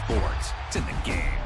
sports. It's in the game.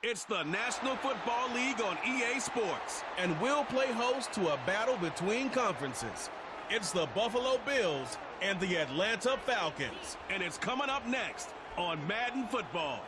It's the National Football League on EA Sports, and we'll play host to a battle between conferences. It's the Buffalo Bills and the Atlanta Falcons. And it's coming up next on Madden Football.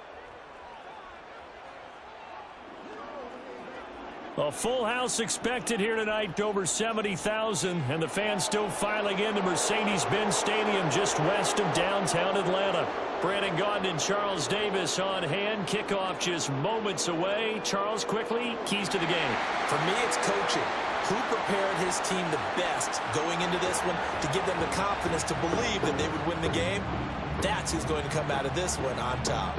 A full house expected here tonight, over 70,000, and the fans still filing into Mercedes-Benz Stadium just west of downtown Atlanta. Brandon Gaudin and Charles Davis on hand. Kickoff just moments away. Charles, quickly, keys to the game. For me, it's coaching. Who prepared his team the best going into this one to give them the confidence to believe that they would win the game? That's who's going to come out of this one on top.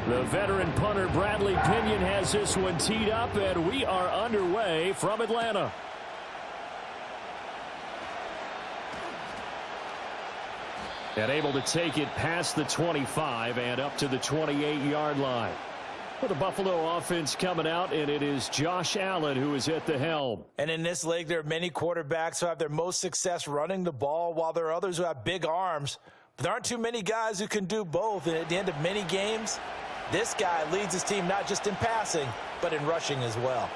The veteran punter Bradley Pinion has this one teed up, and we are underway from Atlanta. And able to take it past the 25 and up to the 28-yard line. For the Buffalo offense coming out, and it is Josh Allen who is at the helm. And in this league, there are many quarterbacks who have their most success running the ball, while there are others who have big arms. But there aren't too many guys who can do both. And at the end of many games, this guy leads his team not just in passing, but in rushing as well.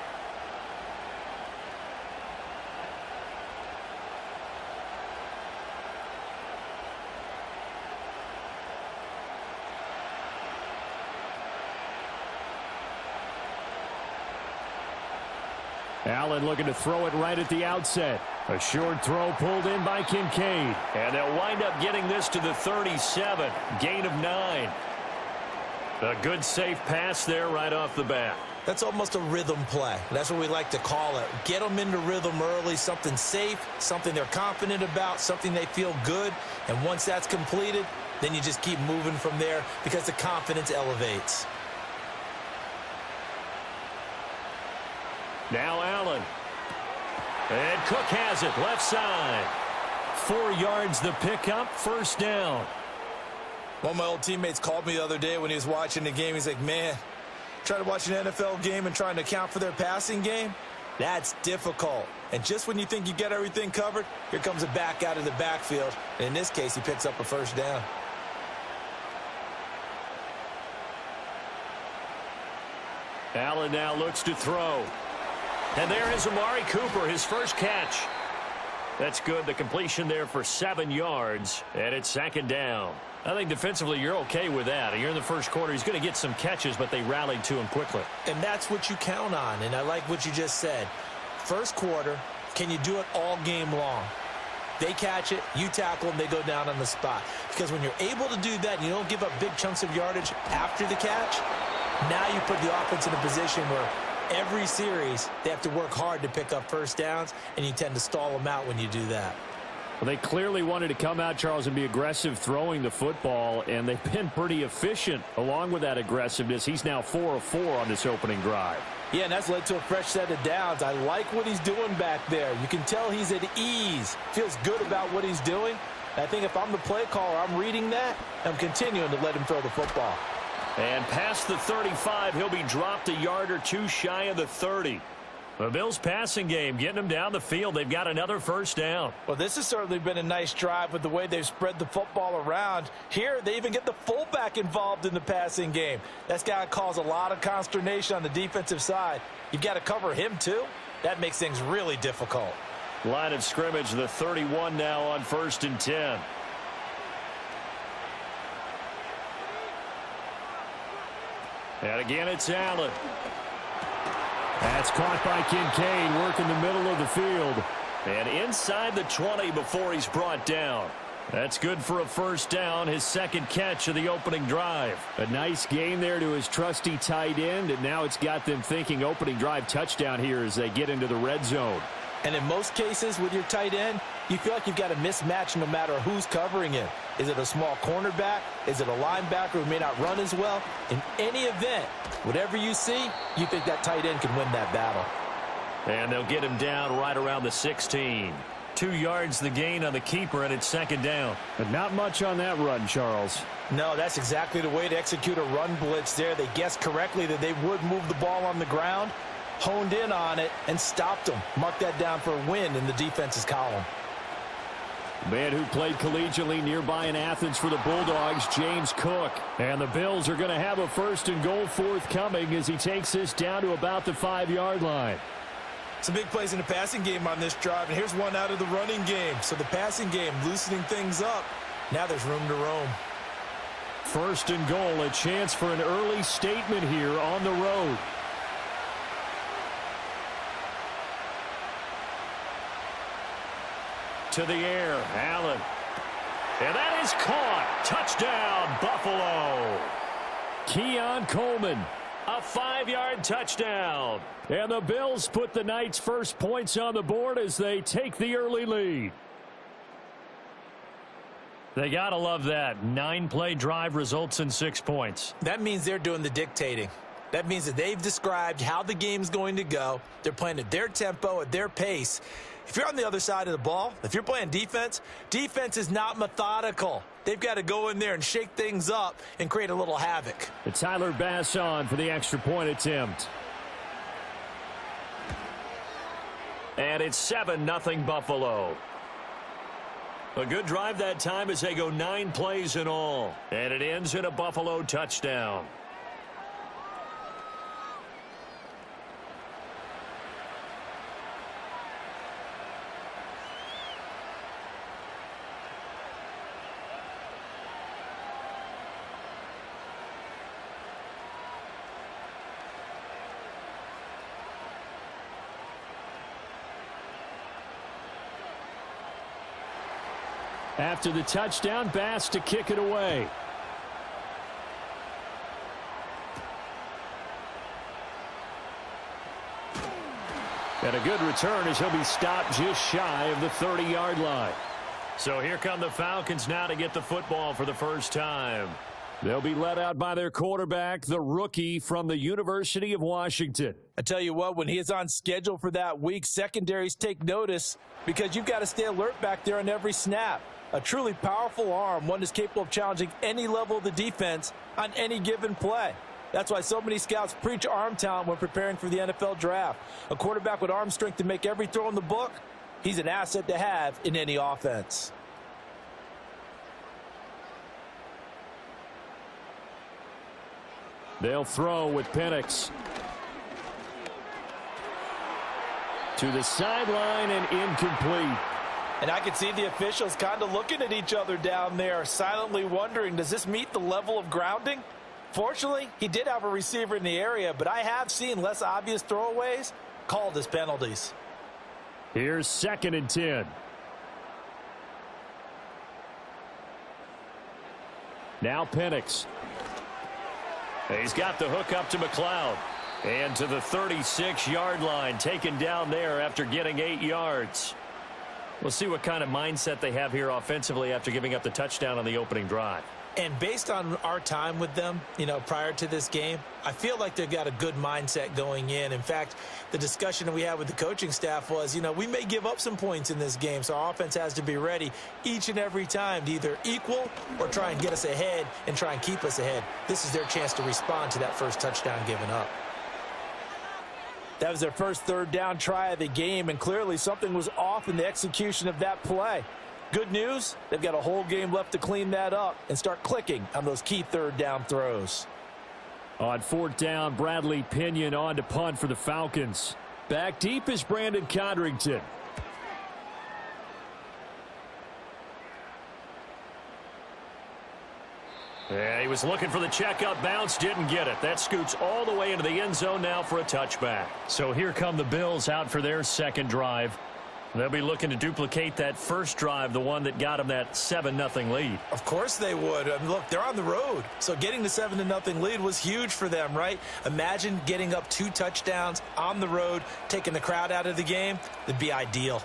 Allen looking to throw it right at the outset. A short throw pulled in by Kincaid. And they'll wind up getting this to the 37. Gain of 9. A good safe pass there right off the bat. That's almost a rhythm play. That's what we like to call it. Get them into rhythm early, something safe, something they're confident about, something they feel good. And once that's completed, then you just keep moving from there because the confidence elevates. Now Allen. And Cook has it, left side. 4 yards the pickup, first down. One of my old teammates called me the other day when he was watching the game. He's like, man, trying to watch an NFL game and trying to account for their passing game, that's difficult. And just when you think you get everything covered, here comes a back out of the backfield. And in this case, he picks up a first down. Allen now looks to throw. And there is Amari Cooper, his first catch. That's good. The completion there for 7 yards, and it's second down. I think defensively you're okay with that. You're in the first quarter. He's going to get some catches, but they rallied to him quickly. And that's what you count on, and I like what you just said. First quarter, can you do it all game long? They catch it, you tackle them, they go down on the spot. Because when you're able to do that and you don't give up big chunks of yardage after the catch, now you put the offense in a position where every series they have to work hard to pick up first downs, and you tend to stall them out when you do that. Well, they clearly wanted to come out, Charles, and be aggressive throwing the football, and they've been pretty efficient along with that aggressiveness. He's now 4 of 4 on this opening drive. Yeah, and that's led to a fresh set of downs. I like what he's doing back there. You can tell he's at ease, feels good about what he's doing. I think if I'm the play caller, I'm reading that, I'm continuing to let him throw the football. And past the 35, he'll be dropped a yard or two shy of the 30. The Bills' passing game getting them down the field. They've got another first down. Well, this has certainly been a nice drive with the way they've spread the football around. Here, they even get the fullback involved in the passing game. That's got to cause a lot of consternation on the defensive side. You've got to cover him, too. That makes things really difficult. Line of scrimmage, the 31 now on 1st and 10. And again, it's Allen. That's caught by Kincaid, working the middle of the field. And inside the 20 before he's brought down. That's good for a first down, his second catch of the opening drive. A nice gain there to his trusty tight end, and now it's got them thinking opening drive touchdown here as they get into the red zone. And in most cases with your tight end, you feel like you've got a mismatch no matter who's covering him. Is it a small cornerback? Is it a linebacker who may not run as well? In any event, whatever you see, you think that tight end can win that battle. And they'll get him down right around the 16. 2 yards the gain on the keeper, and it's second down. But not much on that run, Charles. No, that's exactly the way to execute a run blitz there. They guessed correctly that they would move the ball on the ground, honed in on it, and stopped them. Mark that down for a win in the defense's column. Man who played collegiately nearby in Athens for the Bulldogs, James Cook. And the Bills are going to have a 1st and goal forthcoming as he takes this down to about the 5-yard line. Some big plays in the passing game on this drive, and here's one out of the running game. So the passing game loosening things up. Now there's room to roam. 1st and goal, a chance for an early statement here on the road. To the air, Allen. And that is caught. Touchdown, Buffalo. Keon Coleman, a 5-yard touchdown. And the Bills put the Knights' first points on the board as they take the early lead. They got to love that. 9-play drive results in 6 points. That means they're doing the dictating. That means that they've described how the game's going to go. They're playing at their tempo, at their pace. If you're on the other side of the ball, if you're playing defense, defense is not methodical. They've got to go in there and shake things up and create a little havoc. It's Tyler Bass on for the extra point attempt. And it's 7-0 Buffalo. A good drive that time as they go 9 plays in all. And it ends in a Buffalo touchdown. After the touchdown, Bass to kick it away. And a good return as he'll be stopped just shy of the 30-yard line. So here come the Falcons now to get the football for the first time. They'll be led out by their quarterback, the rookie from the University of Washington. I tell you what, when he is on schedule for that week, secondaries take notice because you've got to stay alert back there on every snap. A truly powerful arm, one that's capable of challenging any level of the defense on any given play. That's why so many scouts preach arm talent when preparing for the NFL draft. A quarterback with arm strength to make every throw in the book, he's an asset to have in any offense. They'll throw with Penix. To the sideline and incomplete. And I can see the officials kind of looking at each other down there, silently wondering, does this meet the level of grounding? Fortunately, he did have a receiver in the area, but I have seen less obvious throwaways called as penalties. Here's 2nd and 10. Now Penix. He's got the hook up to McLeod. And to the 36-yard line, taken down there after getting 8 yards. We'll see what kind of mindset they have here offensively after giving up the touchdown on the opening drive. And based on our time with them, prior to this game, I feel like they've got a good mindset going in. In fact, the discussion that we had with the coaching staff was, we may give up some points in this game, so our offense has to be ready each and every time to either equal or try and get us ahead and try and keep us ahead. This is their chance to respond to that first touchdown given up. That was their first 3rd down try of the game, and clearly something was off in the execution of that play. Good news, they've got a whole game left to clean that up and start clicking on those key 3rd down throws. On 4th down, Bradley Pinion on to punt for the Falcons. Back deep is Brandon Codrington. Yeah, he was looking for the checkup bounce, didn't get it. That scoots all the way into the end zone now for a touchback. So here come the Bills out for their 2nd drive. They'll be looking to duplicate that first drive, the one that got them that 7-0 lead. Of course they would. Look, they're on the road. So getting the 7-0 lead was huge for them, right? Imagine getting up 2 touchdowns on the road, taking the crowd out of the game. That'd be ideal.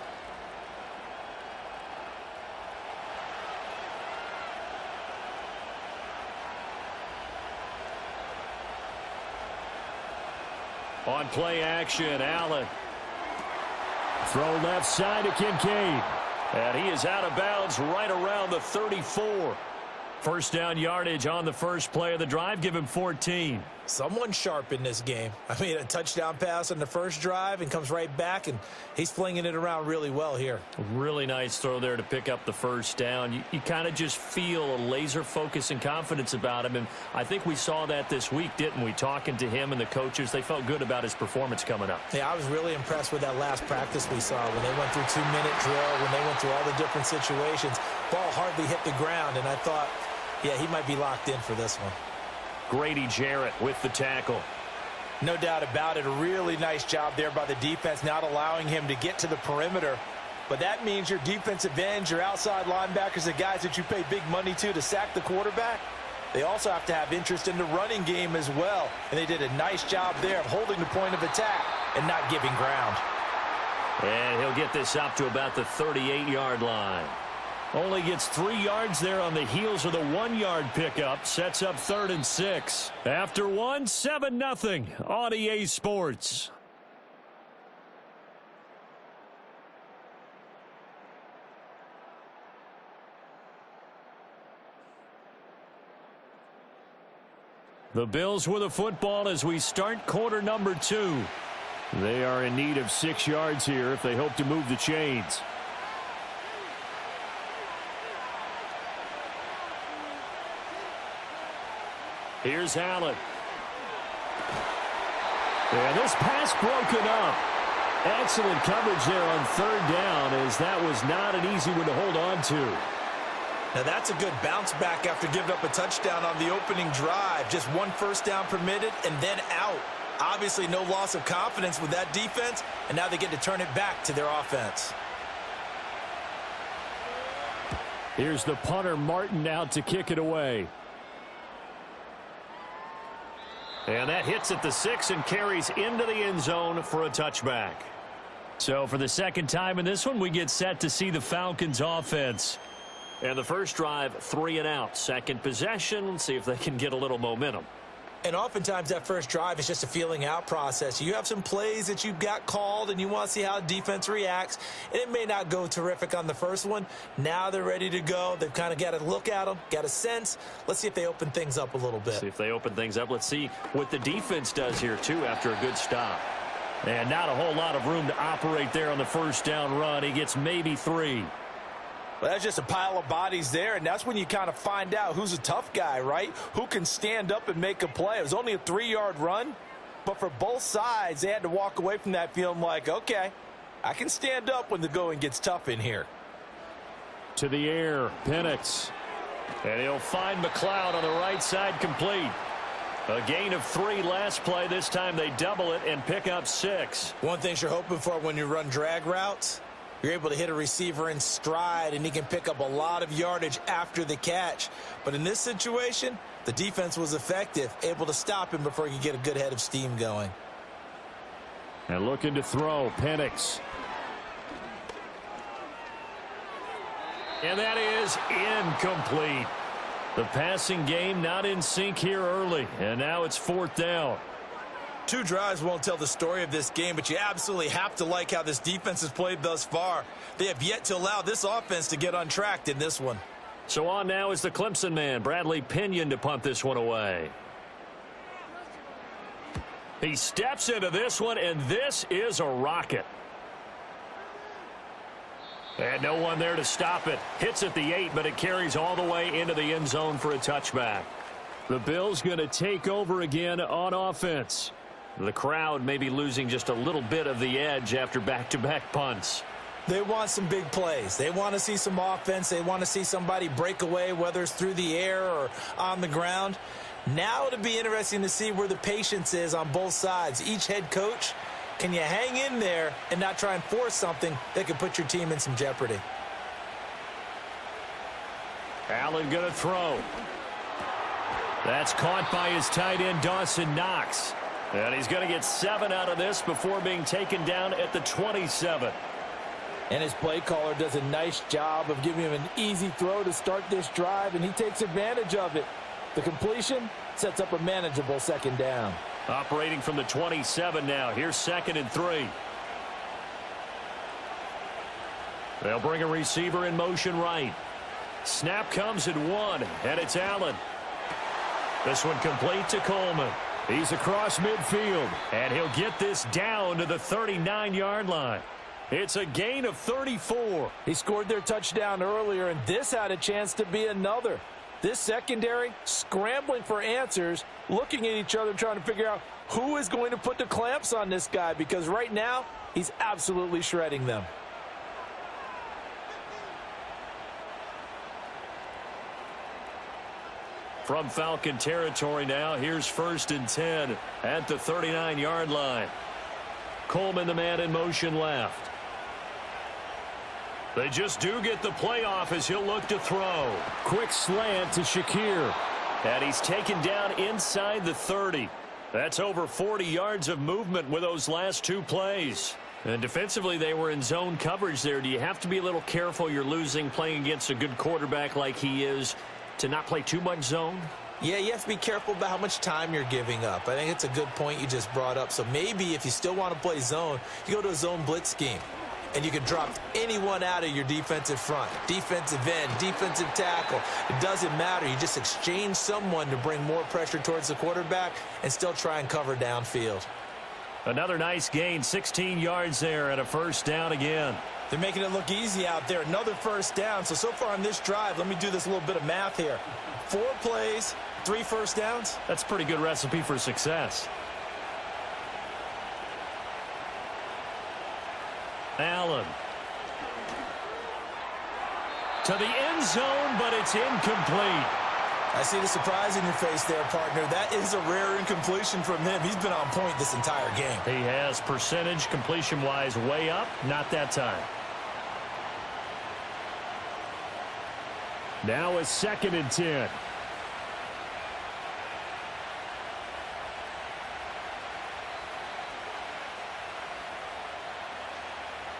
On play action, Allen. Throw left side to Kincaid. And he is out of bounds right around the 34. First down yardage on the first play of the drive. Give him 14. Someone sharp in this game. I mean, a touchdown pass on the first drive and comes right back, and he's flinging it around really well here. Really nice throw there to pick up the first down. You kind of just feel a laser focus and confidence about him, and I think we saw that this week, didn't we? Talking to him and the coaches, they felt good about his performance coming up. Yeah, I was really impressed with that last practice we saw when they went through 2-minute drill, when they went through all the different situations. Ball hardly hit the ground, and I thought, yeah, he might be locked in for this one. Grady Jarrett with the tackle. No doubt about it. A really nice job there by the defense, not allowing him to get to the perimeter. But that means your defensive ends, your outside linebackers, the guys that you pay big money to sack the quarterback, they also have to have interest in the running game as well. And they did a nice job there of holding the point of attack and not giving ground. And he'll get this up to about the 38-yard line. Only gets 3 yards there on the heels of the 1-yard pickup. Sets up 3rd and 6. After 1, 7-0 on EA Sports. The Bills with the football as we start quarter number 2. They are in need of 6 yards here if they hope to move the chains. Here's Allen. And this pass broken up. Excellent coverage there on 3rd down, as that was not an easy one to hold on to. Now that's a good bounce back after giving up a touchdown on the opening drive. Just 1 first down permitted and then out. Obviously no loss of confidence with that defense, and now they get to turn it back to their offense. Here's the punter Martin out to kick it away. And that hits at the 6 and carries into the end zone for a touchback. So for the second time in this one, we get set to see the Falcons offense. And the first drive, 3 and out. Second possession, see if they can get a little momentum. And oftentimes that first drive is just a feeling out process. You have some plays that you've got called and you want to see how the defense reacts. And it may not go terrific on the first one. Now they're ready to go. They've kind of got to look at them, got a sense. Let's see if they open things up a little bit. See if they open things up. Let's see what the defense does here, too, after a good stop. And not a whole lot of room to operate there on the first down run. He gets maybe 3. Well, that's just a pile of bodies there, and that's when you kind of find out who's a tough guy, right? Who can stand up and make a play. It was only a 3-yard run, but for both sides, they had to walk away from that feeling like, okay, I can stand up when the going gets tough in here. To the air, Penix. And he'll find McLeod on the right side, complete. A gain of 3 last play. This time they double it and pick up 6. One thing you're hoping for when you run drag routes, you're able to hit a receiver in stride, and he can pick up a lot of yardage after the catch. But in this situation, the defense was effective, able to stop him before he could get a good head of steam going. And looking to throw, Penix. And that is incomplete. The passing game not in sync here early, and now it's 4th down. 2 drives won't tell the story of this game, but you absolutely have to like how this defense has played thus far. They have yet to allow this offense to get untracked in this one. So on now is the Clemson man, Bradley Pinion, to punt this one away. He steps into this one, and this is a rocket. And no one there to stop it. Hits at the 8, but it carries all the way into the end zone for a touchback. The Bills going to take over again on offense. The crowd may be losing just a little bit of the edge after back-to-back punts. They want some big plays. They want to see some offense. They want to see somebody break away, whether it's through the air or on the ground. Now it'll be interesting to see where the patience is on both sides. Each head coach, can you hang in there and not try and force something that could put your team in some jeopardy? Allen going to throw. That's caught by his tight end, Dawson Knox. And he's going to get 7 out of this before being taken down at the 27. And his play caller does a nice job of giving him an easy throw to start this drive, and he takes advantage of it. The completion sets up a manageable 2nd down. Operating from the 27 now. Here's 2nd and 3. They'll bring a receiver in motion right. Snap comes at 1, and it's Allen. This one complete to Coleman. He's across midfield, and he'll get this down to the 39-yard line. It's a gain of 34. He scored their touchdown earlier, and this had a chance to be another. This secondary scrambling for answers, looking at each other, trying to figure out who is going to put the clamps on this guy, because right now he's absolutely shredding them. From Falcon territory now, here's 1st and 10 at the 39-yard line. Coleman, the man in motion left. They just do get the play off as he'll look to throw. Quick slant to Shakir. And he's taken down inside the 30. That's over 40 yards of movement with those last 2 plays. And defensively, they were in zone coverage there. Do you have to be a little careful? You're losing playing against a good quarterback like he is, to not play too much zone? Yeah, you have to be careful about how much time you're giving up. I think it's a good point you just brought up. So maybe if you still want to play zone, you go to a zone blitz scheme. And you can drop anyone out of your defensive front. Defensive end, defensive tackle. It doesn't matter. You just exchange someone to bring more pressure towards the quarterback and still try and cover downfield. Another nice gain, 16 yards there, and a 1st down again. They're making it look easy out there. Another 1st down. So far on this drive, let me do this little bit of math here. 4 plays, 3 1st downs. That's a pretty good recipe for success. Allen. To the end zone, but it's incomplete. I see the surprise in your face there, partner. That is a rare incompletion from him. He's been on point this entire game. He has percentage completion-wise way up. Not that time. Now a 2nd and 10.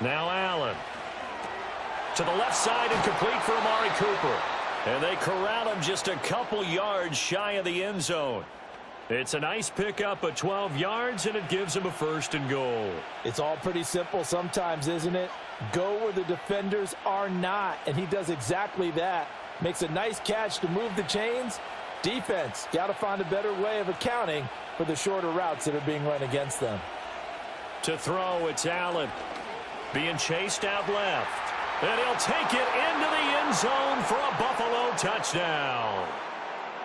Now Allen. To the left side and complete for Amari Cooper. And they corral him just a couple yards shy of the end zone. It's a nice pickup of 12 yards, and it gives him a 1st and goal. It's all pretty simple sometimes, isn't it? Go where the defenders are not, and he does exactly that. Makes a nice catch to move the chains. Defense, got to find a better way of accounting for the shorter routes that are being run against them. To throw, it's Allen. Being chased out left. And he'll take it into the end zone for a Buffalo touchdown.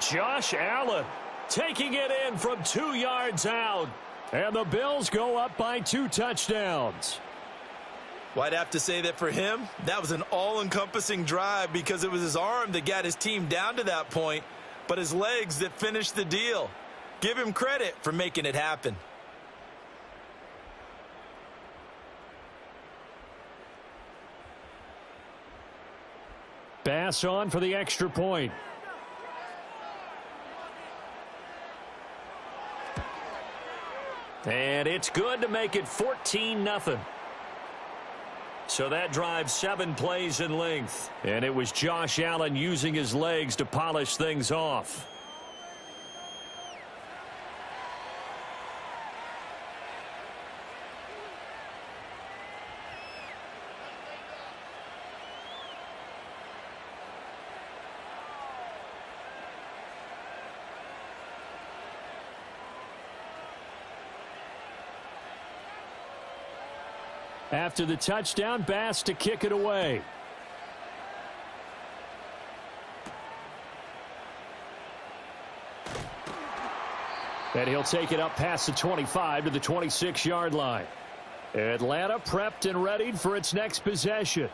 Josh Allen taking it in from 2 yards out. And the Bills go up by 2 touchdowns. Well, I'd have to say that for him, that was an all-encompassing drive because it was his arm that got his team down to that point, but his legs that finished the deal. Give him credit for making it happen. Pass on for the extra point. And it's good to make it 14-0. So that drives 7 plays in length. And it was Josh Allen using his legs to polish things off. After the touchdown, Bass to kick it away. And he'll take it up past the 25 to the 26-yard line. Atlanta prepped and readied for its next possession.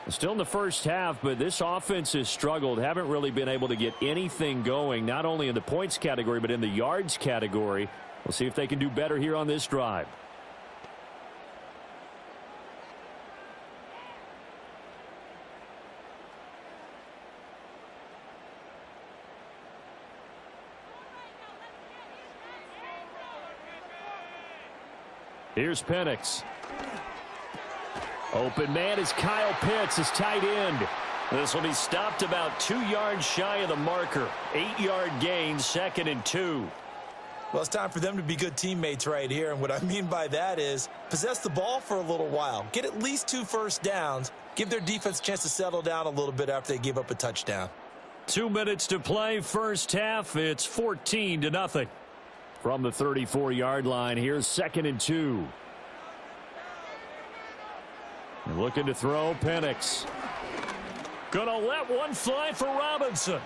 Still in the first half, but this offense has struggled. Haven't really been able to get anything going, not only in the points category, but in the yards category. We'll see if they can do better here on this drive. Here's Penix. Open man is Kyle Pitts, his tight end. This will be stopped about 2 yards shy of the marker. 8-yard gain, 2nd and 2. Well, it's time for them to be good teammates right here. And what I mean by that is possess the ball for a little while. Get at least 2 first downs. Give their defense a chance to settle down a little bit after they give up a touchdown. 2 minutes to play, first half. It's 14-0. From the 34-yard line, here's 2nd and 2. Looking to throw, Penix. Gonna let one fly for Robinson.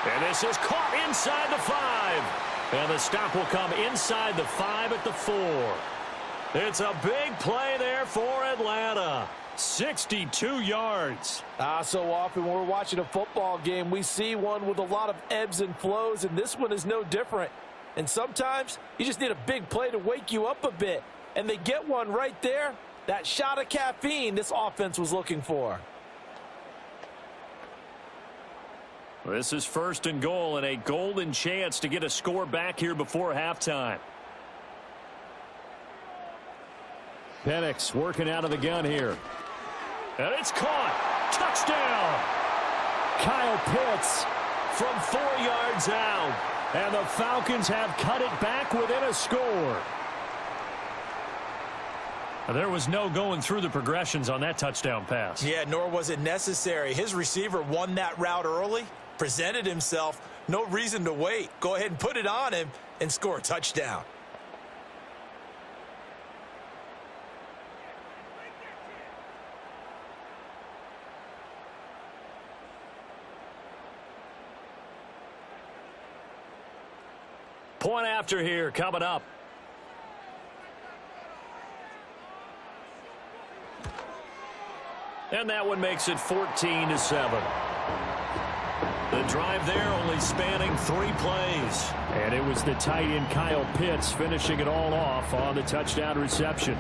And this is caught inside the 5. And the stop will come inside the 5 at the 4. It's a big play there for Atlanta. 62 yards. So often when we're watching a football game, we see one with a lot of ebbs and flows, and this one is no different. And sometimes you just need a big play to wake you up a bit. And they get one right there. That shot of caffeine this offense was looking for. This is 1st and goal and a golden chance to get a score back here before halftime. Penix working out of the gun here. And it's caught. Touchdown. Kyle Pitts from 4 yards out. And the Falcons have cut it back within a score. There was no going through the progressions on that touchdown pass. Yeah, nor was it necessary. His receiver won that route early, presented himself, no reason to wait. Go ahead and put it on him and score a touchdown. Point after here coming up. And that one makes it 14-7. The drive there only spanning 3 plays. And it was the tight end Kyle Pitts finishing it all off on the touchdown reception.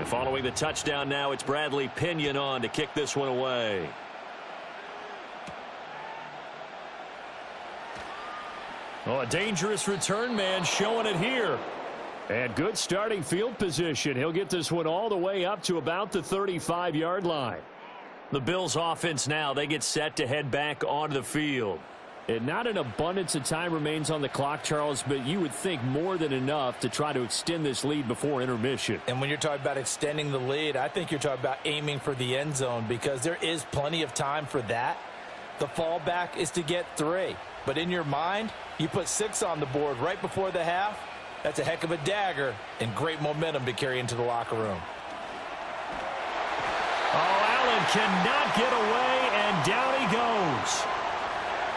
Following the touchdown now, it's Bradley Pinion on to kick this one away. Oh, a dangerous return man showing it here. And good starting field position. He'll get this one all the way up to about the 35-yard line. The Bills offense now, they get set to head back onto the field. And not an abundance of time remains on the clock, Charles, but you would think more than enough to try to extend this lead before intermission. And when you're talking about extending the lead, I think you're talking about aiming for the end zone because there is plenty of time for that. The fallback is to get 3. But in your mind, you put 6 on the board right before the half. That's a heck of a dagger and great momentum to carry into the locker room. Oh, Allen cannot get away, and down he goes.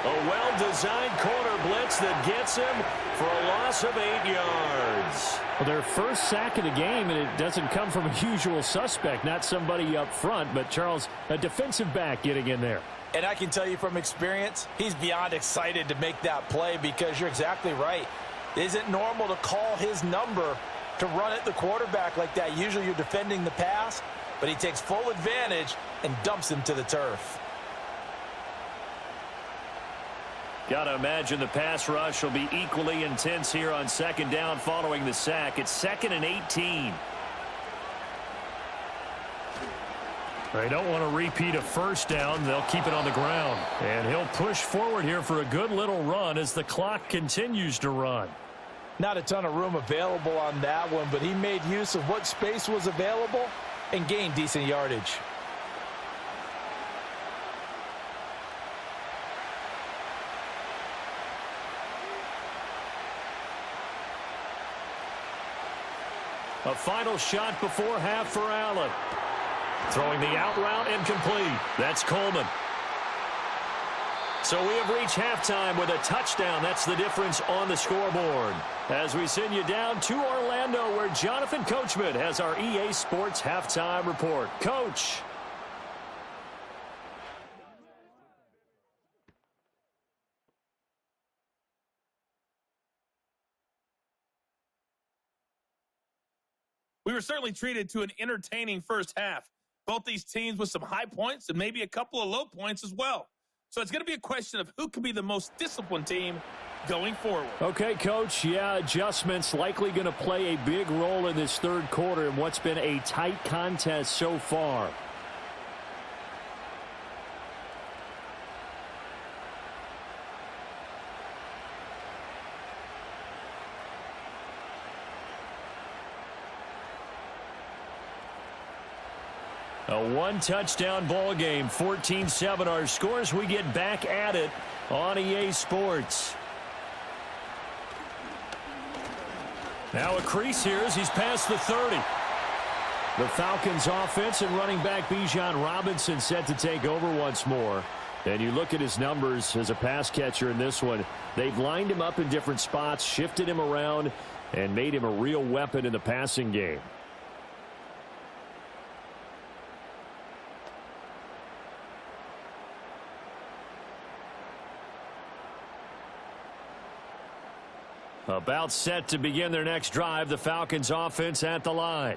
A well-designed corner blitz that gets him for a loss of 8 yards. Well, their first sack of the game, and it doesn't come from a usual suspect, not somebody up front, but Charles, a defensive back getting in there. And I can tell you from experience, he's beyond excited to make that play because you're exactly right. It isn't normal to call his number to run at the quarterback like that. Usually you're defending the pass, but he takes full advantage and dumps him to the turf. Got to imagine the pass rush will be equally intense here on 2nd down following the sack. It's 2nd and 18. They don't want to repeat a first down. They'll keep it on the ground. And he'll push forward here for a good little run as the clock continues to run. Not a ton of room available on that one, but he made use of what space was available and gained decent yardage. A final shot before half for Allen. Throwing the out route incomplete. That's Coleman. So we have reached halftime with a touchdown. That's the difference on the scoreboard. As we send you down to Orlando, where Jonathan Coachman has our EA Sports halftime report. Coach. We were certainly treated to an entertaining first half. Both these teams with some high points and maybe a couple of low points as well. So it's going to be a question of who can be the most disciplined team going forward. Okay, Coach. Yeah, adjustments likely going to play a big role in this third quarter in what's been a tight contest so far. A one-touchdown ball game, 14-7 our scores. We get back at it on EA Sports. Now a crease here as he's past the 30. The Falcons offense and running back Bijan Robinson set to take over once more. And you look at his numbers as a pass catcher in this one. They've lined him up in different spots, shifted him around, and made him a real weapon in the passing game. About set to begin their next drive, the Falcons offense at the line.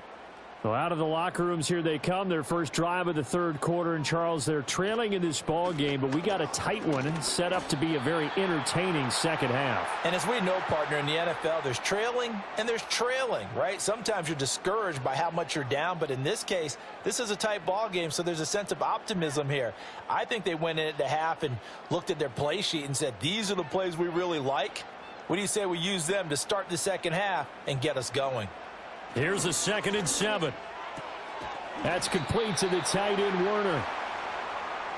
Well, out of the locker rooms here they come. Their first drive of the third quarter. And, Charles, they're trailing in this ball game, but we got a tight one set up to be a very entertaining second half. And as we know, partner, in the NFL, there's trailing and there's trailing, right? Sometimes you're discouraged by how much you're down, but in this case, this is a tight ball game, so there's a sense of optimism here. I think they went in at the half and looked at their play sheet and said, these are the plays we really like. What do you say we use them to start the second half and get us going? Here's a 2nd and 7. That's complete to the tight end, Werner.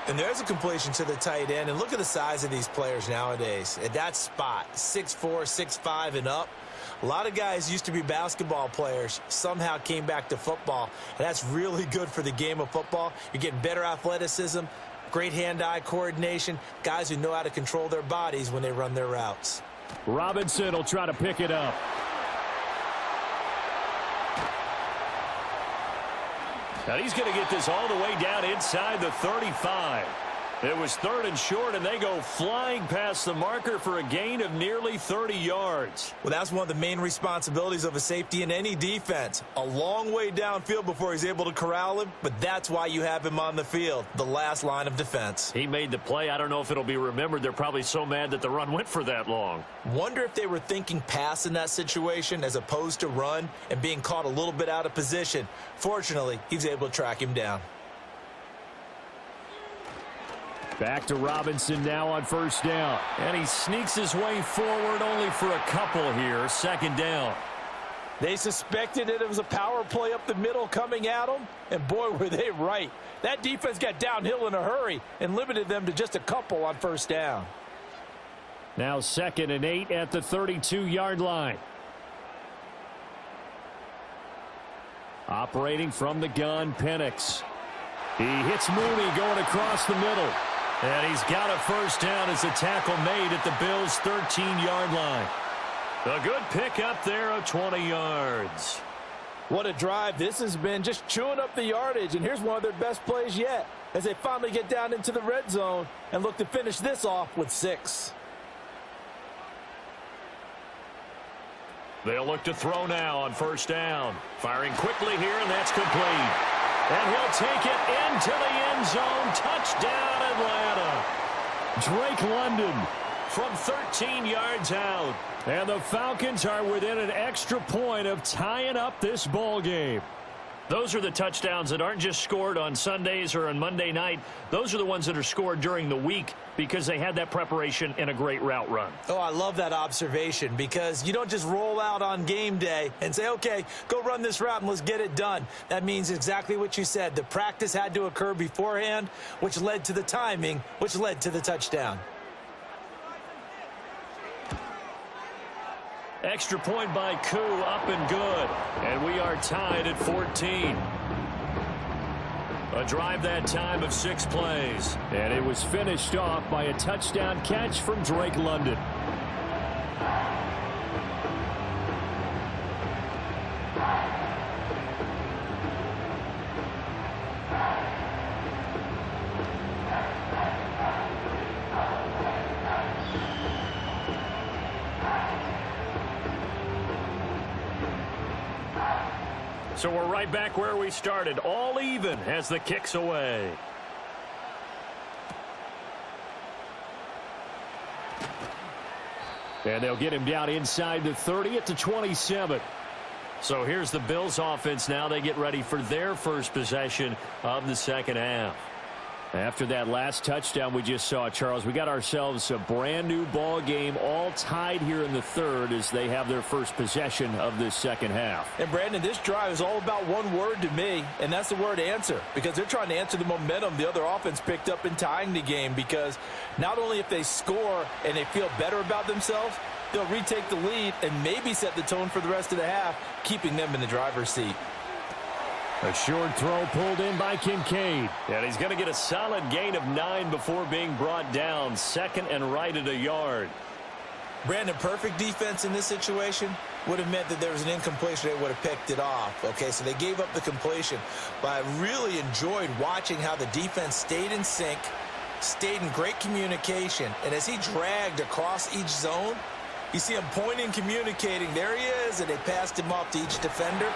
And there's a completion to the tight end. And look at the size of these players nowadays. At that spot, 6'4", 6'5", and up. A lot of guys used to be basketball players, somehow came back to football. And that's really good for the game of football. You're getting better athleticism, great hand-eye coordination, guys who know how to control their bodies when they run their routes. Robinson will try to pick it up. Now he's going to get this all the way down inside the 35. It was 3rd and short, and they go flying past the marker for a gain of nearly 30 yards. Well, that's one of the main responsibilities of a safety in any defense. A long way downfield before he's able to corral him, but that's why you have him on the field, the last line of defense. He made the play. I don't know if it'll be remembered. They're probably so mad that the run went for that long. Wonder if they were thinking pass in that situation as opposed to run and being caught a little bit out of position. Fortunately, he's able to track him down. Back to Robinson now on 1st down. And he sneaks his way forward only for a couple here. 2nd down. They suspected that it was a power play up the middle coming at them, and boy, were they right. That defense got downhill in a hurry and limited them to just a couple on 1st down. Now 2nd and 8 at the 32-yard line. Operating from the gun, Penix. He hits Mooney going across the middle. And he's got a 1st down as a tackle made at the Bills' 13-yard line. A good pickup there of 20 yards. What a drive. This has been just chewing up the yardage, and here's one of their best plays yet as they finally get down into the red zone and look to finish this off with 6. They'll look to throw now on 1st down. Firing quickly here, and that's complete. And he'll take it into the end zone. Touchdown, Atlanta. Drake London from 13 yards out. And the Falcons are within an extra point of tying up this ball game. Those are the touchdowns that aren't just scored on Sundays or on Monday night. Those are the ones that are scored during the week because they had that preparation and a great route run. Oh, I love that observation because you don't just roll out on game day and say, okay, go run this route and let's get it done. That means exactly what you said. The practice had to occur beforehand, which led to the timing, which led to the touchdown. Extra point by Koo, up and good. And we are tied at 14. A drive that time of 6 plays. And it was finished off by a touchdown catch from Drake London. So we're right back where we started, all even as the kick's away. And they'll get him down inside the 30 at the 27. So here's the Bills offense now. They get ready for their first possession of the second half. After that last touchdown we just saw, Charles, we got ourselves a brand new ball game, all tied here in the third as they have their first possession of this second half. And Brandon, this drive is all about one word to me, and that's the word answer, because they're trying to answer the momentum the other offense picked up in tying the game, because not only if they score and they feel better about themselves, they'll retake the lead and maybe set the tone for the rest of the half, keeping them in the driver's seat. A short throw pulled in by Kincaid. And he's going to get a solid gain of 9 before being brought down. Second and right at a yard. Brandon, perfect defense in this situation would have meant that there was an incompletion. They would have picked it off. Okay, so they gave up the completion. But I really enjoyed watching how the defense stayed in sync, stayed in great communication. And as he dragged across each zone, you see him pointing, communicating. There he is, and they passed him off to each defender.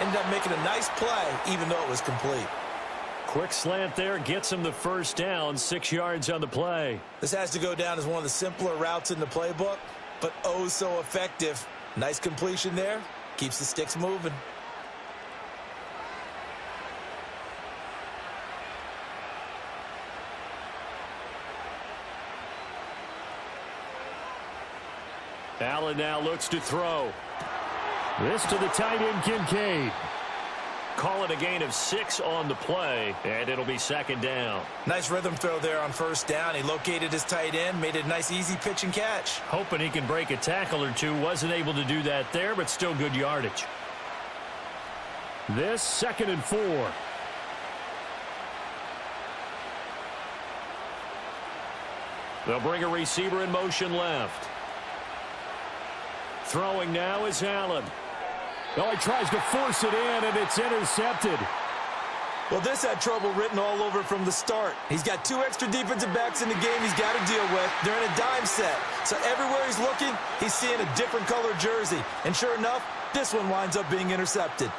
Ended up making a nice play, even though it was complete. Quick slant there gets him the first down, 6 yards on the play. This has to go down as one of the simpler routes in the playbook, but oh so effective. Nice completion there. Keeps the sticks moving. Allen now looks to throw. This to the tight end, Kincaid. Call it a gain of 6 on the play, and it'll be second down. Nice rhythm throw there on first down. He located his tight end, made it a nice easy pitch and catch. Hoping he can break a tackle or two. Wasn't able to do that there, but still good yardage. This 2nd and 4. They'll bring a receiver in motion left. Throwing now is Allen. Oh, he tries to force it in, and it's intercepted. Well, this had trouble written all over from the start. He's got 2 extra defensive backs in the game he's got to deal with. They're in a dime set. So everywhere he's looking, he's seeing a different color jersey. And sure enough, this one winds up being intercepted.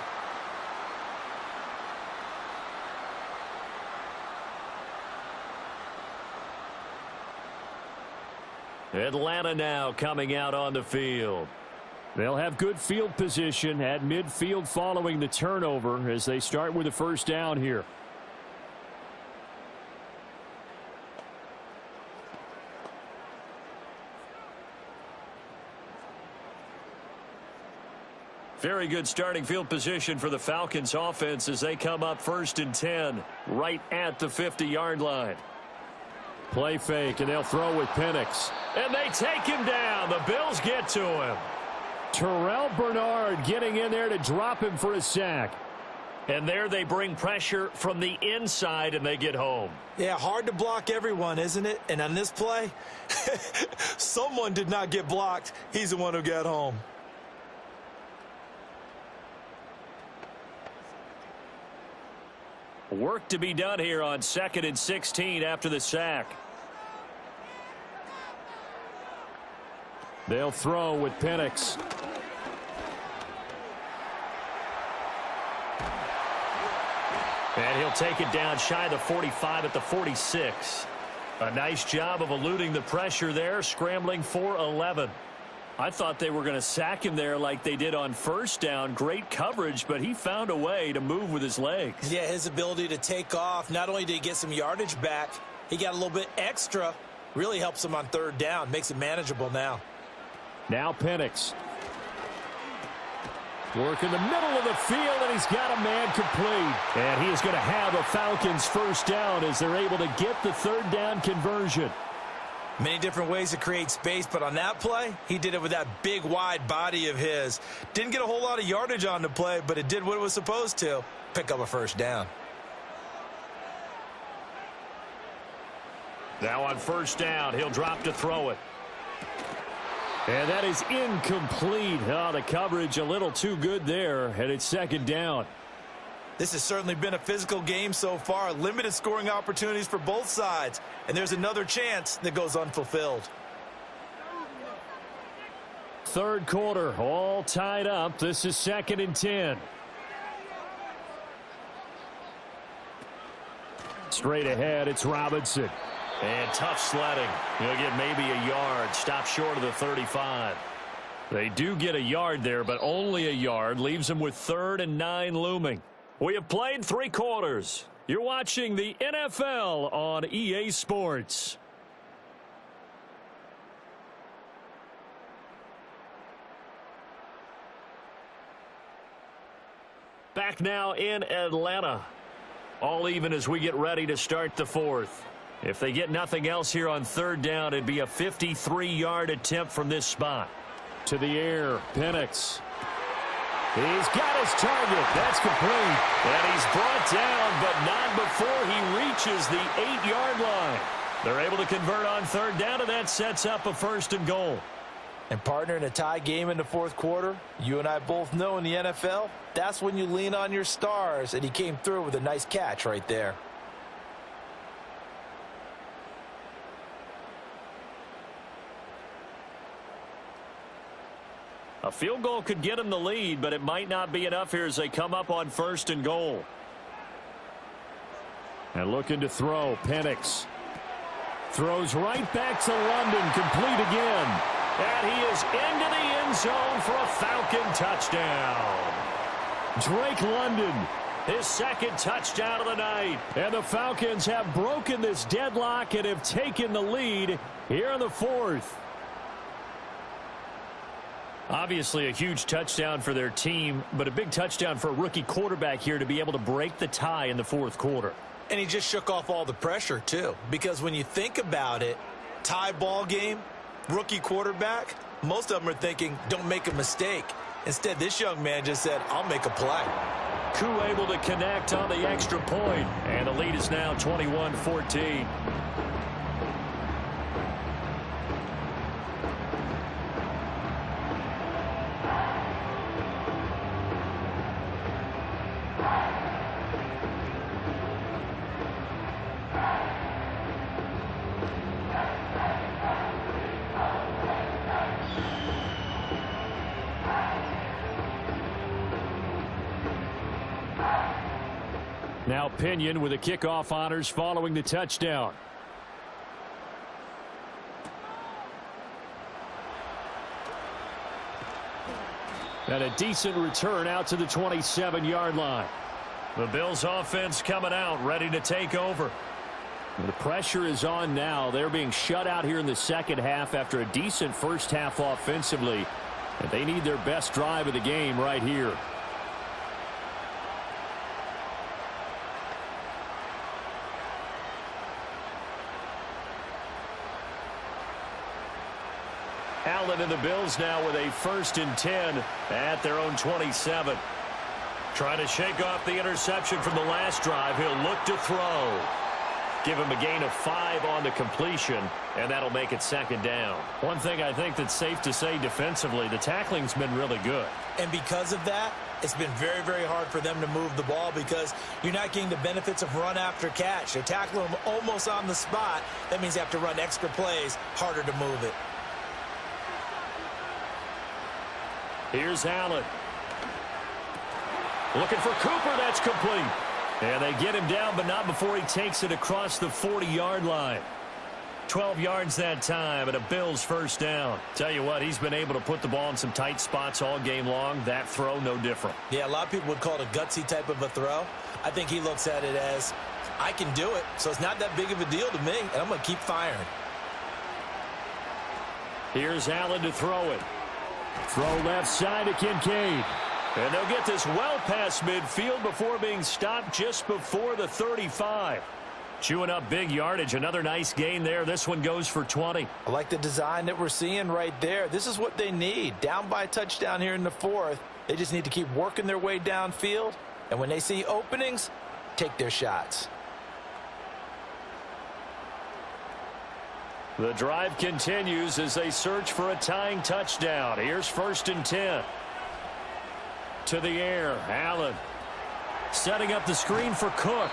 Atlanta now coming out on the field. They'll have good field position at midfield following the turnover as they start with a first down here. Very good starting field position for the Falcons offense as they come up 1st and 10 right at the 50-yard line. Play fake, and they'll throw with Penix. And they take him down. The Bills get to him. Terrell Bernard getting in there to drop him for a sack. And there they bring pressure from the inside, and they get home. Yeah, hard to block everyone, isn't it? And on this play, someone did not get blocked. He's the one who got home. Work to be done here on 2nd and 16 after the sack. They'll throw with Penix. And he'll take it down shy of the 45 at the 46. A nice job of eluding the pressure there, scrambling for 11. I thought they were going to sack him there like they did on first down. Great coverage, but he found a way to move with his legs. Yeah, his ability to take off. Not only did he get some yardage back, he got a little bit extra. Really helps him on 3rd down. Makes it manageable now. Now Penix. Work in the middle of the field, and he's got a man complete. And he is going to have a Falcons first down as they're able to get the 3rd down conversion. Many different ways to create space, but on that play, he did it with that big, wide body of his. Didn't get a whole lot of yardage on the play, but it did what it was supposed to. Pick up a first down. Now on first down, he'll drop to throw it. And that is incomplete. Oh, the coverage a little too good there, and it's 2nd down. This has certainly been a physical game so far. Limited scoring opportunities for both sides. And there's another chance that goes unfulfilled. 3rd quarter, all tied up. This is 2nd and 10. Straight ahead, it's Robinson. And tough sledding. He'll get maybe a yard. Stop short of the 35. They do get a yard there, but only a yard. Leaves them with 3rd and 9 looming. We have played 3 quarters. You're watching the NFL on EA Sports. Back now in Atlanta. All even as we get ready to start the 4th. If they get nothing else here on 3rd down, it'd be a 53-yard attempt from this spot. To the air, Penix. He's got his target. That's complete. And he's brought down, but not before he reaches the 8-yard line. They're able to convert on 3rd down, and that sets up a 1st and goal. And partner, in a tie game in the 4th quarter, you and I both know in the NFL, that's when you lean on your stars, and he came through with a nice catch right there. A field goal could get him the lead, but it might not be enough here as they come up on 1st and goal. And looking to throw, Penix. Throws right back to London, complete again. And he is into the end zone for a Falcon touchdown. Drake London, his 2nd touchdown of the night. And the Falcons have broken this deadlock and have taken the lead here in the 4th. Obviously a huge touchdown for their team, but a big touchdown for a rookie quarterback here to be able to break the tie in the 4th quarter. And he just shook off all the pressure, too. Because when you think about it, tie ball game, rookie quarterback, most of them are thinking, don't make a mistake. Instead, this young man just said, I'll make a play. Koo able to connect on the extra point, and the lead is now 21-14. Now Pinion with the kickoff honors following the touchdown. And a decent return out to the 27-yard line. The Bills offense coming out, ready to take over. The pressure is on now. They're being shut out here in the 2nd half after a decent first half offensively. And they need their best drive of the game right here. Allen and the Bills now with a 1st and 10 at their own 27. Trying to shake off the interception from the last drive. He'll look to throw. Give him a gain of 5 on the completion, and that'll make it 2nd down. One thing I think that's safe to say defensively, the tackling's been really good. And because of that, it's been very, very hard for them to move the ball because you're not getting the benefits of run after catch. They're tackling them almost on the spot. That means you have to run extra plays, harder to move it. Here's Allen. Looking for Cooper. That's complete. And they get him down, but not before he takes it across the 40-yard line. 12 yards that time, and a Bills 1st down. Tell you what, he's been able to put the ball in some tight spots all game long. That throw, no different. Yeah, a lot of people would call it a gutsy type of a throw. I think he looks at it as, I can do it, so it's not that big of a deal to me, and I'm going to keep firing. Here's Allen to throw it. Throw left side to Kincaid. And they'll get this well past midfield before being stopped just before the 35. Chewing up big yardage. Another nice gain there. This one goes for 20. I like the design that we're seeing right there. This is what they need. Down by a touchdown here in the 4th. They just need to keep working their way downfield. And when they see openings, take their shots. The drive continues as they search for a tying touchdown. Here's 1st and 10. To the air, Allen. Setting up the screen for Cook.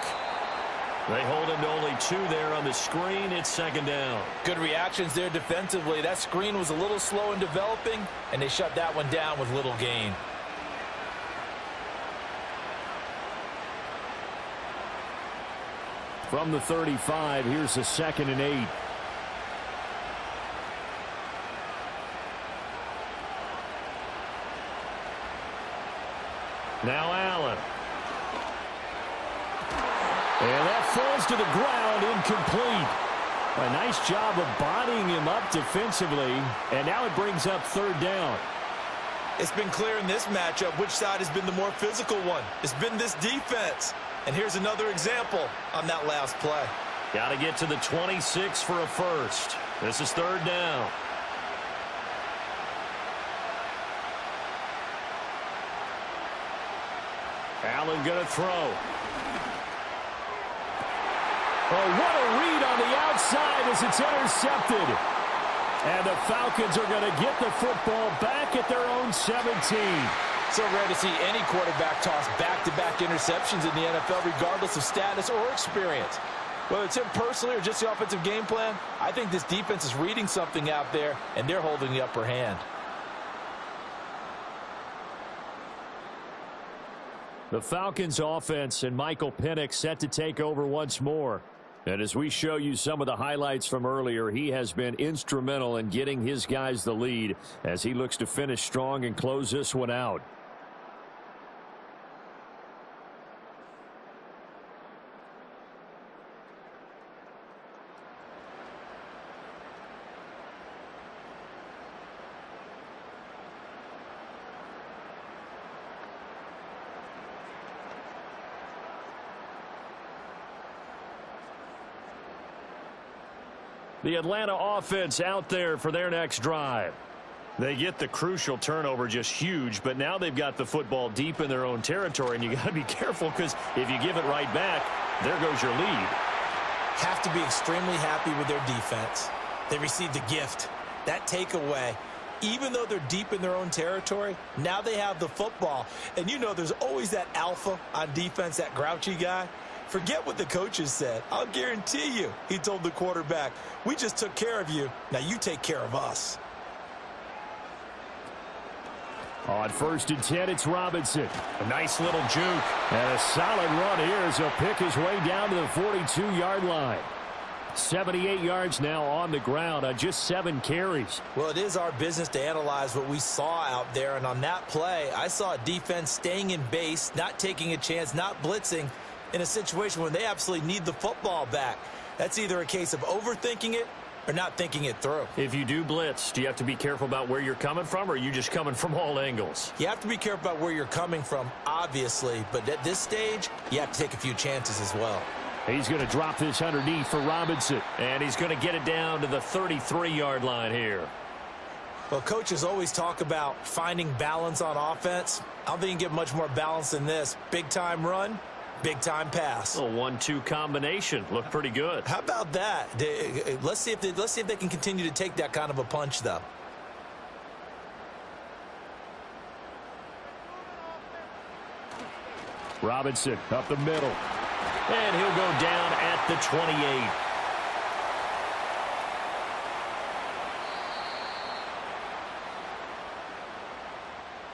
They hold him to only 2 there on the screen. It's 2nd down. Good reactions there defensively. That screen was a little slow in developing, and they shut that one down with little gain. From the 35, here's a 2nd and 8. Now Allen. And that falls to the ground, incomplete. A nice job of bodying him up defensively, and now it brings up 3rd down. It's been clear in this matchup which side has been the more physical one. It's been this defense. And here's another example on that last play. Got to get to the 26 for a first. This is 3rd down. Allen going to throw. Oh, what a read on the outside as it's intercepted. And the Falcons are going to get the football back at their own 17. So rare to see any quarterback toss back-to-back interceptions in the NFL, regardless of status or experience. Whether it's him personally or just the offensive game plan, I think this defense is reading something out there, and they're holding the upper hand. The Falcons offense and Michael Penix set to take over once more. And as we show you some of the highlights from earlier, he has been instrumental in getting his guys the lead as he looks to finish strong and close this one out. The Atlanta offense out there for their next drive. They get the crucial turnover, just huge, but now they've got the football deep in their own territory, and you got to be careful because if you give it right back, there goes your lead. Have to be extremely happy with their defense. They received a gift. That takeaway, even though they're deep in their own territory, now they have the football. And you know there's always that alpha on defense, that grouchy guy. Forget what the coaches said. I'll guarantee you, he told the quarterback, we just took care of you. Now you take care of us. On 1st and 10, it's Robinson. A nice little juke. And a solid run here as he'll pick his way down to the 42-yard line. 78 yards now on the ground on just 7 carries. Well, it is our business to analyze what we saw out there. And on that play, I saw a defense staying in base, not taking a chance, not blitzing, in a situation when they absolutely need the football back. That's either a case of overthinking it or not thinking it through. If you do blitz, do you have to be careful about where you're coming from, or are you just coming from all angles? You have to be careful about where you're coming from, obviously, but at this stage, you have to take a few chances as well. He's going to drop this underneath for Robinson. And he's going to get it down to the 33-yard line here. Well, coaches always talk about finding balance on offense. I don't think you can get much more balance than this. Big-time run, big-time pass. A 1-2 combination. Looked pretty good. How about that? Let's see if they can continue to take that kind of a punch, though. Robinson up the middle. And he'll go down at the 28.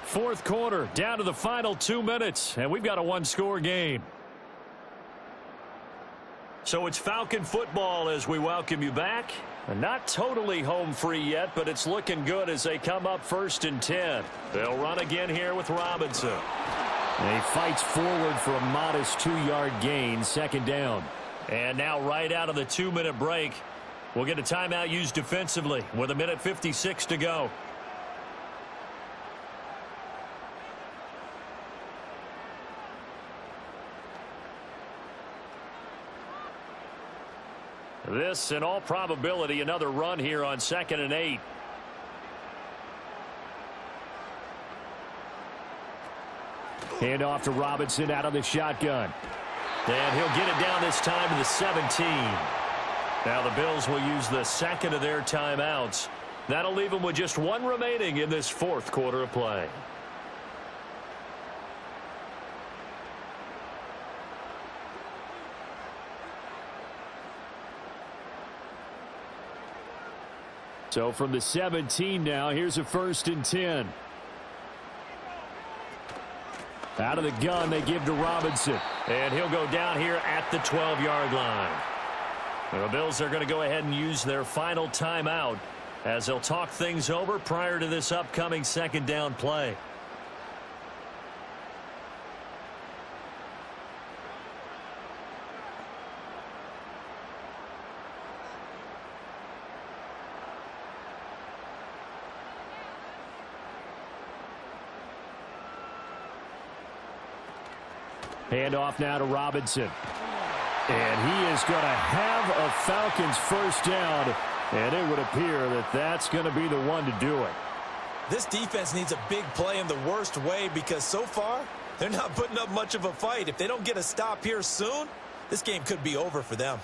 Fourth quarter, down to the final 2 minutes, and we've got a 1-score game. So it's Falcon football as we welcome you back. Not totally home free yet, but it's looking good as they come up 1st and 10. They'll run again here with Robinson. And he fights forward for a modest 2-yard gain, 2nd down. And now right out of the 2-minute break, we'll get a timeout used defensively with 1:56 to go. This, in all probability, another run here on 2nd and 8. Hand off to Robinson out of the shotgun. And he'll get it down this time to the 17. Now the Bills will use the 2nd of their timeouts. That'll leave them with just 1 remaining in this 4th quarter of play. So from the 17 now, here's a 1st and 10. Out of the gun, they give to Robinson. And he'll go down here at the 12-yard line. The Bills are going to go ahead and use their final timeout as they'll talk things over prior to this upcoming second down play. Hand off now to Robinson. And he is going to have a Falcons first down. And it would appear that that's going to be the one to do it. This defense needs a big play in the worst way because so far, they're not putting up much of a fight. If they don't get a stop here soon, this game could be over for them.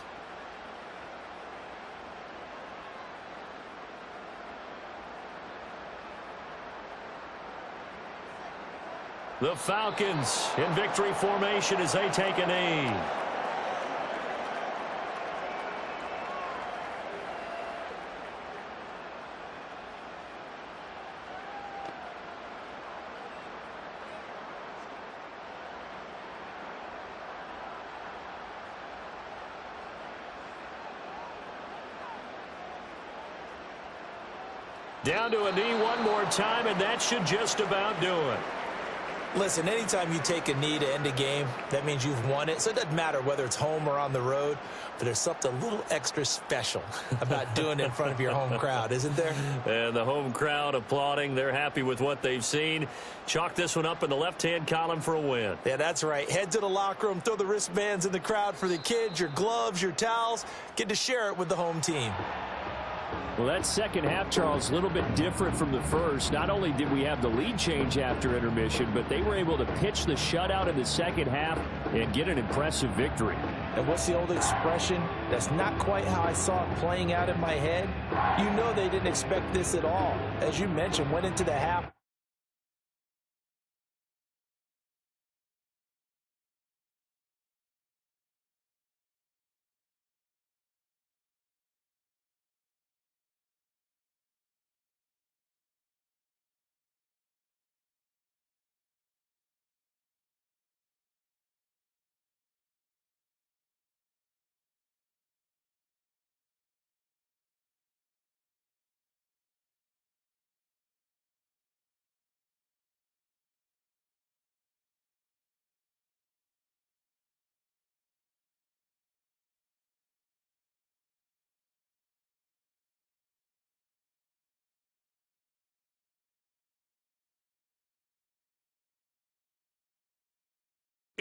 The Falcons in victory formation as they take a knee. Down to a knee one more time, and that should just about do it. Listen, anytime you take a knee to end a game, that means you've won it. So it doesn't matter whether it's home or on the road, but there's something a little extra special about doing it in front of your home crowd, isn't there? And the home crowd applauding. They're happy with what they've seen. Chalk this one up in the left-hand column for a win. Yeah, that's right. Head to the locker room, throw the wristbands in the crowd for the kids, your gloves, your towels. Get to share it with the home team. Well, that second half, Charles, a little bit different from the first. Not only did we have the lead change after intermission, but they were able to pitch the shutout in the second half and get an impressive victory. And what's the old expression? That's not quite how I saw it playing out in my head. You know they didn't expect this at all. As you mentioned, went into the half.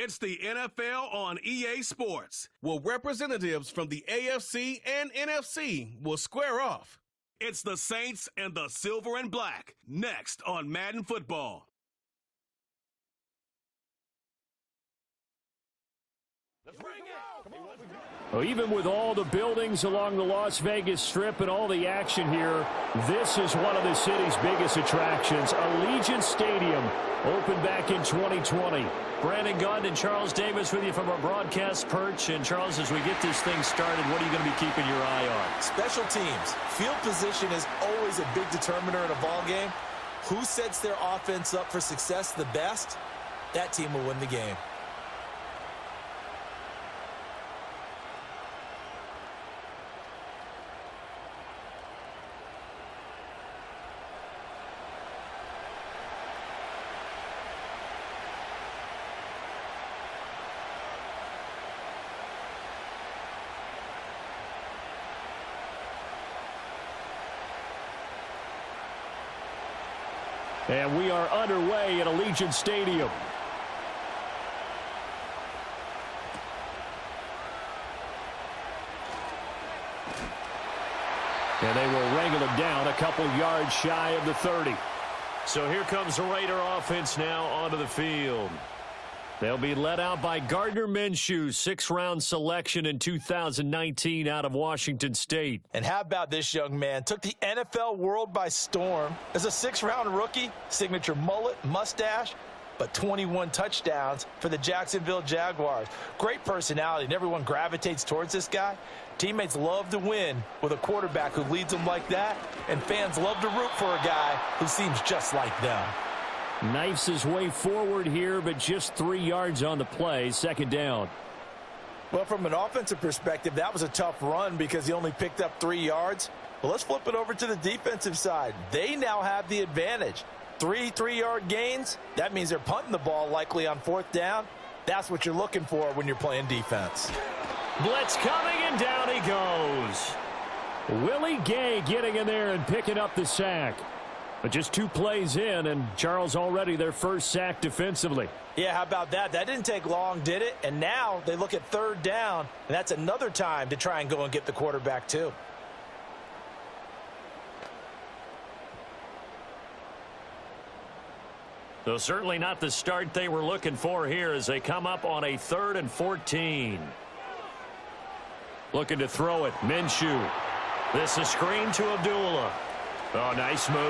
It's the NFL on EA Sports, where representatives from the AFC and NFC will square off. It's the Saints and the Silver and Black, next on Madden Football. Well, even with all the buildings along the Las Vegas Strip and all the action here, this is one of the city's biggest attractions. Allegiant Stadium opened back in 2020. Brandon Gund and Charles Davis with you from our broadcast perch. And, Charles, as we get this thing started, what are you going to be keeping your eye on? Special teams. Field position is always a big determiner in a ball game. Who sets their offense up for success the best? That team will win the game. And we are underway at Allegiant Stadium. And they will wrangle him down a couple yards shy of the 30. So here comes the Raider offense now onto the field. They'll be led out by Gardner Minshew, 6th-round selection in 2019 out of Washington State. And how about this young man? Took the NFL world by storm. As a 6th-round rookie, signature mullet, mustache, but 21 touchdowns for the Jacksonville Jaguars. Great personality, and everyone gravitates towards this guy. Teammates love to win with a quarterback who leads them like that, and fans love to root for a guy who seems just like them. Knifes his way forward here, but just 3 yards on the play. Second down. Well, from an offensive perspective, that was a tough run because he only picked up 3 yards. Well, let's flip it over to the defensive side. They now have the advantage. 3 3-yard gains, that means they're punting the ball likely on 4th down. That's what you're looking for when you're playing defense. Blitz coming, and down he goes. Willie Gay getting in there and picking up the sack. But just 2 plays in, and Charles already their first sack defensively. Yeah, how about that? That didn't take long, did it? And now they look at 3rd down, and that's another time to try and go and get the quarterback too. So certainly not the start they were looking for here as they come up on a 3rd and 14. Looking to throw it. Minshew. This is screen to Abdullah. Oh, nice move.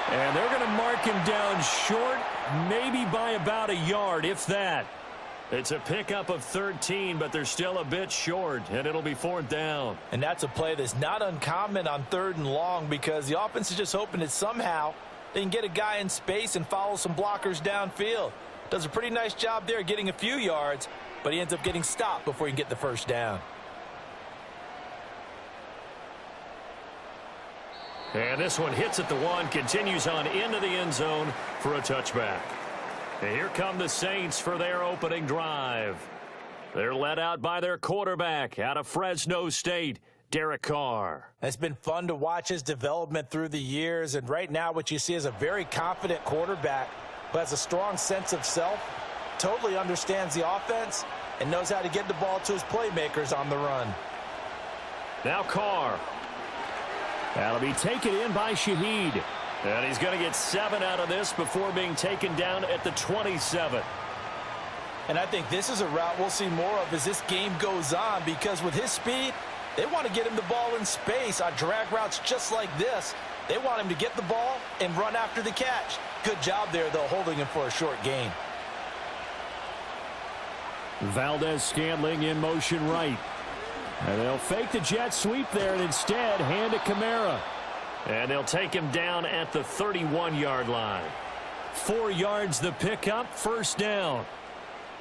And they're going to mark him down short, maybe by about a yard, if that. It's a pickup of 13, but they're still a bit short, and it'll be 4th down. And that's a play that's not uncommon on 3rd and long because the offense is just hoping that somehow they can get a guy in space and follow some blockers downfield. Does a pretty nice job there getting a few yards, but he ends up getting stopped before he can get the first down. And this one hits at the 1, continues on into the end zone for a touchback. And here come the Saints for their opening drive. They're led out by their quarterback out of Fresno State, Derek Carr. It's been fun to watch his development through the years, and right now what you see is a very confident quarterback who has a strong sense of self, totally understands the offense, and knows how to get the ball to his playmakers on the run. Now Carr. That'll be taken in by Shaheed. And he's going to get 7 out of this before being taken down at the 27. And I think this is a route we'll see more of as this game goes on because with his speed, they want to get him the ball in space on drag routes just like this. They want him to get the ball and run after the catch. Good job there, though, holding him for a short gain. Valdez-Scantling in motion right. And they'll fake the jet sweep there and instead hand it Kamara. And they'll take him down at the 31-yard line. 4 yards the pickup, first down.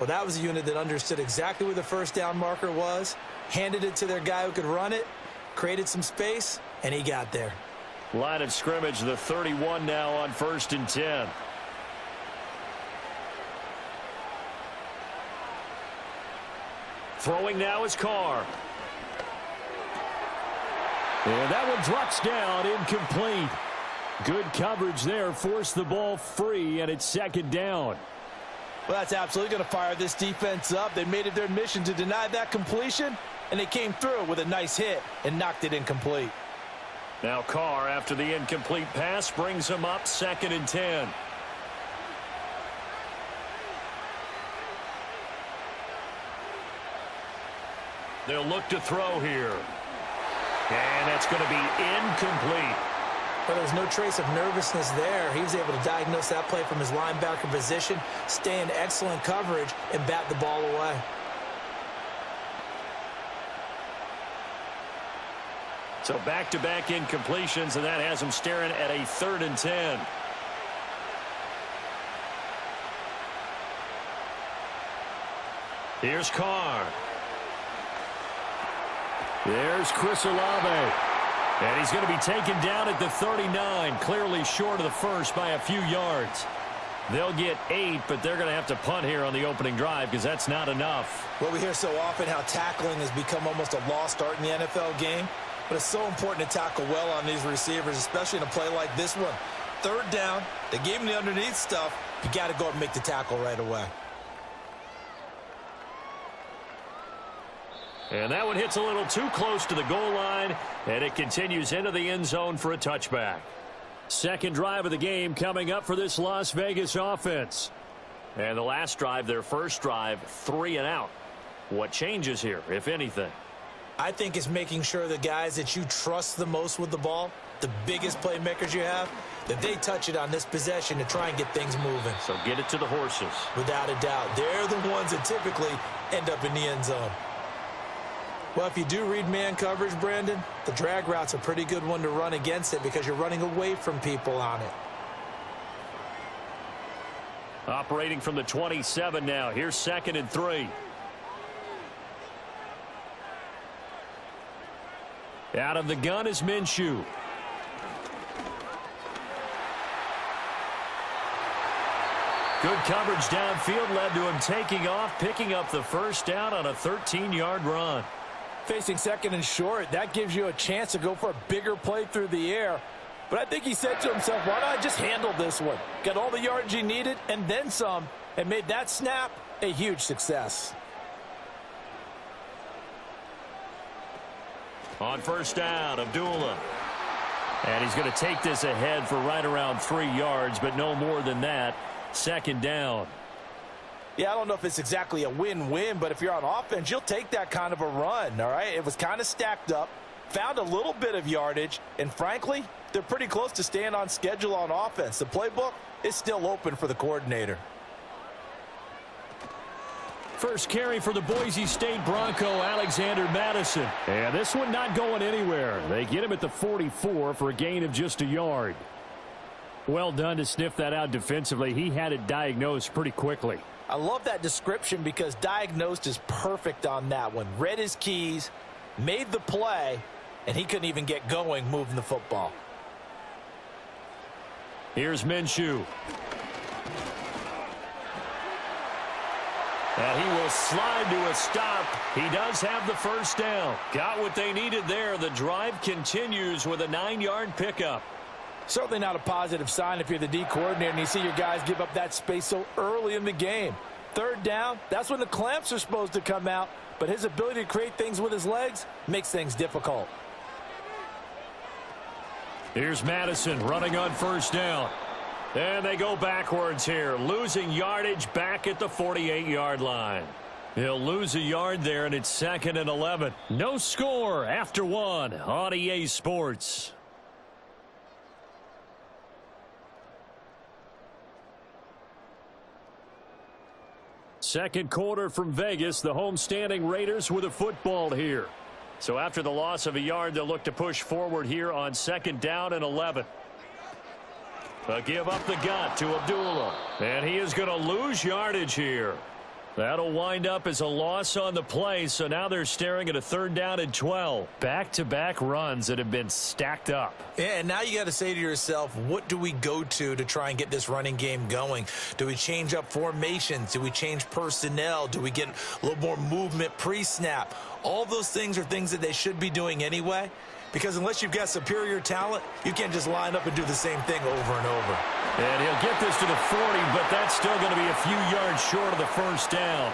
Well, that was a unit that understood exactly where the first down marker was, handed it to their guy who could run it, created some space, and he got there. Line of scrimmage, the 31 now on 1st and 10. Throwing now is Carr. And that one drops down, incomplete. Good coverage there, forced the ball free, and it's 2nd down. Well, that's absolutely going to fire this defense up. They made it their mission to deny that completion, and they came through with a nice hit and knocked it incomplete. Now Carr, after the incomplete pass, brings him up 2nd and 10. They'll look to throw here. And that's going to be incomplete. But there's no trace of nervousness there. He was able to diagnose that play from his linebacker position, stay in excellent coverage, and bat the ball away. So back-to-back incompletions, and that has him staring at a 3rd and 10. Here's Carr. There's Chris Olave. And he's going to be taken down at the 39, clearly short of the first by a few yards. They'll get 8, but they're going to have to punt here on the opening drive because that's not enough. Well, we hear so often how tackling has become almost a lost art in the NFL game, but it's so important to tackle well on these receivers, especially in a play like this one. 3rd down, they gave him the underneath stuff. You got to go and make the tackle right away. And that one hits a little too close to the goal line, and it continues into the end zone for a touchback. 2nd drive of the game coming up for this Las Vegas offense. And the last drive, their first drive, 3 and out. What changes here, if anything? I think it's making sure the guys that you trust the most with the ball, the biggest playmakers you have, that they touch it on this possession to try and get things moving. So get it to the horses. Without a doubt. They're the ones that typically end up in the end zone. Well, if you do read man coverage, Brandon, the drag route's a pretty good one to run against it because you're running away from people on it. Operating from the 27 now. Here's 2nd and 3. Out of the gun is Minshew. Good coverage downfield led to him taking off, picking up the first down on a 13-yard run. Facing 2nd and short, that gives you a chance to go for a bigger play through the air. But I think he said to himself, why don't I just handle this one? Got all the yardage he needed and then some, and made that snap a huge success. On first down, Abdullah. And he's going to take this ahead for right around 3 yards, but no more than that. 2nd down. Yeah, I don't know if it's exactly a win-win, but if you're on offense, you'll take that kind of a run, all right? It was kind of stacked up, found a little bit of yardage, and frankly, they're pretty close to staying on schedule on offense. The playbook is still open for the coordinator. First carry for the Boise State Bronco, Alexander Madison. And this one not going anywhere. They get him at the 44 for a gain of just a yard. Well done to sniff that out defensively. He had it diagnosed pretty quickly. I love that description because diagnosed is perfect on that one. Read his keys, made the play, and he couldn't even get going moving the football. Here's Minshew. And he will slide to a stop. He does have the first down. Got what they needed there. The drive continues with a 9-yard pickup. Certainly not a positive sign if you're the D coordinator and you see your guys give up that space so early in the game. 3rd down, that's when the clamps are supposed to come out, but his ability to create things with his legs makes things difficult. Here's Madison running on first down. And they go backwards here, losing yardage back at the 48-yard line. He'll lose a yard there, and it's 2nd and 11. No score after 1 on EA Sports. Second quarter from Vegas. The homestanding Raiders with a football here. So after the loss of a yard, they'll look to push forward here on 2nd down and 11. They'll give up the gut to Abdullah. And he is going to lose yardage here. That'll wind up as a loss on the play, so now they're staring at a 3rd down and 12. Back-to-back runs that have been stacked up. Yeah, and now you got to say to yourself, what do we go to try and get this running game going? Do we change up formations? Do we change personnel? Do we get a little more movement pre-snap? All those things are things that they should be doing anyway, because unless you've got superior talent, you can't just line up and do the same thing over and over. And he'll get this to the 40, but that's still going to be a few yards short of the first down.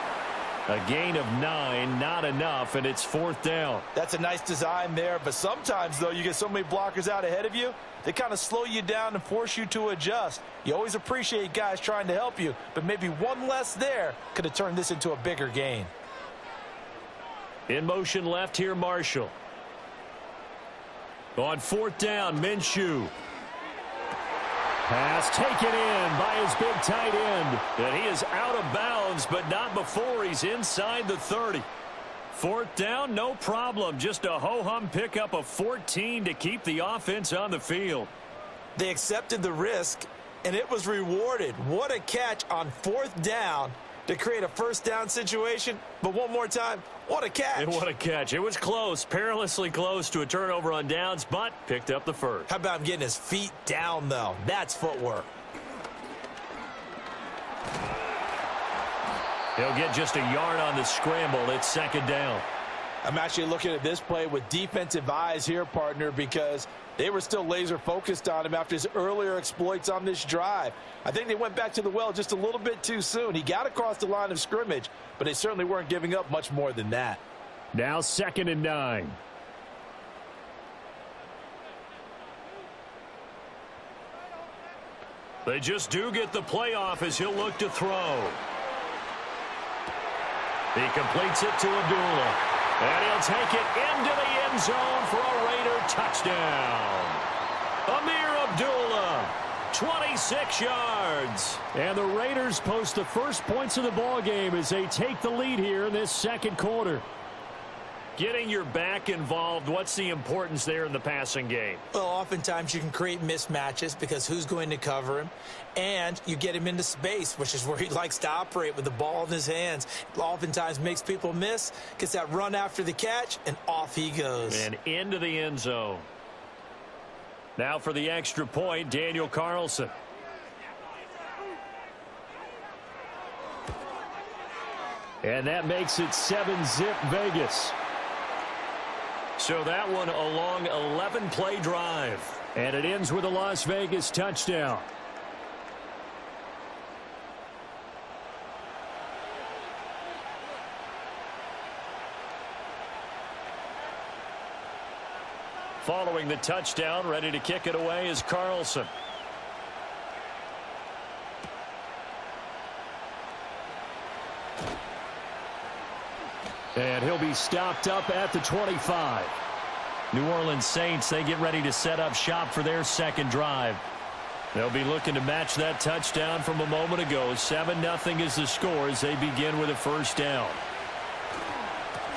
A gain of 9, not enough, and it's 4th down. That's a nice design there, but sometimes, though, you get so many blockers out ahead of you, they kind of slow you down and force you to adjust. You always appreciate guys trying to help you, but maybe one less there could have turned this into a bigger gain. In motion left here, Marshall. On 4th down, Minshew. Pass taken in by his big tight end. And he is out of bounds, but not before he's inside the 30. 4th down, no problem. Just a ho-hum pickup of 14 to keep the offense on the field. They accepted the risk, and it was rewarded. What a catch on 4th down to create a first down situation. But one more time, what a catch. And what a catch. It was close, perilously close to a turnover on downs, but picked up the first. How about him getting his feet down, though? That's footwork. He'll get just a yard on the scramble. It's 2nd down. I'm actually looking at this play with defensive eyes here, partner, because they were still laser focused on him after his earlier exploits on this drive. I think they went back to the well just a little bit too soon. He got across the line of scrimmage, but they certainly weren't giving up much more than that. Now 2nd and 9. They just do get the playoff as he'll look to throw. He completes it to Abdullah. And he'll take it into the end zone for a Raider touchdown. Amir Abdullah, 26 yards. And the Raiders post the first points of the ball game as they take the lead here in this 2nd quarter. Getting your back involved, what's the importance there in the passing game? Well, oftentimes you can create mismatches because who's going to cover him? And you get him into space, which is where he likes to operate with the ball in his hands. Oftentimes makes people miss, gets that run after the catch, and off he goes. And into the end zone. Now for the extra point, Daniel Carlson. And that makes it 7-zip Vegas. So that one a long 11-play drive. And it ends with a Las Vegas touchdown. Following the touchdown, ready to kick it away is Carlson. And he'll be stopped up at the 25. New Orleans Saints, they get ready to set up shop for their second drive. They'll be looking to match that touchdown from a moment ago. 7-0 is the score as they begin with a first down.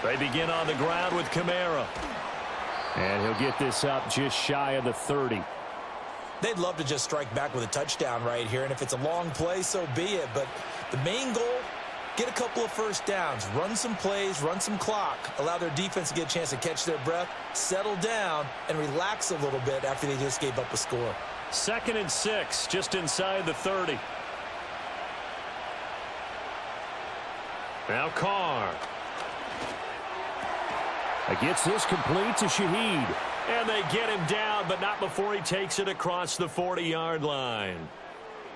They begin on the ground with Kamara. And he'll get this up just shy of the 30. They'd love to just strike back with a touchdown right here, and if it's a long play, so be it. But the main goal, get a couple of first downs, run some plays, run some clock, allow their defense to get a chance to catch their breath, settle down, and relax a little bit after they just gave up a score. 2nd and 6, just inside the 30. Now Carr. Gets this complete to Shaheed. And they get him down, but not before he takes it across the 40-yard line.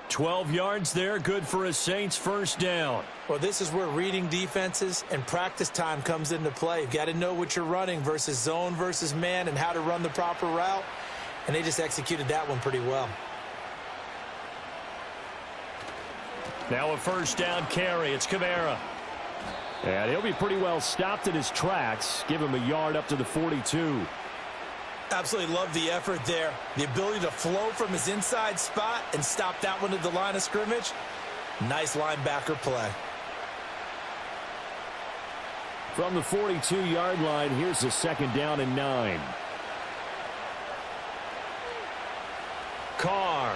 12 yards there, good for a Saints first down. Well, this is where reading defenses and practice time comes into play. You've got to know what you're running versus zone versus man and how to run the proper route. And they just executed that one pretty well. Now a first down carry. It's Kamara. And he'll be pretty well stopped in his tracks. Give him a yard up to the 42. Absolutely love the effort there. The ability to flow from his inside spot and stop that one at the line of scrimmage. Nice linebacker play. From the 42-yard line, here's the 2nd down and 9. Carr.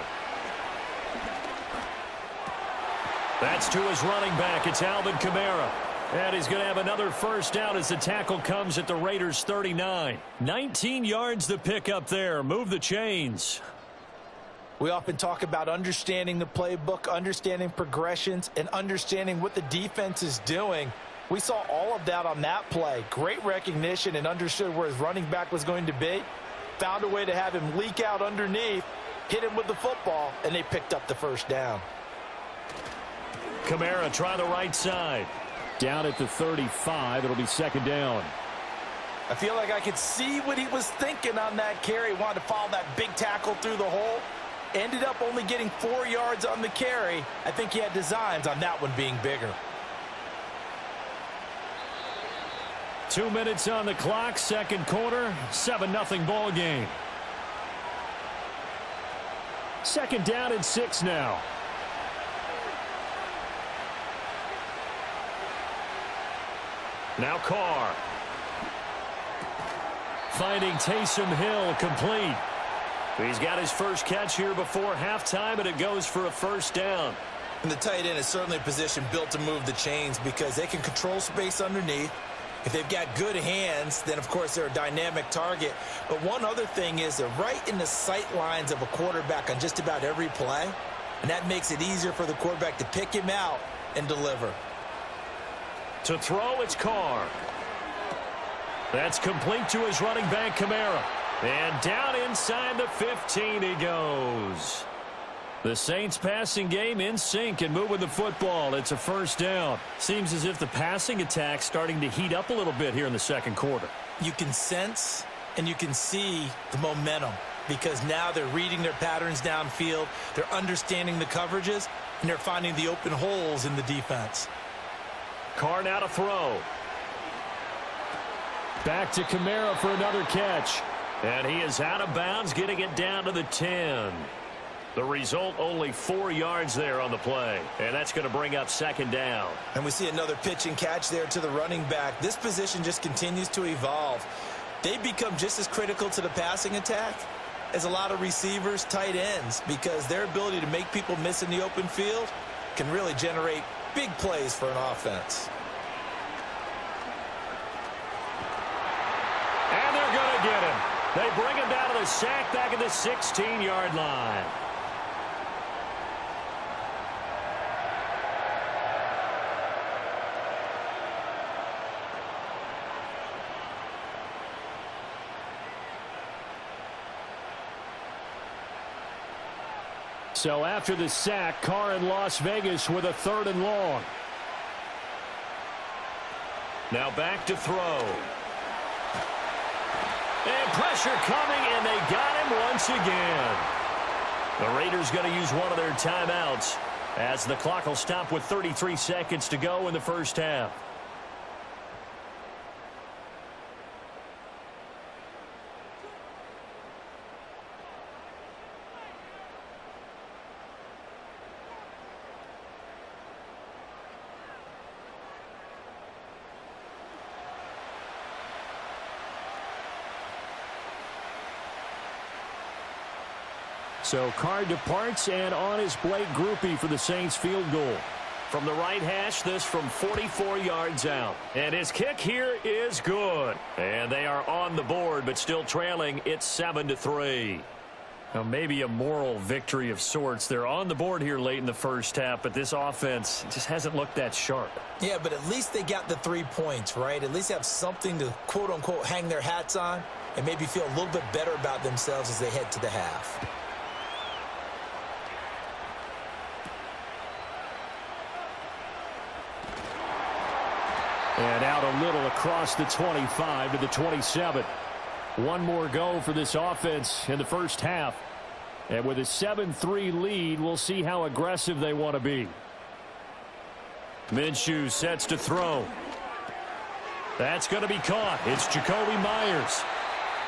That's to his running back. It's Alvin Kamara. And he's going to have another first down as the tackle comes at the Raiders' 39. 19 yards to pick up there. Move the chains. We often talk about understanding the playbook, understanding progressions, and understanding what the defense is doing. We saw all of that on that play. Great recognition and understood where his running back was going to be. Found a way to have him leak out underneath, hit him with the football, and they picked up the first down. Kamara try the right side. Down at the 35. It'll be 2nd down. I feel like I could see what he was thinking on that carry. Wanted to follow that big tackle through the hole. Ended up only getting 4 yards on the carry. I think he had designs on that one being bigger. 2 minutes on the clock, second quarter, 7-0 ball game. 2nd down and 6 now. Now Carr. Finding Taysom Hill complete. He's got his first catch here before halftime, and it goes for a first down. And the tight end is certainly a position built to move the chains because they can control space underneath. If they've got good hands, then, of course, they're a dynamic target. But one other thing is they're right in the sight lines of a quarterback on just about every play, and that makes it easier for the quarterback to pick him out and deliver. To throw, it's Carr. That's complete to his running back, Kamara. And down inside the 15 he goes. The Saints passing game in sync and moving the football. It's a first down. Seems as if the passing attack's starting to heat up a little bit here in the second quarter. You can sense and you can see the momentum because now they're reading their patterns downfield, they're understanding the coverages, and they're finding the open holes in the defense. Carr now to throw. Back to Kamara for another catch. And he is out of bounds, getting it down to the 10. The result, only 4 yards there on the play. And that's going to bring up second down. And we see another pitch and catch there to the running back. This position just continues to evolve. They become just as critical to the passing attack as a lot of receivers, tight ends, because their ability to make people miss in the open field can really generate big plays for an offense. And they're going to get him. They bring him down to the sack back at the 16-yard line. So after the sack, Carr in Las Vegas with a 3rd and long. Now back to throw. And pressure coming, and they got him once again. The Raiders going to use one of their timeouts as the clock will stop with 33 seconds to go in the first half. So Carr departs, and on is Blake Groupie for the Saints field goal. From the right hash, this from 44 yards out. And his kick here is good. And they are on the board, but still trailing. It's 7-3. Now, maybe a moral victory of sorts. They're on the board here late in the first half, but this offense just hasn't looked that sharp. Yeah, but at least they got the 3 points, right? At least have something to, quote-unquote, hang their hats on and maybe feel a little bit better about themselves as they head to the half. And out a little across the 25 to the 27. One more go for this offense in the first half. And with a 7-3 lead, we'll see how aggressive they want to be. Minshew sets to throw. That's going to be caught. It's Jacoby Myers.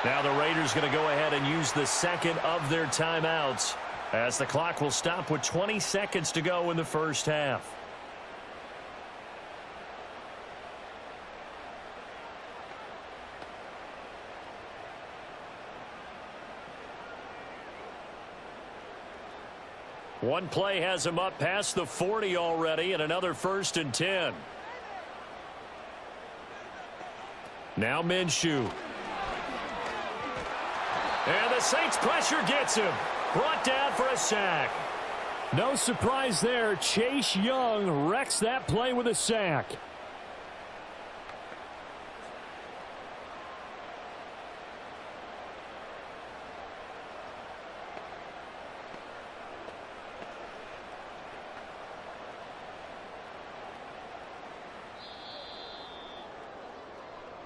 Now the Raiders going to go ahead and use the second of their timeouts as the clock will stop with 20 seconds to go in the first half. One play has him up past the 40 already, and another 1st and 10. Now Minshew. And the Saints pressure gets him. Brought down for a sack. No surprise there. Chase Young wrecks that play with a sack.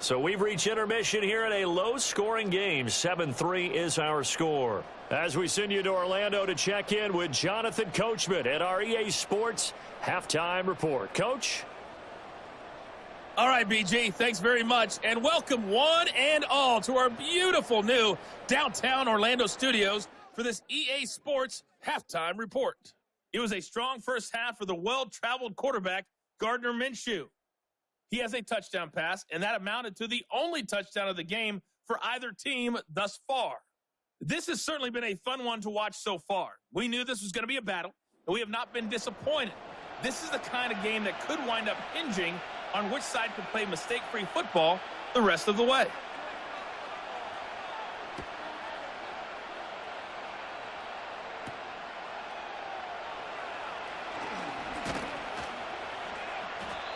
So we've reached intermission here in a low-scoring game. 7-3 is our score. As we send you to Orlando to check in with Jonathan Coachman at our EA Sports Halftime Report. Coach? All right, BG, thanks very much. And welcome one and all to our beautiful new downtown Orlando studios for this EA Sports Halftime Report. It was a strong first half for the well-traveled quarterback, Gardner Minshew. He has a touchdown pass, and that amounted to the only touchdown of the game for either team thus far. This has certainly been a fun one to watch so far. We knew this was going to be a battle, and we have not been disappointed. This is the kind of game that could wind up hinging on which side could play mistake-free football the rest of the way.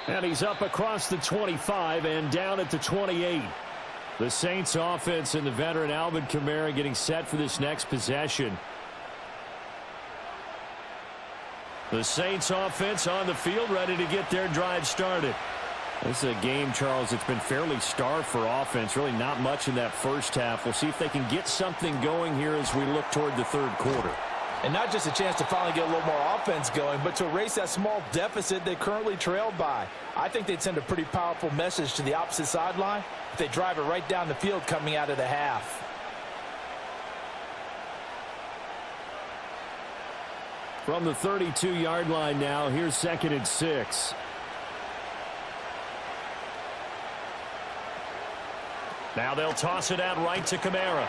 And he's up across the 25 and down at the 28. The Saints offense and the veteran Alvin Kamara getting set for this next possession. The Saints offense on the field ready to get their drive started. This is a game, Charles, that's been fairly starved for offense. Really not much in that first half. We'll see if they can get something going here as we look toward the third quarter. And not just a chance to finally get a little more offense going, but to erase that small deficit they currently trailed by. I think they'd send a pretty powerful message to the opposite sideline if they drive it right down the field coming out of the half. From the 32-yard line now, here's 2nd and 6. Now they'll toss it out right to Kamara.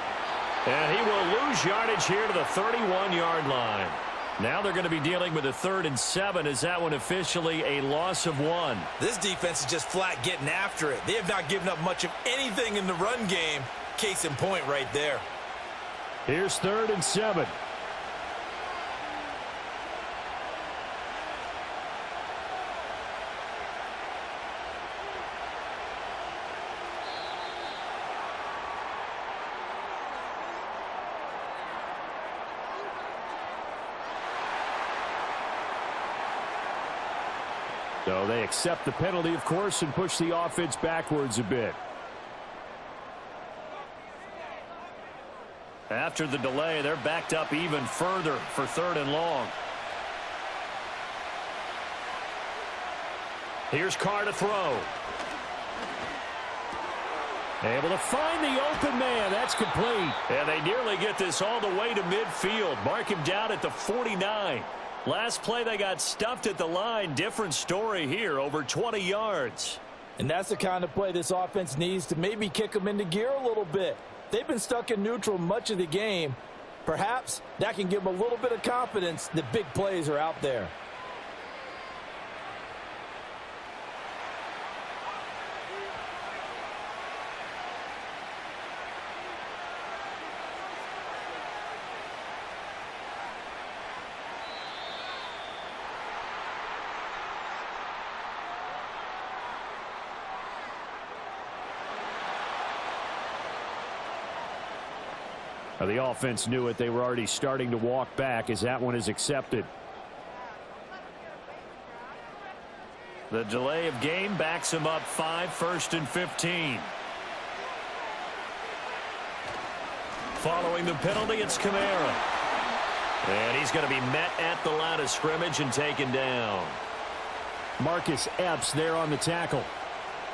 And he will lose yardage here to the 31-yard line. Now they're going to be dealing with a 3rd and 7. Is that one officially a loss of 1? This defense is just flat getting after it. They have not given up much of anything in the run game. Case in point right there. Here's 3rd and 7. So they accept the penalty, of course, and push the offense backwards a bit. After the delay, they're backed up even further for 3rd and long. Here's Carr to throw. Able to find the open man. That's complete. And they nearly get this all the way to midfield. Mark him down at the 49. Last play, they got stuffed at the line. Different story here, over 20 yards. And that's the kind of play this offense needs to maybe kick them into gear a little bit. They've been stuck in neutral much of the game. Perhaps that can give them a little bit of confidence that big plays are out there. The offense knew it. They were already starting to walk back as that one is accepted. The delay of game backs him up 5, 1st and 15. Following the penalty, it's Kamara. And he's going to be met at the line of scrimmage and taken down. Marcus Epps there on the tackle.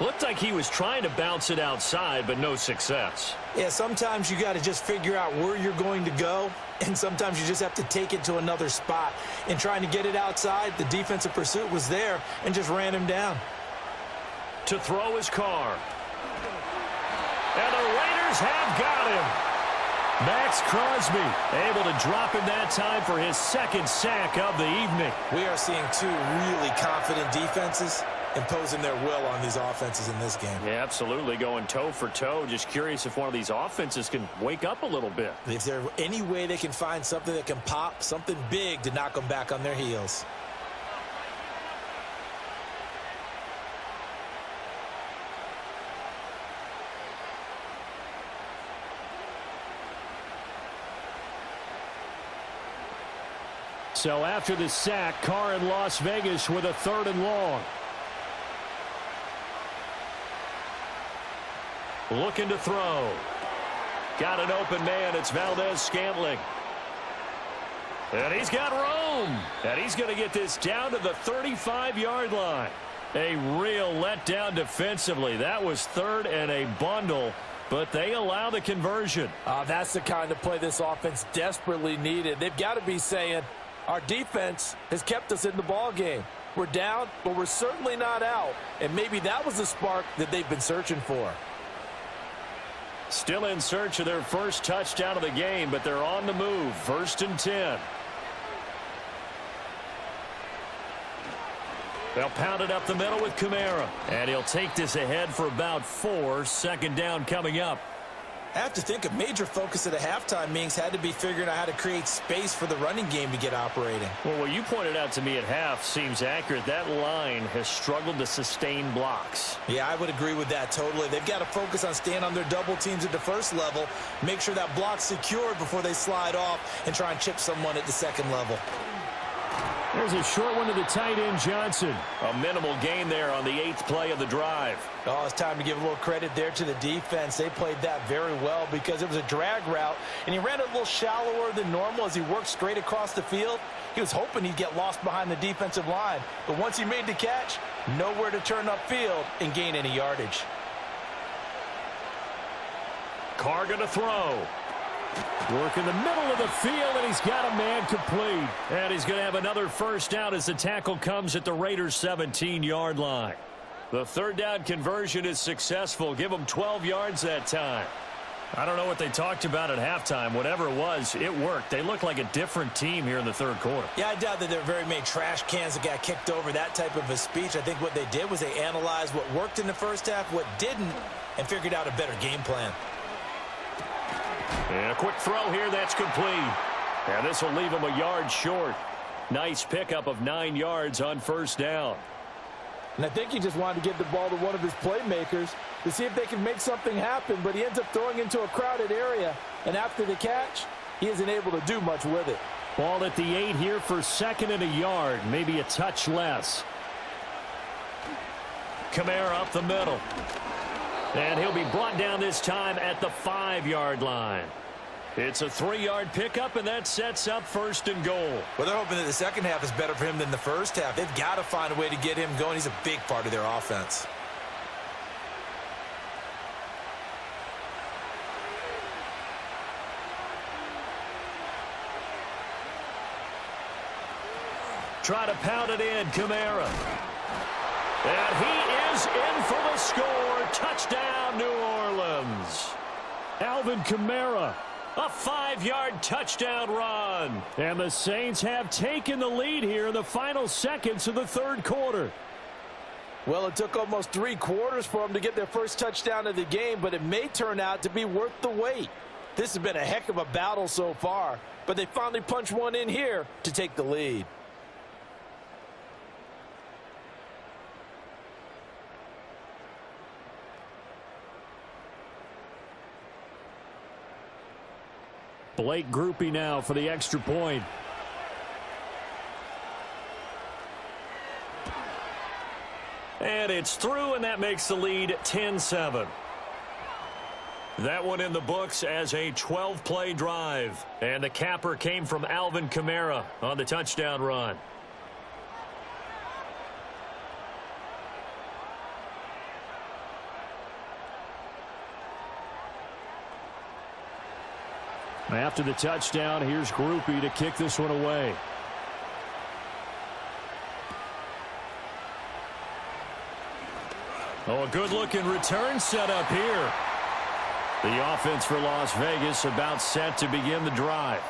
Looked like he was trying to bounce it outside, but no success. Yeah, sometimes you got to just figure out where you're going to go, and sometimes you just have to take it to another spot. And trying to get it outside, the defensive pursuit was there and just ran him down. To throw his Carr. And the Raiders have got him. Max Crosby able to drop him that time for his 2nd sack of the evening. We are seeing 2 really confident defenses imposing their will on these offenses in this game. Yeah, absolutely, going toe for toe. Just curious if one of these offenses can wake up a little bit. If there's any way they can find something that can pop, something big to knock them back on their heels. So after the sack, Carr in Las Vegas with a 3rd and long. Looking to throw. Got an open man. It's Valdez-Scantling. And he's got room. And he's going to get this down to the 35-yard line. A real letdown defensively. That was 3rd and a bundle, but they allow the conversion. That's the kind of play this offense desperately needed. They've got to be saying, our defense has kept us in the ball game. We're down, but we're certainly not out. And maybe that was the spark that they've been searching for. Still in search of their first touchdown of the game, but they're on the move. 1st and 10. They'll pound it up the middle with Kamara. And he'll take this ahead for about 4. 2nd down coming up. I have to think a major focus at a halftime means had to be figuring out how to create space for the running game to get operating. Well, what you pointed out to me at half seems accurate. That line has struggled to sustain blocks. Yeah, I would agree with that totally. They've got to focus on staying on their double teams at the first level, make sure that block's secured before they slide off and try and chip someone at the 2nd level. There's a short one to the tight end, Johnson. A minimal gain there on the 8th play of the drive. Oh, it's time to give a little credit there to the defense. They played that very well because it was a drag route, and he ran it a little shallower than normal as he worked straight across the field. He was hoping he'd get lost behind the defensive line, but once he made the catch, nowhere to turn upfield and gain any yardage. Carr going to throw. Working the middle of the field, and he's got a man complete. And he's going to have another first down as the tackle comes at the Raiders' 17-yard line. The third down conversion is successful. Give them 12 yards that time. I don't know what they talked about at halftime. Whatever it was, it worked. They look like a different team here in the third quarter. Yeah, I doubt that there are very many trash cans that got kicked over, that type of a speech. I think what they did was they analyzed what worked in the first half, what didn't, and figured out a better game plan. And a quick throw here, that's complete. And this will leave him a yard short. Nice pickup of 9 yards on first down. And I think he just wanted to get the ball to one of his playmakers to see if they can make something happen, but he ends up throwing into a crowded area, and after the catch, he isn't able to do much with it. Ball at the 8 here for second and a yard, maybe a touch less. Kamara up the middle. And he'll be brought down this time at the 5-yard line. It's a 3-yard pickup, and that sets up first and goal. Well, they're hoping that the second half is better for him than the first half. They've got to find a way to get him going. He's a big part of their offense. Try to pound it in, Kamara. And he is in for the score. Touchdown, New Orleans. Alvin Kamara, a 5-yard touchdown run. And the Saints have taken the lead here in the final seconds of the third quarter. Well, it took almost 3 quarters for them to get their first touchdown of the game, but it may turn out to be worth the wait. This has been a heck of a battle so far, but they finally punched one in here to take the lead. Blake Groupie now for the extra point. And it's through, and that makes the lead 10-7. That one in the books as a 12-play drive. And the capper came from Alvin Kamara on the touchdown run. After the touchdown, here's Groupie to kick this one away. Oh, a good-looking return set up here. The offense for Las Vegas about set to begin the drive.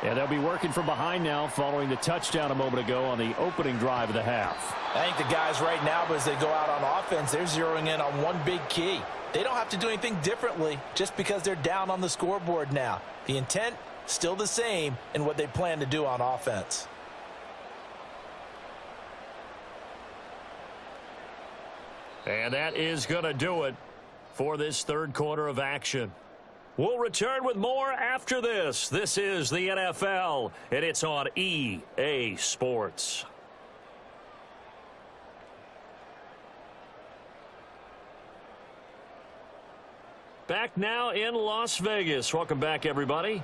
And they'll be working from behind now following the touchdown a moment ago on the opening drive of the half. I think the guys right now, as they go out on offense, they're zeroing in on one big key. They don't have to do anything differently just because they're down on the scoreboard now. The intent, still the same in what they plan to do on offense. And that is going to do it for this third quarter of action. We'll return with more after this. This is the NFL, and it's on EA Sports. Back now in Las Vegas. Welcome back, everybody.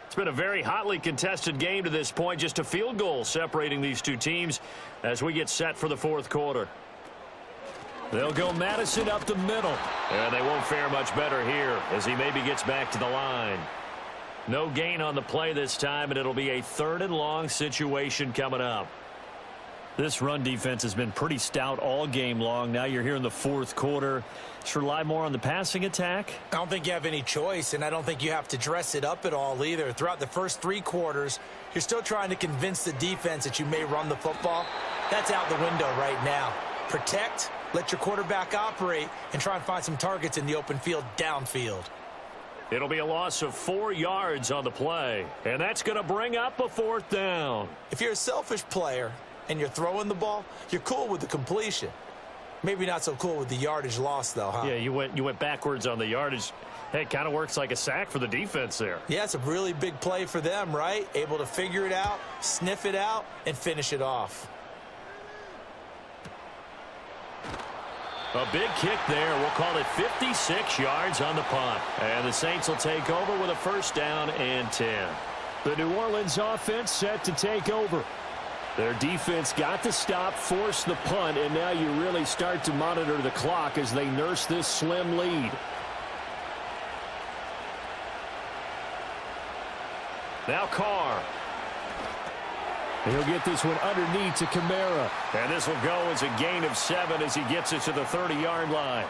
It's been a very hotly contested game to this point. Just a field goal separating these two teams as we get set for the fourth quarter. They'll go Madison up the middle. And they won't fare much better here as he maybe gets back to the line. No gain on the play this time, and it'll be a 3rd and long situation coming up. This run defense has been pretty stout all game long. Now you're here in the fourth quarter. Just rely more on the passing attack. I don't think you have any choice, and I don't think you have to dress it up at all either. Throughout the first 3 quarters, you're still trying to convince the defense that you may run the football. That's out the window right now. Protect, let your quarterback operate, and try and find some targets in the open field downfield. It'll be a loss of 4 yards on the play, and that's going to bring up a 4th down. If you're a selfish player and you're throwing the ball, you're cool with the completion. Maybe not so cool with the yardage loss, though, huh? Yeah, you went backwards on the yardage. Hey, it kind of works like a sack for the defense there. Yeah, it's a really big play for them, right? Able to figure it out, sniff it out, and finish it off. A big kick there. We'll call it 56 yards on the punt. And the Saints will take over with a 1st down and 10. The New Orleans offense set to take over. Their defense got the stop, forced the punt, and now you really start to monitor the clock as they nurse this slim lead. Now Carr. He'll get this one underneath to Kamara. And this will go as a gain of 7 as he gets it to the 30-yard line.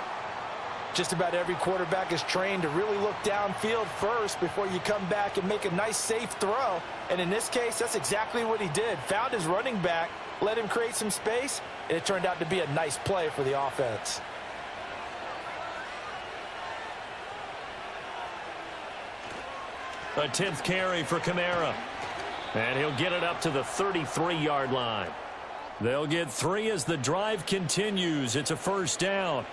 Just about every quarterback is trained to really look downfield first before you come back and make a nice, safe throw. And in this case, that's exactly what he did. Found his running back, let him create some space, and it turned out to be a nice play for the offense. A 10th carry for Kamara. And he'll get it up to the 33-yard line. They'll get 3 as the drive continues. It's a first down.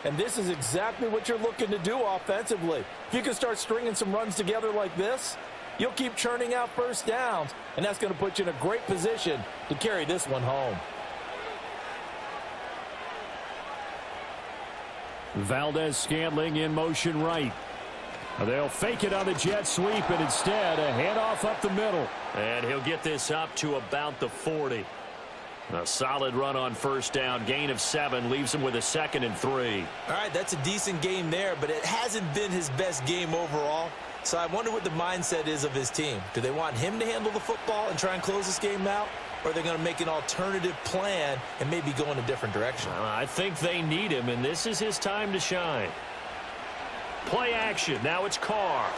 And this is exactly what you're looking to do offensively. If you can start stringing some runs together like this, you'll keep churning out first downs, and that's going to put you in a great position to carry this one home. Valdez-Scantling in motion right. They'll fake it on the jet sweep, and instead a handoff up the middle. And he'll get this up to about the 40. A solid run on first down. Gain of 7 leaves him with a 2nd and 3. All right, that's a decent game there, but it hasn't been his best game overall. So I wonder what the mindset is of his team. Do they want him to handle the football and try and close this game out? Or are they going to make an alternative plan and maybe go in a different direction? I think they need him, and this is his time to shine. Play action. Now it's Carr.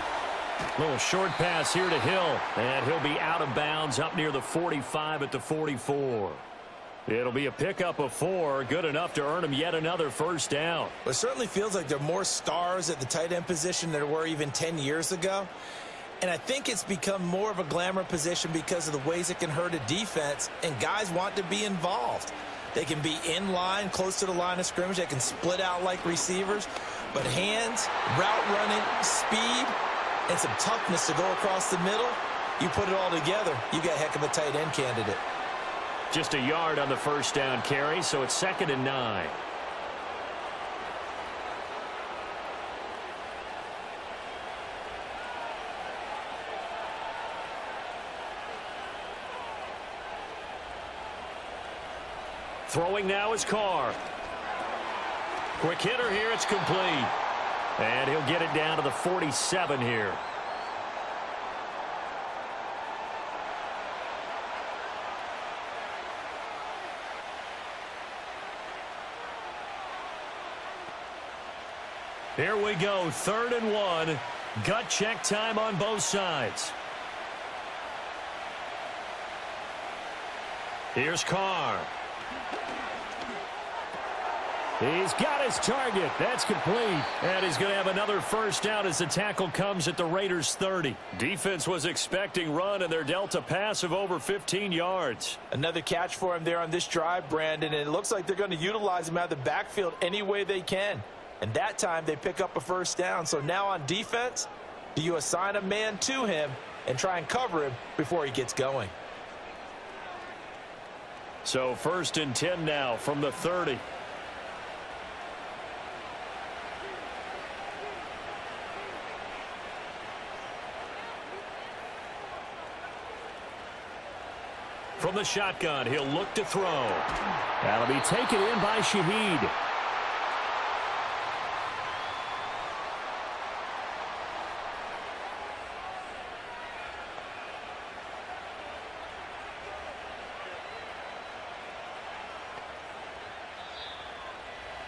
Little short pass here to Hill. And he'll be out of bounds up near the 45 at the 44. It'll be a pickup of 4. Good enough to earn him yet another first down. Well, it certainly feels like there are more stars at the tight end position than there were even 10 years ago. And I think it's become more of a glamour position because of the ways it can hurt a defense, and guys want to be involved. They can be in line, close to the line of scrimmage. They can split out like receivers. But hands, route running, speed, and some toughness to go across the middle, you put it all together, you got a heck of a tight end candidate. Just a yard on the first down carry, so it's 2nd and 9. Throwing now is Carr. Quick hitter here, it's complete. And he'll get it down to the 47 here. Here we go, 3rd and 1. Gut check time on both sides. Here's Carr. He's got his target. That's complete. And he's going to have another first down as the tackle comes at the Raiders' 30. Defense was expecting run, and they're dealt a pass of over 15 yards. Another catch for him there on this drive, Brandon, and it looks like they're going to utilize him out of the backfield any way they can. And that time they pick up a first down. So now on defense, do you assign a man to him and try and cover him before he gets going? So 1st and 10 now from the 30. From the shotgun, he'll look to throw. That'll be taken in by Shaheed.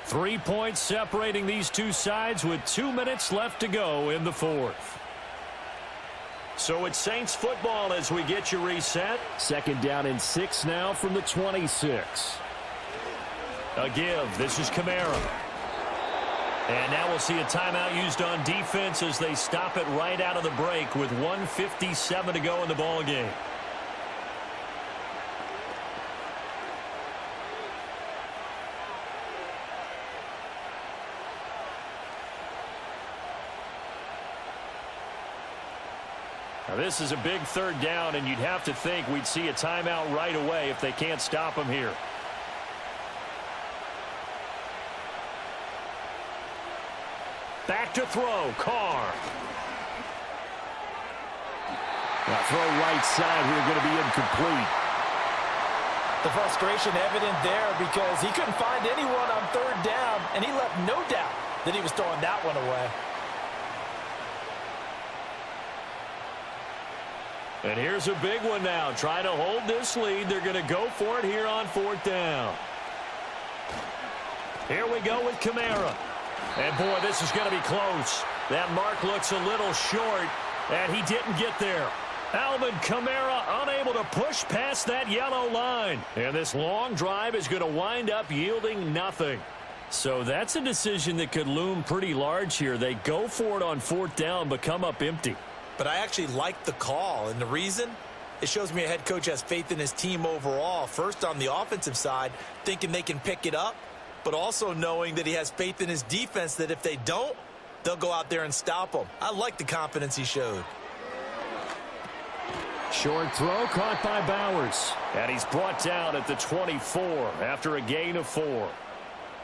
Three points separating these two sides with 2 minutes left to go in the 4th. So it's Saints football as we get you reset. 2nd down and 6 now from the 26. A give. This is Kamara. And now we'll see a timeout used on defense as they stop it right out of the break with 1:57 to go in the ball game. Now this is a big 3rd down, and you'd have to think we'd see a timeout right away if they can't stop him here. Back to throw, Carr. Now throw right side here, going to be incomplete. The frustration evident there because he couldn't find anyone on 3rd down, and he left no doubt that he was throwing that one away. And here's a big one now. Trying to hold this lead. They're going to go for it here on 4th down. Here we go with Kamara. And, boy, this is going to be close. That mark looks a little short, and he didn't get there. Alvin Kamara unable to push past that yellow line. And this long drive is going to wind up yielding nothing. So that's a decision that could loom pretty large here. They go for it on 4th down, but come up empty. But I actually like the call, and the reason? It shows me a head coach has faith in his team overall. First, on the offensive side, thinking they can pick it up, but also knowing that he has faith in his defense that if they don't, they'll go out there and stop them. I like the confidence he showed. Short throw caught by Bowers. And he's brought down at the 24 after a gain of 4.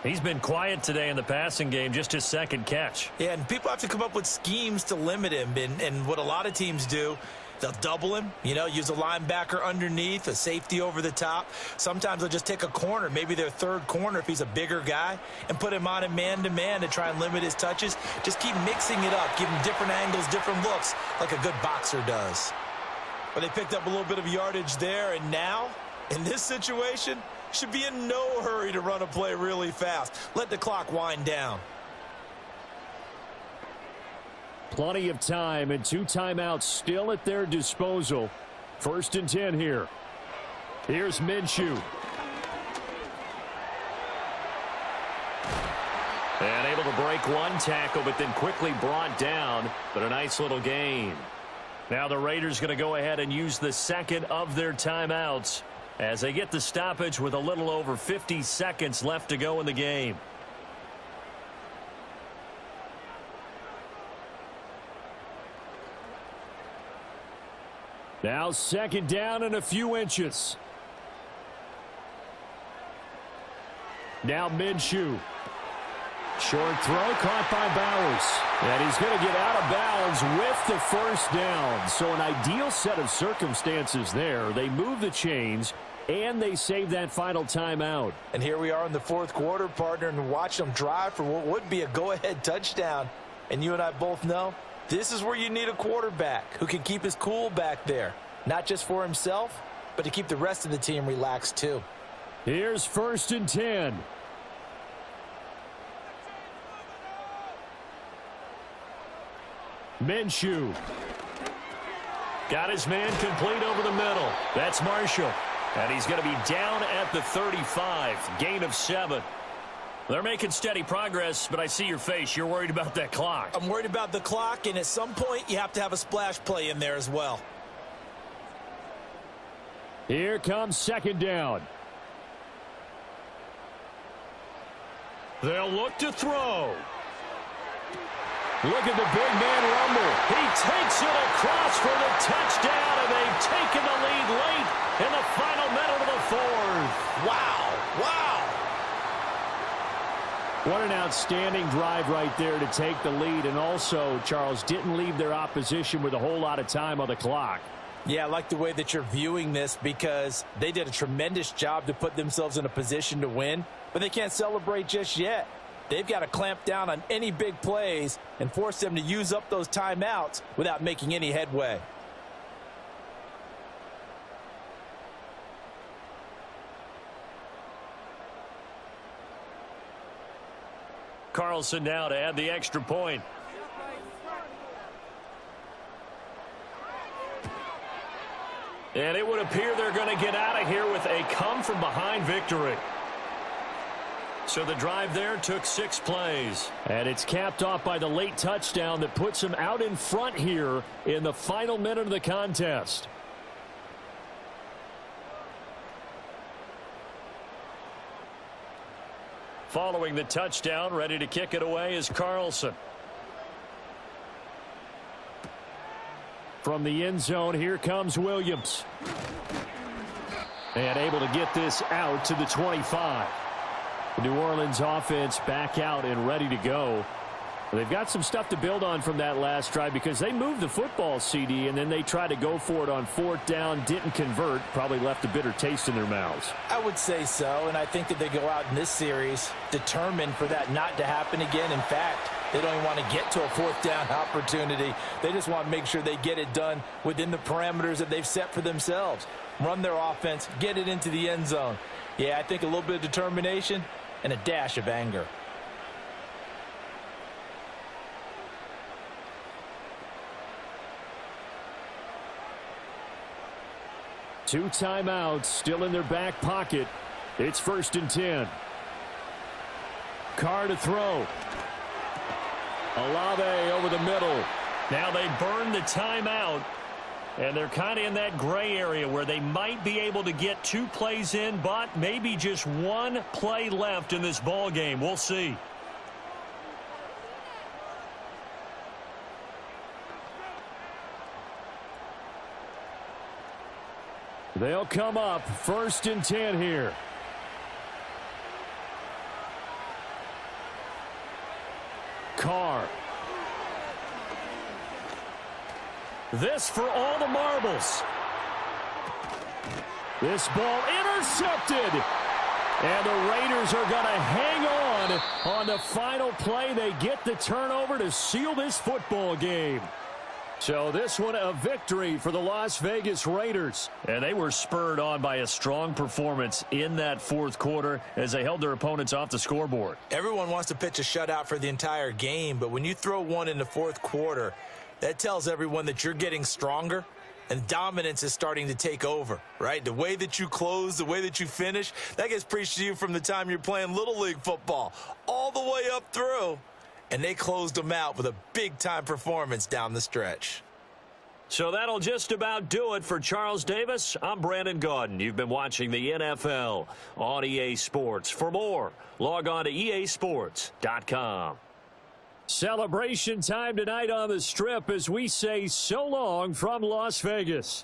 He's been quiet today in the passing game, just his 2nd catch. Yeah, and people have to come up with schemes to limit him. And what a lot of teams do, they'll double him, use a linebacker underneath, a safety over the top. Sometimes they'll just take a corner, maybe their 3rd corner if he's a bigger guy, and put him on a man-to-man to try and limit his touches. Just keep mixing it up, give him different angles, different looks, like a good boxer does. But they picked up a little bit of yardage there, and now, in this situation, should be in no hurry to run a play really fast. Let the clock wind down. Plenty of time and 2 timeouts still at their disposal. 1st and 10 here. Here's Minshew. And able to break 1 tackle, but then quickly brought down. But a nice little gain. Now the Raiders going to go ahead and use the 2nd of their timeouts as they get the stoppage with a little over 50 seconds left to go in the game. Now 2nd down and a few inches. Now Minshew. Short throw caught by Bowers. And he's going to get out of bounds with the 1st down. So an ideal set of circumstances there. They move the chains, and they save that final timeout. And here we are in the 4th quarter, partner, and watch them drive for what would be a go-ahead touchdown. And you and I both know this is where you need a quarterback who can keep his cool back there. Not just for himself, but to keep the rest of the team relaxed too. Here's 1st and 10. Minshew. Got his man complete over the middle. That's Marshall. And he's going to be down at the 35. Gain of 7. They're making steady progress, but I see your face. You're worried about that clock. I'm worried about the clock, and at some point you have to have a splash play in there as well. Here comes 2nd down. They'll look to throw. Look at the big man rumble. He takes it across for the touchdown, and they've taken the lead late in the final minute of the 4th. Wow. Wow. What an outstanding drive right there to take the lead. And also, Charles, didn't leave their opposition with a whole lot of time on the clock. Yeah, I like the way that you're viewing this because they did a tremendous job to put themselves in a position to win, but they can't celebrate just yet. They've got to clamp down on any big plays and force them to use up those timeouts without making any headway. Carlson now to add the extra point. And it would appear they're going to get out of here with a come-from-behind victory. So the drive there took 6 plays. And it's capped off by the late touchdown that puts him out in front here in the final minute of the contest. Following the touchdown, ready to kick it away is Carlson. From the end zone, here comes Williams. And able to get this out to the 25. The New Orleans offense back out and ready to go. They've got some stuff to build on from that last drive because they moved the football, CD, and then they tried to go for it on 4th down, didn't convert, probably left a bitter taste in their mouths. I would say so, and I think that they go out in this series determined for that not to happen again. In fact, They don't even want to get to a fourth down opportunity. They just want to make sure they get it done within the parameters that they've set for themselves. Run their offense, get it into the end zone. Yeah, I think a little bit of determination and a dash of anger. Two timeouts still in their back pocket. It's 1st and 10. Carr to throw. Olave over the middle. Now they burn the timeout, and they're kind of in that gray area where they might be able to get 2 plays in, but maybe just 1 play left in this ball game. We'll see. They'll come up 1st and 10 here. Carr. This for all the marbles. This ball intercepted. And the Raiders are going to hang on the final play. They get the turnover to seal this football game. So this one a victory for the Las Vegas Raiders. And they were spurred on by a strong performance in that 4th quarter as they held their opponents off the scoreboard. Everyone wants to pitch a shutout for the entire game, but when you throw one in the 4th quarter, that tells everyone that you're getting stronger and dominance is starting to take over, right? The way that you close, the way that you finish, that gets preached to you from the time you're playing Little League football all the way up through. And they closed them out with a big-time performance down the stretch. So that'll just about do it for Charles Davis. I'm Brandon Gaudin. You've been watching the NFL on EA Sports. For more, log on to easports.com. Celebration time tonight on the Strip as we say so long from Las Vegas.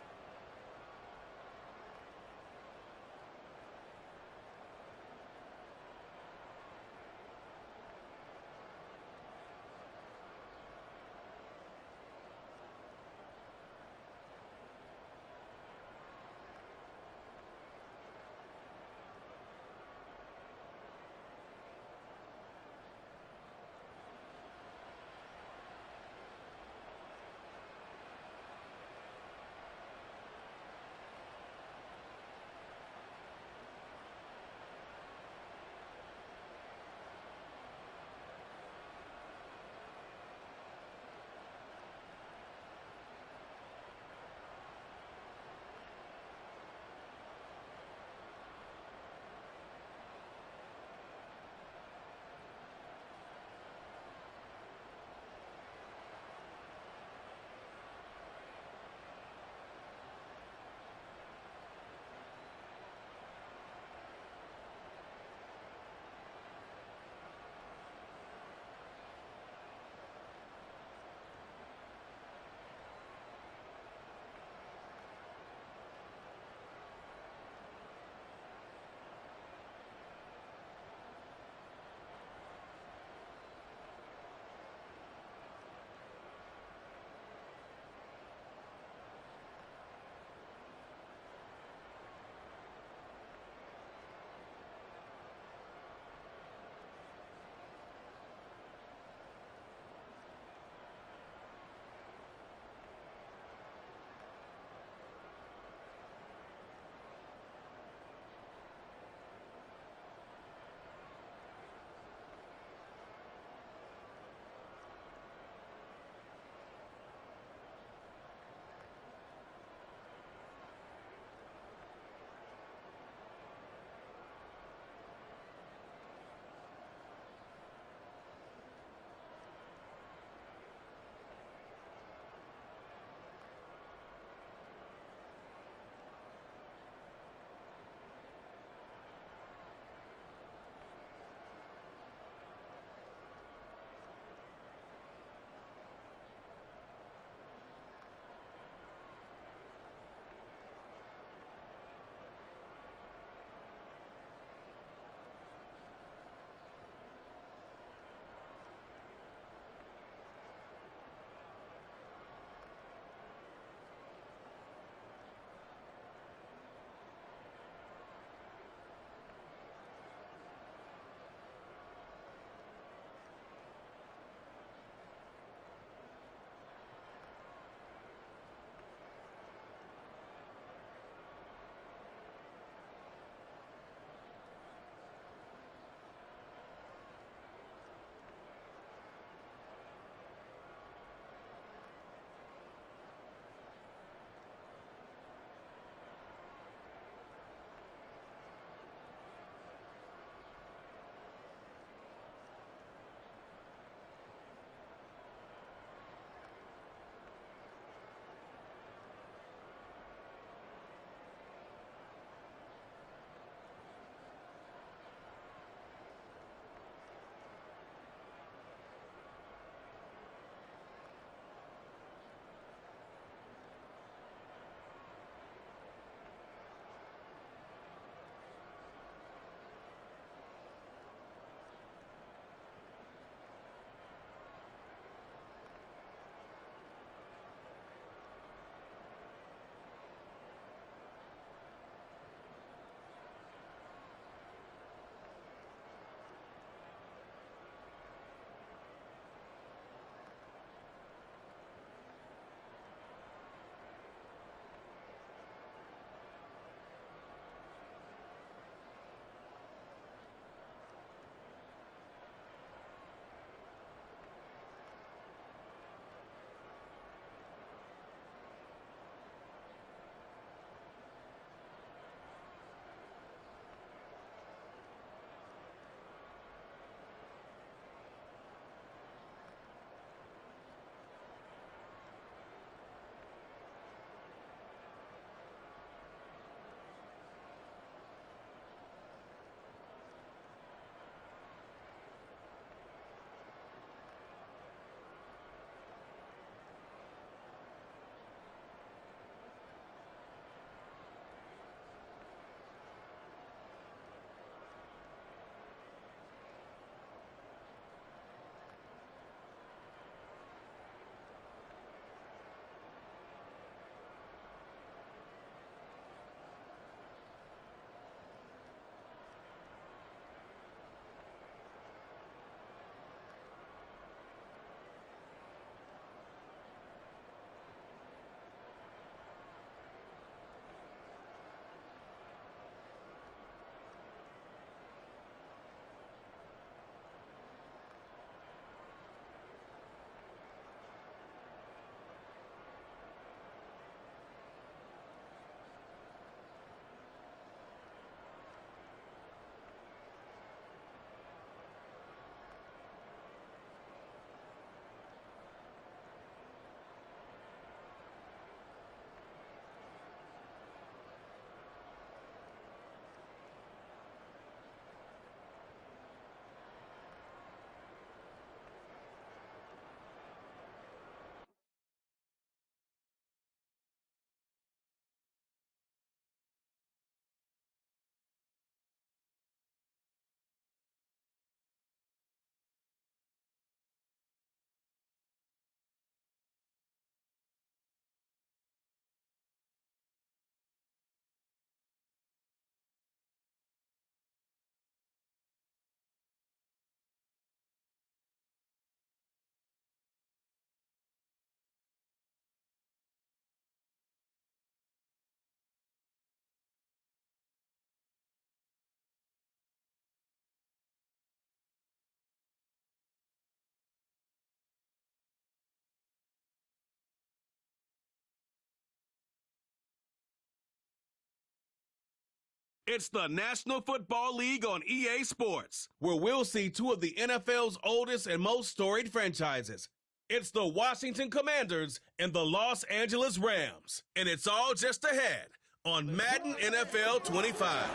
It's the National Football League on EA Sports, where we'll see two of the NFL's oldest and most storied franchises. It's the Washington Commanders and the Los Angeles Rams. And it's all just ahead on Madden NFL 25.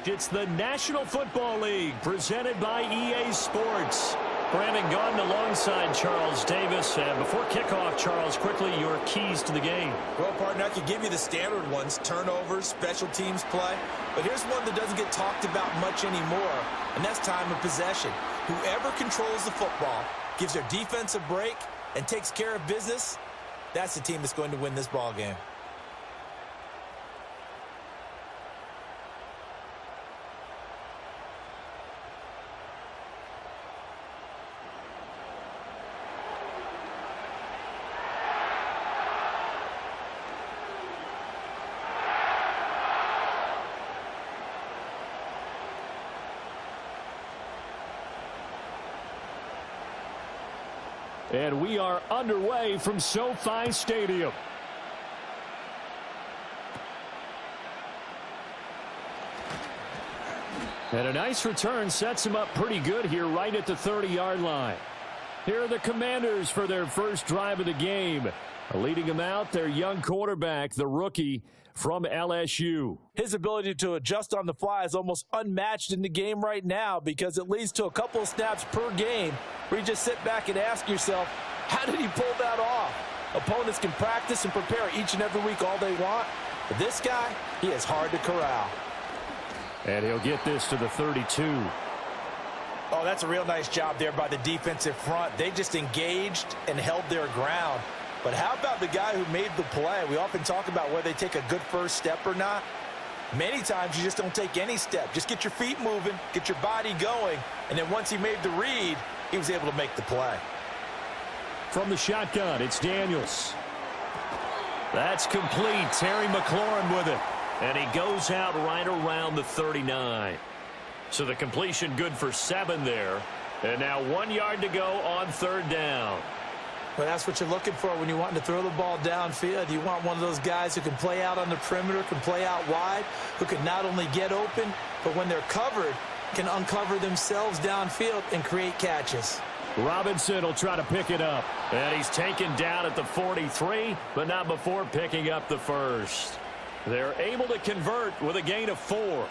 It's the National Football League presented by EA Sports. Brandon Gaudin alongside Charles Davis. And before kickoff, Charles, quickly your keys to the game. Well, partner, I could give you the standard ones, turnovers, special teams play. But here's one that doesn't get talked about much anymore, and that's time of possession. Whoever controls the football, gives their defense a break, and takes care of business, that's the team that's going to win this ball game. And we are underway from SoFi Stadium. And a nice return sets him up pretty good here right at the 30-yard line. Here are the Commanders for their first drive of the game. Leading them out, their young quarterback, the rookie from LSU. His ability to adjust on the fly is almost unmatched in the game right now because it leads to a couple of snaps per game where you just sit back and ask yourself, how did he pull that off? Opponents can practice and prepare each and every week all they want, but this guy, he is hard to corral. And he'll get this to the 32. Oh, that's a real nice job there by the defensive front. They just engaged and held their ground. But how about the guy who made the play? We often talk about whether they take a good first step or not. Many times you just don't take any step. Just get your feet moving, get your body going, and then once he made the read, he was able to make the play. From the shotgun, it's Daniels. That's complete. Terry McLaurin with it. And he goes out right around the 39. So the completion good for 7 there. And now 1 yard to go on third down. Well, that's what you're looking for when you want to throw the ball downfield. You want one of those guys who can play out on the perimeter, can play out wide, who can not only get open, but when they're covered, can uncover themselves downfield and create catches. Robinson will try to pick it up. And he's taken down at the 43, but not before picking up the first. They're able to convert with a gain of 4.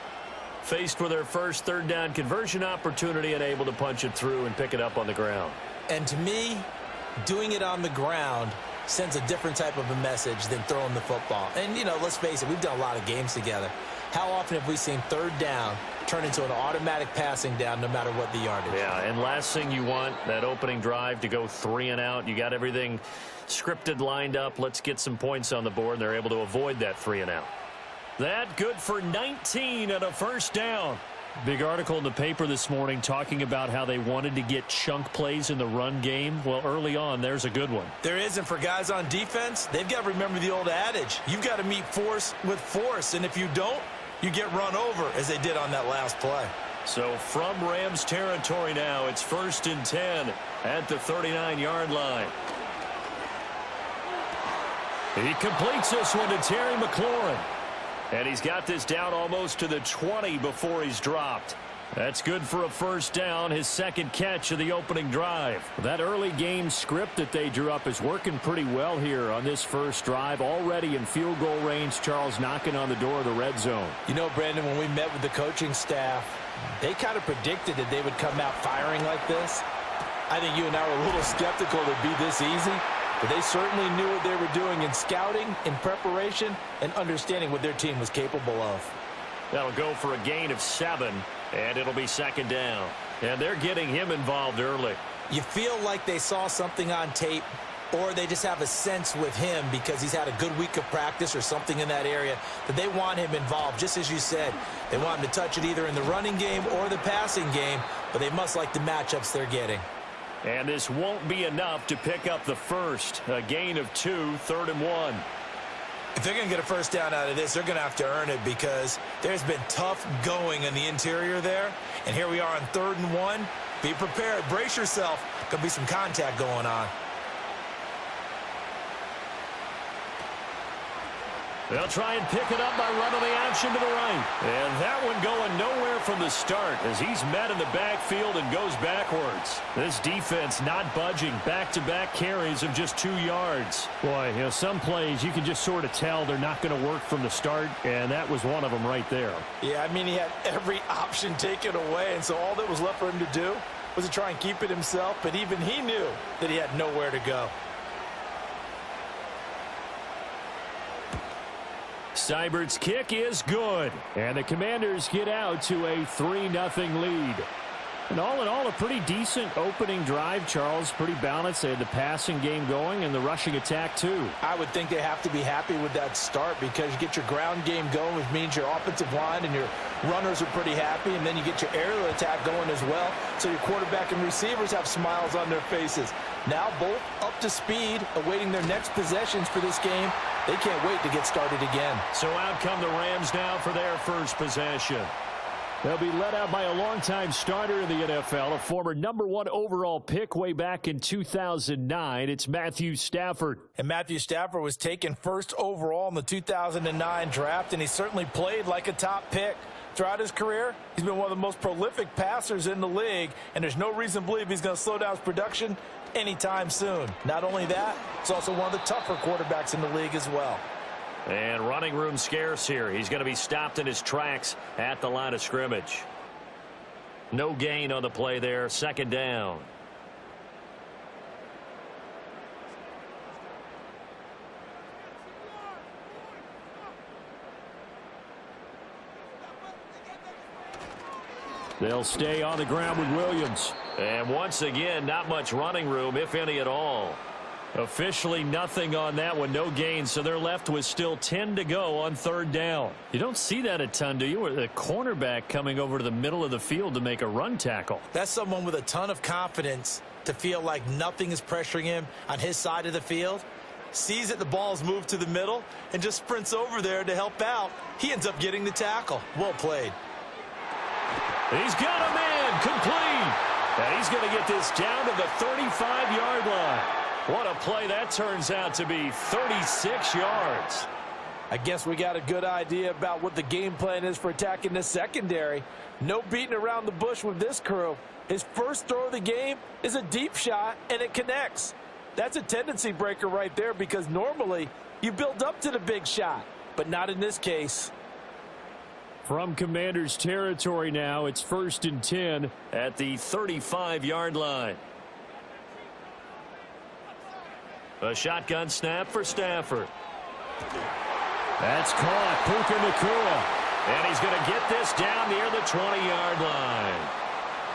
Faced with their first third down conversion opportunity and able to punch it through and pick it up on the ground. And to me, doing it on the ground sends a different type of a message than throwing the football. And, you know, let's face it, we've done a lot of games together. How often have we seen third down turn into an automatic passing down no matter what the yardage? Yeah, and last thing you want, that opening drive to go 3 and out. You got everything scripted, lined up. Let's get some points on the board, and they're able to avoid that 3 and out. That good for 19 and a first down. Big article in the paper this morning talking about how they wanted to get chunk plays in the run game. Well, early on, there's a good one. There is, and for guys on defense, they've got to remember the old adage. You've got to meet force with force, and if you don't, you get run over, as they did on that last play. So from Rams territory now, it's 1st and 10 at the 39-yard line. He completes this one to Terry McLaurin. And he's got this down almost to the 20 before he's dropped. That's good for a first down, his second catch of the opening drive. That early game script that they drew up is working pretty well here on this first drive. Already in field goal range, Charles knocking on the door of the red zone. You know, Brandon, when we met with the coaching staff, they kind of predicted that they would come out firing like this. I think you and I were a little skeptical it'd be this easy. But they certainly knew what they were doing in scouting, in preparation, and understanding what their team was capable of. That'll go for a gain of 7, and it'll be second down. And they're getting him involved early. You feel like they saw something on tape, or they just have a sense with him because he's had a good week of practice or something in that area that they want him involved. Just as you said, they want him to touch it either in the running game or the passing game, but they must like the matchups they're getting. And this won't be enough to pick up the first. A gain of 2, 3rd and 1. If they're going to get a first down out of this, they're going to have to earn it because there's been tough going in the interior there. And here we are on 3rd and 1. Be prepared. Brace yourself. Could be some contact going on. They'll try and pick it up by running the option to the right. And that one going nowhere from the start as he's met in the backfield and goes backwards. This defense not budging. Back-to-back carries of just 2 yards. Boy, you know, some plays you can just sort of tell they're not going to work from the start, and that was one of them right there. Yeah, I mean, he had every option taken away, and so all that was left for him to do was to try and keep it himself, but even he knew that he had nowhere to go. Seibert's kick is good, and the Commanders get out to a 3-0 lead. And all in all, a pretty decent opening drive, Charles. Pretty balanced. They had the passing game going and the rushing attack, too. I would think they have to be happy with that start because you get your ground game going, which means your offensive line and your runners are pretty happy, and then you get your aerial attack going as well, so your quarterback and receivers have smiles on their faces. Now both up to speed, awaiting their next possessions for this game. They can't wait to get started again. So out come the Rams now for their first possession. They'll be led out by a longtime starter in the NFL, a former #1 overall pick way back in 2009. It's Matthew Stafford. And Matthew Stafford was taken first overall in the 2009 draft, and he certainly played like a top pick. Throughout his career, he's been one of the most prolific passers in the league, and there's no reason to believe he's going to slow down his production anytime soon. Not only that, he's also one of the tougher quarterbacks in the league as well. And running room scarce here. He's going to be stopped in his tracks at the line of scrimmage. No gain on the play there. Second down. They'll stay on the ground with Williams. And once again, not much running room, if any at all. Officially nothing on that one, no gain, so they're left with still 10 to go on third down. You don't see that a ton, do you? With a cornerback coming over to the middle of the field to make a run tackle. That's someone with a ton of confidence to feel like nothing is pressuring him on his side of the field. Sees that the ball's moved to the middle and just sprints over there to help out. He ends up getting the tackle. Well played. He's got a man complete. And he's going to get this down to the 35-yard line. What a play that turns out to be, 36 yards. I guess we got a good idea about what the game plan is for attacking this secondary. No beating around the bush with this crew. His first throw of the game is a deep shot, and it connects. That's a tendency breaker right there because normally you build up to the big shot, but not in this case. From Commanders territory now, it's 1st and 10 at the 35-yard line. A shotgun snap for Stafford. That's caught. Puka Nacua. And he's going to get this down near the 20-yard line.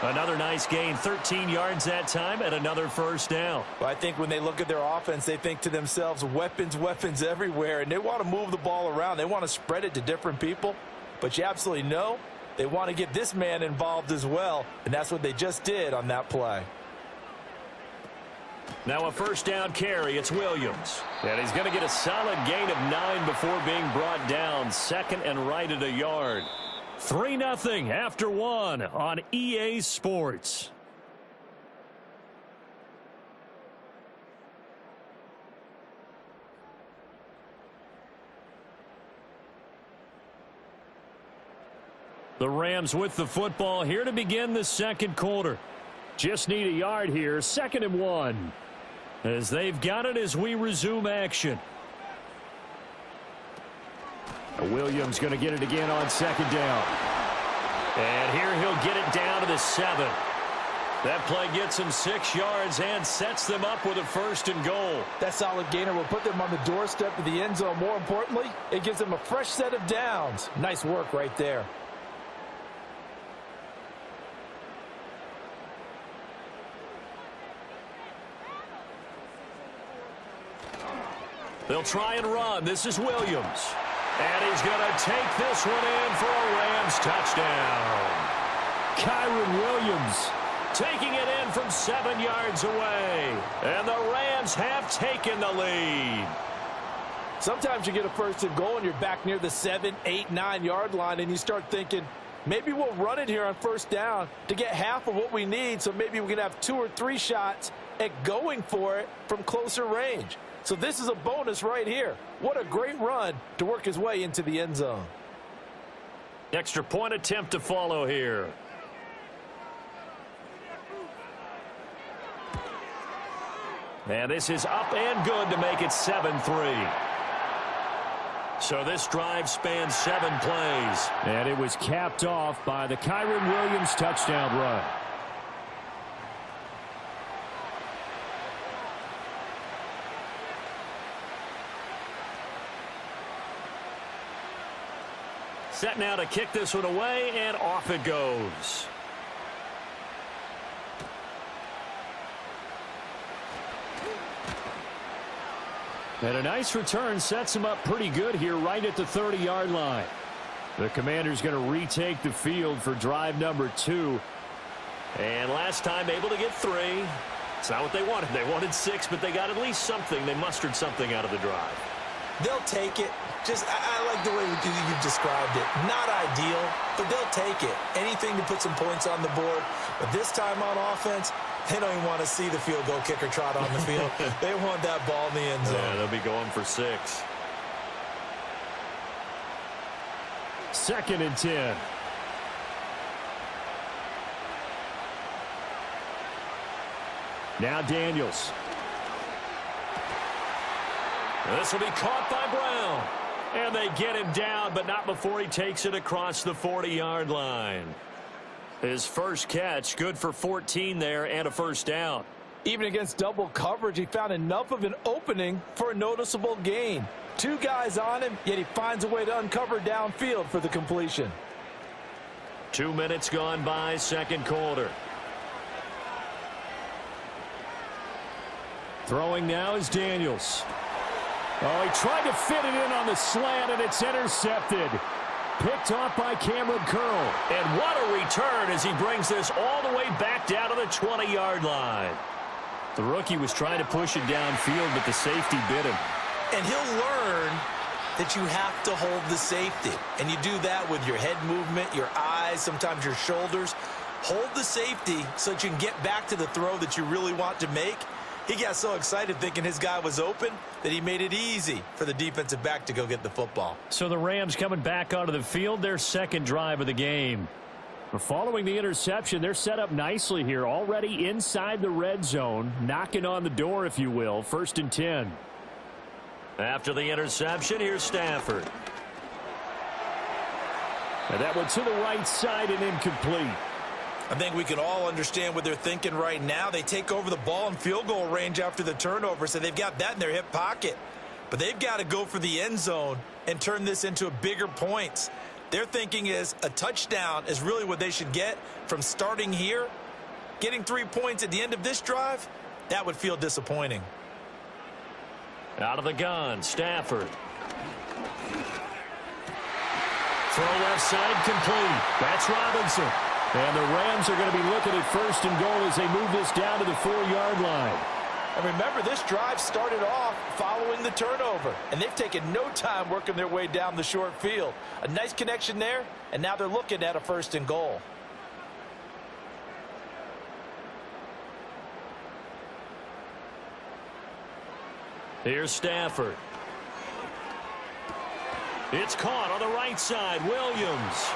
Another nice gain, 13 yards that time, and another first down. Well, I think when they look at their offense, they think to themselves, weapons, weapons everywhere, and they want to move the ball around. They want to spread it to different people. But you absolutely know they want to get this man involved as well, and that's what they just did on that play. Now a first down carry. It's Williams. And he's going to get a solid gain of 9 before being brought down. Second and right at a yard. 3-0 after 1 on EA Sports. The Rams with the football here to begin the second quarter. Just need a yard here. 2nd and 1. As they've got it as we resume action. Williams going to get it again on 2nd down. And here he'll get it down to the 7. That play gets him 6 yards and sets them up with a 1st and goal. That solid gainer will put them on the doorstep of the end zone. More importantly, it gives them a fresh set of downs. Nice work right there. They'll try and run. This is Williams. And he's going to take this one in for a Rams touchdown. Kyron Williams taking it in from 7 yards away. And the Rams have taken the lead. Sometimes you get a 1st and goal and you're back near the 7, 8, 9 yard line and you start thinking, maybe we'll run it here on 1st down to get half of what we need, so maybe we can have 2 or 3 shots at going for it from closer range. So this is a bonus right here. What a great run to work his way into the end zone. Extra point attempt to follow here. And this is up and good to make it 7-3. So this drive spans 7 plays. And it was capped off by the Kyren Williams touchdown run. Set now to kick this one away, and off it goes. And a nice return sets him up pretty good here right at the 30-yard line. The Commanders going to retake the field for drive number 2. And last time able to get 3. It's not what they wanted. They wanted 6, but they got at least something. They mustered something out of the drive. They'll take it. I like the way you described it. Not ideal, but they'll take it. Anything to put some points on the board. But this time on offense, they don't even want to see the field goal kicker trot on the field. They want that ball in the end zone. Yeah, they'll be going for 6. 2nd and 10. Now Daniels. This will be caught by Brown. And they get him down, but not before he takes it across the 40-yard line. His first catch, good for 14 there and a first down. Even against double coverage, he found enough of an opening for a noticeable gain. 2 guys on him, yet he finds a way to uncover downfield for the completion. 2 minutes gone by, second quarter. Throwing now is Daniels. Oh, he tried to fit it in on the slant, and it's intercepted. Picked off by Cameron Curl. And what a return as he brings this all the way back down to the 20-yard line. The rookie was trying to push it downfield, but the safety bit him. And he'll learn that you have to hold the safety. And you do that with your head movement, your eyes, sometimes your shoulders. Hold the safety so that you can get back to the throw that you really want to make. He got so excited thinking his guy was open that he made it easy for the defensive back to go get the football. So the Rams coming back onto the field, their second drive of the game. Following the interception, they're set up nicely here, already inside the red zone, knocking on the door, if you will. 1st and 10. After the interception, here's Stafford. And that one to the right side and incomplete. I think we can all understand what they're thinking right now. They take over the ball in field goal range after the turnover, so they've got that in their hip pocket. But they've got to go for the end zone and turn this into bigger points. Their thinking is a touchdown is really what they should get from starting here. Getting 3 points at the end of this drive, that would feel disappointing. Out of the gun, Stafford. Throw left side complete. That's Robinson. And the Rams are going to be looking at 1st and goal as they move this down to the 4-yard line. And remember, this drive started off following the turnover, and they've taken no time working their way down the short field. A nice connection there, and now they're looking at a 1st and goal. Here's Stafford. It's caught on the right side, Williams.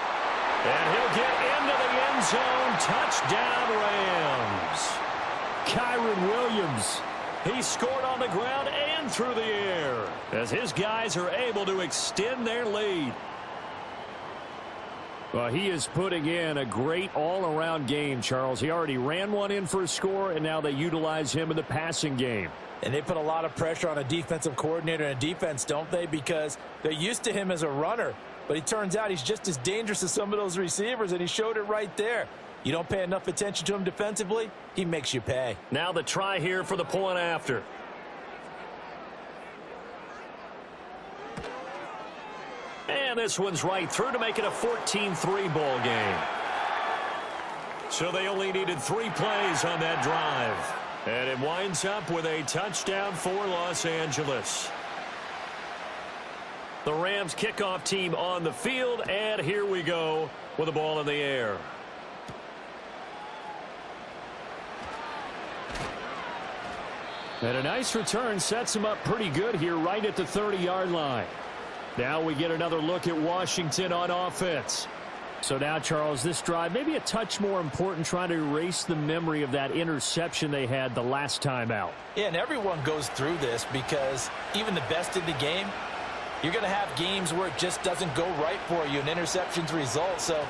And he'll get into the end zone. Touchdown, Rams. Kyren Williams. He scored on the ground and through the air as his guys are able to extend their lead. Well, he is putting in a great all-around game, Charles. He already ran one in for a score, and now they utilize him in the passing game. And they put a lot of pressure on a defensive coordinator and a defense, don't they? Because they're used to him as a runner. But it turns out he's just as dangerous as some of those receivers, and he showed it right there. You don't pay enough attention to him defensively, he makes you pay. Now the try here for the point after. And this one's right through to make it a 14-3 ball game. So they only needed 3 plays on that drive. And it winds up with a touchdown for Los Angeles. The Rams kickoff team on the field, and here we go with the ball in the air. And a nice return sets him up pretty good here right at the 30-yard line. Now we get another look at Washington on offense. So now, Charles, this drive maybe a touch more important, trying to erase the memory of that interception they had the last time out. Yeah, and everyone goes through this because even the best in the game, you're going to have games where it just doesn't go right for you, and interceptions result. So,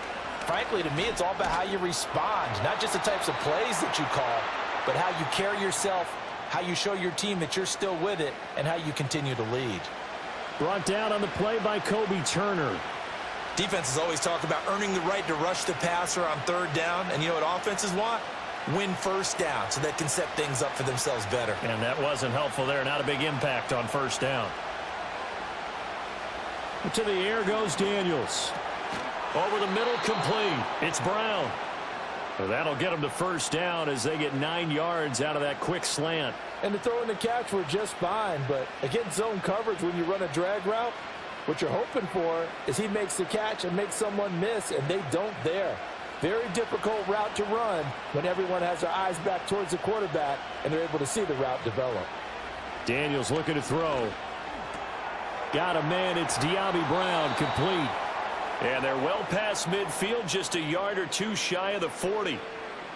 frankly, to me, it's all about how you respond, not just the types of plays that you call, but how you carry yourself, how you show your team that you're still with it, and how you continue to lead. Brought down on the play by Kobe Turner. Defenses always talk about earning the right to rush the passer on third down, and you know what offenses want? Win first down so they can set things up for themselves better. And that wasn't helpful there. Not a big impact on first down. To the air goes Daniels. Over the middle, complete. It's Brown. So that'll get them to first down as they get 9 yards out of that quick slant. And the throw and the catch were just fine, but against zone coverage, when you run a drag route, what you're hoping for is he makes the catch and makes someone miss, and they don't there. Very difficult route to run when everyone has their eyes back towards the quarterback and they're able to see the route develop. Daniels looking to throw. Got a man. It's Diaby Brown, complete. And they're well past midfield, just a yard or two shy of the 40.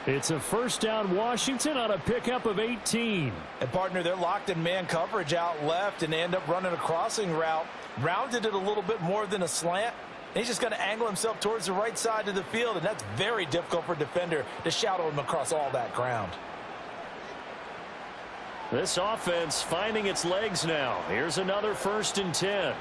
It's a first down Washington on a pickup of 18. And, partner, they're locked in man coverage out left, and they end up running a crossing route. Rounded it a little bit more than a slant. And he's just going to angle himself towards the right side of the field, and that's very difficult for a defender to shadow him across all that ground. This offense finding its legs now. Here's another 1st and 10.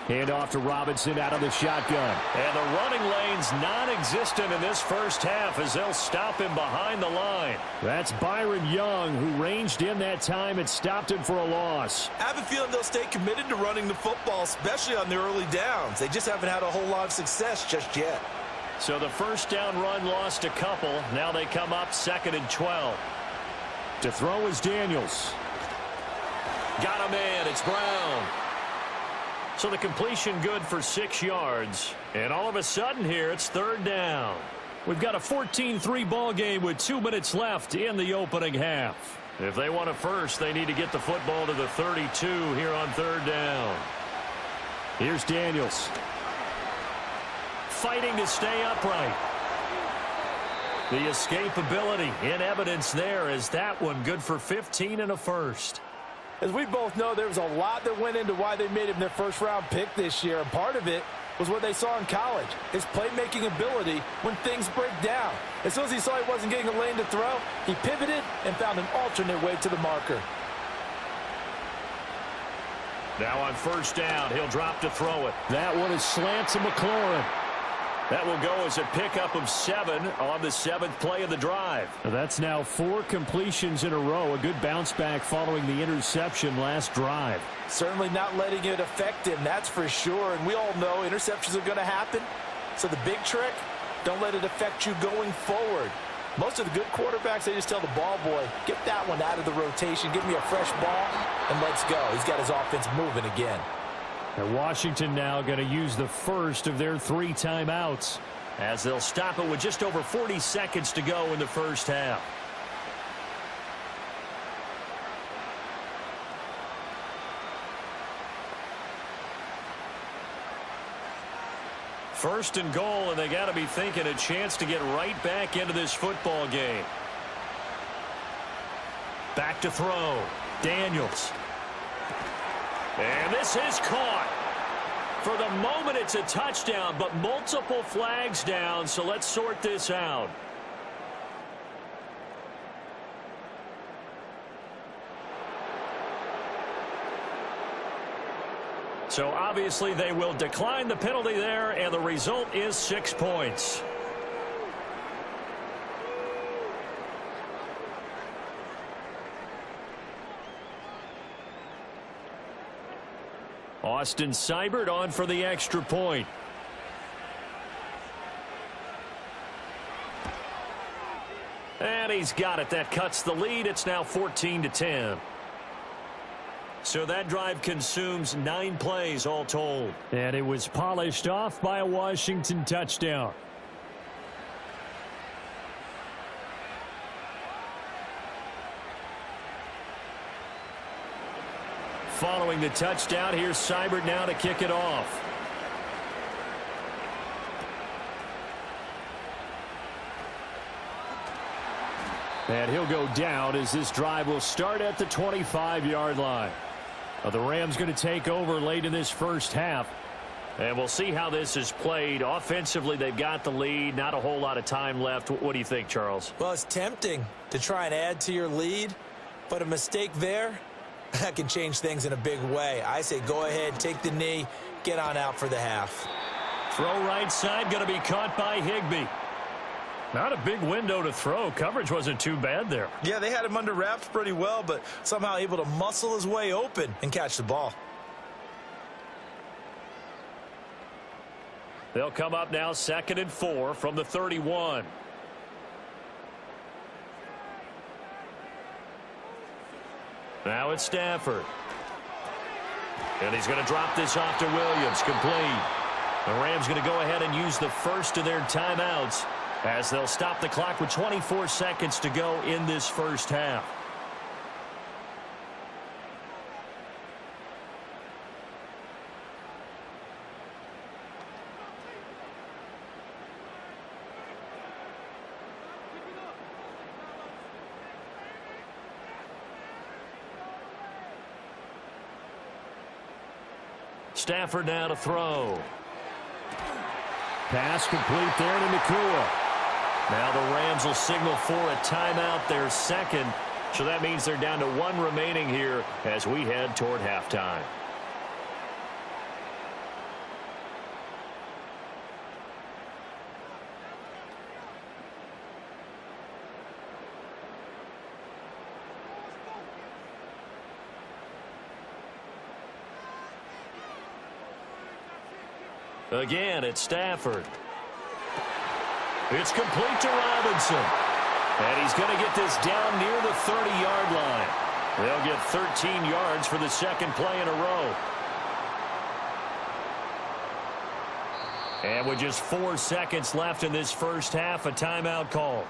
Hand off to Robinson out of the shotgun. And the running lane's non-existent in this first half as they'll stop him behind the line. That's Byron Young, who ranged in that time and stopped him for a loss. I have a feeling they'll stay committed to running the football, especially on the early downs. They just haven't had a whole lot of success just yet. So the first down run lost a couple. Now they come up 2nd and 12. To throw is Daniels. Got a man. It's Brown. So the completion good for 6 yards. And all of a sudden here, it's 3rd down. We've got a 14-3 ball game with 2 minutes left in the opening half. If they want a first, they need to get the football to the 32 here on 3rd down. Here's Daniels. Fighting to stay upright. The escapability in evidence there is that one good for 15 and a first. As we both know, there was a lot that went into why they made him their first-round pick this year. And part of it was what they saw in college, his playmaking ability when things break down. As soon as he saw he wasn't getting a lane to throw, he pivoted and found an alternate way to the marker. Now on first down, he'll drop to throw it. That one is slant to McLaurin. That will go as a pickup of 7 on the 7th play of the drive. That's now 4 completions in a row. A good bounce back following the interception last drive. Certainly not letting it affect him, that's for sure. And we all know interceptions are going to happen. So the big trick, don't let it affect you going forward. Most of the good quarterbacks, they just tell the ball boy, get that one out of the rotation, give me a fresh ball, and let's go. He's got his offense moving again. And Washington now going to use the first of their 3 timeouts as they'll stop it with just over 40 seconds to go in the first half. First and goal, and they got to be thinking a chance to get right back into this football game. Back to throw. Daniels. And this is caught. For the moment, it's a touchdown, but multiple flags down, so let's sort this out. So obviously they will decline the penalty there, and the result is 6 points. Austin Seibert on for the extra point. And he's got it. That cuts the lead. It's now 14-10. So that drive consumes 9 plays all told. And it was polished off by a Washington touchdown. following the touchdown. Here's Seibert now to kick it off. And he'll go down as this drive will start at the 25-yard line. The Rams going to take over late in this first half. And we'll see how this is played. Offensively, they've got the lead. Not a whole lot of time left. What do you think, Charles? Well, it's tempting to try and add to your lead, but a mistake there, that can change things in a big way. I say go ahead, take the knee, get on out for the half. Throw right side, going to be caught by Higbee. Not a big window to throw. Coverage wasn't too bad there. Yeah, they had him under wraps pretty well, but somehow able to muscle his way open and catch the ball. They'll come up now 2nd and 4 from the 31. Now it's Stafford. And he's going to drop this off to Williams. Complete. The Rams going to go ahead and use the first of their timeouts as they'll stop the clock with 24 seconds to go in this first half. Stafford now to throw. Pass complete there to Nakua. Now the Rams will signal for a timeout, their second. So that means they're down to 1 remaining here as we head toward halftime. Again, it's Stafford. It's complete to Robinson. And he's going to get this down near the 30-yard line. They'll get 13 yards for the second play in a row. And with just 4 seconds left in this first half, a timeout call.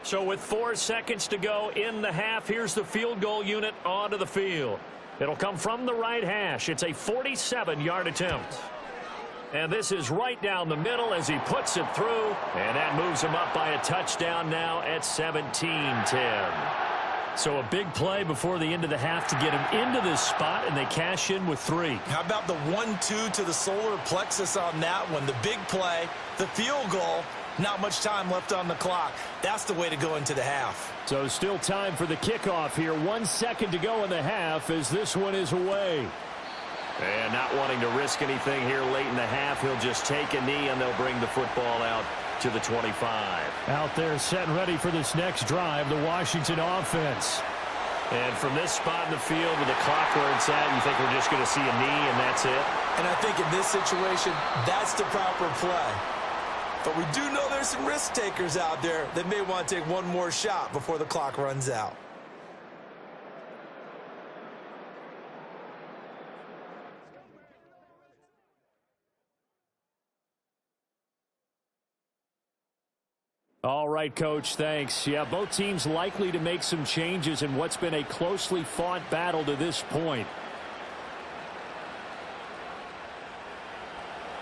So with 4 seconds to go in the half, here's the field goal unit onto the field. It'll come from the right hash. It's a 47-yard attempt. And this is right down the middle as he puts it through. And that moves him up by a touchdown now at 17-10. So a big play before the end of the half to get him into this spot, and they cash in with 3. How about the 1-2 to the solar plexus on that one? The big play, the field goal. Not much time left on the clock. That's the way to go into the half. So still time for the kickoff here. 1 second to go in the half as this one is away. And not wanting to risk anything here late in the half, he'll just take a knee and they'll bring the football out to the 25. Out there set and ready for this next drive, the Washington offense. And from this spot in the field with the clock where it's at, you think we're just going to see a knee and that's it? And I think in this situation, that's the proper play. But we do know there's some risk takers out there that may want to take one more shot before the clock runs out. All right, Coach, thanks. Yeah, both teams likely to make some changes in what's been a closely fought battle to this point.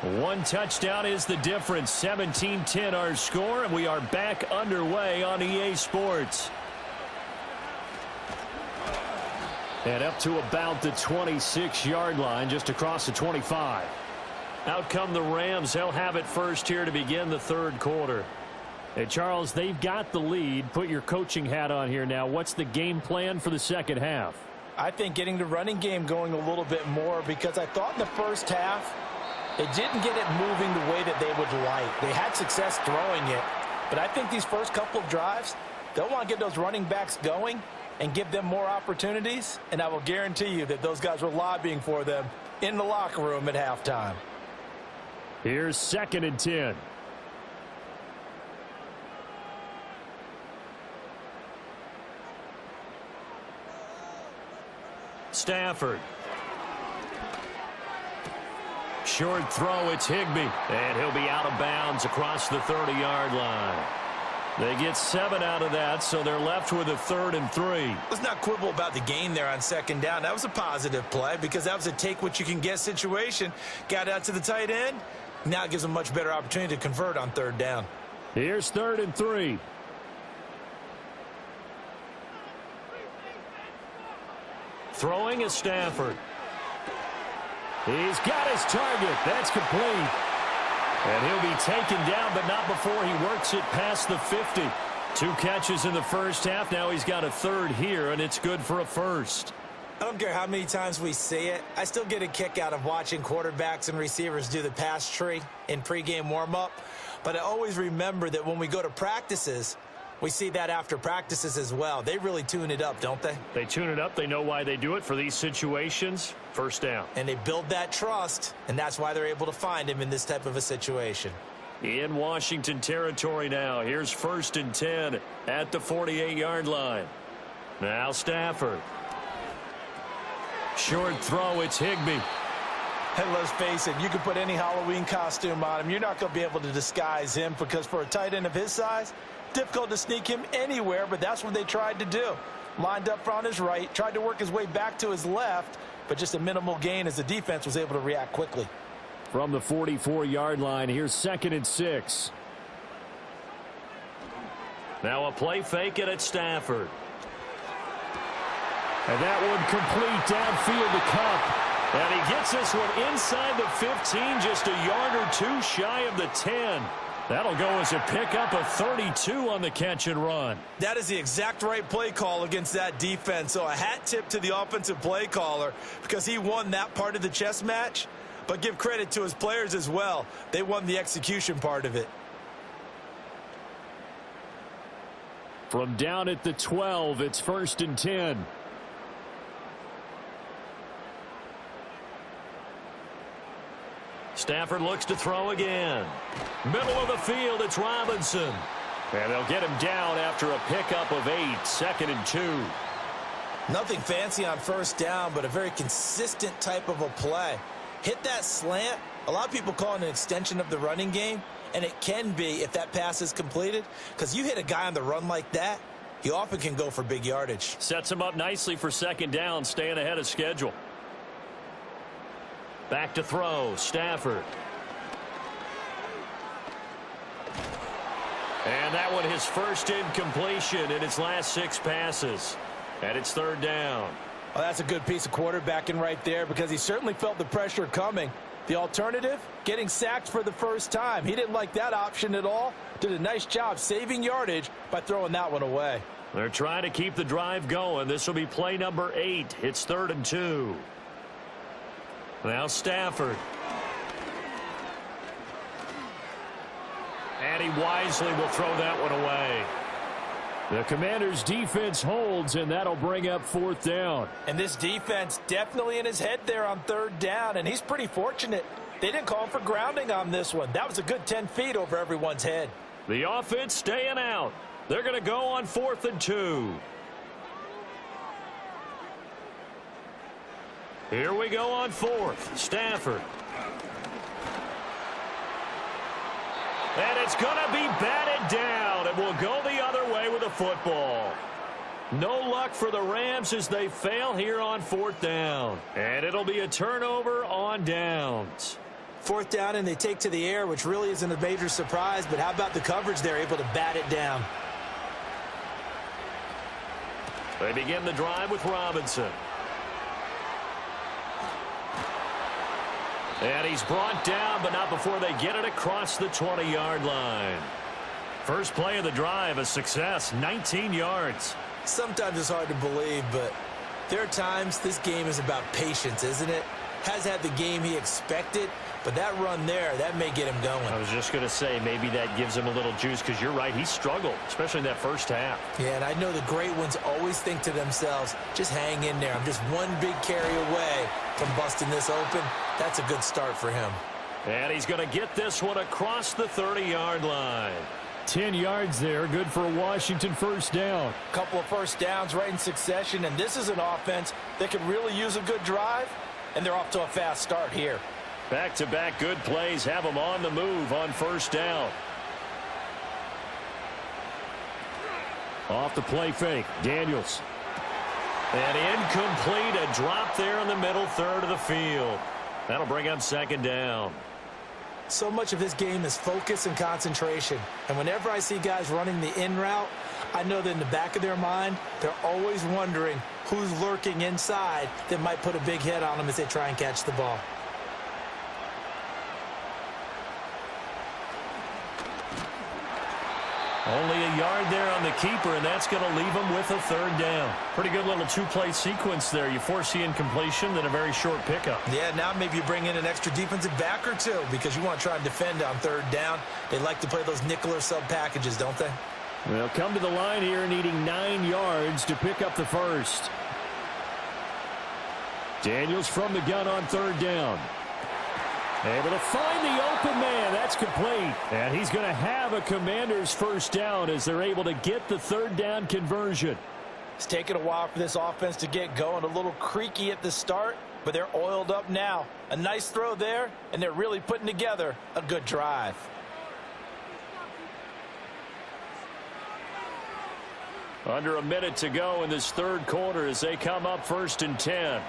1 touchdown is the difference. 17-10 our score, and we are back underway on EA Sports. And up to about the 26-yard line, just across the 25. Out come the Rams. They'll have it first here to begin the third quarter. Hey, Charles, they've got the lead. Put your coaching hat on here now. What's the game plan for the second half? I think getting the running game going a little bit more, because I thought in the first half, they didn't get it moving the way that they would like. They had success throwing it, but I think these first couple of drives, they'll want to get those running backs going and give them more opportunities, and I will guarantee you that those guys were lobbying for them in the locker room at halftime. Here's 2nd and 10. Stafford. Short throw, it's Higbee. And he'll be out of bounds across the 30-yard line. They get 7 out of that, so they're left with a 3rd and 3. Let's not quibble about the gain there on 2nd down. That was a positive play because that was a take-what-you-can-get situation. Got out to the tight end. Now it gives them a much better opportunity to convert on 3rd down. Here's 3rd and 3. Throwing is Stafford. He's got his target. That's complete. And he'll be taken down, but not before he works it past the 50. 2 catches in the first half. Now he's got a 3rd here, and it's good for a 1st. I don't care how many times we see it. I still get a kick out of watching quarterbacks and receivers do the pass tree in pregame warm-up. But I always remember that when we go to practices, we see that after practices as well. They really tune it up, don't they? They tune it up. They know why they do it for these situations. 1st down. And they build that trust, and that's why they're able to find him in this type of a situation. In Washington territory now. Here's 1st and 10 at the 48-yard line. Now Stafford. Short throw, it's Higbee. And let's face it, you can put any Halloween costume on him. You're not going to be able to disguise him because for a tight end of his size, difficult to sneak him anywhere, but that's what they tried to do. Lined up on his right, tried to work his way back to his left, but just a minimal gain as the defense was able to react quickly. From the 44-yard line, here's 2nd and 6. Now a play fake it at Stafford. And that one complete downfield to Kupp. And he gets this one inside the 15, just a yard or 2 shy of the 10. That'll go as a pickup of 32 on the catch and run. That is the exact right play call against that defense. So a hat tip to the offensive play caller because he won that part of the chess match. But give credit to his players as well. They won the execution part of it. From down at the 12, it's 1st and 10. Stafford looks to throw again. Middle of the field, it's Robinson. And they'll get him down after a pickup of 8, 2nd and 2. Nothing fancy on 1st down, but a very consistent type of a play. Hit that slant. A lot of people call it an extension of the running game, and it can be if that pass is completed, because you hit a guy on the run like that, he often can go for big yardage. Sets him up nicely for 2nd down, staying ahead of schedule. Back to throw, Stafford. And that one his first incompletion in his last 6 passes. And it's 3rd down. Well, that's a good piece of quarterbacking right there because he certainly felt the pressure coming. The alternative, getting sacked for the 1st time. He didn't like that option at all. Did a nice job saving yardage by throwing that one away. They're trying to keep the drive going. This will be play number 8. It's 3rd and 2. Now Stafford. And he wisely will throw that one away. The Commanders' defense holds, and that'll bring up 4th down. And this defense definitely in his head there on 3rd down, and he's pretty fortunate. They didn't call him for grounding on this one. That was a good 10 feet over everyone's head. The offense staying out. They're going to go on 4th and 2. Here we go on 4th. Stafford. And it's going to be batted down, and we'll go the other way with the football. No luck for the Rams as they fail here on 4th down. And it'll be a turnover on downs. 4th down, and they take to the air, which really isn't a major surprise, but how about the coverage? They're able to bat it down. They begin the drive with Robinson. And he's brought down, but not before they get it across the 20-yard line. First play of the drive, a success, 19 yards. Sometimes it's hard to believe, but there are times this game is about patience, isn't it? Has had the game he expected, but that run there, that may get him going. I was just going to say, maybe that gives him a little juice, because you're right, he struggled, especially in that first half. Yeah, and I know the great ones always think to themselves, just hang in there. I'm just one big carry away from busting this open. That's a good start for him. And he's going to get this one across the 30-yard line. 10 yards there, good for a Washington first down. A couple of first downs right in succession, and this is an offense that could really use a good drive, and they're off to a fast start here. Back-to-back good plays have them on the move on first down. Off the play fake, Daniels. And incomplete, a drop there in the middle third of the field. That'll bring up second down. So much of this game is focus and concentration. And whenever I see guys running the in route, I know that in the back of their mind, they're always wondering who's lurking inside that might put a big hit on them as they try and catch the ball. Only a yard there on the keeper, and that's going to leave him with a third down. Pretty good little two-play sequence there. You force the incompletion, then a very short pickup. Yeah, now maybe you bring in an extra defensive back or two because you want to try and defend on third down. They like to play those nickel or sub packages, don't they? They'll come to the line here needing 9 yards to pick up the first. Daniels from the gun on third down. Able to find the open man. That's complete. And he's going to have a Commander's first down as they're able to get the third down conversion. It's taken a while for this offense to get going. A little creaky at the start, but they're oiled up now. A nice throw there, and they're really putting together a good drive. Under a minute to go in this third quarter as they come up 1st and 10.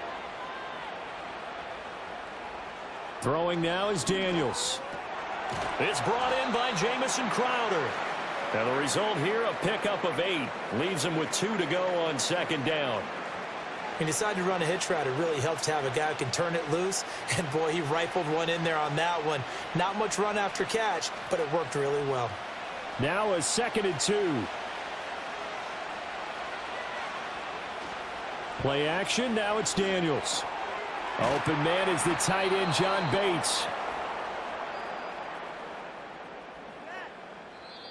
Throwing now is Daniels. It's brought in by Jamison Crowder. And the result here, a pickup of 8. Leaves him with 2 to go on second down. He decided to run a hitch route. It really helps to have a guy who can turn it loose. And, boy, he rifled one in there on that one. Not much run after catch, but it worked really well. Now a 2nd and 2. Play action. Now it's Daniels. Open man is the tight end, John Bates.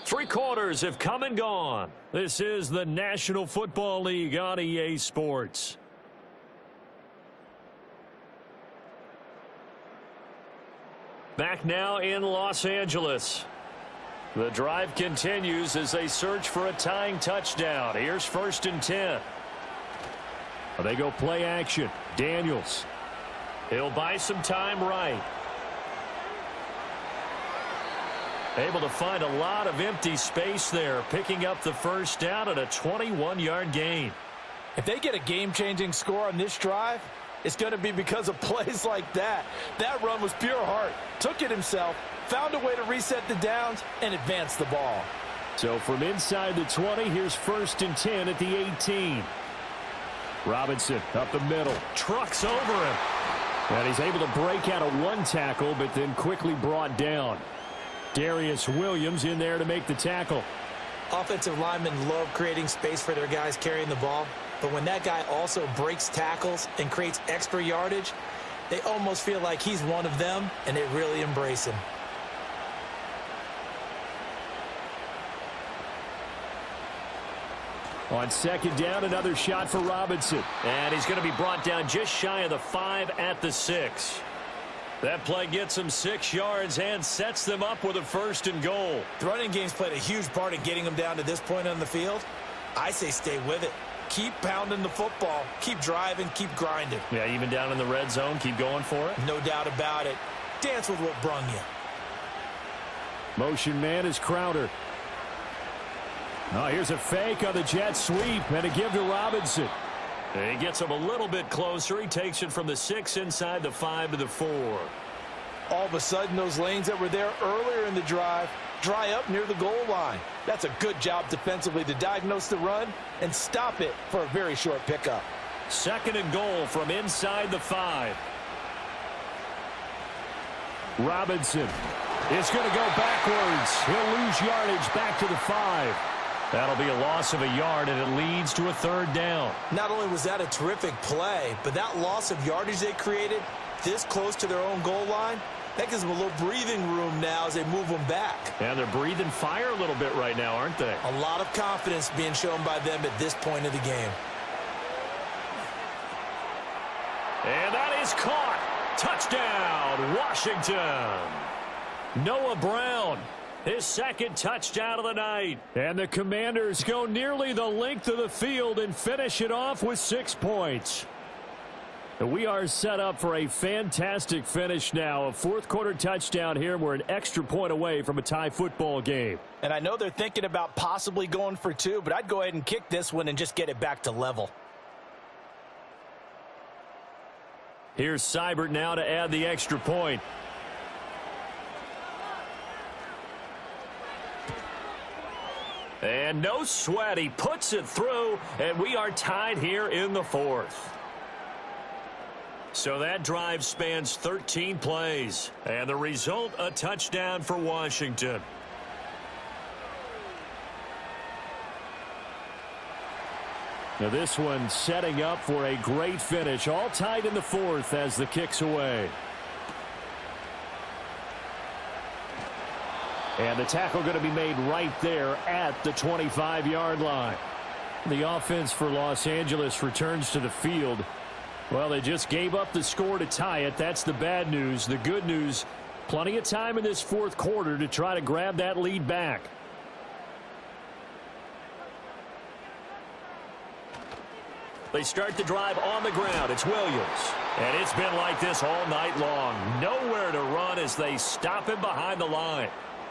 3 quarters have come and gone. This is the National Football League on EA Sports. Back now in Los Angeles. The drive continues as they search for a tying touchdown. Here's 1st and 10. They go play action. Daniels. He'll buy some time right. Able to find a lot of empty space there, picking up the first down at a 21-yard gain. If they get a game-changing score on this drive, it's going to be because of plays like that. That run was pure heart. Took it himself, found a way to reset the downs, and advance the ball. So from inside the 20, here's 1st and 10 at the 18. Robinson up the middle, trucks over him. And he's able to break out of 1 tackle, but then quickly brought down. Darius Williams in there to make the tackle. Offensive linemen love creating space for their guys carrying the ball. But when that guy also breaks tackles and creates extra yardage, they almost feel like he's one of them, and they really embrace him. On 2nd down, another shot for Robinson. And he's going to be brought down just shy of the 5 at the 6. That play gets him 6 yards and sets them up with a 1st and goal. The running game's played a huge part in getting them down to this point on the field. I say stay with it. Keep pounding the football. Keep driving. Keep grinding. Yeah, even down in the red zone, keep going for it. No doubt about it. Dance with what brung you. Motion man is Crowder. Oh, here's a fake on the jet sweep and a give to Robinson. He gets him a little bit closer. He takes it from the 6 inside the 5 to the 4. All of a sudden, those lanes that were there earlier in the drive dry up near the goal line. That's a good job defensively to diagnose the run and stop it for a very short pickup. 2nd and goal from inside the 5. Robinson is going to go backwards. He'll lose yardage back to the 5. That'll be a loss of a yard, and it leads to a 3rd down. Not only was that a terrific play, but that loss of yardage they created this close to their own goal line, that gives them a little breathing room now as they move them back. And they're breathing fire a little bit right now, aren't they? A lot of confidence being shown by them at this point of the game. And that is caught. Touchdown, Washington. Noah Brown his second touchdown of the night. And the Commanders go nearly the length of the field and finish it off with 6 points. We are set up for a fantastic finish now. A fourth-quarter touchdown here. We're an extra point away from a tie football game. And I know they're thinking about possibly going for 2, but I'd go ahead and kick this one and just get it back to level. Here's Seibert now to add the extra point. And no sweat. He puts it through, and we are tied here in the fourth. So that drive spans 13 plays. And the result, a touchdown for Washington. Now this one setting up for a great finish. All tied in the fourth as the kick's away. And the tackle going to be made right there at the 25-yard line. The offense for Los Angeles returns to the field. Well, they just gave up the score to tie it. That's the bad news. The good news, plenty of time in this fourth quarter to try to grab that lead back. They start the drive on the ground. It's Williams. And it's been like this all night long. Nowhere to run as they stop him behind the line.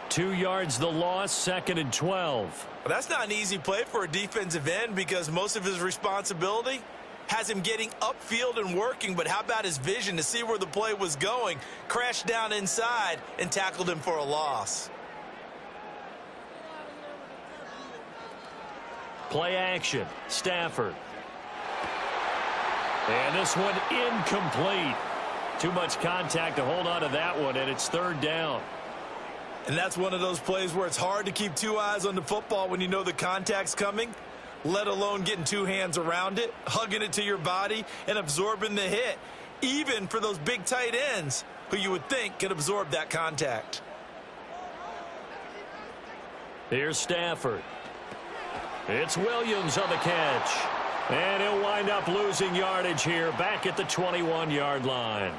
2 yards the loss, 2nd and 12. Well, that's not an easy play for a defensive end because most of his responsibility has him getting upfield and working, but how about his vision to see where the play was going? Crashed down inside and tackled him for a loss. Play action. Stafford. And this one incomplete. Too much contact to hold on to that one, and it's 3rd down. And that's one of those plays where it's hard to keep 2 eyes on the football when you know the contact's coming, let alone getting 2 hands around it, hugging it to your body, and absorbing the hit, even for those big tight ends who you would think could absorb that contact. Here's Stafford. It's Williams on the catch. And he'll wind up losing yardage here back at the 21-yard line.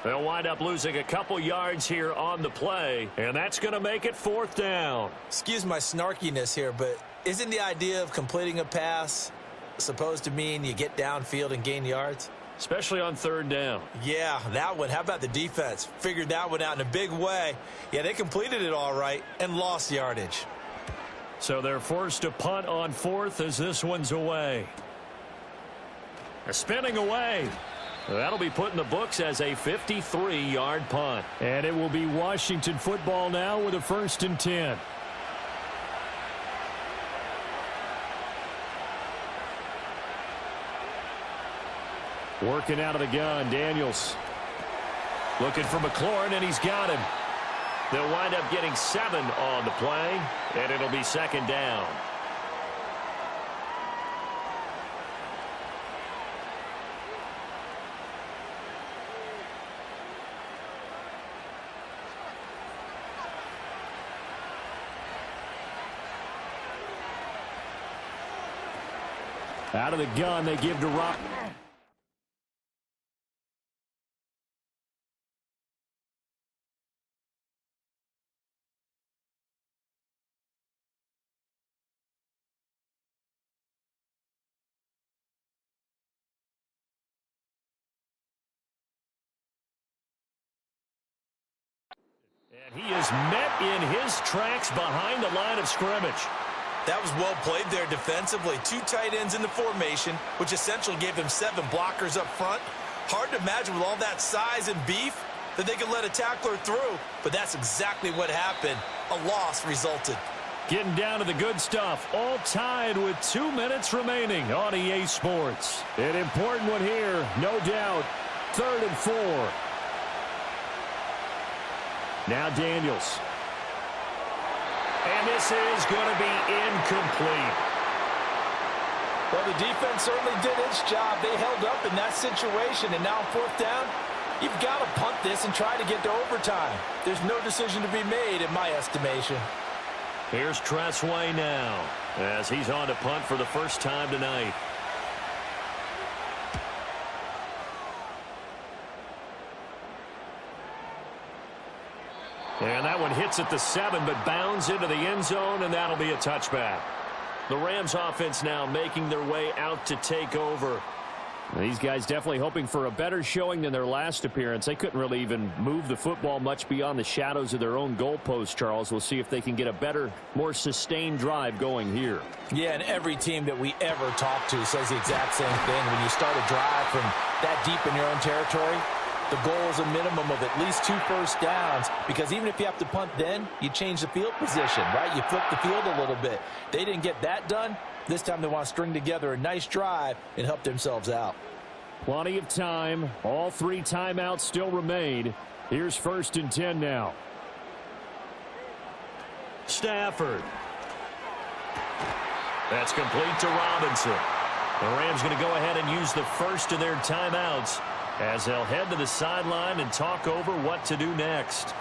They'll wind up losing a couple yards here on the play, and that's going to make it 4th down. Excuse my snarkiness here, but isn't the idea of completing a pass supposed to mean you get downfield and gain yards? Especially on 3rd down. Yeah, that one. How about the defense? Figured that one out in a big way. Yeah, they completed it all right and lost yardage. So they're forced to punt on 4th as this one's away. They're spinning away. That'll be put in the books as a 53-yard punt. And it will be Washington football now with a 1st and 10. Working out of the gun, Daniels. Looking for McLaurin, and he's got him. They'll wind up getting 7 on the play, and it'll be 2nd down. Out of the gun, they give to Rock. And he is met in his tracks behind the line of scrimmage. That was well played there defensively. 2 tight ends in the formation, which essentially gave them 7 blockers up front. Hard to imagine with all that size and beef that they could let a tackler through, but that's exactly what happened. A loss resulted. Getting down to the good stuff. All tied with 2 minutes remaining on EA Sports. An important one here, no doubt. 3rd and 4. Now Daniels. And this is going to be incomplete. Well, the defense certainly did its job. They held up in that situation, and now on 4th down, you've got to punt this and try to get to overtime. There's no decision to be made in my estimation. Here's Tressway now as he's on to punt for the first time tonight. And that one hits at the 7, but bounds into the end zone, and that'll be a touchback. The Rams offense now making their way out to take over. These guys definitely hoping for a better showing than their last appearance. They couldn't really even move the football much beyond the shadows of their own goalpost, Charles. We'll see if they can get a better, more sustained drive going here. Yeah, and every team that we ever talk to says the exact same thing. When you start a drive from that deep in your own territory, the goal is a minimum of at least 2 first downs, because even if you have to punt then, you change the field position, right? You flip the field a little bit. They didn't get that done. This time they want to string together a nice drive and help themselves out. Plenty of time. All 3 timeouts still remain. Here's 1st and 10 now. Stafford. That's complete to Robinson. The Rams going to go ahead and use the first of their timeouts as they'll head to the sideline and talk over what to do next.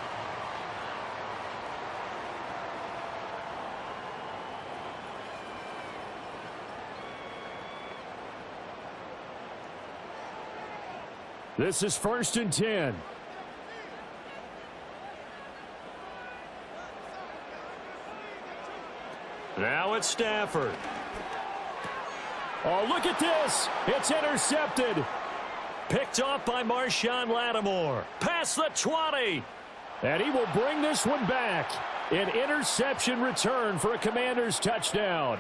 This is 1st and 10. Now it's Stafford. Oh, look at this. It's intercepted. Picked off by Marshawn Lattimore. Past the 20. And he will bring this one back. An interception return for a Commanders touchdown.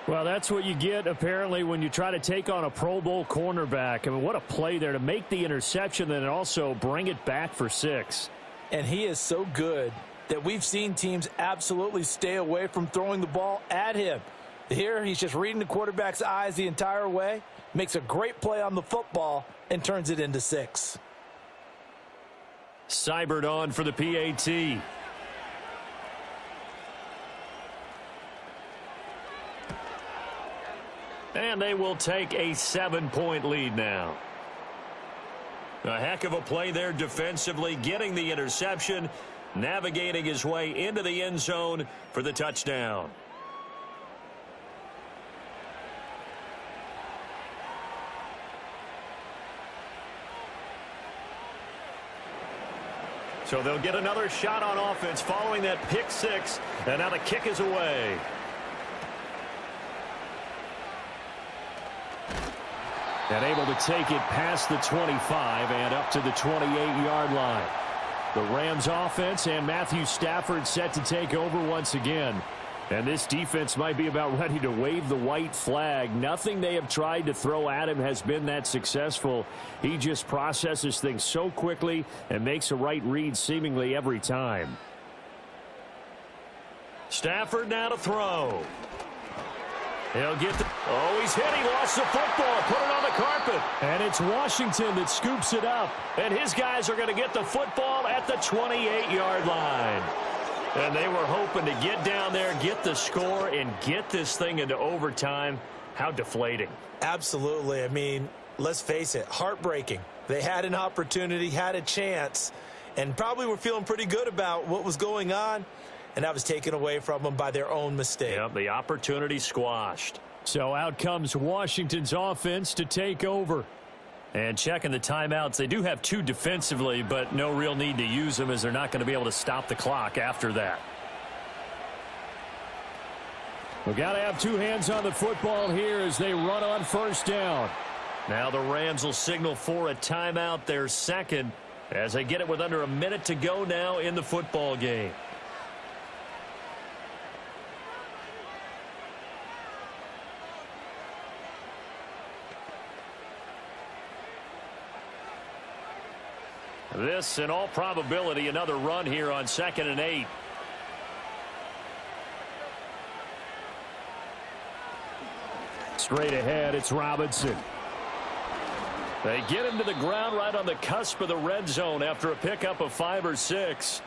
Well, that's what you get, apparently, when you try to take on a Pro Bowl cornerback. I mean, what a play there to make the interception and then also bring it back for 6. And he is so good that we've seen teams absolutely stay away from throwing the ball at him. Here, he's just reading the quarterback's eyes the entire way, makes a great play on the football, and turns it into 6. Seibert on for the PAT. And they will take a 7-point lead now. A heck of a play there defensively, getting the interception, navigating his way into the end zone for the touchdown. So they'll get another shot on offense following that pick 6, and now the kick is away. And able to take it past the 25 and up to the 28-yard line. The Rams offense and Matthew Stafford set to take over once again. And this defense might be about ready to wave the white flag. Nothing they have tried to throw at him has been that successful. He just processes things so quickly and makes a right read seemingly every time. Stafford now to throw. He'll get the... Oh, he's hit. He lost the football. Put it on the carpet. And it's Washington that scoops it up. And his guys are going to get the football at the 28-yard line. And they were hoping to get down there, get the score, and get this thing into overtime. How deflating. Absolutely. I mean, let's face it, heartbreaking. They had an opportunity, had a chance, and probably were feeling pretty good about what was going on. And that was taken away from them by their own mistake. Yep, the opportunity squashed. So out comes Washington's offense to take over. And checking the timeouts, they do have 2 defensively, but no real need to use them as they're not going to be able to stop the clock after that. We've got to have 2 hands on the football here as they run on 1st down. Now the Rams will signal for a timeout, their 2nd, as they get it with under a minute to go now in the football game. This, in all probability, another run here on 2nd and 8. Straight ahead, it's Robinson. They get him to the ground right on the cusp of the red zone after a pickup of 5 or 6.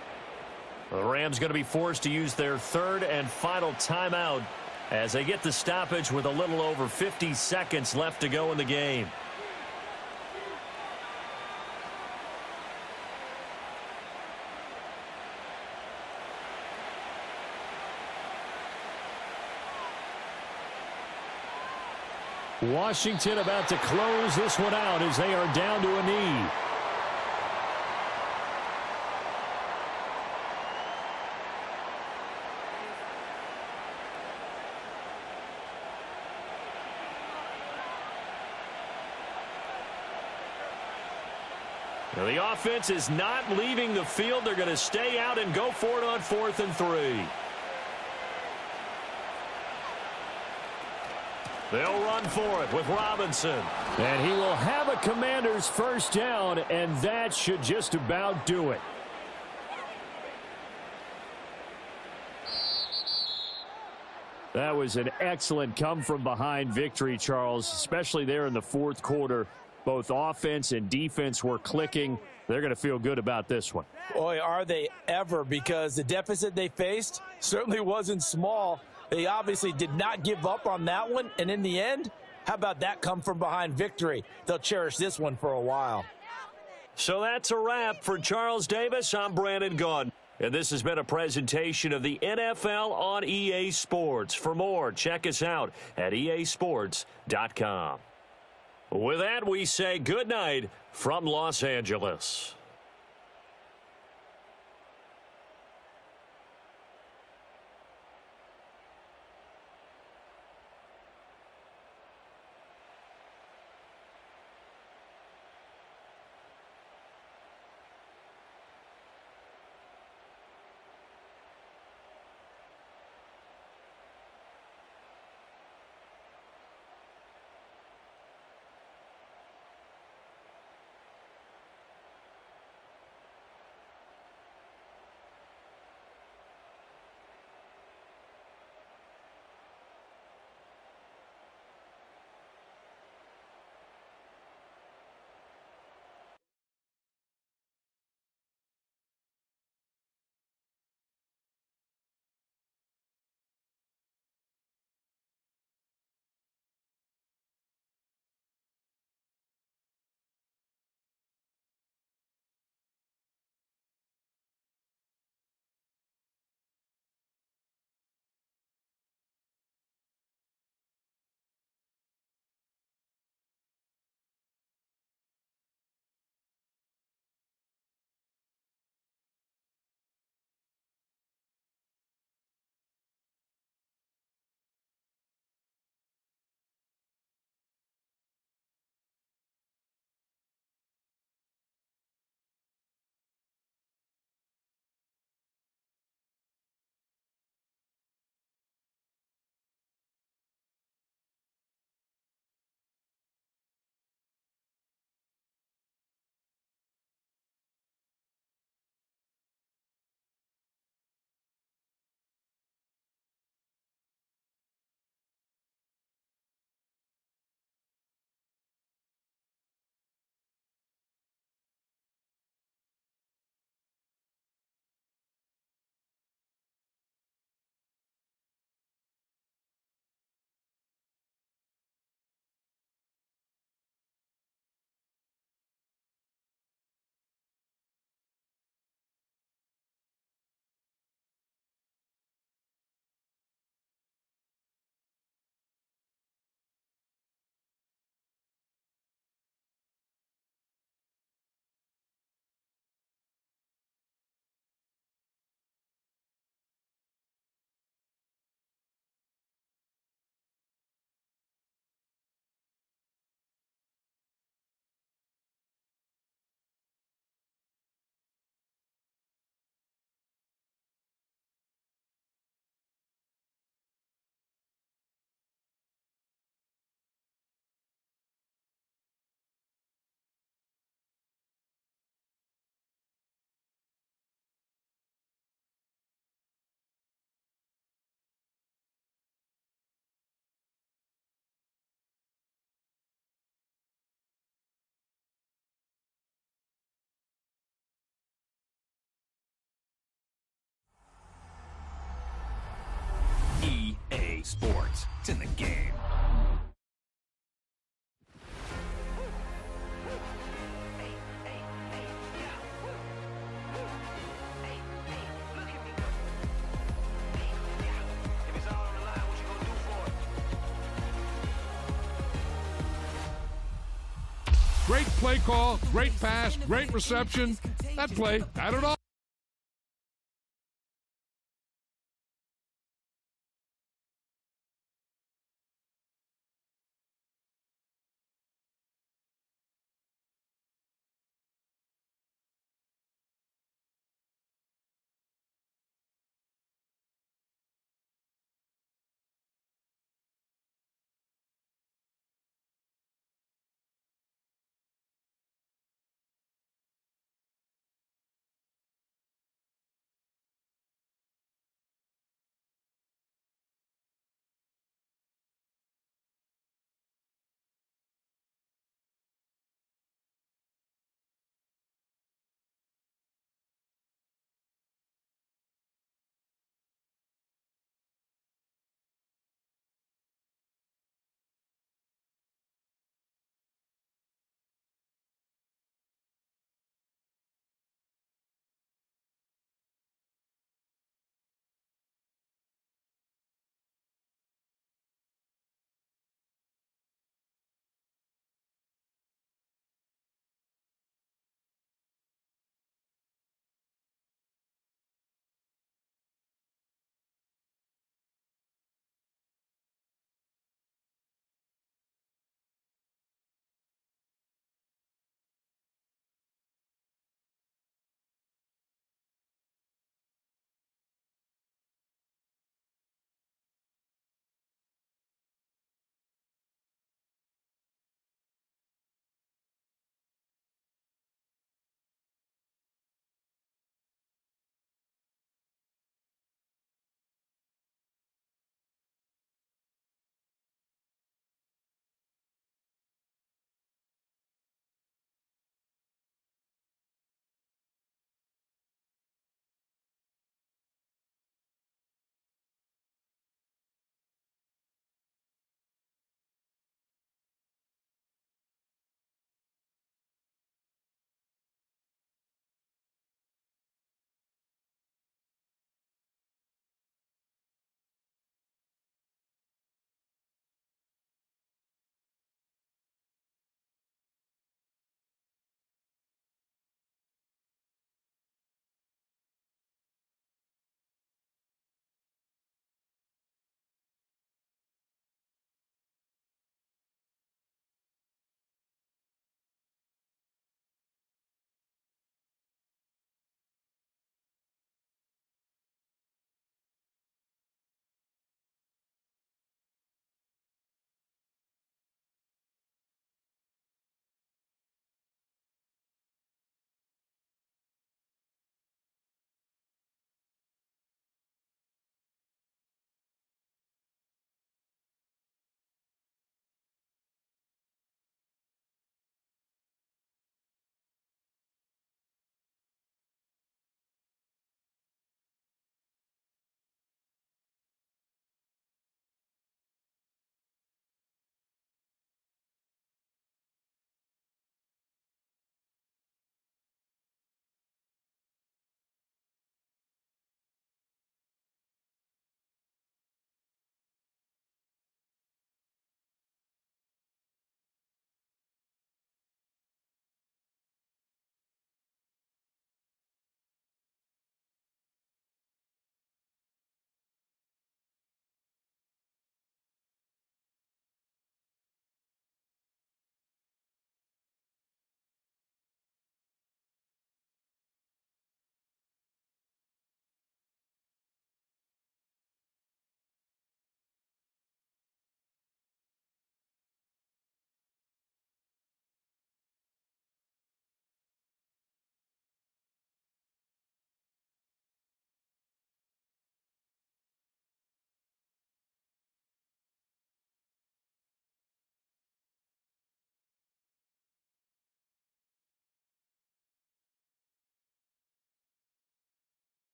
The Rams going to be forced to use their 3rd and final timeout as they get the stoppage with a little over 50 seconds left to go in the game. Washington about to close this one out as they are down to a knee. Now, the offense is not leaving the field. They're going to stay out and go for it on 4th and 3. They'll run for it with Robinson. And he will have a Commander's first down, and that should just about do it. That was an excellent come-from-behind victory, Charles, especially there in the 4th quarter. Both offense and defense were clicking. They're going to feel good about this one. Boy, are they ever, because the deficit they faced certainly wasn't small. They obviously did not give up on that one, and in the end, how about that come-from-behind victory? They'll cherish this one for a while. So that's a wrap for Charles Davis. I'm Brandon Gunn. And this has been a presentation of the NFL on EA Sports. For more, check us out at easports.com. With that, we say good night from Los Angeles. EA Sports. It's in the game. Great play call, great pass, great reception. That play, I don't know.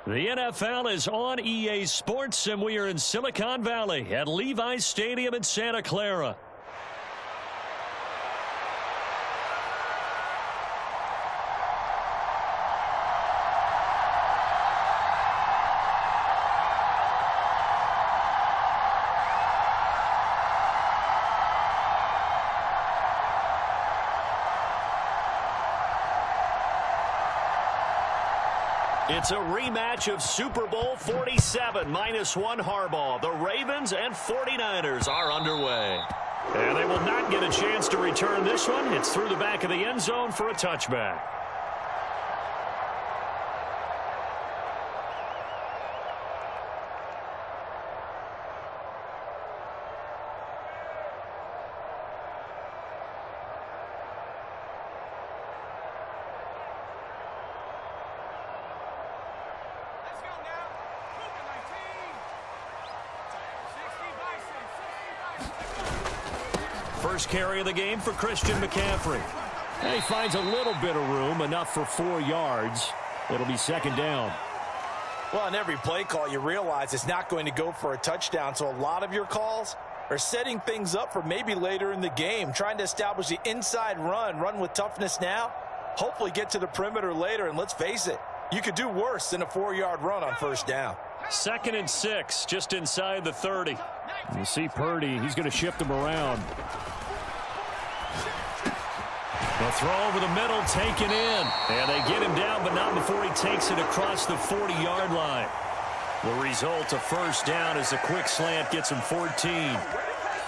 The NFL is on EA Sports, and we are in Silicon Valley at Levi's Stadium in Santa Clara. It's a rematch of Super Bowl 47, -1 Harbaugh. The Ravens and 49ers are underway. And they will not get a chance to return this one. It's through the back of the end zone for a touchback. First carry of the game for Christian McCaffrey. And he finds a little bit of room, enough for 4 yards. It'll be second down. Well, on every play call, you realize it's not going to go for a touchdown, so a lot of your calls are setting things up for maybe later in the game, trying to establish the inside run with toughness now, hopefully get to the perimeter later, and let's face it, you could do worse than a 4-yard run on first down. 2nd and 6, just inside the 30. You see Purdy, he's going to shift him around. The throw over the middle, taken in. And they get him down, but not before he takes it across the 40-yard line. The result, a first down, as a quick slant gets him 14.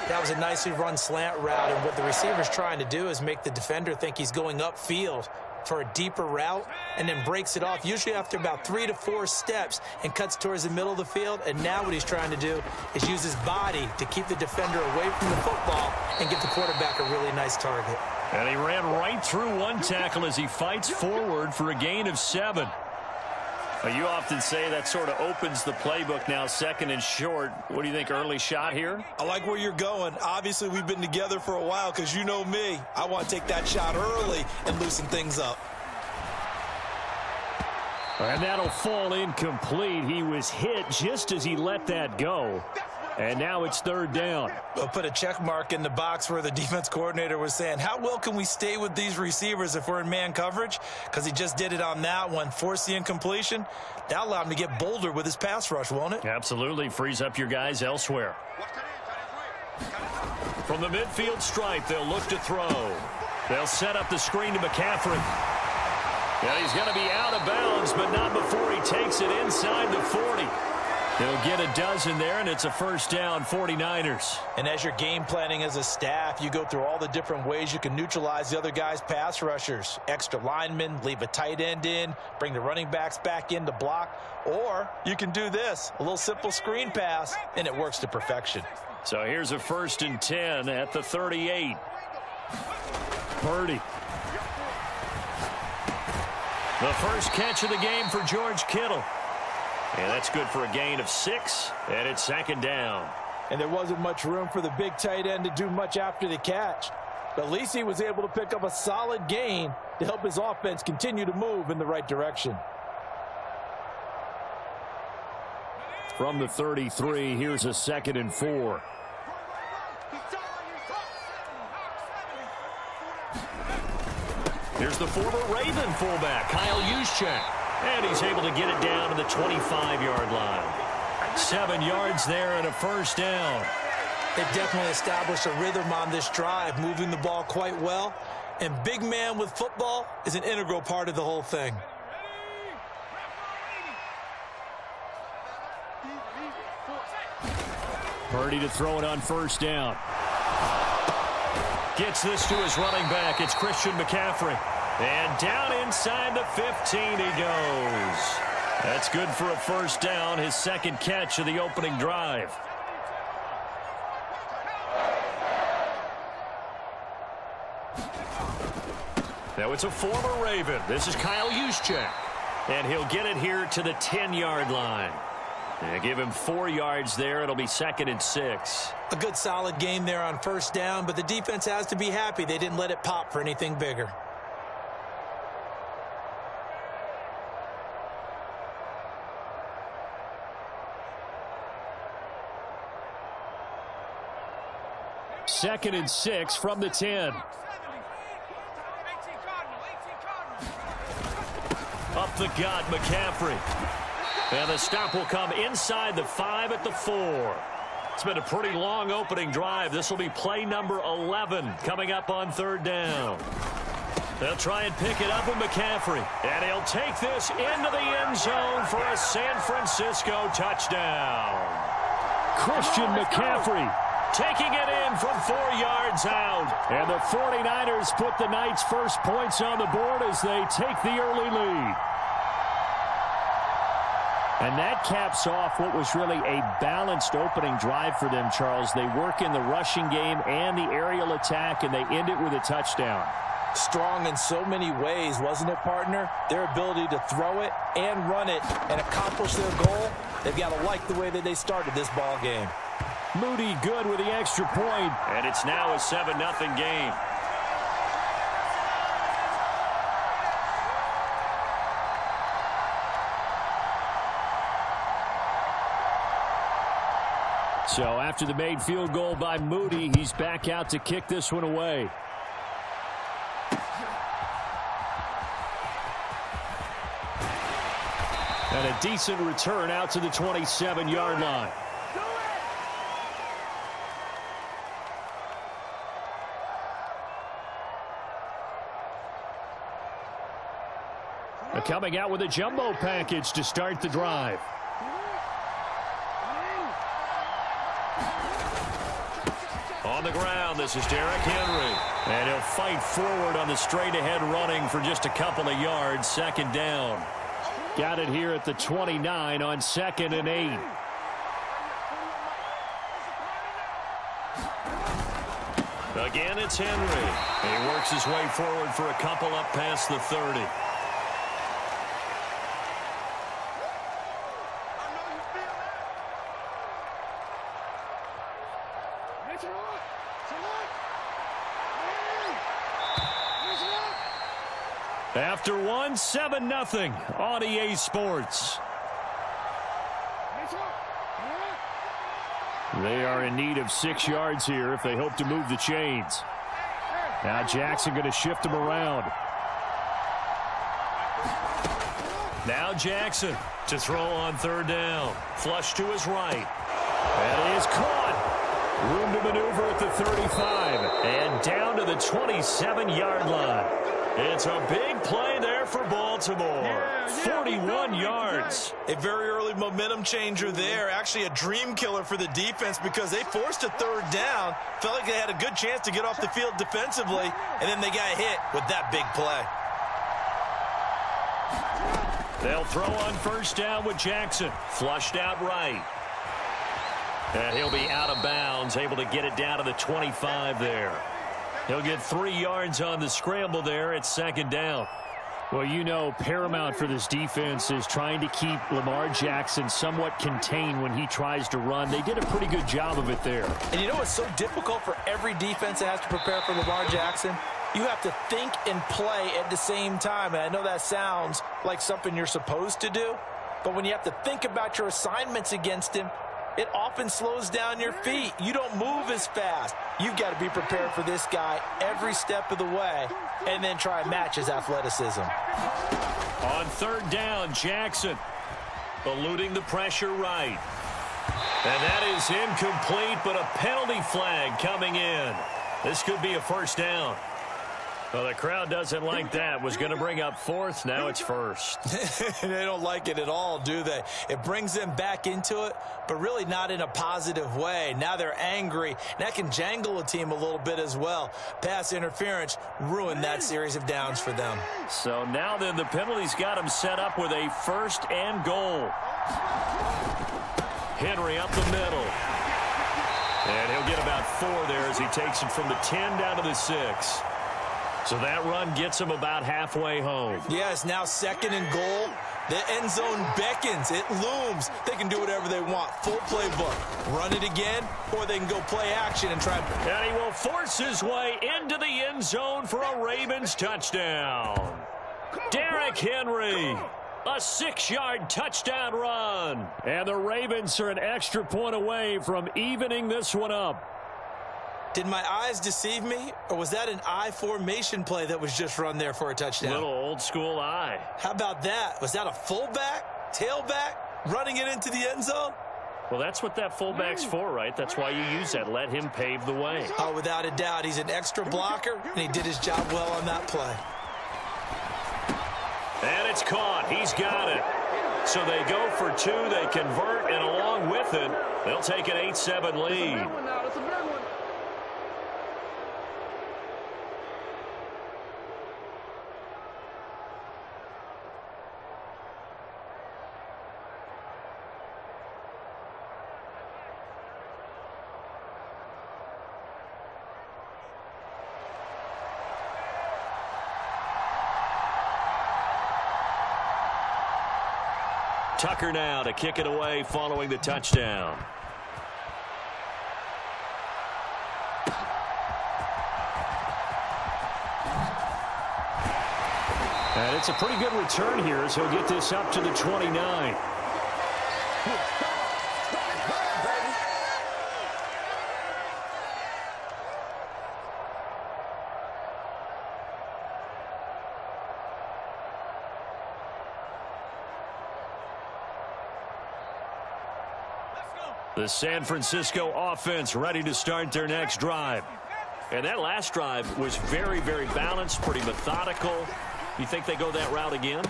That was a nicely run slant route, and what the receiver's trying to do is make the defender think he's going upfield for a deeper route, and then breaks it off, usually after about 3 to 4 steps, and cuts towards the middle of the field. And now what he's trying to do is use his body to keep the defender away from the football and give the quarterback a really nice target. And he ran right through one tackle as he fights forward for a gain of 7. You often say that sort of opens the playbook now, 2nd and short. What do you think, early shot here? I like where you're going. Obviously, we've been together for a while because you know me. I want to take that shot early and loosen things up. And that'll fall incomplete. He was hit just as he let that go. And now it's 3rd down. We'll put a check mark in the box where the defense coordinator was saying, how well can we stay with these receivers if we're in man coverage? Because he just did it on that one, forced the incompletion. That'll allow him to get bolder with his pass rush, won't it? Absolutely. Frees up your guys elsewhere. From the midfield stripe, they'll look to throw. They'll set up the screen to McCaffrey. And he's going to be out of bounds, but not before he takes it inside the 40. He'll get a dozen there, and it's a first down, 49ers. And as you're game planning as a staff, you go through all the different ways you can neutralize the other guy's pass rushers. Extra linemen, leave a tight end in, bring the running backs back in to block. Or you can do this, a little simple screen pass, and it works to perfection. So here's a 1st and 10 at the 38. Purdy. The first catch of the game for George Kittle. And that's good for a gain of 6, and it's 2nd down. And there wasn't much room for the big tight end to do much after the catch. But at least he was able to pick up a solid gain to help his offense continue to move in the right direction. From the 33, here's a 2nd and 4. Here's the former Raven fullback, Kyle Juszczyk. And he's able to get it down to the 25-yard line. 7 yards there and a first down. They've definitely established a rhythm on this drive, moving the ball quite well. And big man with football is an integral part of the whole thing. Purdy to throw it on first down. Gets this to his running back. It's Christian McCaffrey. And down inside the 15 he goes. That's good for a first down, his 2nd catch of the opening drive. Now it's a former Raven. This is Kyle Juszczyk. And he'll get it here to the 10-yard line. And give him 4 yards there. It'll be 2nd and 6. A good solid game there on first down, but the defense has to be happy they didn't let it pop for anything bigger. 2nd and 6 from the 10. Up the gut, McCaffrey. And the stop will come inside the 5 at the 4. It's been a pretty long opening drive. This will be play number 11 coming up on 3rd down. They'll try and pick it up with McCaffrey. And he'll take this into the end zone for a San Francisco touchdown. Christian McCaffrey taking it in from 4 yards out. And the 49ers put the night's first points on the board as they take the early lead. And that caps off what was really a balanced opening drive for them, Charles. They work in the rushing game and the aerial attack, and they end it with a touchdown. Strong in so many ways, wasn't it, partner? Their ability to throw it and run it and accomplish their goal, they've got to like the way that they started this ball game. Moody good with the extra point, and it's now a 7-0 game. So after the made field goal by Moody, he's back out to kick this one away. And a decent return out to the 27-yard line. They're coming out with a jumbo package to start the drive. On the ground, this is Derrick Henry. And he'll fight forward on the straight-ahead running for just a couple of yards. 2nd down. Got it here at the 29 on 2nd and 8. Again, it's Henry. He works his way forward for a couple up past the 30. After 1, 7-0 on EA Sports. They are in need of 6 yards here if they hope to move the chains. Now Jackson going to shift them around. Now Jackson to throw on 3rd down. Flush to his right. And it is caught. Room to maneuver at the 35. And down to the 27-yard line. It's a big play there for Baltimore. 41 yards. A very early momentum changer there. Actually a dream killer for the defense because they forced a 3rd down. Felt like they had a good chance to get off the field defensively, and then they got hit with that big play. They'll throw on 1st down with Jackson. Flushed out right. And he'll be out of bounds, able to get it down to the 25 there. He'll get 3 yards on the scramble there at 2nd down. Well, you know, paramount for this defense is trying to keep Lamar Jackson somewhat contained when he tries to run. They did a pretty good job of it there. And you know what's so difficult for every defense that has to prepare for Lamar Jackson? You have to think and play at the same time. And I know that sounds like something you're supposed to do, but when you have to think about your assignments against him, it often slows down your feet. You don't move as fast. You've got to be prepared for this guy every step of the way and then try and match his athleticism. On 3rd down, Jackson eluding the pressure right. And that is incomplete, but a penalty flag coming in. This could be a 1st down. Well, the crowd doesn't like that. Was going to bring up 4th. Now it's 1st. They don't like it at all, do they? It brings them back into it, but really not in a positive way. Now they're angry. That can jangle a team a little bit as well. Pass interference ruined that series of downs for them. So now then the penalty's got them set up with a 1st and goal. Henry up the middle. And he'll get about 4 there as he takes it from the 10 down to the 6. So that run gets him about halfway home. Yeah, it's now 2nd and goal. The end zone beckons. It looms. They can do whatever they want. Full playbook. Run it again, or they can go play action and try. And he will force his way into the end zone for a Ravens touchdown. Derrick Henry. A 6-yard touchdown run. And the Ravens are an extra point away from evening this one up. Did my eyes deceive me, or was that an I formation play that was just run there for a touchdown? Little old school I. How about that? Was that a fullback, tailback, running it into the end zone? Well, that's what that fullback's for, right? That's why you use that. Let him pave the way. Oh, without a doubt. He's an extra blocker, and he did his job well on that play. And it's caught. He's got it. So they go for 2. They convert, and along with it, they'll take an 8-7 lead. Tucker now to kick it away following the touchdown. And it's a pretty good return here as he'll get this up to the 29. The San Francisco offense ready to start their next drive. And that last drive was very, very balanced, pretty methodical. You think they go that route again?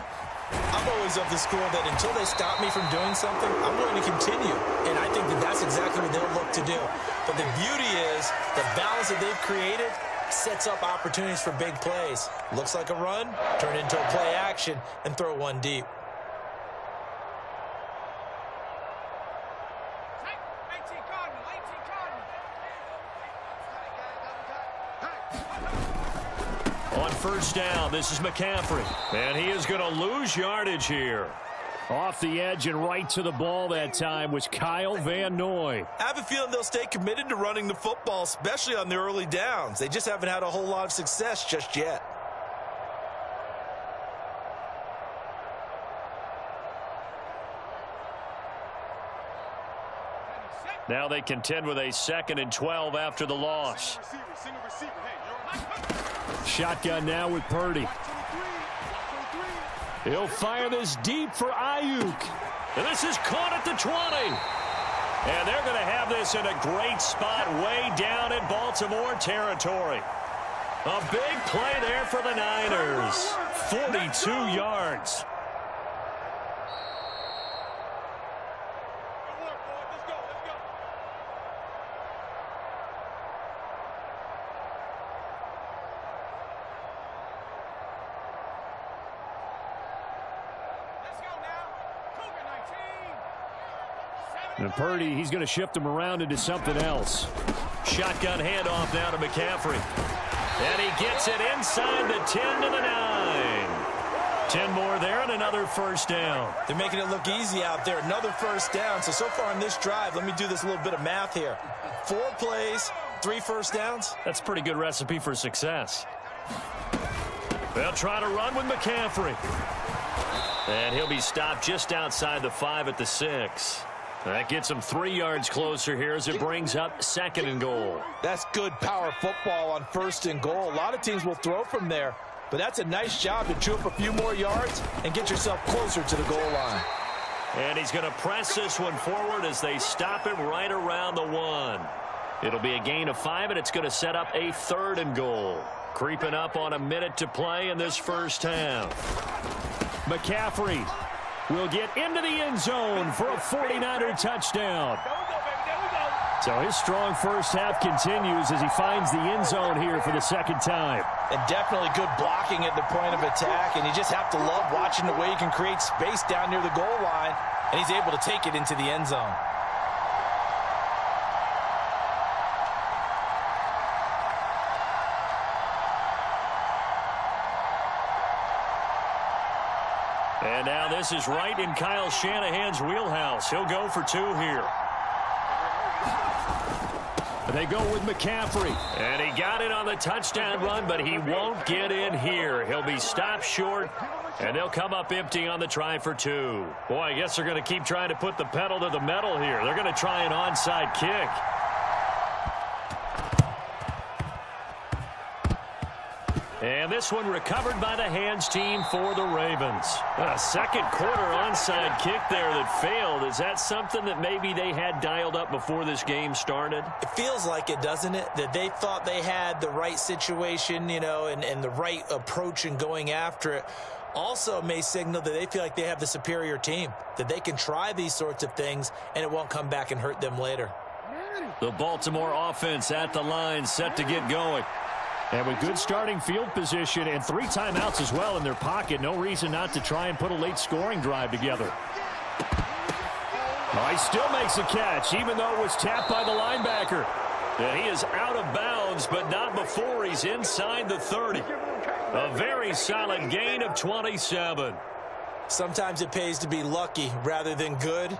I'm always of the school that until they stop me from doing something, I'm willing to continue. And I think that that's exactly what they'll look to do. But the beauty is the balance that they've created sets up opportunities for big plays. Looks like a run, turn it into a play action, and throw one deep. On first down, this is McCaffrey. And he is going to lose yardage here. Off the edge and right to the ball that time was Kyle Van Noy. I have a feeling they'll stay committed to running the football, especially on the early downs. They just haven't had a whole lot of success just yet. Now they contend with a 2nd and 12 after the loss. Shotgun now with Purdy. He'll fire this deep for Ayuk. And this is caught at the 20. And they're going to have this in a great spot way down in Baltimore territory. A big play there for the Niners. 42 yards. And Purdy, he's going to shift him around into something else. Shotgun handoff now to McCaffrey. And he gets it inside the 10 to the 9. 10 more there and another first down. They're making it look easy out there. Another first down. So far in this drive, let me do this little bit of math here. 4 plays, 3 first downs. That's a pretty good recipe for success. They'll try to run with McCaffrey. And he'll be stopped just outside the 5 at the 6. That gets him 3 yards closer here as it brings up 2nd and goal. That's good power football on 1st and goal. A lot of teams will throw from there, but that's a nice job to chew up a few more yards and get yourself closer to the goal line. And he's going to press this one forward as they stop him right around the 1. It'll be a gain of 5, and it's going to set up a 3rd and goal. Creeping up on a minute to play in this first half. McCaffrey will get into the end zone for a 49er touchdown. So his strong first half continues as he finds the end zone here for the 2nd time. And definitely good blocking at the point of attack, and you just have to love watching the way he can create space down near the goal line, and he's able to take it into the end zone. And now this is right in Kyle Shanahan's wheelhouse. He'll go for 2 here. They go with McCaffrey. And he got it on the touchdown run, but he won't get in here. He'll be stopped short, and they'll come up empty on the try for 2. Boy, I guess they're going to keep trying to put the pedal to the metal here. They're going to try an onside kick. And this one recovered by the hands team for the Ravens. A second quarter onside kick there that failed. Is that something that maybe they had dialed up before this game started? It feels like it, doesn't it? That they thought they had the right situation, you know, and the right approach in going after it. Also may signal that they feel like they have the superior team, that they can try these sorts of things and it won't come back and hurt them later. The Baltimore offense at the line, set to get going. And with good starting field position and 3 timeouts as well in their pocket, no reason not to try and put a late scoring drive together. Oh, he still makes a catch, even though it was tapped by the linebacker. And he is out of bounds, but not before he's inside the 30. A very solid gain of 27. Sometimes it pays to be lucky rather than good.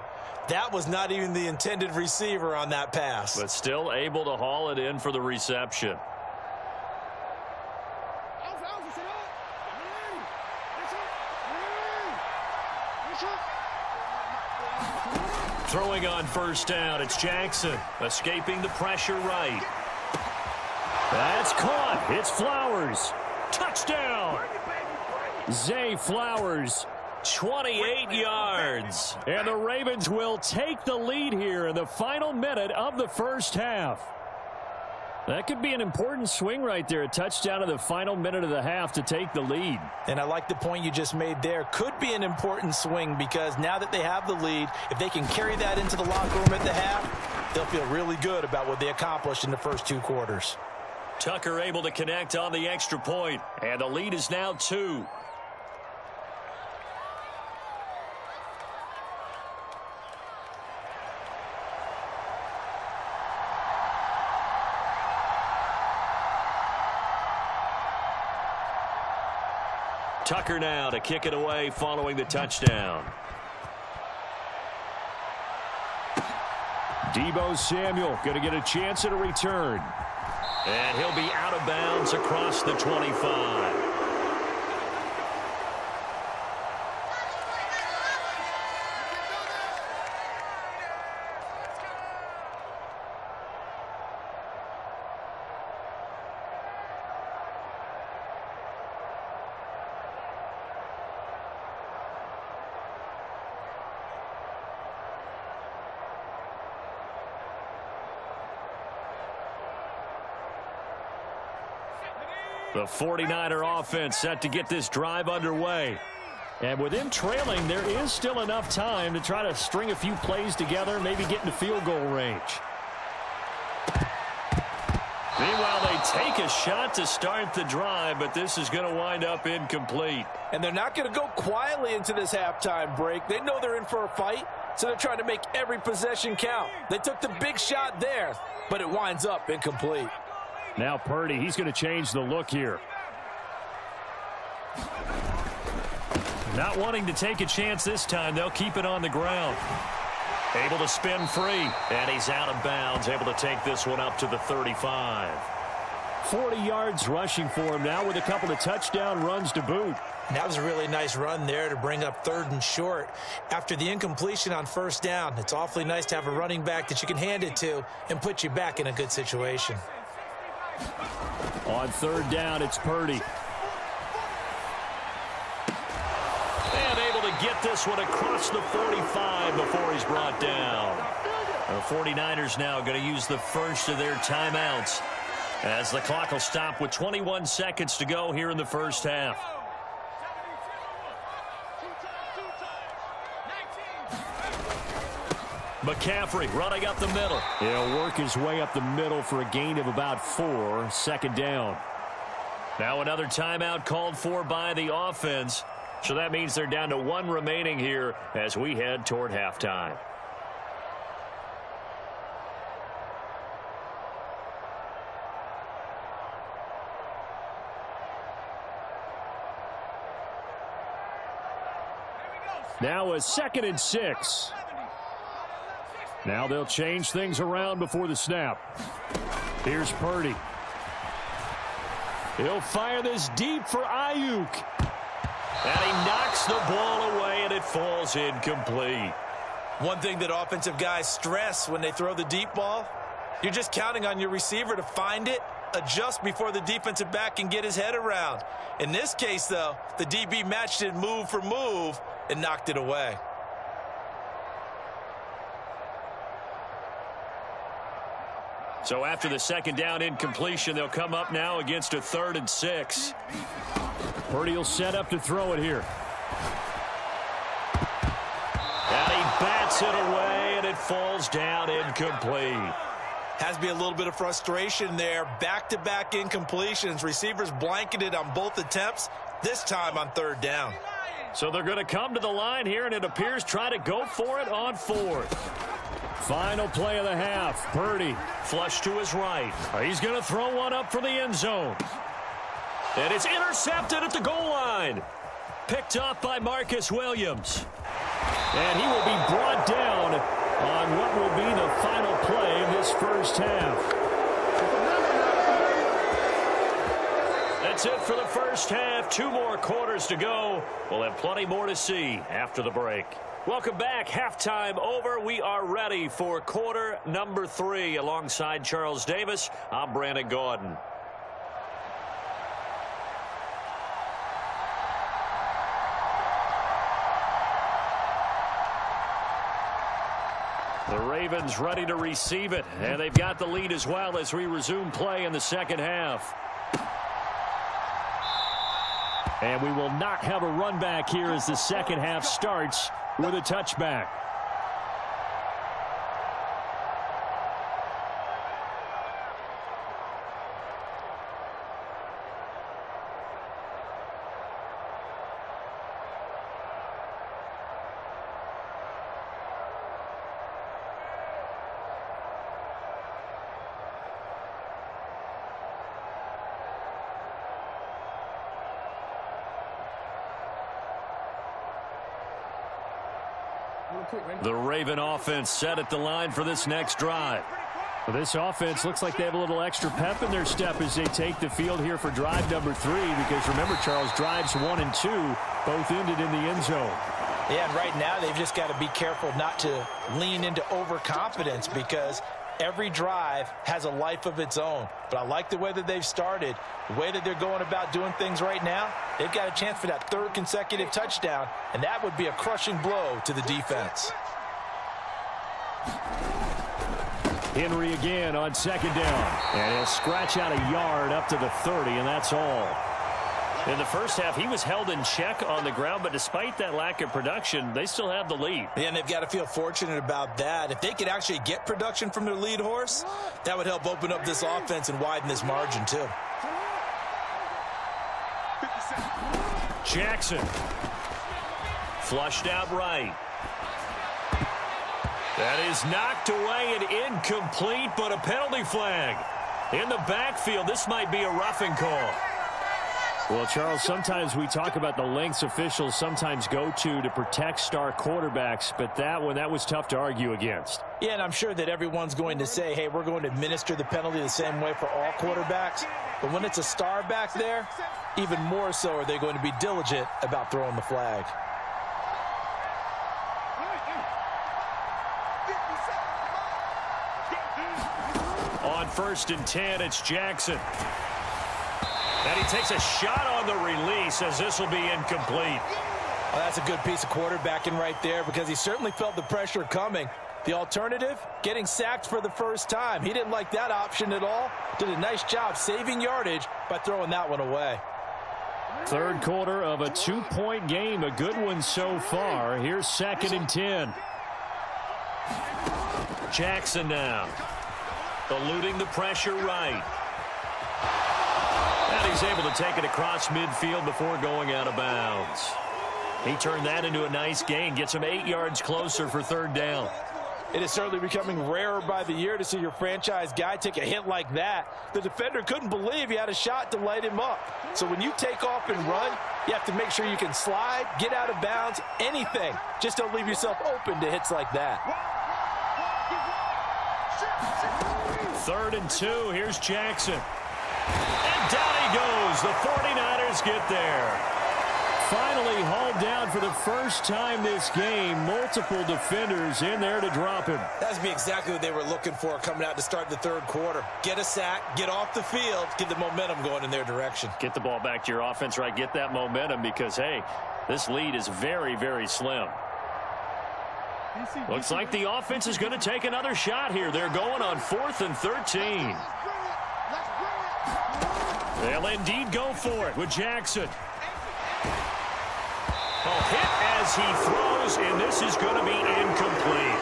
That was not even the intended receiver on that pass. But still able to haul it in for the reception. Throwing on first down, it's Jackson, escaping the pressure right. That's caught. It's Flowers. Touchdown. Zay Flowers. 28 yards. And the Ravens will take the lead here in the final minute of the first half. That could be an important swing right there. A touchdown in the final minute of the half to take the lead. And I like the point you just made there. Could be an important swing because now that they have the lead, if they can carry that into the locker room at the half, they'll feel really good about what they accomplished in the first 2 quarters. Tucker able to connect on the extra point, and the lead is now 2. Tucker now to kick it away following the touchdown. Deebo Samuel going to get a chance at a return. And he'll be out of bounds across the 25. The 49er offense set to get this drive underway. And with them trailing, there is still enough time to try to string a few plays together, maybe get into field goal range. Meanwhile, they take a shot to start the drive, but this is going to wind up incomplete. And they're not going to go quietly into this halftime break. They know they're in for a fight, so they're trying to make every possession count. They took the big shot there, but it winds up incomplete. Now Purdy, he's going to change the look here. Not wanting to take a chance this time, they'll keep it on the ground. Able to spin free, and he's out of bounds, able to take this one up to the 35. 40 yards rushing for him now with a couple of touchdown runs to boot. That was a really nice run there to bring up 3rd and short. After the incompletion on first down, it's awfully nice to have a running back that you can hand it to and put you back in a good situation. On 3rd down, it's Purdy. And able to get this one across the 45 before he's brought down. The 49ers now going to use the first of their timeouts as the clock will stop with 21 seconds to go here in the first half. McCaffrey running up the middle. He'll work his way up the middle for a gain of about 4. 2nd down. Now another timeout called for by the offense. So that means they're down to 1 remaining here as we head toward halftime. Now a 2nd and 6. Now they'll change things around before the snap. Here's Purdy. He'll fire this deep for Ayuk. And he knocks the ball away, and it falls incomplete. One thing that offensive guys stress when they throw the deep ball, you're just counting on your receiver to find it adjust before the defensive back can get his head around. In this case, though, the DB matched it move for move and knocked it away. So after the second down incompletion, they'll come up now against a 3rd and 6. Purdy will set up to throw it here. And he bats it away, and it falls down incomplete. Has to be a little bit of frustration there. Back-to-back incompletions. Receivers blanketed on both attempts, this time on 3rd down. So they're going to come to the line here, and it appears try to go for it on 4th. Final play of the half. Purdy Flush to his right. He's going to throw one up for the end zone. And it's intercepted at the goal line. Picked up by Marcus Williams. And he will be brought down on what will be the final play of this first half. That's it for the first half. 2 more quarters to go. We'll have plenty more to see after the break. Welcome back. Halftime over. We are ready for quarter number 3. Alongside Charles Davis, I'm Brandon Gaudin. The Ravens ready to receive it, and they've got the lead as well as we resume play in the second half. And we will not have a run back here as the second half starts with a touchback. The Raven offense set at the line for this next drive. Well, this offense looks like they have a little extra pep in their step as they take the field here for drive number 3, because remember, Charles, drives 1 and 2 both ended in the end zone. Yeah, and right now they've just got to be careful not to lean into overconfidence, because every drive has a life of its own. But I like the way that they've started, the way that they're going about doing things right now. They've got a chance for that 3rd consecutive touchdown, and that would be a crushing blow to the defense. Henry again on 2nd down. And he'll scratch out a yard up to the 30, and that's all. In the first half, he was held in check on the ground, but despite that lack of production, they still have the lead. Yeah, and they've got to feel fortunate about that. If they could actually get production from their lead horse, that would help open up this offense and widen this margin too. Jackson. Flushed out right. That is knocked away and incomplete, but a penalty flag. In the backfield, this might be a roughing call. Well, Charles, sometimes we talk about the lengths officials sometimes go to protect star quarterbacks, but that one, that was tough to argue against. Yeah, and I'm sure that everyone's going to say, hey, we're going to administer the penalty the same way for all quarterbacks. But when it's a star back there, even more so are they going to be diligent about throwing the flag. On 1st and 10, it's Jackson. And he takes a shot on the release as this will be incomplete. Well, that's a good piece of quarterbacking right there, because he certainly felt the pressure coming. The alternative, getting sacked for the first time. He didn't like that option at all. Did a nice job saving yardage by throwing that one away. 3rd quarter of a 2-point game, a good one so far. Here's 2nd and 10. Jackson now. Eluding the pressure right. And he's able to take it across midfield before going out of bounds. He turned that into a nice gain. Gets him 8 yards closer for 3rd down. It is certainly becoming rarer by the year to see your franchise guy take a hit like that. The defender couldn't believe he had a shot to light him up. So when you take off and run, you have to make sure you can slide, get out of bounds, anything. Just don't leave yourself open to hits like that. 3rd and 2. Here's Jackson. And down he goes. The 49ers get there. finally hauled down for the first time this game. Multiple defenders in there to drop him. That's be exactly what they were looking for coming out to start the third quarter. Get a sack, get off the field, get the momentum going in their direction. Get the ball back to your offense, right? Get that momentum because, hey, this lead is very, very slim. Looks like the offense is going to take another shot here. They're going on 4th and 13. They'll indeed go for it with Jackson. Hit as he throws, and this is going to be incomplete.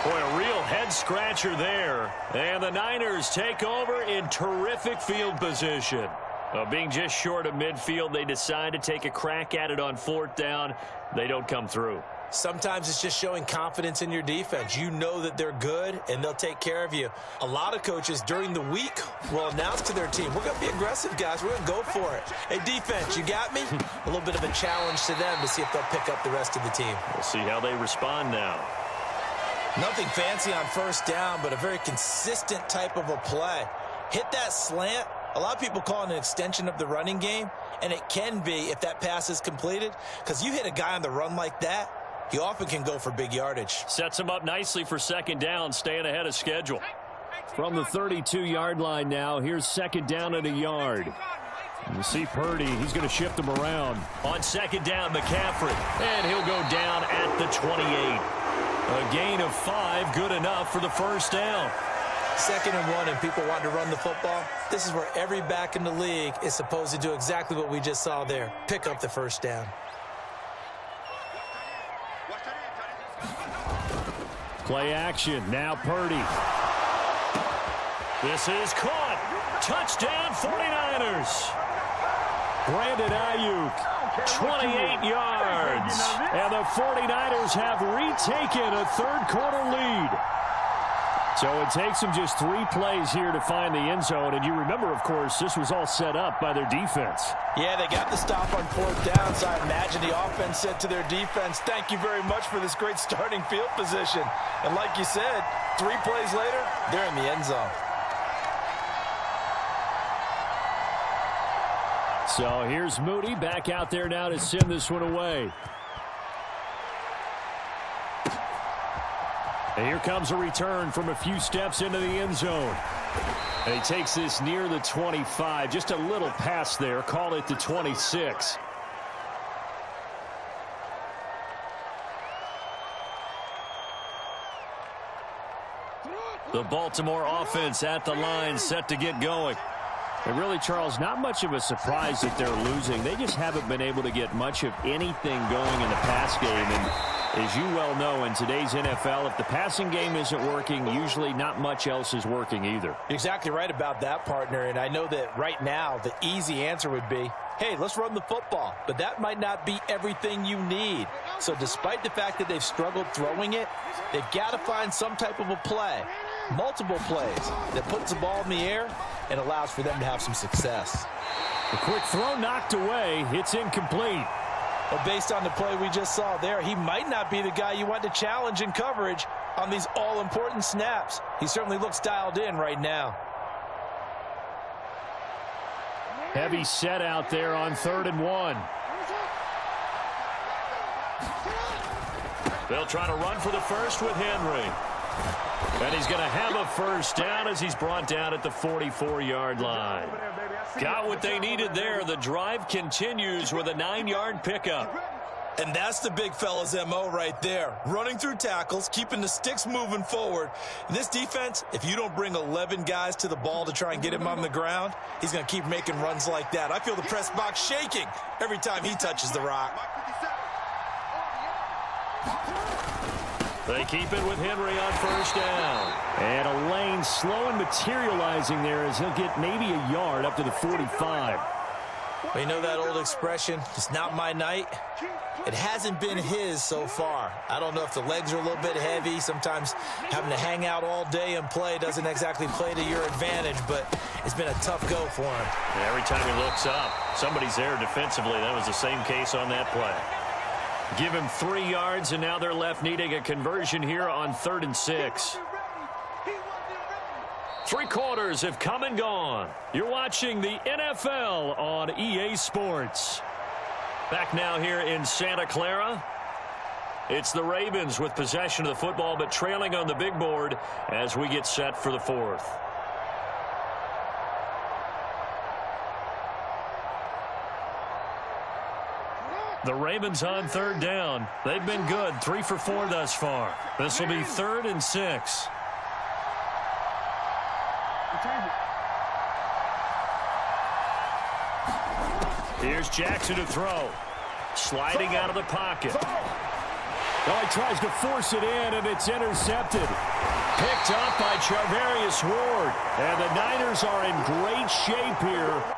Boy, a real head-scratcher there. And the Niners take over in terrific field position. Being just short of midfield, they decide to take a crack at it on 4th down. They don't come through. Sometimes it's just showing confidence in your defense. You know that they're good, and they'll take care of you. A lot of coaches during the week will announce to their team, we're going to be aggressive, guys. We're going to go for it. Hey, defense, you got me? A little bit of a challenge to them to see if they'll pick up the rest of the team. We'll see how they respond now. Nothing fancy on 1st down, but a very consistent type of a play. Hit that slant. A lot of people call it an extension of the running game, and it can be if that pass is completed, because you hit a guy on the run like that, he often can go for big yardage. Sets him up nicely for 2nd down, staying ahead of schedule. From the 32-yard line now, here's 2nd down and a yard. You see Purdy, he's going to shift him around. On 2nd down, McCaffrey, and he'll go down at the 28. A gain of 5, good enough for the 1st down. 2nd and 1, and people want to run the football. This is where every back in the league is supposed to do exactly what we just saw there. Pick up the 1st down. Play action. Now Purdy. This is caught. Touchdown 49ers. Brandon Ayuk, 28 yards. And the 49ers have retaken a 3rd quarter lead. So it takes them just 3 plays here to find the end zone. And you remember, of course, this was all set up by their defense. Yeah, they got the stop on 4th down, so I imagine the offense said to their defense, thank you very much for this great starting field position. And like you said, 3 plays later, they're in the end zone. So here's Moody back out there now to send this one away. And here comes a return from a few steps into the end zone. And he takes this near the 25. Just a little pass there. Call it the 26. The Baltimore offense at the line, set to get going. And really, Charles, not much of a surprise that they're losing. They just haven't been able to get much of anything going in the pass game. And as you well know, in today's NFL, if the passing game isn't working, usually not much else is working either. You're exactly right about that, partner. And I know that right now the easy answer would be, hey, let's run the football. But that might not be everything you need. So despite the fact that they've struggled throwing it, they've got to find some type of a play, multiple plays, that puts the ball in the air and allows for them to have some success. A quick throw knocked away. It's incomplete. But based on the play we just saw there, he might not be the guy you want to challenge in coverage on these all-important snaps. He certainly looks dialed in right now. Heavy set out there on 3rd and 1. They'll try to run for the first with Henry. And he's going to have a 1st down as he's brought down at the 44-yard line. Got what they needed there. The drive continues with a 9-yard pickup. And that's the big fella's MO right there. Running through tackles, keeping the sticks moving forward. In this defense, if you don't bring 11 guys to the ball to try and get him on the ground, he's going to keep making runs like that. I feel the press box shaking every time he touches the rock. They keep it with Henry on 1st down. And a lane slow and materializing there as he'll get maybe a yard up to the 45. Well, you know that old expression, it's not my night. It hasn't been his so far. I don't know if the legs are a little bit heavy. Sometimes having to hang out all day and play doesn't exactly play to your advantage, but it's been a tough go for him. And every time he looks up, somebody's there defensively. That was the same case on that play. Give him 3 yards, and now they're left needing a conversion here on 3rd and 6. 3 quarters have come and gone. You're watching the NFL on EA Sports. Back now here in Santa Clara. It's the Ravens with possession of the football, but trailing on the big board as we get set for the fourth. The Ravens on third down. They've been good, 3 for 4 thus far. This will be 3rd and 6. Here's Jackson to throw. Sliding out of the pocket. Well, he tries to force it in, and it's intercepted. Picked up by Charvarius Ward. And the Niners are in great shape here.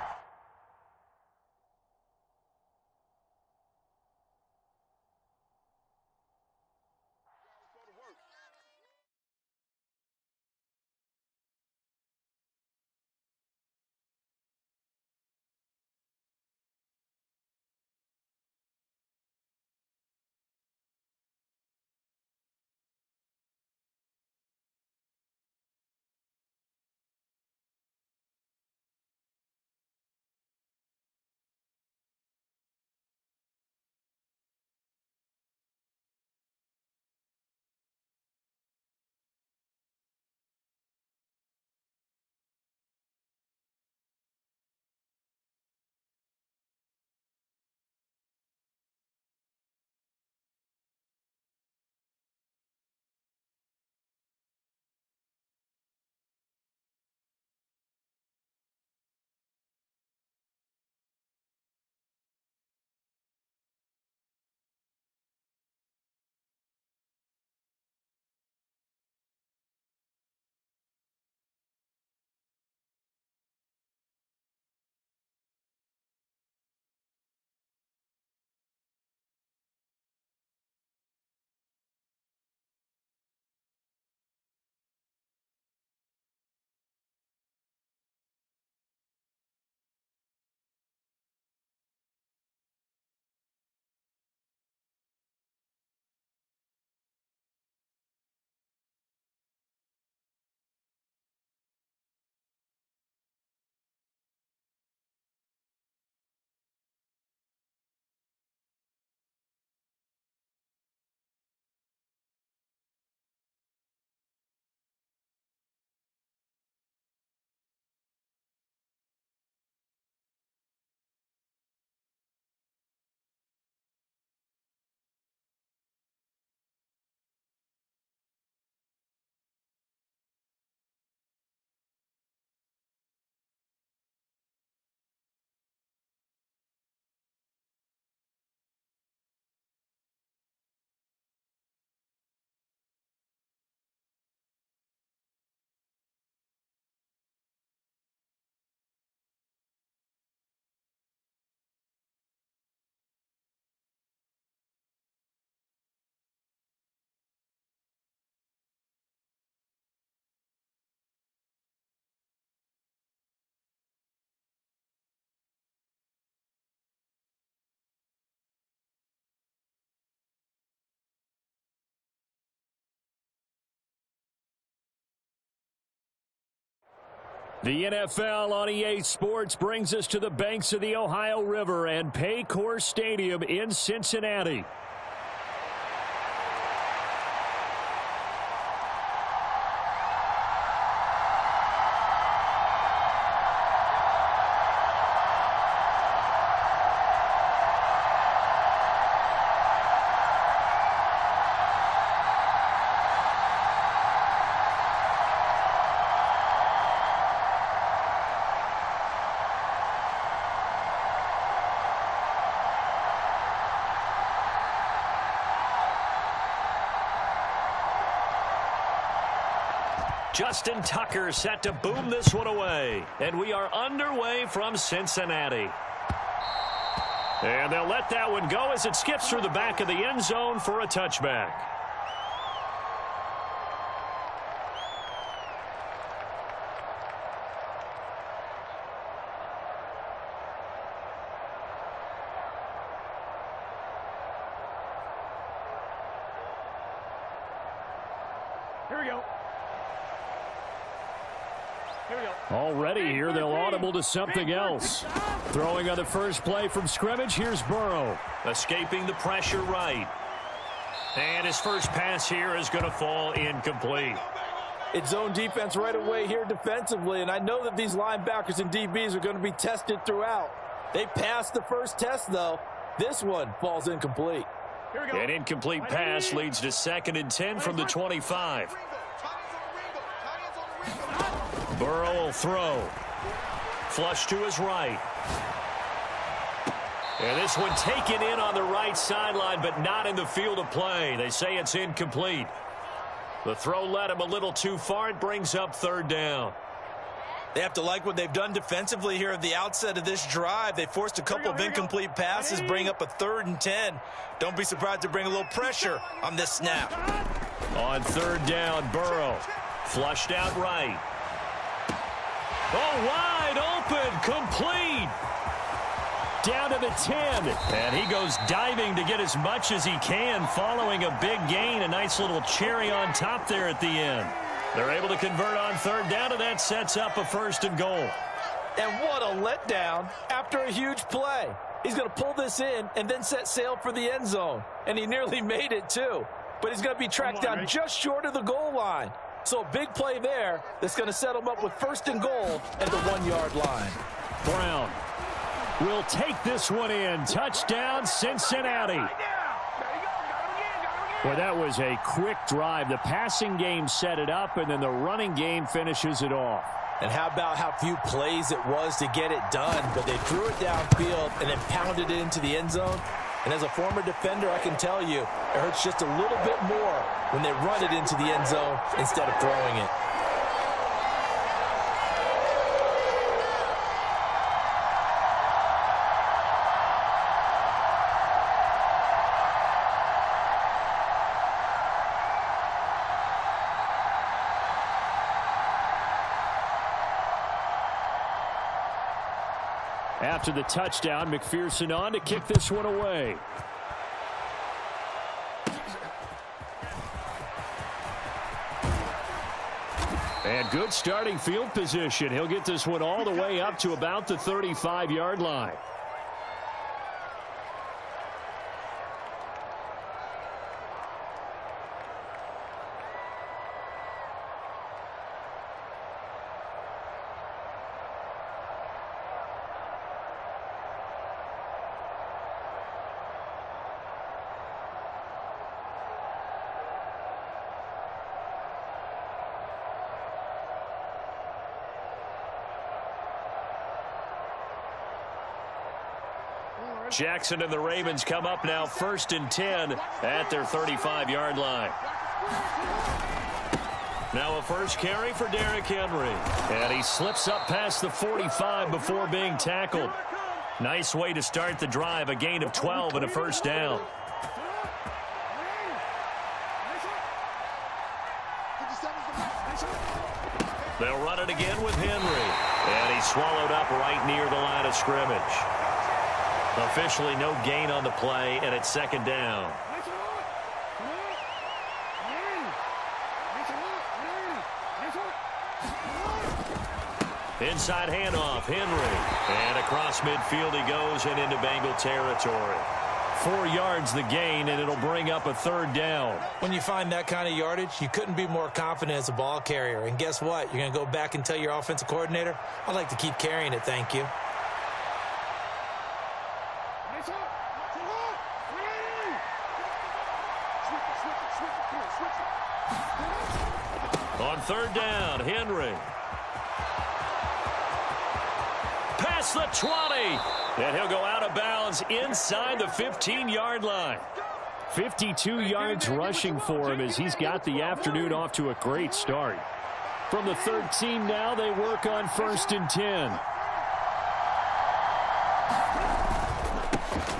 The NFL on EA Sports brings us to the banks of the Ohio River and Paycor Stadium in Cincinnati. Justin Tucker set to boom this one away. And we are underway from Cincinnati. And they'll let that one go as it skips through the back of the end zone for a touchback. Here we go. Already here, they'll audible to something else. Throwing on the first play from scrimmage, here's Burrow. Escaping the pressure right. And his first pass here is going to fall incomplete. It's zone defense right away here defensively, and I know that these linebackers and DBs are going to be tested throughout. They passed the first test, though. This one falls incomplete. An incomplete pass leads to 2nd and 10 from the 25. Burrow will throw. Flush to his right. And this one taken in on the right sideline, but not in the field of play. They say it's incomplete. The throw led him a little too far. It brings up 3rd down. They have to like what they've done defensively here at the outset of this drive. They forced a couple of incomplete passes, bring up a 3rd and 10. Don't be surprised to bring a little pressure on this snap. On 3rd down, Burrow. Flushed out right. Oh, wide open, complete. Down to the 10. And he goes diving to get as much as he can following a big gain. A nice little cherry on top there at the end. They're able to convert on 3rd down, and that sets up a 1st and goal. And what a letdown after a huge play. He's going to pull this in and then set sail for the end zone. And he nearly made it, too. But he's going to be tracked down just short of the goal line. So a big play there that's going to set him up with 1st and goal at the 1-yard line. Brown will take this one in. Touchdown, Cincinnati. Well, that was a quick drive. The passing game set it up, and then the running game finishes it off. And how about how few plays it was to get it done, but they threw it downfield and then pounded it into the end zone. And as a former defender, I can tell you, it hurts just a little bit more when they run it into the end zone instead of throwing it. After the touchdown, McPherson on to kick this one away. And good starting field position. He'll get this one all the way up to about the 35-yard line. Jackson and the Ravens come up now 1st and 10 at their 35-yard line. Now a first carry for Derrick Henry. And he slips up past the 45 before being tackled. Nice way to start the drive. A gain of 12 and a 1st down. They'll run it again with Henry. And he's swallowed up right near the line of scrimmage. Officially no gain on the play, and it's 2nd down. Inside handoff, Henry. And across midfield he goes and into Bengal territory. 4 yards the gain, and it'll bring up a 3rd down. When you find that kind of yardage, you couldn't be more confident as a ball carrier. And guess what? You're going to go back and tell your offensive coordinator, I'd like to keep carrying it, thank you. On 3rd down, Henry. Past the 20. And he'll go out of bounds inside the 15-yard line. 52 yards rushing for him as he's got the afternoon off to a great start. From the 13 now, they work on 1st and 10.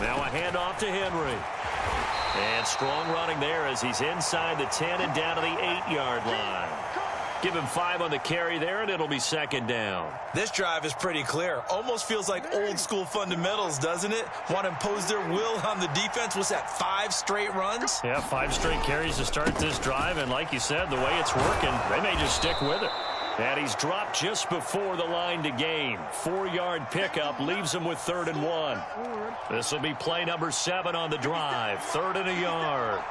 Now a handoff to Henry. And strong running there as he's inside the 10 and down to the 8-yard line. Give him 5 on the carry there, and it'll be 2nd down. This drive is pretty clear. Almost feels like old-school fundamentals, doesn't it? Want to impose their will on the defense. What's that, 5 straight runs? Yeah, 5 straight carries to start this drive, and like you said, the way it's working, they may just stick with it. And he's dropped just before the line to gain. 4-yard pickup leaves him with 3rd and 1. This will be play number 7 on the drive. 3rd and a yard.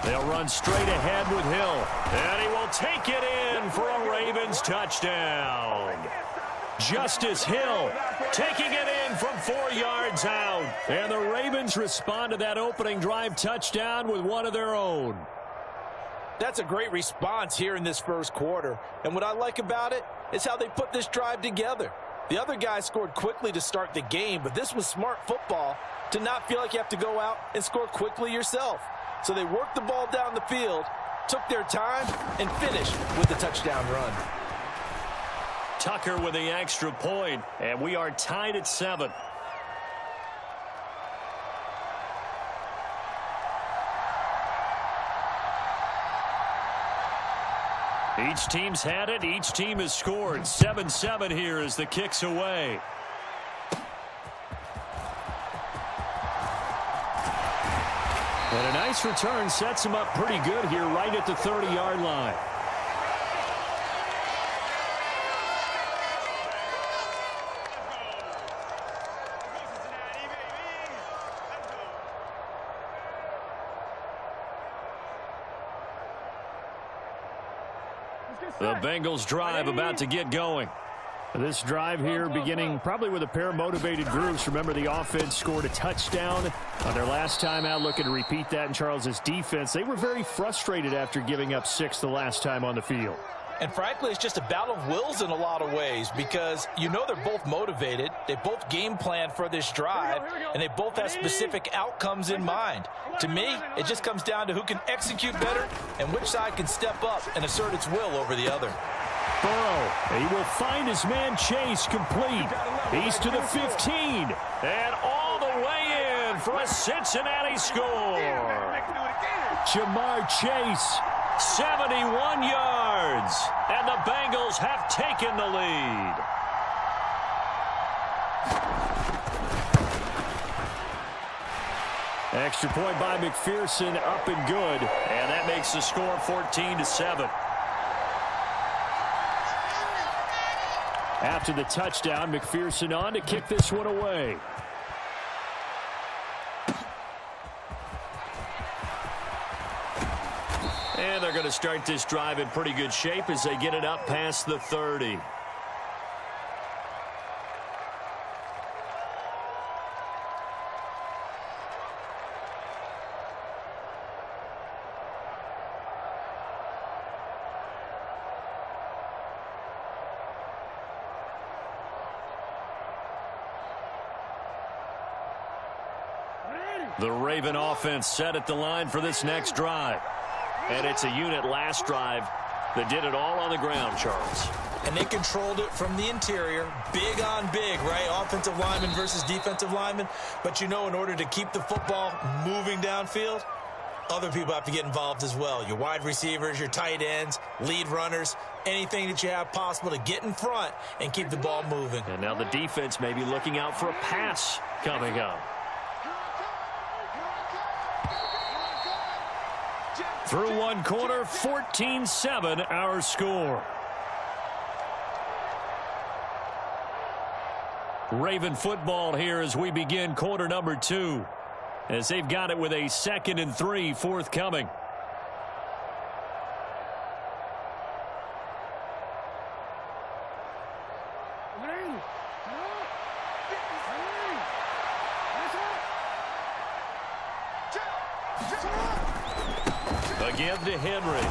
They'll run straight ahead with Hill. And he will take it in for a Ravens touchdown. Justice Hill taking it in from 4 yards out. And the Ravens respond to that opening drive touchdown with one of their own. That's a great response here in this first quarter. And what I like about it is how they put this drive together. The other guys scored quickly to start the game, but this was smart football to not feel like you have to go out and score quickly yourself. So they worked the ball down the field, took their time, and finished with the touchdown run. Tucker with the extra point, and we are tied at 7. Each team's had it. Each team has scored. 7-7 here as the kick's away. And a nice return sets him up pretty good here right at the 30-yard line. The Bengals drive about to get going. This drive here beginning probably with a pair of motivated groups. Remember, the offense scored a touchdown on their last time out. Looking to repeat that in Charles's defense. They were very frustrated after giving up 6 the last time on the field. And frankly, it's just a battle of wills in a lot of ways because you know they're both motivated. They both game plan for this drive, and they both have specific outcomes in mind. To me, it just comes down to who can execute better and which side can step up and assert its will over the other. Burrow, he will find his man Chase complete. He's to the 15. And all the way in for a Cincinnati score. Jamar Chase. 71 yards. And the Bengals have taken the lead. Extra point by McPherson, up and good. And that makes the score 14-7. After the touchdown, McPherson on to kick this one away. And they're going to start this drive in pretty good shape as they get it up past the 30. The Raven offense set at the line for this next drive. And it's a unit last drive that did it all on the ground, Charles. And they controlled it from the interior, big on big, right? Offensive lineman versus defensive lineman. But you know, in order to keep the football moving downfield, other people have to get involved as well. Your wide receivers, your tight ends, lead runners, anything that you have possible to get in front and keep the ball moving. And now the defense may be looking out for a pass coming up. Through one quarter, 14-7 our score. Raven football here as we begin quarter number 2. As they've got it with a 2nd and 3 forthcoming. Again to Henry.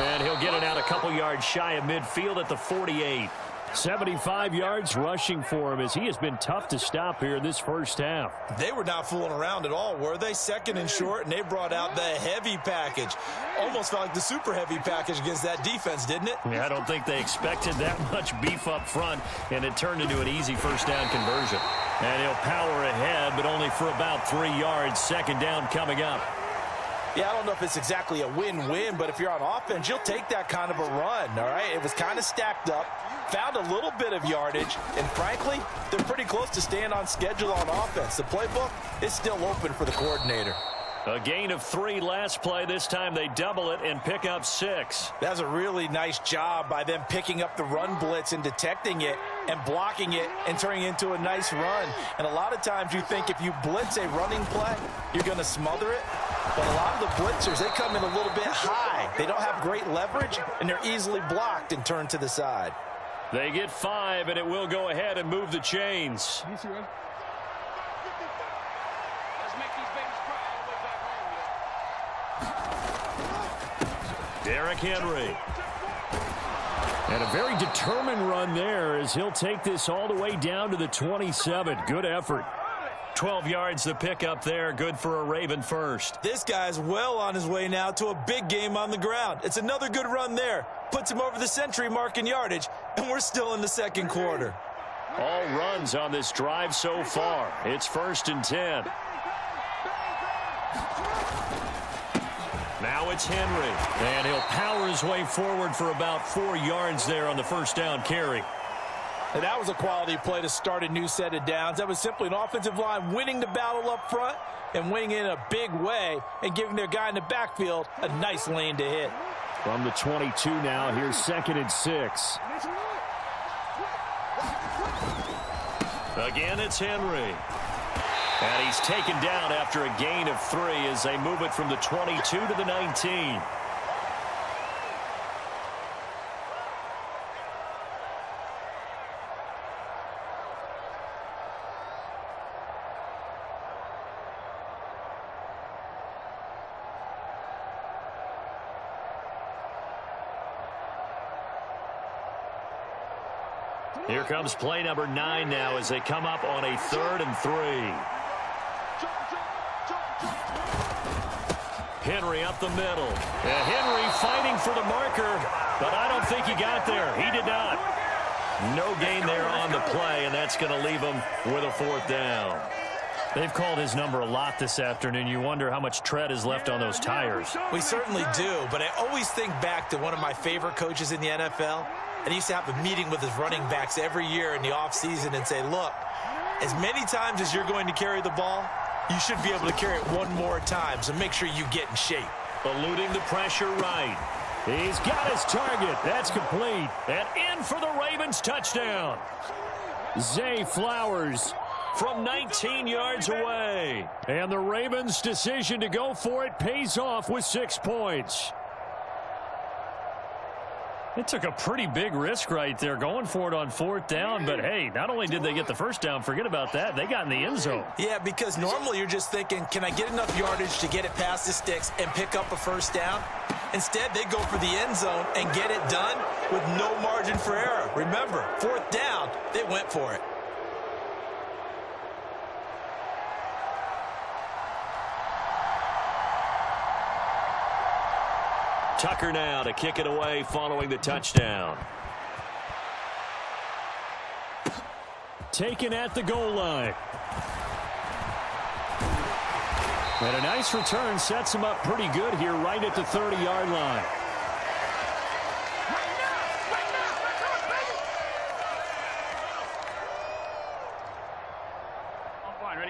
And he'll get it out a couple yards shy of midfield at the 48. 75 yards rushing for him as he has been tough to stop here in this first half. They were not fooling around at all, were they? 2nd and short, and they brought out the heavy package. Almost felt like the super heavy package against that defense, didn't it? Yeah, I don't think they expected that much beef up front, and it turned into an easy first down conversion. And he'll power ahead, but only for about 3 yards. 2nd down coming up. Yeah, I don't know if it's exactly a win-win, but if you're on offense, you'll take that kind of a run, all right? It was kind of stacked up, found a little bit of yardage, and frankly, they're pretty close to staying on schedule on offense. The playbook is still open for the coordinator. A gain of 3 last play. This time they double it and pick up 6. That's a really nice job by them picking up the run blitz and detecting it and blocking it and turning it into a nice run. And a lot of times you think if you blitz a running play, you're going to smother it. But a lot of the blitzers, they come in a little bit high. They don't have great leverage, and they're easily blocked and turned to the side. They get 5, and it will go ahead and move the chains. Derrick Henry. And a very determined run there as he'll take this all the way down to the 27. Good effort. 12 yards to pick up there. Good for a Raven first. This guy's well on his way now to a big game on the ground. It's another good run there. Puts him over the century mark in yardage, and we're still in the second quarter. All runs on this drive so far. It's 1st and 10. Now it's Henry. And he'll power his way forward for about 4 yards there on the first down carry. And that was a quality play to start a new set of downs. That was simply an offensive line winning the battle up front and winning in a big way and giving their guy in the backfield a nice lane to hit. From the 22 now, here's 2nd and 6. Again, it's Henry. And he's taken down after a gain of 3 as they move it from the 22 to the 19. Here comes play number 9 now as they come up on a 3rd and 3. Henry up the middle. Henry fighting for the marker, but I don't think he got there. He did not. No gain there on the play, and that's going to leave him with a 4th down. They've called his number a lot this afternoon. You wonder how much tread is left on those tires. We certainly do, but I always think back to one of my favorite coaches in the NFL. And he used to have a meeting with his running backs every year in the offseason and say, look, as many times as you're going to carry the ball, you should be able to carry it one more time, so make sure you get in shape. Eluding the pressure right. He's got his target. That's complete. And in for the Ravens touchdown. Zay Flowers from 19 yards away. And the Ravens' decision to go for it pays off with 6 points. It took a pretty big risk right there going for it on 4th down. But, hey, not only did they get the first down, forget about that, they got in the end zone. Yeah, because normally you're just thinking, can I get enough yardage to get it past the sticks and pick up a first down? Instead, they go for the end zone and get it done with no margin for error. Remember, 4th down, they went for it. Tucker now to kick it away following the touchdown. Taken at the goal line. And a nice return sets him up pretty good here right at the 30-yard line.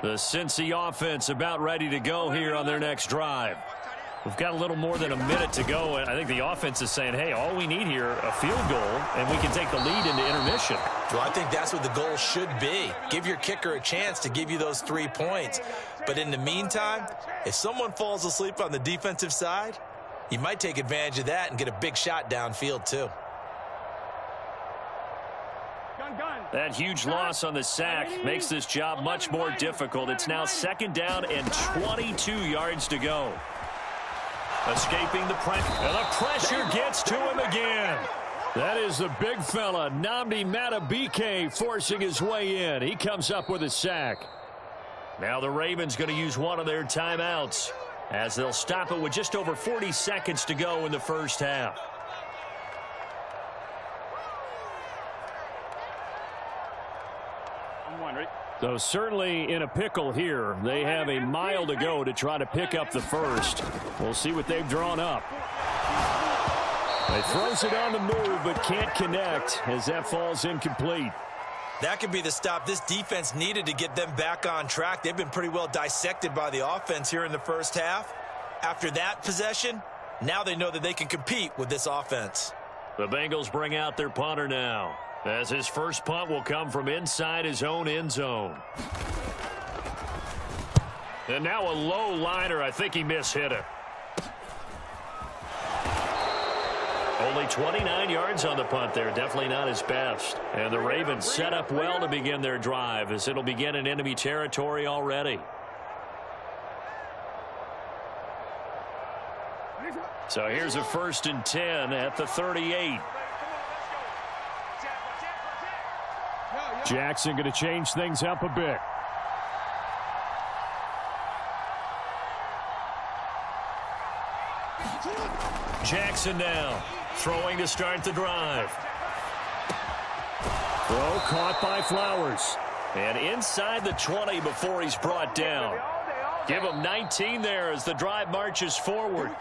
The Cincy offense about ready to go here on their next drive. We've got a little more than a minute to go, and I think the offense is saying, hey, all we need here, a field goal, and we can take the lead into intermission. Well, I think that's what the goal should be. Give your kicker a chance to give you those 3 points. But in the meantime, if someone falls asleep on the defensive side, you might take advantage of that and get a big shot downfield, too. That huge loss on the sack makes this job much more difficult. It's now 2nd down and 22 yards to go. Escaping the pressure. And the pressure gets to him again. That is the big fella, Nnamdi Madubuike, forcing his way in. He comes up with a sack. Now the Ravens going to use one of their timeouts as they'll stop it with just over 40 seconds to go in the first half. So certainly in a pickle here. They have a mile to go to try to pick up the first. We'll see what they've drawn up. He throws it on the move but can't connect as that falls incomplete. That could be the stop this defense needed to get them back on track. They've been pretty well dissected by the offense here in the first half. After that possession, now they know that they can compete with this offense. The Bengals bring out their punter now, as his first punt will come from inside his own end zone. And now a low liner. I think he mishit it. Only 29 yards on the punt there. Definitely not his best. And the Ravens set up well to begin their drive, as it'll begin in enemy territory already. So here's a 1st and 10 at the 38. Jackson going to change things up a bit. Jackson now throwing to start the drive. Throw caught by Flowers. And inside the 20 before he's brought down. Give him 19 there as the drive marches forward.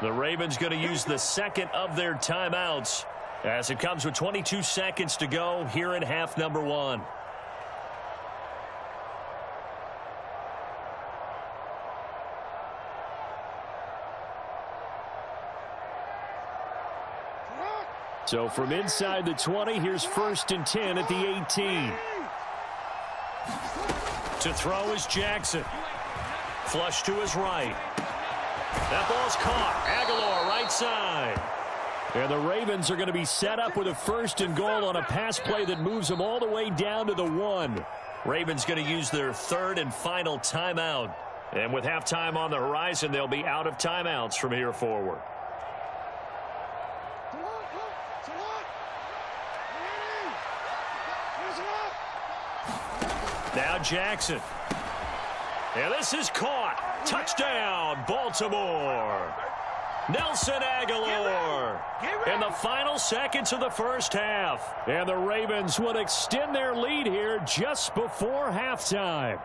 The Ravens going to use the second of their timeouts as it comes with 22 seconds to go here in half number 1. So from inside the 20, here's 1st and 10 at the 18. To throw is Jackson. Flush to his right. That ball's caught. Aguilar right side. And the Ravens are going to be set up with a 1st and goal on a pass play that moves them all the way down to the 1. Ravens going to use their 3rd and final timeout. And with halftime on the horizon, they'll be out of timeouts from here forward. Now Jackson. And this is caught. Touchdown, Baltimore. Nelson Aguilar in the final seconds of the first half. And the Ravens would extend their lead here just before halftime.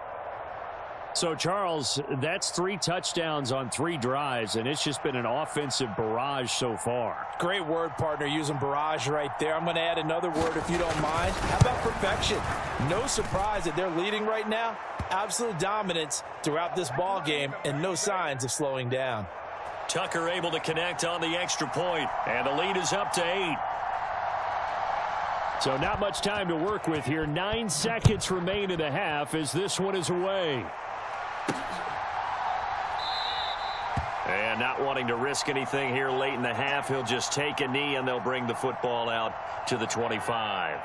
So, Charles, that's 3 touchdowns on 3 drives, and it's just been an offensive barrage so far. Great word, partner, using barrage right there. I'm going to add another word if you don't mind. How about perfection? No surprise that they're leading right now. Absolute dominance throughout this ball game and no signs of slowing down. Tucker able to connect on the extra point, and the lead is up to 8. So not much time to work with here. 9 seconds remain in the half as this one is away. And not wanting to risk anything here late in the half, he'll just take a knee and they'll bring the football out to the 25.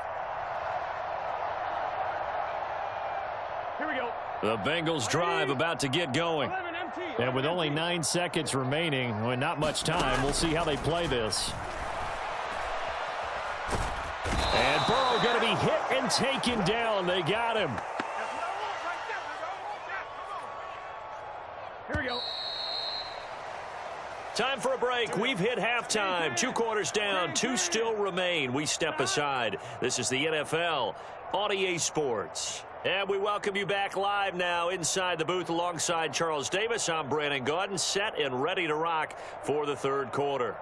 Here we go. The Bengals drive about to get going. And with only 9 seconds remaining, and not much time, we'll see how they play this. And Burrow going to be hit and taken down. They got him. Here we go. Time for a break. We've hit halftime. 2 quarters down, 2 still remain. We step aside. This is the NFL on EA Sports. And we welcome you back live now inside the booth alongside Charles Davis. I'm Brandon Gaudin, set and ready to rock for the 3rd quarter.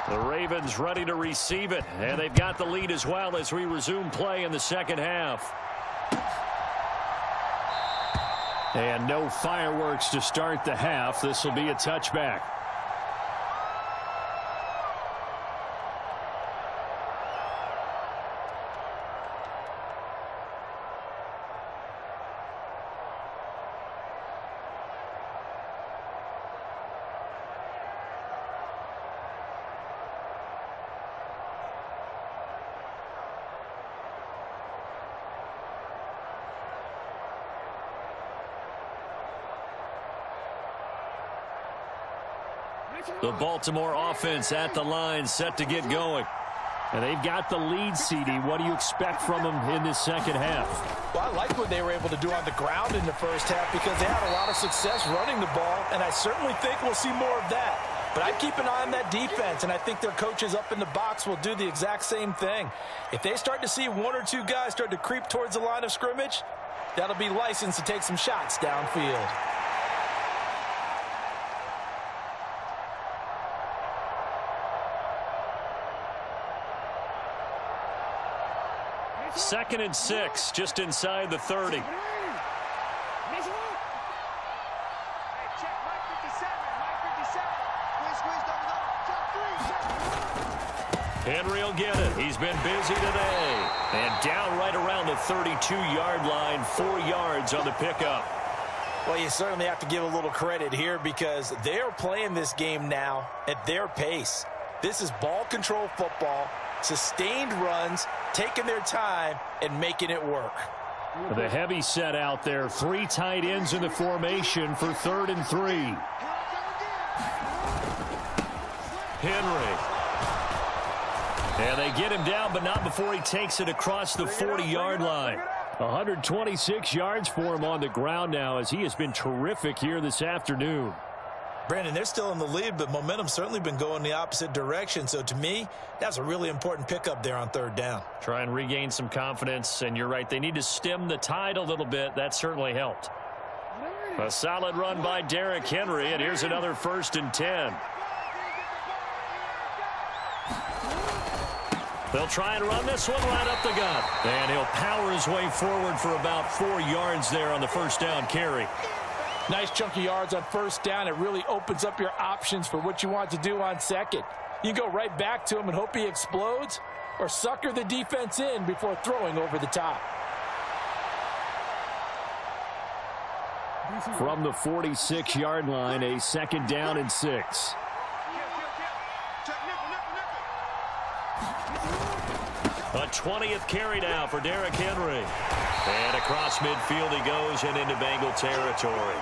The Ravens ready to receive it, and they've got the lead as well as we resume play in the second half. And no fireworks to start the half. This will be a touchback. The Baltimore offense at the line, set to get going. And they've got the lead, CD. What do you expect from them in this second half? Well, I like what they were able to do on the ground in the first half because they had a lot of success running the ball, and I certainly think we'll see more of that. But I'd keep an eye on that defense, and I think their coaches up in the box will do the exact same thing. If they start to see one or two guys start to creep towards the line of scrimmage, that'll be licensed to take some shots downfield. Second and 6, just inside the 30. Henry will get it. He's been busy today. And down right around the 32-yard line, 4 yards on the pickup. Well, you certainly have to give a little credit here because they are playing this game now at their pace. This is ball control football, sustained runs, taking their time, and making it work. The heavy set out there. 3 tight ends in the formation for 3rd and 3. Henry. And they get him down, but not before he takes it across the 40-yard line. 126 yards for him on the ground now as he has been terrific here this afternoon. Brandon, they're still in the lead, but momentum's certainly been going the opposite direction. So to me, that's a really important pickup there on 3rd down. Try and regain some confidence, and you're right, they need to stem the tide a little bit. That certainly helped. A solid run by Derrick Henry, and here's another 1st and 10. They'll try and run this one right up the gut. And he'll power his way forward for about 4 yards there on the 1st down carry. Nice chunky yards on 1st down. It really opens up your options for what you want to do on 2nd. You go right back to him and hope he explodes, or sucker the defense in before throwing over the top. From the 46-yard line, a 2nd down and 6. A 20th carry now for Derrick Henry. And across midfield he goes and into Bengal territory.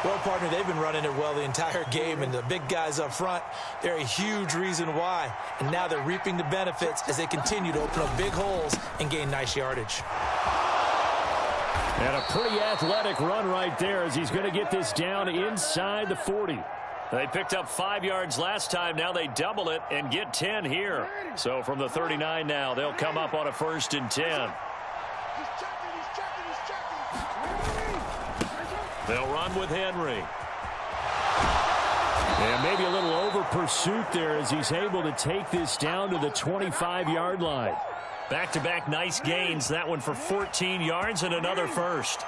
Well, partner, they've been running it well the entire game, and the big guys up front, they're a huge reason why. And now they're reaping the benefits as they continue to open up big holes and gain nice yardage. And a pretty athletic run right there as he's going to get this down inside the 40. They picked up 5 yards last time. Now they double it and get 10 here. So from the 39 now, they'll come up on a 1st and 10. They'll run with Henry. And maybe a little over pursuit there as he's able to take this down to the 25-yard line. Back-to-back nice gains. That one for 14 yards and another 1st.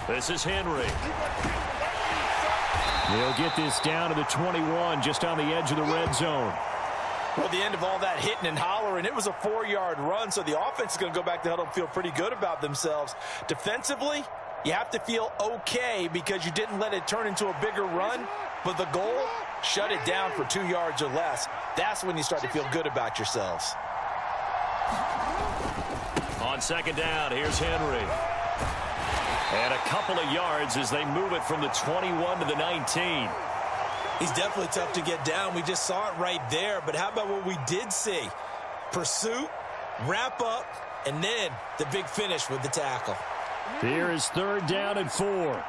This is Henry. He'll get this down to the 21, just on the edge of the red zone. Well, the end of all that hitting and hollering, it was a 4-yard run, so the offense is going to go back to huddle and feel pretty good about themselves. Defensively, you have to feel okay because you didn't let it turn into a bigger run, but the goal, shut it down for 2 yards or less. That's when you start to feel good about yourselves. On 2nd down, here's Henry. And a couple of yards as they move it from the 21 to the 19. He's definitely tough to get down. We just saw it right there. But how about what we did see? Pursuit, wrap up, and then the big finish with the tackle. Here is 3rd down and 4.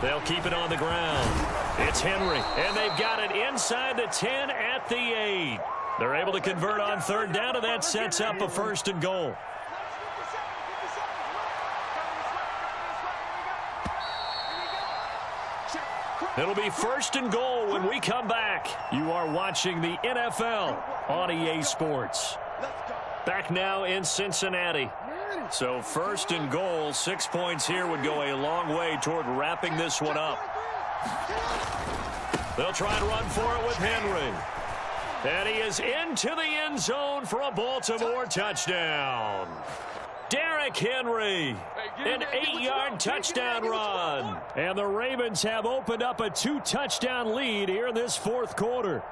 They'll keep it on the ground. It's Henry, and they've got it inside the 10 at the 8. They're able to convert on 3rd down, and that sets up a 1st and goal. It'll be 1st and goal when we come back. You are watching the NFL on EA Sports. Back now in Cincinnati. So 1st and goal, 6 points here would go a long way toward wrapping this one up. They'll try and run for it with Henry. And he is into the end zone for a Baltimore touchdown. Derrick Henry, an 8-yard touchdown run. And the Ravens have opened up a 2-touchdown lead here in this 4th quarter.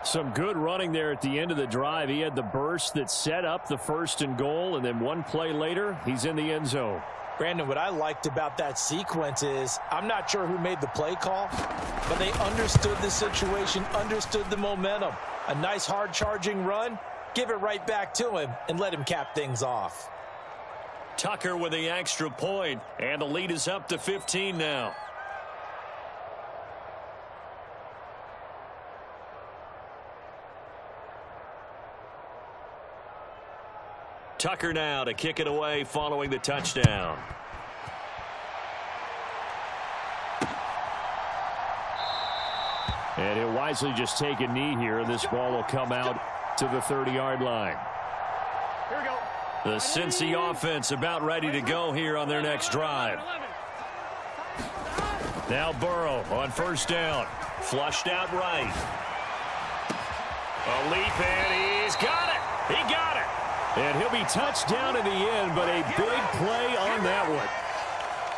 Some good running there at the end of the drive. He had the burst that set up the 1st and goal, and then one play later, he's in the end zone. Brandon, what I liked about that sequence is I'm not sure who made the play call, but they understood the situation, understood the momentum. A nice hard charging run, give it right back to him and let him cap things off. Tucker with the extra point, and the lead is up to 15 now. Tucker now to kick it away following the touchdown. And he'll wisely just take a knee here. This ball will come out to the 30-yard line. Here we go. The Cincy offense about ready to go here on their next drive. Now Burrow on first down. Flushed out right. A leap, and he's got it. He got it. And he'll be touched down in the end, but a big play on that one.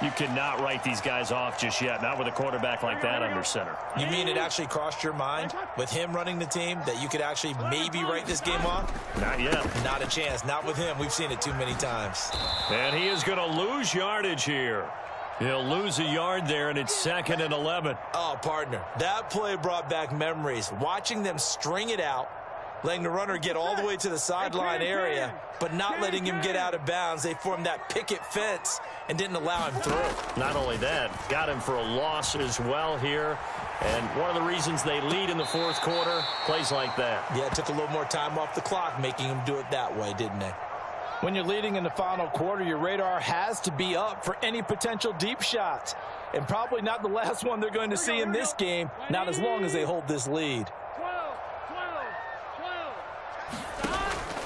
You cannot write these guys off just yet, not with a quarterback like that under center. You mean it actually crossed your mind with him running the team that you could actually maybe write this game off? Not yet. Not a chance. Not with him. We've seen it too many times. And he is going to lose yardage here. He'll lose a yard there, and it's 2nd and 11. Oh, partner, that play brought back memories. Watching them string it out, letting the runner get all the way to the sideline area, but not letting him get out of bounds. They formed that picket fence and didn't allow him through. Not only that, got him for a loss as well here. And one of the reasons they lead in the fourth quarter, plays like that. Yeah, it took a little more time off the clock, making him do it that way, didn't they? When you're leading in the final quarter, your radar has to be up for any potential deep shots. And probably not the last one they're going to see in this game, not as long as they hold this lead.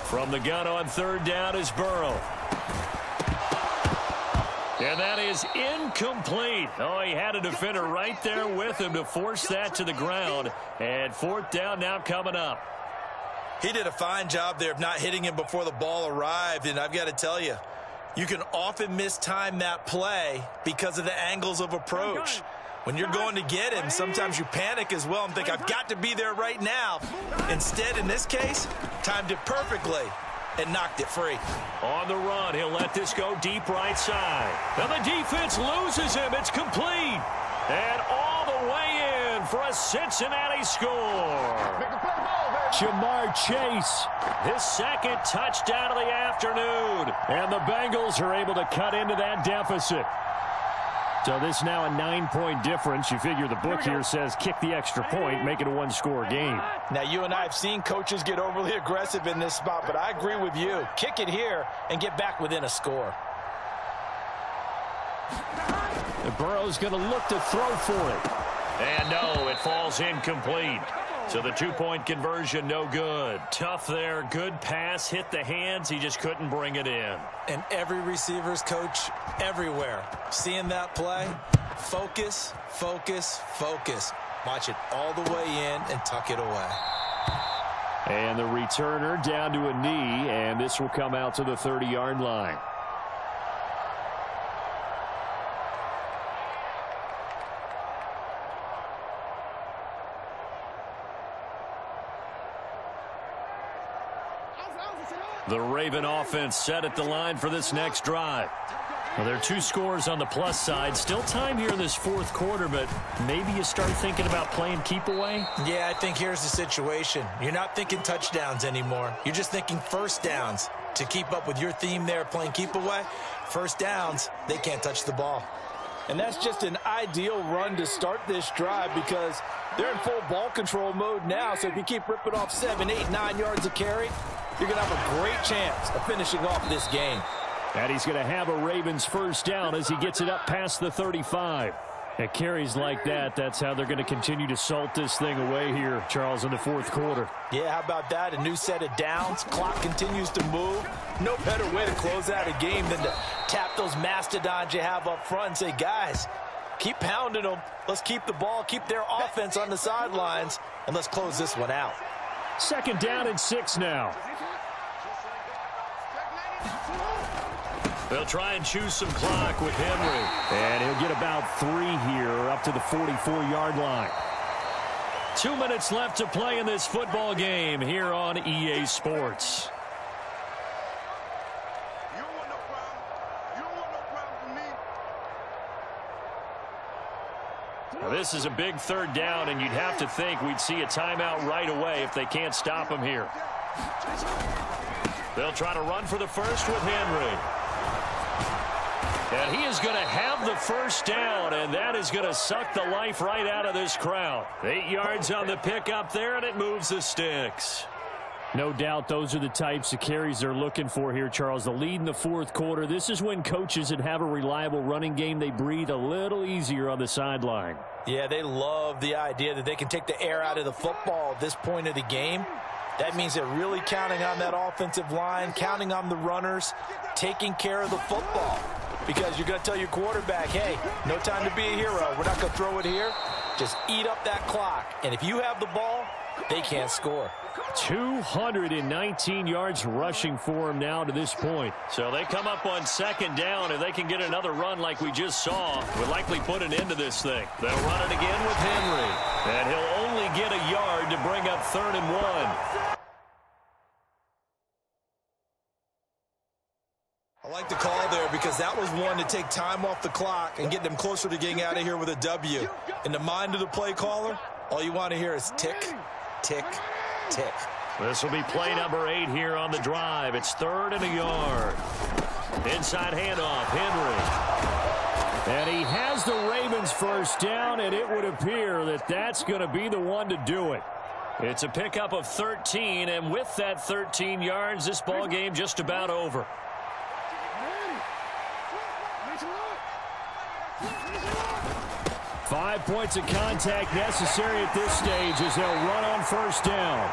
From the gun on third down is Burrow. And that is incomplete. Oh, he had a defender right there with him to force that to the ground. And fourth down now coming up. He did a fine job there of not hitting him before the ball arrived. And I've got to tell you, you can often mistime that play because of the angles of approach. When you're going to get him, sometimes you panic as well and think, I've got to be there right now. Instead, in this case, timed it perfectly and knocked it free. On the run, he'll let this go deep right side. And the defense loses him. It's complete. And all the way in for a Cincinnati score. Jamar Chase, His second touchdown of the afternoon. and the Bengals are able to cut into that deficit. So this now a 9-point difference. You figure the book here says kick the extra point, make it a one-score game. Now, you and I have seen coaches get overly aggressive in this spot, but I agree with you. Kick it here and get back within a score. And Burrow's going to look to throw for it. And no, it falls incomplete. So the two-point conversion, no good. Tough there. Good pass. Hit the hands. He just couldn't bring it in. And every receiver's coach everywhere, seeing that play, focus, focus, focus. Watch it all the way in and tuck it away. And the returner down to a knee, and this will come out to the 30-yard line. The Raven offense set at the line for this next drive. Well, there are 2 scores on the plus side. Still time here in this fourth quarter, but maybe you start thinking about playing keep away? Yeah, I think here's the situation. You're not thinking touchdowns anymore. You're just thinking first downs. To keep up with your theme there, playing keep away, first downs, they can't touch the ball. And that's just an ideal run to start this drive because they're in full ball control mode now. So if you keep ripping off 7, 8, 9 yards of carry, you're going to have a great chance of finishing off this game. And he's going to have a Ravens first down as he gets it up past the 35. At carries like that, that's how they're going to continue to salt this thing away here, Charles, in the fourth quarter. Yeah, how about that? A new set of downs. Clock continues to move. No better way to close out a game than to tap those mastodons you have up front and say, guys, keep pounding them. Let's keep the ball, keep their offense on the sidelines, and let's close this one out. Second down and 6 now. They'll try and choose some clock with Henry. And he'll get about 3 here up to the 44-yard line. 2 minutes left to play in this football game here on EA Sports. Now, this is a big third down, and you'd have to think we'd see a timeout right away if they can't stop him here. They'll try to run for the first with Henry. And he is going to have the first down, and that is going to suck the life right out of this crowd. 8 yards on the pickup there, and it moves the sticks. No doubt those are the types of carries they're looking for here, Charles. The lead in the fourth quarter. This is when coaches that have a reliable running game, they breathe a little easier on the sideline. Yeah, they love the idea that they can take the air out of the football at this point of the game. That means they're really counting on that offensive line, counting on the runners, taking care of the football. Because you're going to tell your quarterback, hey, no time to be a hero. We're not going to throw it here. Just eat up that clock. And if you have the ball, they can't score. 219 yards rushing for him now to this point. So they come up on second down. If they can get another run like we just saw, would likely put an end to this thing. They'll run it again with Henry. And he'll only get a yard to bring up 3rd and 1. I like the call there because that was one to take time off the clock and get them closer to getting out of here with a W. In the mind of the play caller, all you want to hear is tick, tick, tick. This will be play number 8 here on the drive. It's 3rd and a yard. Inside handoff, Henry. And he has the Ravens first down, and it would appear that that's going to be the one to do it. It's a pickup of 13, and with that 13 yards, this ball game just about over. Five points of contact necessary at this stage as they'll run on first down.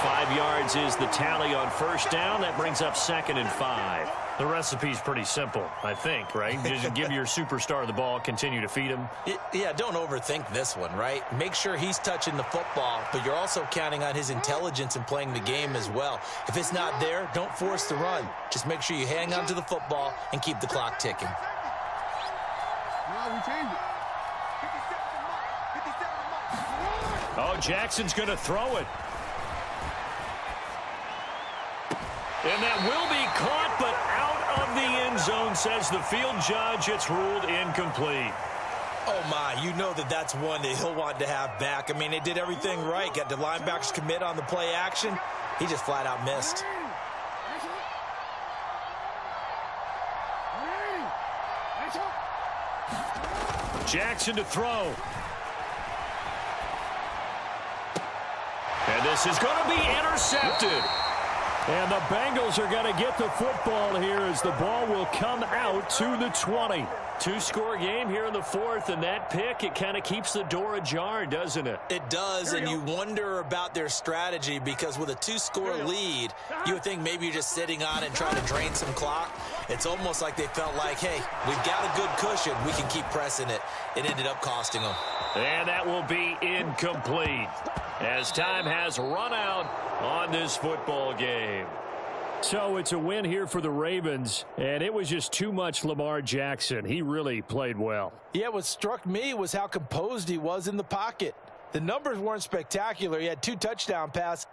5 yards is the tally on first down. That brings up 2nd and 5. The recipe's pretty simple, I think, right? Just give your superstar the ball, continue to feed him. Yeah, don't overthink this one, right? Make sure he's touching the football, but you're also counting on his intelligence in playing the game as well. If it's not there, don't force the run. Just make sure you hang on to the football and keep the clock ticking. Oh, Jackson's going to throw it. And that will be caught, but out of the end zone, says the field judge. It's ruled incomplete. Oh, my, you know that's one that he'll want to have back. I mean, they did everything right. Got the linebackers commit on the play action. He just flat out missed. Jackson to throw. And this is going to be intercepted. And the Bengals are going to get the football here as the ball will come out to the 20. 2-score game here in the fourth, and that pick, it kind of keeps the door ajar, doesn't it? It does, and you wonder about their strategy because with a 2-score lead, you would think maybe you're just sitting on and trying to drain some clock. It's almost like they felt like, hey, we've got a good cushion. We can keep pressing it. It ended up costing them. And that will be incomplete as time has run out on this football game. So it's a win here for the Ravens, and it was just too much Lamar Jackson. He really played well. Yeah, what struck me was how composed he was in the pocket. The numbers weren't spectacular. He had 2 touchdown passes.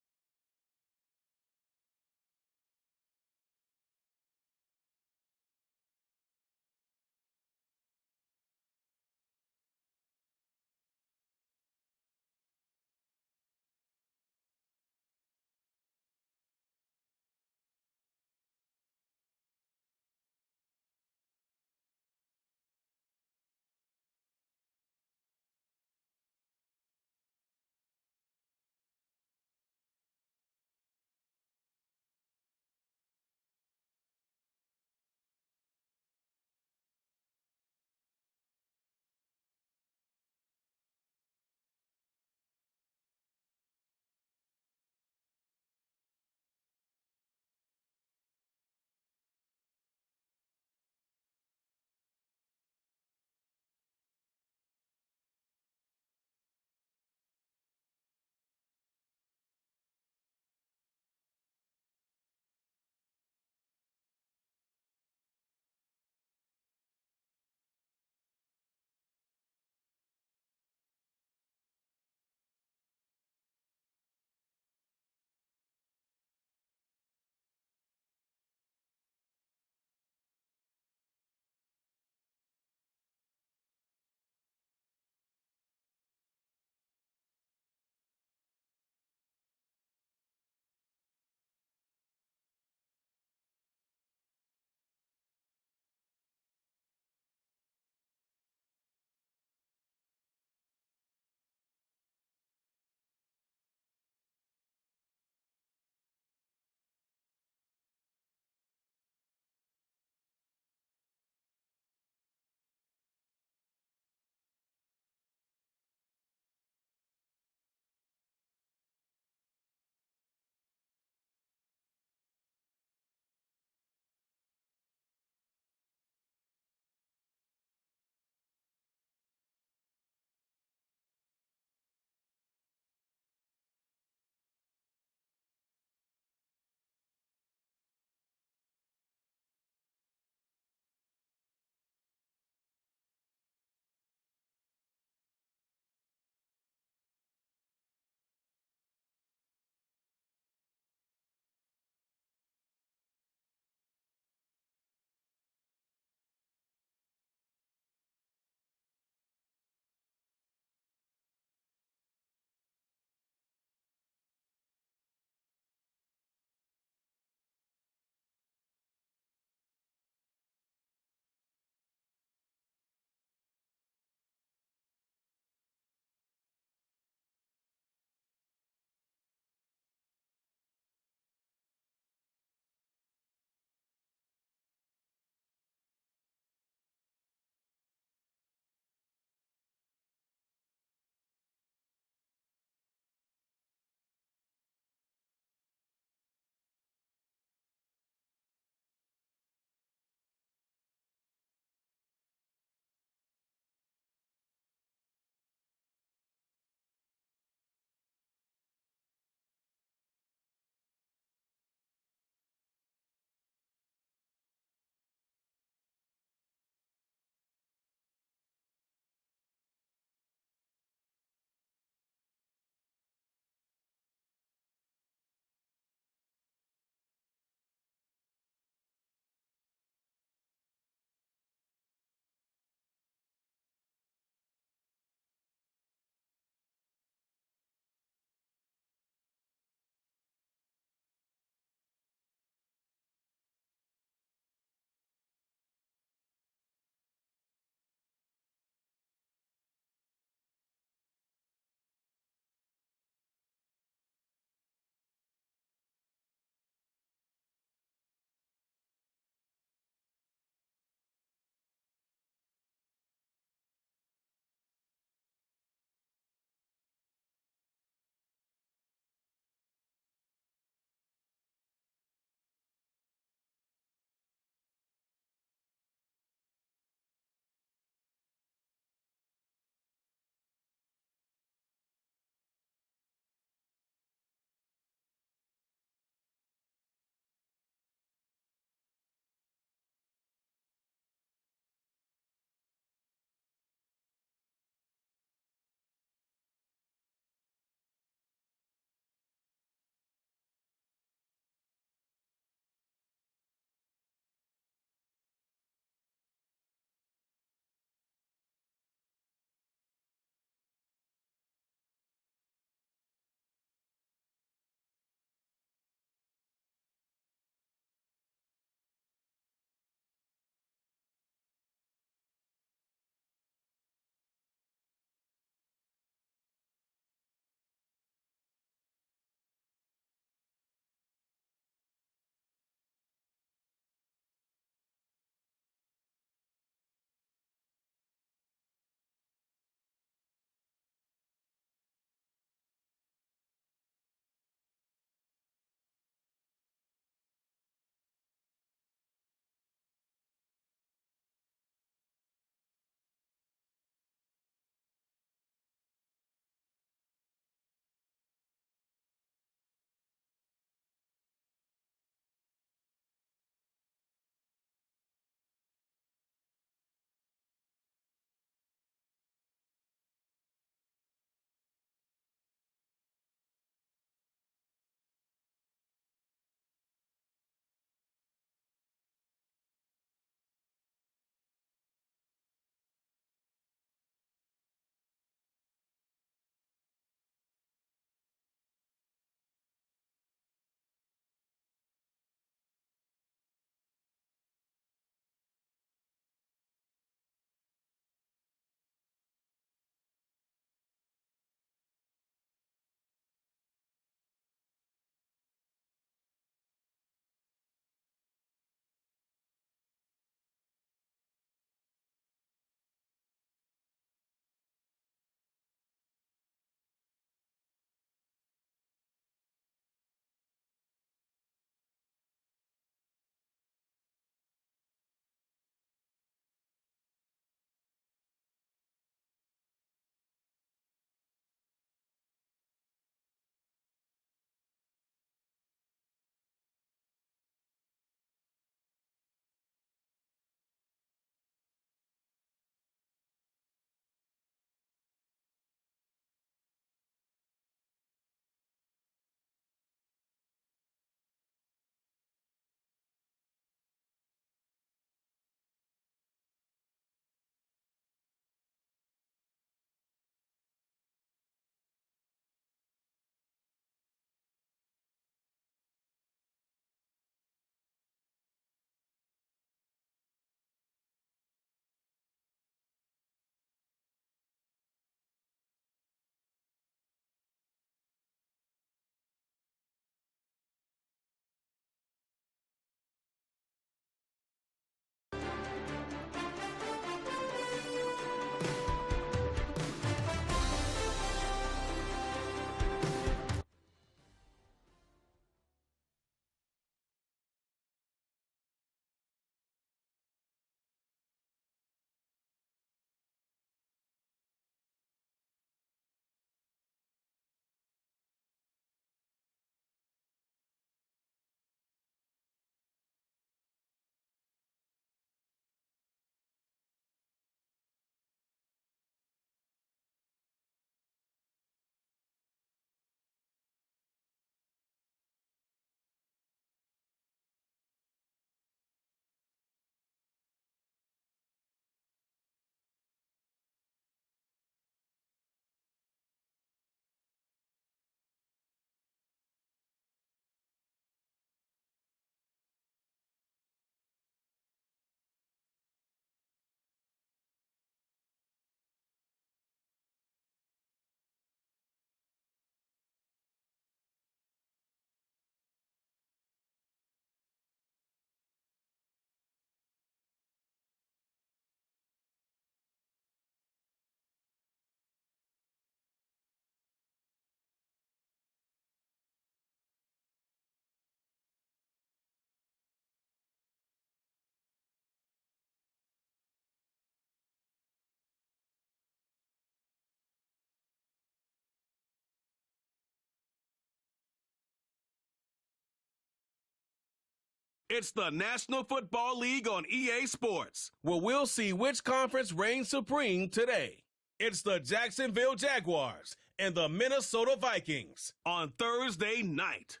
It's the National Football League on EA Sports, where we'll see which conference reigns supreme today. It's the Jacksonville Jaguars and the Minnesota Vikings on Thursday night.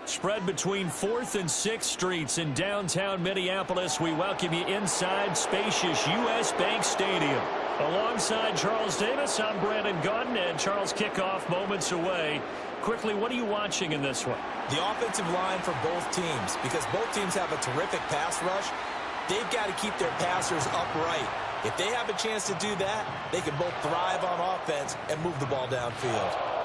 Spread between 4th and 6th Streets in downtown Minneapolis. We welcome you inside spacious U.S. Bank Stadium. Alongside Charles Davis, I'm Brandon Gunn, and Charles, kickoff moments away. Quickly, what are you watching in this one? The offensive line for both teams, because both teams have a terrific pass rush. They've got to keep their passers upright. If they have a chance to do that, they can both thrive on offense and move the ball downfield.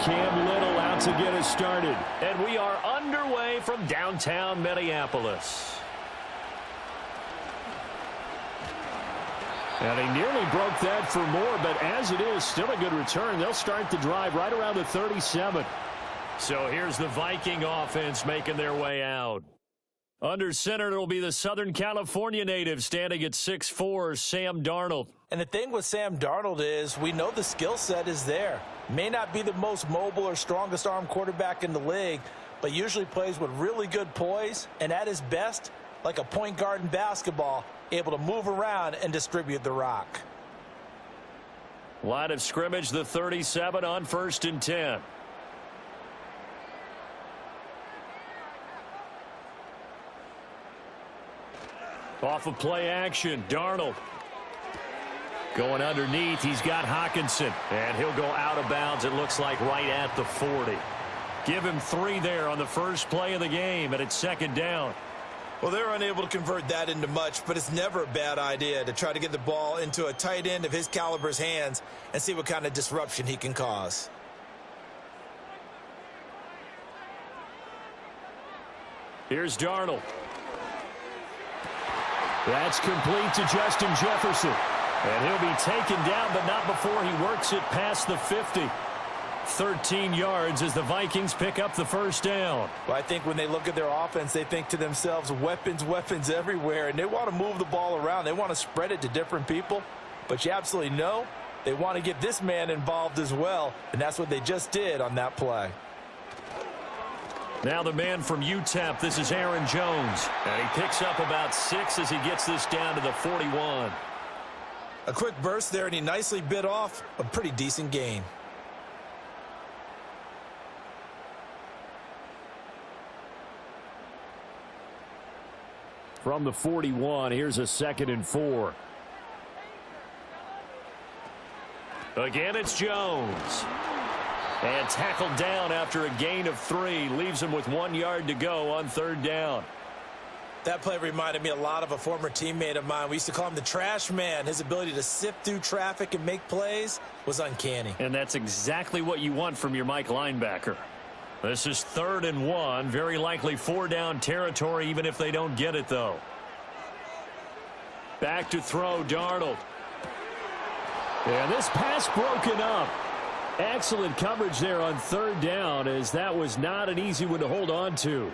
Cam Little out to get us started. And we are underway from downtown Minneapolis. And he nearly broke that for more, but as it is, still a good return. They'll start the drive right around the 37. So here's the Viking offense making their way out. Under center, it'll be the Southern California native standing at 6'4", Sam Darnold. And the thing with Sam Darnold is we know the skill set is there. May not be the most mobile or strongest arm quarterback in the league, but usually plays with really good poise, and at his best, like a point guard in basketball, able to move around and distribute the rock. Line of scrimmage, the 37 on 1st and 10. Off of play action, Darnold. Going underneath, he's got Hawkinson, and he'll go out of bounds, it looks like, right at the 40. Give him 3 there on the first play of the game, and it's 2nd down. Well, they're unable to convert that into much, but it's never a bad idea to try to get the ball into a tight end of his caliber's hands and see what kind of disruption he can cause. Here's Darnold. That's complete to Justin Jefferson. And he'll be taken down, but not before he works it past the 50. 13 yards as the Vikings pick up the 1st down. Well, I think when they look at their offense, they think to themselves, weapons, weapons everywhere, and they want to move the ball around. They want to spread it to different people, but you absolutely know they want to get this man involved as well, and that's what they just did on that play. Now the man from UTEP, this is Aaron Jones, and he picks up about 6 as he gets this down to the 41. A quick burst there, and he nicely bit off a pretty decent gain. From the 41, here's a 2nd and 4. Again, it's Jones. And tackled down after a gain of 3. Leaves him with 1 yard to go on 3rd down. That play reminded me a lot of a former teammate of mine. We used to call him the trash man. His ability to sift through traffic and make plays was uncanny. And that's exactly what you want from your Mike linebacker. This is 3rd and 1. Very likely 4-down territory, even if they don't get it, though. Back to throw, Darnold. And this pass broken up. Excellent coverage there on 3rd down, as that was not an easy one to hold on to.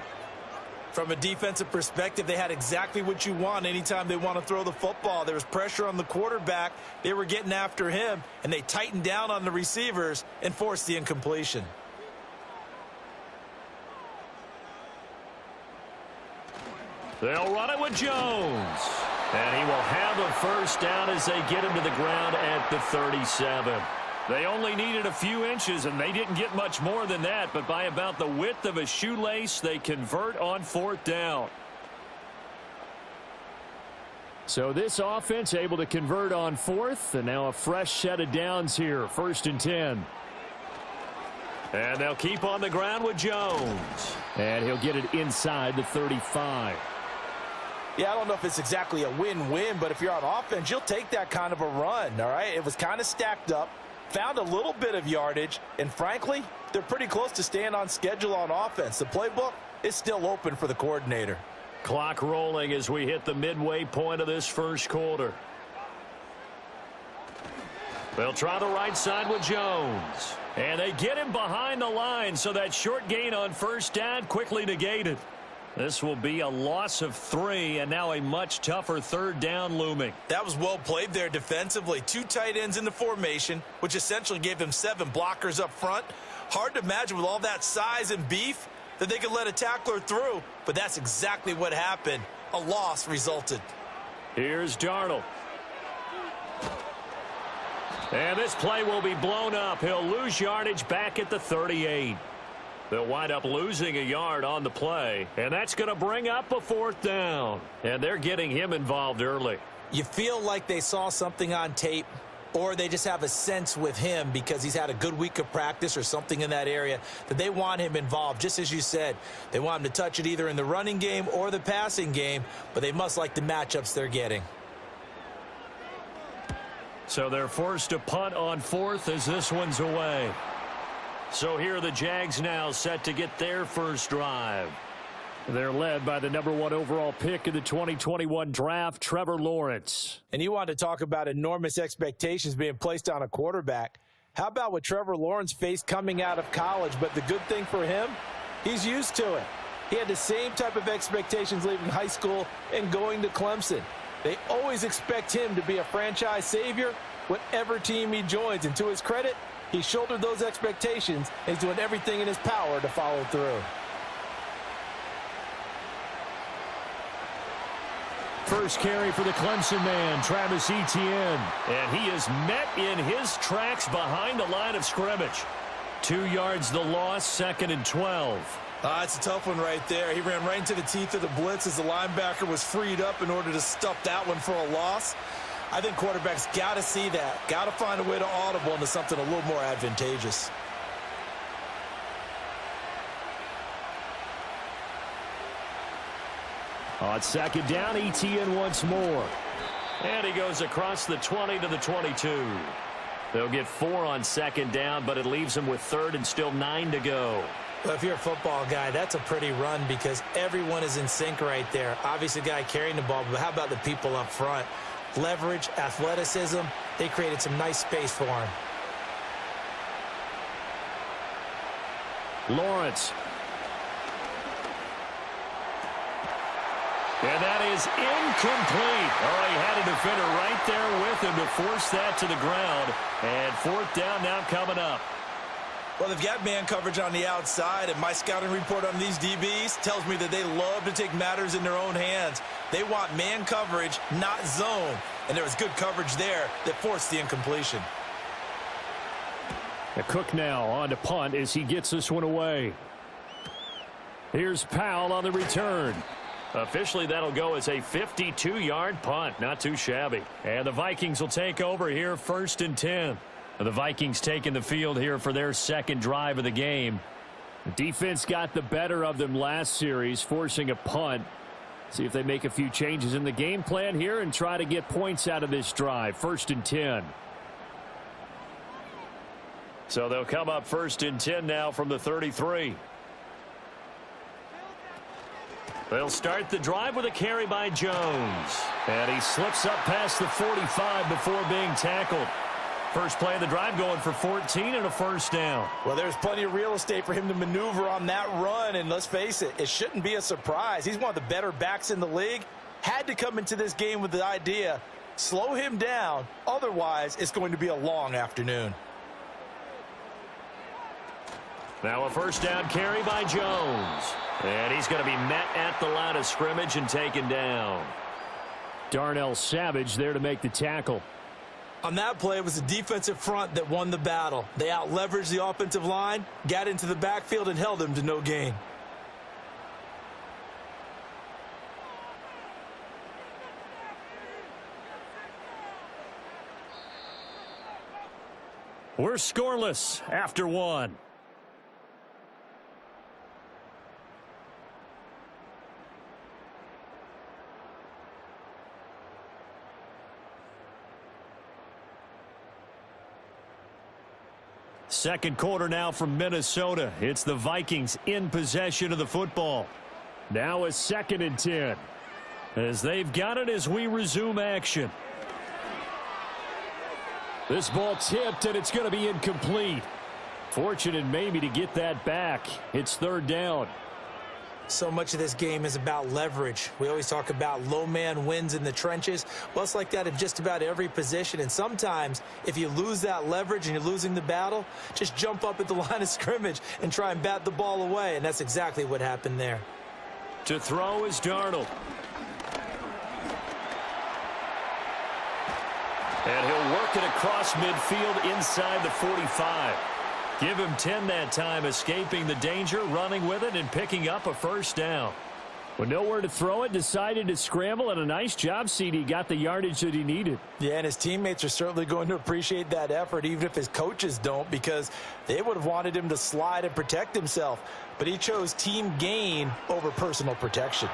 From a defensive perspective, they had exactly what you want anytime they want to throw the football. There was pressure on the quarterback. They were getting after him, and they tightened down on the receivers and forced the incompletion. They'll run it with Jones. And he will have a 1st down as they get him to the ground at the 37. They only needed a few inches, and they didn't get much more than that, but by about the width of a shoelace, they convert on 4th down. So this offense able to convert on 4th, and now a fresh set of downs here, 1st and 10. And they'll keep on the ground with Jones. And he'll get it inside the 35. Yeah, I don't know if it's exactly a win-win, but if you're on offense, you'll take that kind of a run, all right? It was kind of stacked up. Found a little bit of yardage, and frankly, they're pretty close to staying on schedule on offense. The playbook is still open for the coordinator. Clock rolling as we hit the midway point of this 1st quarter. They'll try the right side with Jones. And they get him behind the line, so that short gain on 1st down quickly negated. This will be a loss of 3, and now a much tougher 3rd down looming. That was well played there defensively. 2 tight ends in the formation, which essentially gave them 7 blockers up front. Hard to imagine with all that size and beef that they could let a tackler through, but that's exactly what happened. A loss resulted. Here's Darnold. And this play will be blown up. He'll lose yardage back at the 38. They'll wind up losing a yard on the play, and that's going to bring up a 4th down. And they're getting him involved early. You feel like they saw something on tape, or they just have a sense with him because he's had a good week of practice or something in that area that they want him involved. Just as you said, they want him to touch it either in the running game or the passing game, but they must like the matchups they're getting. So they're forced to punt on 4th as this one's away. So here are the Jags now set to get their 1st drive. They're led by the #1 overall pick in the 2021 draft, Trevor Lawrence. And you want to talk about enormous expectations being placed on a quarterback. How about what Trevor Lawrence faced coming out of college? But the good thing for him, he's used to it. He had the same type of expectations leaving high school and going to Clemson. They always expect him to be a franchise savior, whatever team he joins. And to his credit, he shouldered those expectations and he's doing everything in his power to follow through. First carry for the Clemson man, Travis Etienne. And he is met in his tracks behind the line of scrimmage. 2 yards the loss, 2nd and 12. It's a tough one right there. He ran right into the teeth of the blitz as the linebacker was freed up in order to stuff that one for a loss. I think quarterbacks got to see that. Got to find a way to audible into something a little more advantageous. On 2nd down, Etienne once more. And he goes across the 20 to the 22. They'll get 4 on 2nd down, but it leaves them with 3rd and still 9 to go. Well, if you're a football guy, that's a pretty run because everyone is in sync right there. Obviously, the guy carrying the ball, but how about the people up front? Leverage, athleticism, they created some nice space for him. Lawrence. And that is incomplete. Oh, he had a defender right there with him to force that to the ground. And 4th down now coming up. Well, they've got man coverage on the outside, and my scouting report on these DBs tells me that they love to take matters in their own hands. They want man coverage, not zone. And there was good coverage there that forced the incompletion. Cook now on to punt as he gets this one away. Here's Powell on the return. Officially, that'll go as a 52-yard punt. Not too shabby. And the Vikings will take over here, 1st and 10. The Vikings taking the field here for their second drive of the game. The defense got the better of them last series, forcing a punt. See if they make a few changes in the game plan here and try to get points out of this drive. 1st and 10. So they'll come up 1st and 10 now from the 33. They'll start the drive with a carry by Jones. And he slips up past the 45 before being tackled. First play of the drive going for 14 and a 1st down. Well, there's plenty of real estate for him to maneuver on that run, and let's face it, it shouldn't be a surprise. He's one of the better backs in the league. Had to come into this game with the idea, slow him down, otherwise it's going to be a long afternoon. Now a 1st down carry by Jones. And he's going to be met at the line of scrimmage and taken down. Darnell Savage there to make the tackle. On that play, it was the defensive front that won the battle. They out-leveraged the offensive line, got into the backfield, and held them to no gain. We're scoreless after 1. Second quarter now from Minnesota. It's the Vikings in possession of the football. Now a 2nd and 10. As they've got it as we resume action. This ball tipped and it's going to be incomplete. Fortunate maybe to get that back. It's 3rd down. So much of this game is about leverage. We always talk about low man wins in the trenches. Well, it's like that in just about every position. And sometimes if you lose that leverage and you're losing the battle, just jump up at the line of scrimmage and try and bat the ball away. And that's exactly what happened there. To throw is Darnold. And he'll work it across midfield inside the 45. Give him 10 that time, escaping the danger, running with it, and picking up a 1st down. With nowhere to throw it, decided to scramble, and a nice job, CD. Got the yardage that he needed. Yeah, and his teammates are certainly going to appreciate that effort, even if his coaches don't, because they would have wanted him to slide and protect himself. But he chose team gain over personal protection.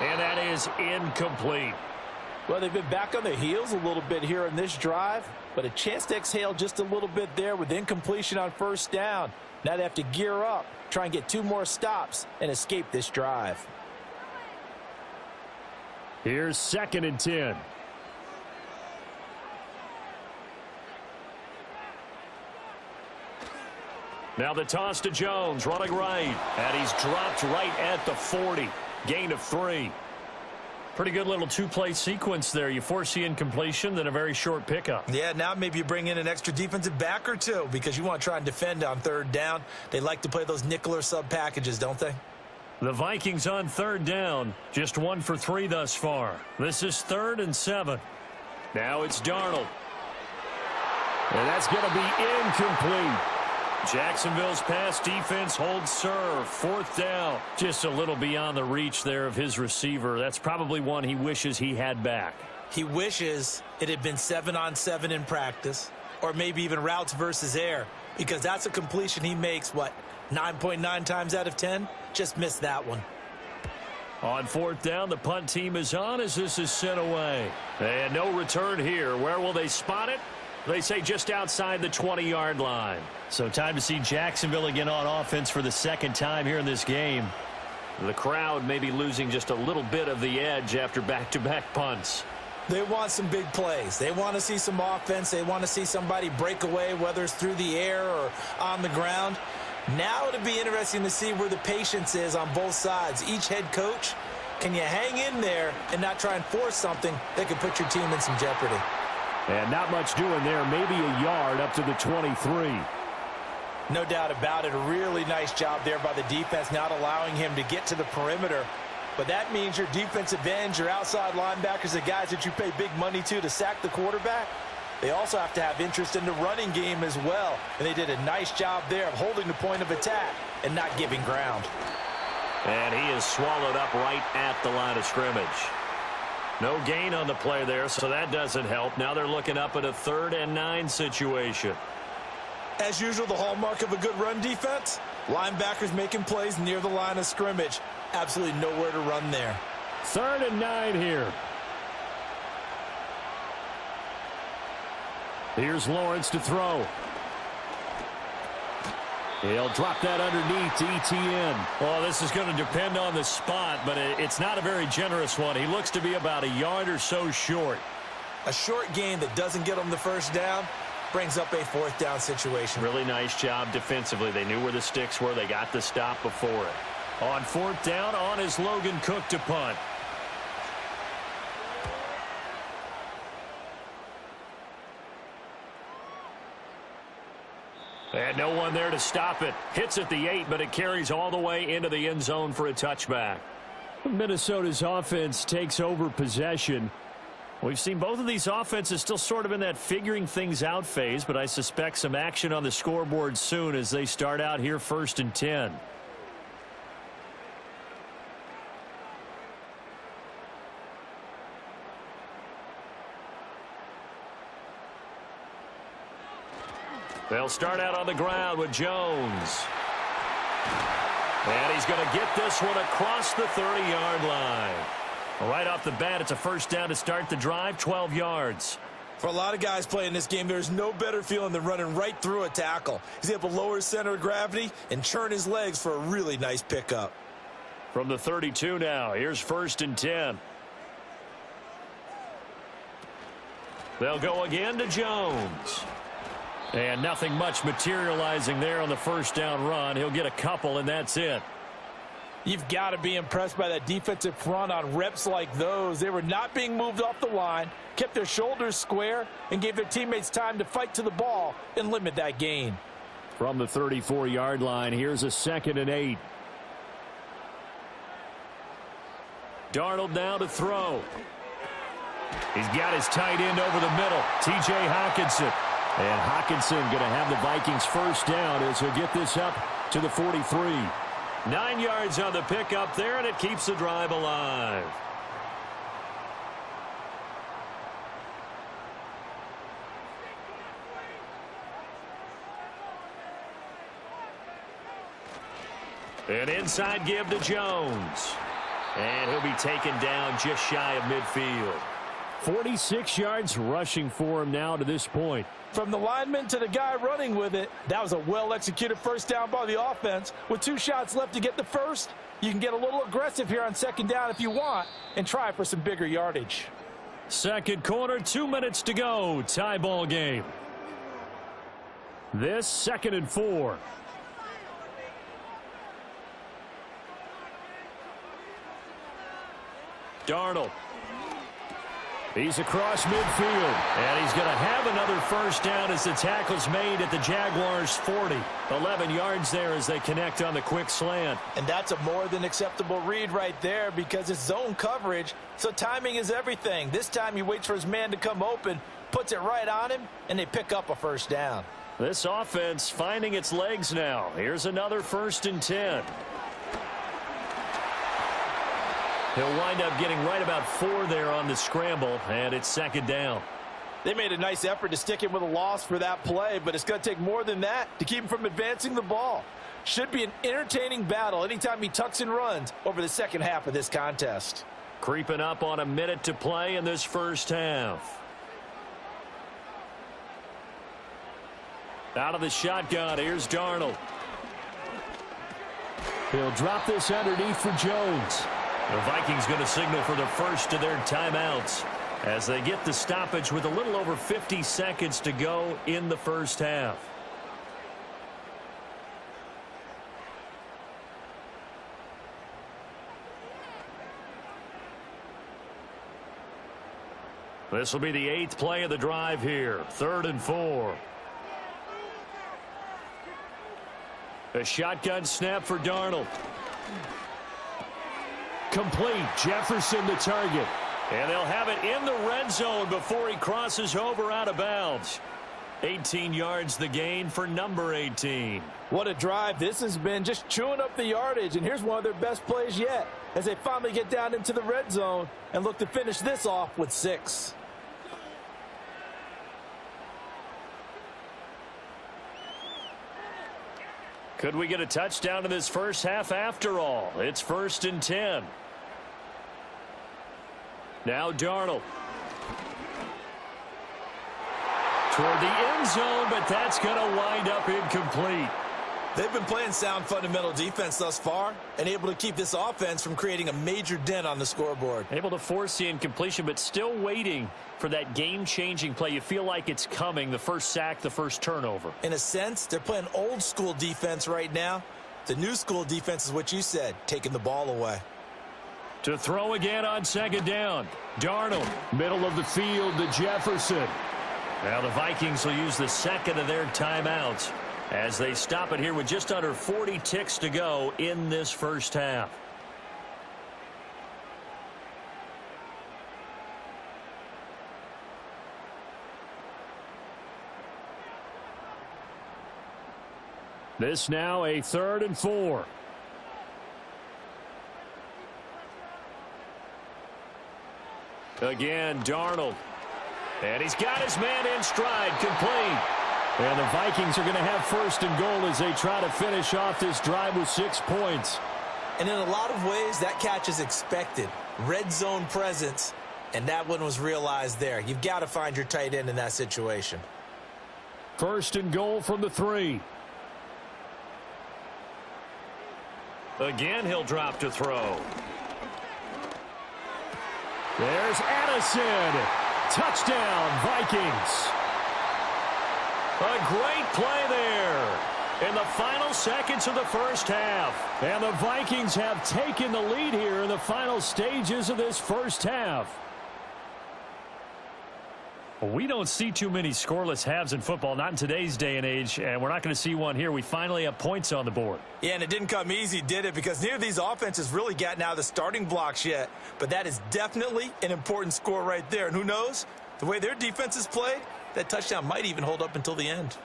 And that is incomplete. Well, they've been back on their heels a little bit here in this drive, but a chance to exhale just a little bit there with incompletion on 1st down. Now they have to gear up, try and get 2 more stops, and escape this drive. Here's 2nd and 10. Now the toss to Jones, running right. And he's dropped right at the 40. Gain of 3. Pretty good little 2-play sequence there. You force the incompletion, then a very short pickup. Yeah, now maybe you bring in an extra defensive back or 2 because you want to try and defend on 3rd down. They like to play those nickel or sub packages, don't they? The Vikings on 3rd down. Just 1 for 3 thus far. This is 3rd and 7. Now it's Darnold. And that's going to be incomplete. Jacksonville's pass defense holds serve. 4th down. Just a little beyond the reach there of his receiver. That's probably one he wishes he had back. He wishes it had been 7-on-7 in practice, or maybe even routes versus air, because that's a completion he makes, what, 9.9 times out of 10? Just missed that one. On 4th down, the punt team is on as this is sent away. And no return here. Where will they spot it? They say just outside the 20-yard line. So time to see Jacksonville again on offense for the 2nd time here in this game. The crowd may be losing just a little bit of the edge after back-to-back punts. They want some big plays. They want to see some offense. They want to see somebody break away, whether it's through the air or on the ground. Now it'll be interesting to see where the patience is on both sides. Each head coach, can you hang in there and not try and force something that could put your team in some jeopardy? And not much doing there. Maybe a yard up to the 23. No doubt about it. A really nice job there by the defense, not allowing him to get to the perimeter. But that means your defensive ends, your outside linebackers, the guys that you pay big money to sack the quarterback, they also have to have interest in the running game as well. And they did a nice job there of holding the point of attack and not giving ground. And he is swallowed up right at the line of scrimmage. No gain on the play there, so that doesn't help. Now they're looking up at a 3rd and 9 situation. As usual, the hallmark of a good run defense, linebackers making plays near the line of scrimmage. Absolutely nowhere to run there. 3rd and 9 here. Here's Lawrence to throw. He'll drop that underneath to ETN. Well, this is going to depend on the spot, but it's not a very generous one. He looks to be about a yard or so short. A short gain that doesn't get them the first down brings up a 4th down situation. Really nice job defensively. They knew where the sticks were. They got the stop before it. On 4th down, on is Logan Cook to punt. And no one there to stop it. Hits at the 8, but it carries all the way into the end zone for a touchback. Minnesota's offense takes over possession. We've seen both of these offenses still sort of in that figuring things out phase, but I suspect some action on the scoreboard soon as they start out here 1st and 10. They'll start out on the ground with Jones. And he's going to get this one across the 30-yard line. Right off the bat, it's a 1st down to start the drive, 12 yards. For a lot of guys playing this game, there's no better feeling than running right through a tackle. He's able to lower his center of gravity and churn his legs for a really nice pickup. From the 32 now, here's 1st and 10. They'll go again to Jones. And nothing much materializing there on the 1st down run. He'll get a couple, and that's it. You've got to be impressed by that defensive front on reps like those. They were not being moved off the line, kept their shoulders square, and gave their teammates time to fight to the ball and limit that gain. From the 34-yard line, here's a 2nd and 8. Darnold now to throw. He's got his tight end over the middle, T.J. Hockenson. And Hockenson going to have the Vikings 1st down as he'll get this up to the 43. 9 yards on the pickup there, and it keeps the drive alive. An inside give to Jones. And he'll be taken down just shy of midfield. 46 yards rushing for him now to this point. From the lineman to the guy running with it, that was a well-executed 1st down by the offense. With 2 shots left to get the first, you can get a little aggressive here on 2nd down if you want and try for some bigger yardage. 2nd quarter, 2 minutes to go. Tie ball game. This 2nd and 4. Darnold. He's across midfield, and he's going to have another 1st down as the tackle's made at the Jaguars' 40. 11 yards there as they connect on the quick slant. And that's a more than acceptable read right there because it's zone coverage, so timing is everything. This time he waits for his man to come open, puts it right on him, and they pick up a 1st down. This offense finding its legs now. Here's another 1st and 10. He'll wind up getting right about 4 there on the scramble, and it's 2nd down. They made a nice effort to stick him with a loss for that play, but it's going to take more than that to keep him from advancing the ball. Should be an entertaining battle anytime he tucks and runs over the 2nd half of this contest. Creeping up on a minute to play in this 1st half. Out of the shotgun, here's Darnold. He'll drop this underneath for Jones. The Vikings going to signal for the first of their timeouts as they get the stoppage with a little over 50 seconds to go in the 1st half. This will be the 8th play of the drive here. 3rd and 4. A shotgun snap for Darnold. Complete. Jefferson the target. And they'll have it in the red zone before he crosses over out of bounds. 18 yards the gain for number 18. What a drive this has been, just chewing up the yardage. And here's one of their best plays yet as they finally get down into the red zone and look to finish this off with 6. Could we get a touchdown in this first half after all? It's 1st and 10. Now Darnold. Toward the end zone, but that's going to wind up incomplete. They've been playing sound fundamental defense thus far and able to keep this offense from creating a major dent on the scoreboard. Able to force the incompletion, but still waiting for that game-changing play. You feel like it's coming, the first sack, the first turnover. In a sense, they're playing old-school defense right now. The new-school defense is what you said, taking the ball away. To throw again on 2nd down. Darnold, middle of the field to Jefferson. Now the Vikings will use the second of their timeouts as they stop it here with just under 40 ticks to go in this first half. This now a 3rd and 4. Again, Darnold. And he's got his man in stride, complete. And the Vikings are going to have 1st and goal as they try to finish off this drive with 6 points. And in a lot of ways, that catch is expected. Red zone presence, and that one was realized there. You've got to find your tight end in that situation. 1st and goal from the 3. Again, he'll drop to throw. There's Addison. Touchdown, Vikings. A great play there in the final seconds of the first half. And the Vikings have taken the lead here in the final stages of this first half. We don't see too many scoreless halves in football, not in today's day and age, and we're not going to see one here. We finally have points on the board. Yeah, and it didn't come easy, did it? Because neither of these offenses really gotten out of the starting blocks yet. But that is definitely an important score right there. And who knows? The way their defense is played, that touchdown might even hold up until the end.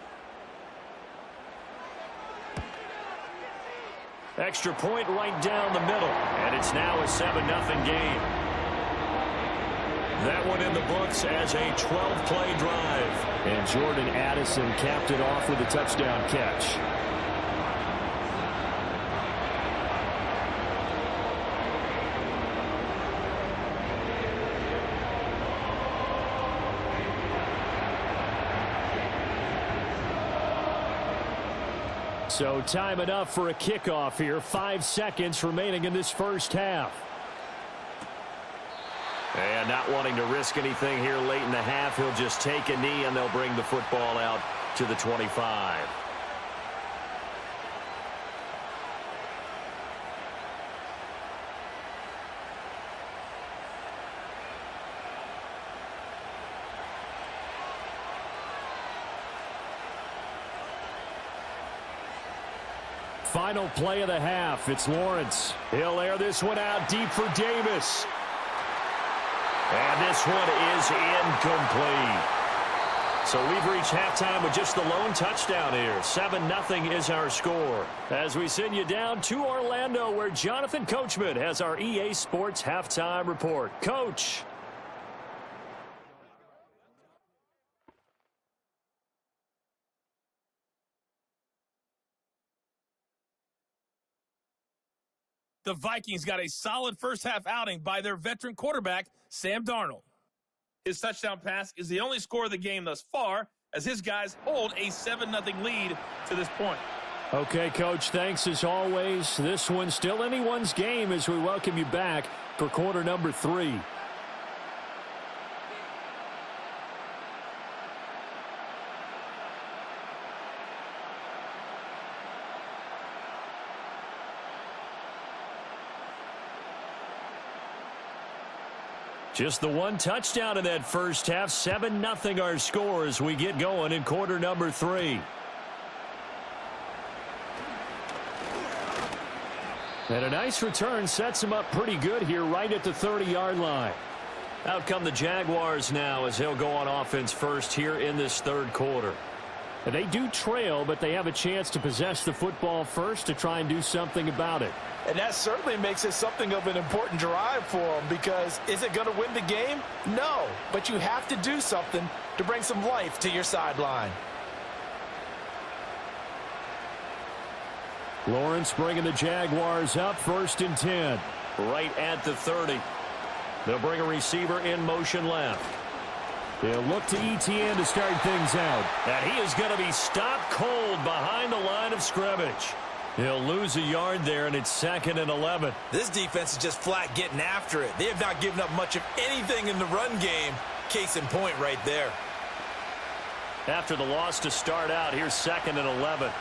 Extra point right down the middle, and it's now a 7-0 game. That one in the books as a 12-play drive. And Jordan Addison capped it off with a touchdown catch. So time enough for a kickoff here. 5 seconds remaining in this first half. And not wanting to risk anything here late in the half, he'll just take a knee and they'll bring the football out to the 25. Final play of the half. It's Lawrence. He'll air this one out deep for Davis. And this one is incomplete. So we've reached halftime with just the lone touchdown here. 7-0 is our score. As we send you down to Orlando, where Jonathan Coachman has our EA Sports Halftime Report. Coach. The Vikings got a solid first half outing by their veteran quarterback, Sam Darnold. His touchdown pass is the only score of the game thus far, as his guys hold a 7-0 lead to this point. Okay, Coach, thanks as always. This one's still anyone's game as we welcome you back for quarter number 3. Just the one touchdown in that first half. 7-0 our score as we get going in quarter number 3. And a nice return sets him up pretty good here right at the 30-yard line. Out come the Jaguars now as they'll go on offense first here in this third quarter. And they do trail, but they have a chance to possess the football first to try and do something about it. And that certainly makes it something of an important drive for them, because is it going to win the game? No, but you have to do something to bring some life to your sideline. Lawrence bringing the Jaguars up, 1st and 10. Right at the 30. They'll bring a receiver in motion left. They'll look to ETN to start things out. And he is going to be stopped cold behind the line of scrimmage. He'll lose a yard there, and it's 2nd and 11. This defense is just flat getting after it. They have not given up much of anything in the run game. Case in point right there. After the loss to start out, here's 2nd and 11.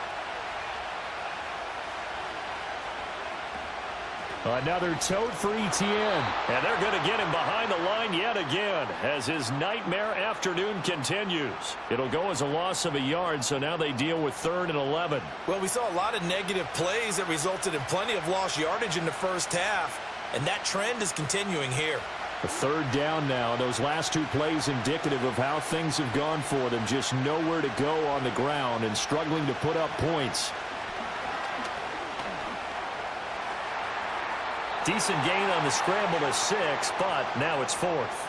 Another tote for ETN. And they're going to get him behind the line yet again as his nightmare afternoon continues. It'll go as a loss of a yard, so now they deal with 3rd and 11. Well, we saw a lot of negative plays that resulted in plenty of lost yardage in the first half, and that trend is continuing here. A 3rd down now. Those last 2 plays indicative of how things have gone for them. Just nowhere to go on the ground and struggling to put up points. Decent gain on the scramble to 6, but now it's 4th.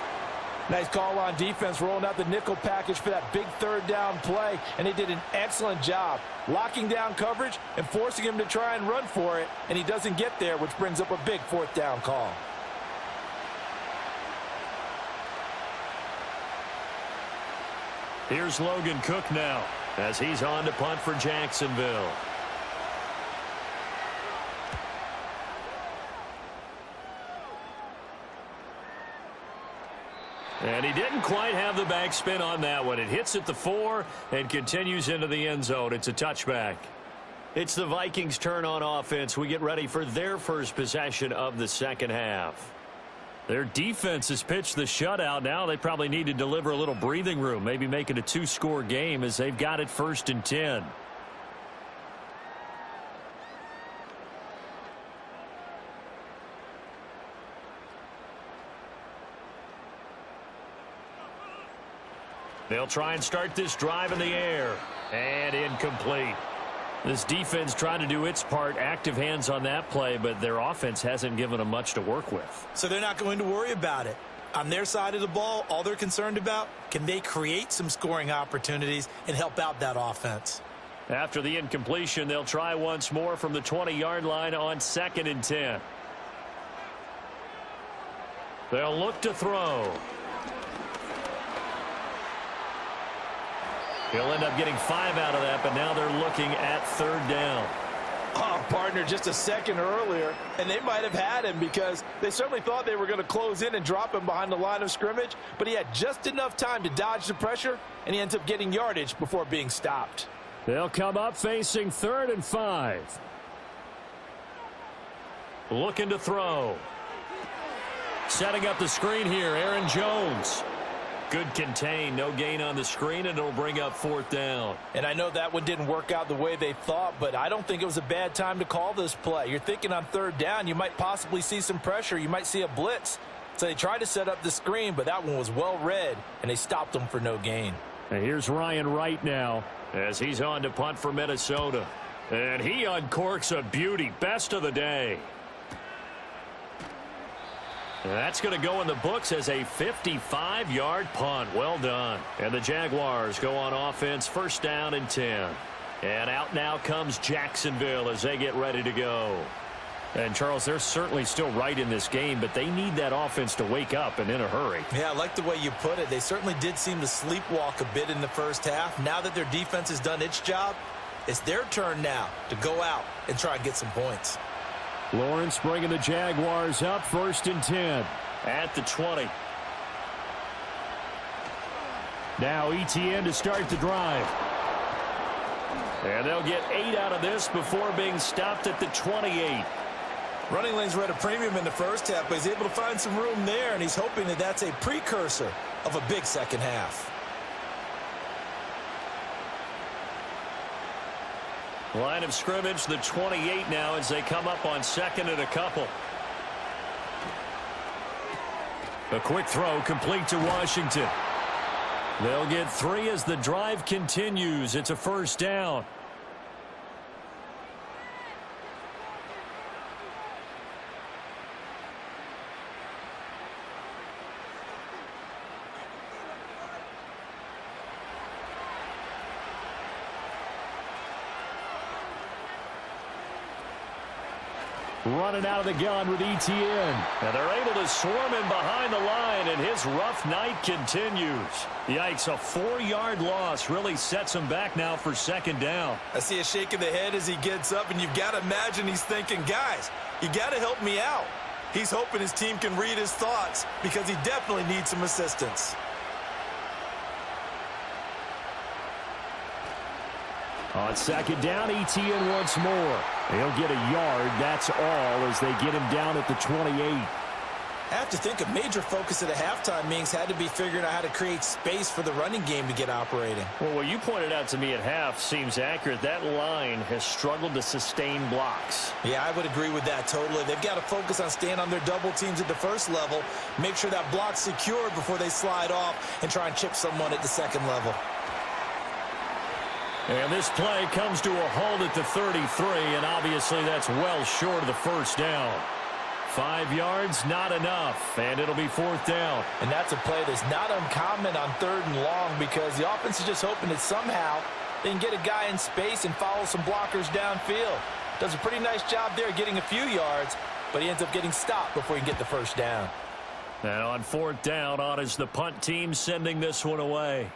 Nice call on defense, rolling out the nickel package for that big 3rd down play, and they did an excellent job locking down coverage and forcing him to try and run for it, and he doesn't get there, which brings up a big 4th down call. Here's Logan Cook now as he's on to punt for Jacksonville. And he didn't quite have the backspin on that one. It hits at the 4 and continues into the end zone. It's a touchback. It's the Vikings' turn on offense. We get ready for their first possession of the second half. Their defense has pitched the shutout. Now they probably need to deliver a little breathing room, maybe make it a 2-score game as they've got it 1st and 10. They'll try and start this drive in the air. And incomplete. This defense trying to do its part. Active hands on that play, but their offense hasn't given them much to work with. So they're not going to worry about it. On their side of the ball, all they're concerned about, can they create some scoring opportunities and help out that offense? After the incompletion, they'll try once more from the 20-yard line on 2nd and 10. They'll look to throw. He'll end up getting 5 out of that, but now they're looking at 3rd down. Oh, partner, just a second earlier, and they might have had him because they certainly thought they were going to close in and drop him behind the line of scrimmage, but he had just enough time to dodge the pressure, and he ends up getting yardage before being stopped. They'll come up facing 3rd and 5. Looking to throw. Setting up the screen here, Aaron Jones. Good contain, no gain on the screen, and it'll bring up 4th down. And I know that one didn't work out the way they thought, but I don't think it was a bad time to call this play. You're thinking on 3rd down, you might possibly see some pressure. You might see a blitz. So they tried to set up the screen, but that one was well read, and they stopped them for no gain. And here's Ryan Wright now as he's on to punt for Minnesota. And he uncorks a beauty. Best of the day. And that's going to go in the books as a 55-yard punt. Well done. And the Jaguars go on offense, 1st down and 10. And out now comes Jacksonville as they get ready to go. And, Charles, they're certainly still right in this game, but they need that offense to wake up and in a hurry. Yeah, I like the way you put it. They certainly did seem to sleepwalk a bit in the first half. Now that their defense has done its job, it's their turn now to go out and try and get some points. Lawrence bringing the Jaguars up, 1st and 10. At the 20. Now ETN to start the drive. And they'll get 8 out of this before being stopped at the 28. Running lanes were at a premium in the first half, but he's able to find some room there, and he's hoping that that's a precursor of a big second half. Line of scrimmage, the 28 now as they come up on 2nd and a couple. A quick throw complete to Washington. They'll get 3 as the drive continues. It's a first down. Running out of the gun with Etienne. And they're able to swarm him behind the line, and his rough night continues. Yikes, a 4-yard loss really sets him back now for second down. I see a shake of the head as he gets up, and you've got to imagine he's thinking, guys, you got to help me out. He's hoping his team can read his thoughts because he definitely needs some assistance. On second down, Etienne once more. He'll get a yard, that's all, as they get him down at the 28. I have to think a major focus at a halftime means had to be figuring out how to create space for the running game to get operating. Well, what you pointed out to me at half seems accurate. That line has struggled to sustain blocks. Yeah, I would agree with that totally. They've got to focus on staying on their double teams at the first level, make sure that block's secured before they slide off and try and chip someone at the second level. And this play comes to a halt at the 33, and obviously that's well short of the first down. 5 yards, not enough, and it'll be fourth down. And that's a play that's not uncommon on 3rd and long because the offense is just hoping that somehow they can get a guy in space and follow some blockers downfield. Does a pretty nice job there getting a few yards, but he ends up getting stopped before he can get the first down. And on fourth down, on is the punt team sending this one away.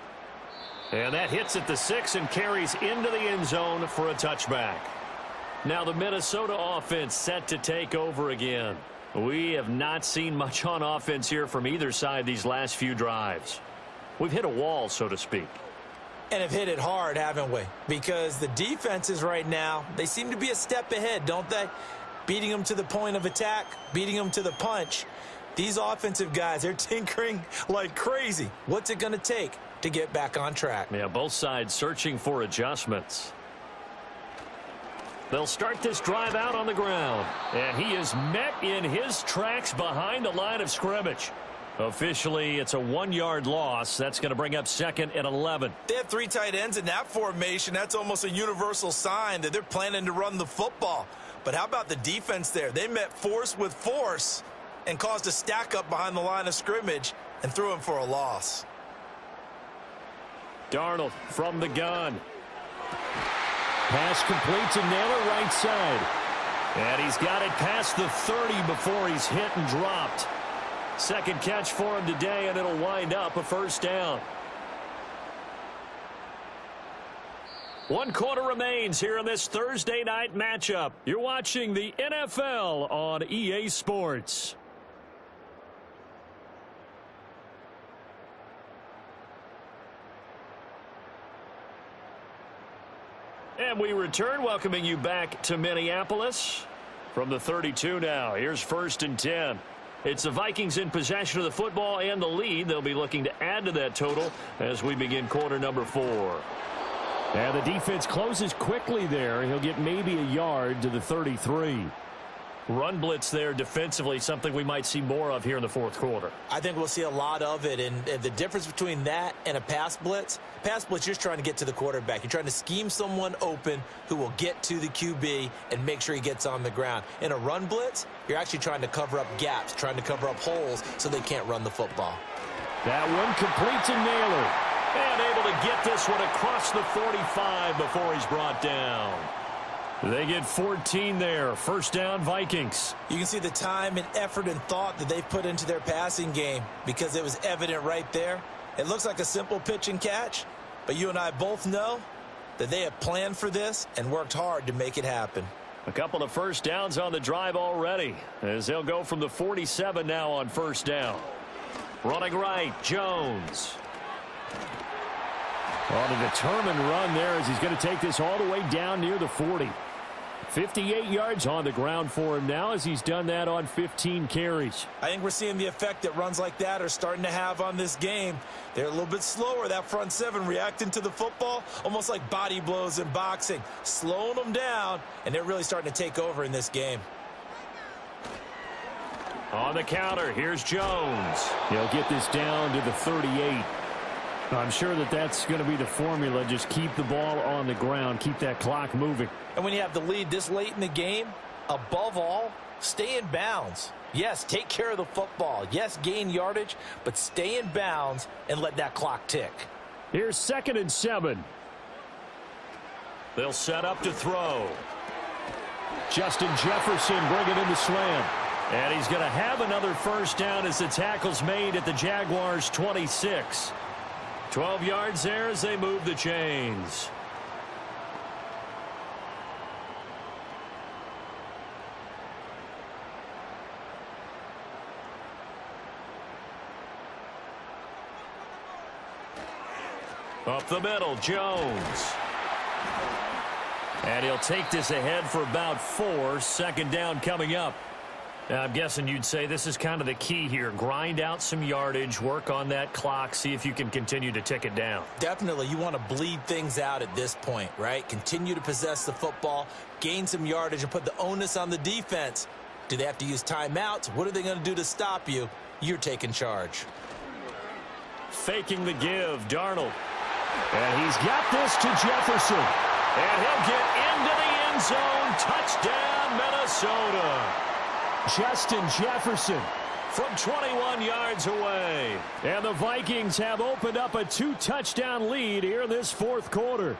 And that hits at the 6 and carries into the end zone for a touchback. Now the Minnesota offense set to take over again. We have not seen much on offense here from either side these last few drives. We've hit a wall, so to speak. And have hit it hard, haven't we? Because the defenses right now, they seem to be a step ahead, don't they? Beating them to the point of attack, beating them to the punch. These offensive guys, they're tinkering like crazy. What's it going to take to get back on track? Yeah, both sides searching for adjustments. They'll start this drive out on the ground. And he is met in his tracks behind the line of scrimmage. Officially, it's a 1-yard loss. That's going to bring up 2nd and 11. They have 3 tight ends in that formation. That's almost a universal sign that they're planning to run the football. But how about the defense there? They met force with force and caused a stack up behind the line of scrimmage and threw him for a loss. Darnold from the gun. Pass complete to Naylor, right side. And he's got it past the 30 before he's hit and dropped. Second catch for him today, and it'll wind up a first down. 1 quarter remains here in this Thursday night matchup. You're watching the NFL on EA Sports. And we return, welcoming you back to Minneapolis from the 32 now. Here's 1st and 10. It's the Vikings in possession of the football and the lead. They'll be looking to add to that total as we begin quarter number 4. And the defense closes quickly there. He'll get maybe a yard to the 33. Run blitz there defensively, something we might see more of here in the fourth quarter. I think we'll see a lot of it, and the difference between that and a pass blitz, you're just trying to get to the quarterback. You're trying to scheme someone open who will get to the QB and make sure he gets on the ground. In a run blitz, you're actually trying to cover up gaps, trying to cover up holes so they can't run the football. That one complete to Naylor. And able to get this one across the 45 before he's brought down. They get 14 there. First down, Vikings. You can see the time and effort and thought that they've put into their passing game because it was evident right there. It looks like a simple pitch and catch, but you and I both know that they have planned for this and worked hard to make it happen. A couple of first downs on the drive already as they'll go from the 47 now on first down. Running right, Jones. On a determined run there as he's going to take this all the way down near the 40. 58 yards on the ground for him now as he's done that on 15 carries. I think we're seeing the effect that runs like that are starting to have on this game. They're a little bit slower, that front seven, reacting to the football, almost like body blows in boxing, slowing them down, and they're really starting to take over in this game. On the counter, here's Jones. He'll get this down to the 38. I'm sure that that's going to be the formula. Just keep the ball on the ground. Keep that clock moving. And when you have the lead this late in the game, above all, stay in bounds. Yes, take care of the football. Yes, gain yardage, but stay in bounds and let that clock tick. Here's 2nd and 7. They'll set up to throw. Justin Jefferson bringing in the slam. And he's going to have another first down as the tackle's made at the Jaguars' 26. 12 yards there as they move the chains. Up the middle, Jones. And he'll take this ahead for about 4. 2nd down coming up. Now, I'm guessing you'd say this is kind of the key here. Grind out some yardage, work on that clock, see if you can continue to tick it down. Definitely, you want to bleed things out at this point, right? Continue to possess the football, gain some yardage, and put the onus on the defense. Do they have to use timeouts? What are they going to do to stop you? You're taking charge. Faking the give, Darnold. And he's got this to Jefferson. And he'll get into the end zone. Touchdown, Minnesota. Justin Jefferson from 21 yards away. And the Vikings have opened up a 2-touchdown lead here in this 4th quarter.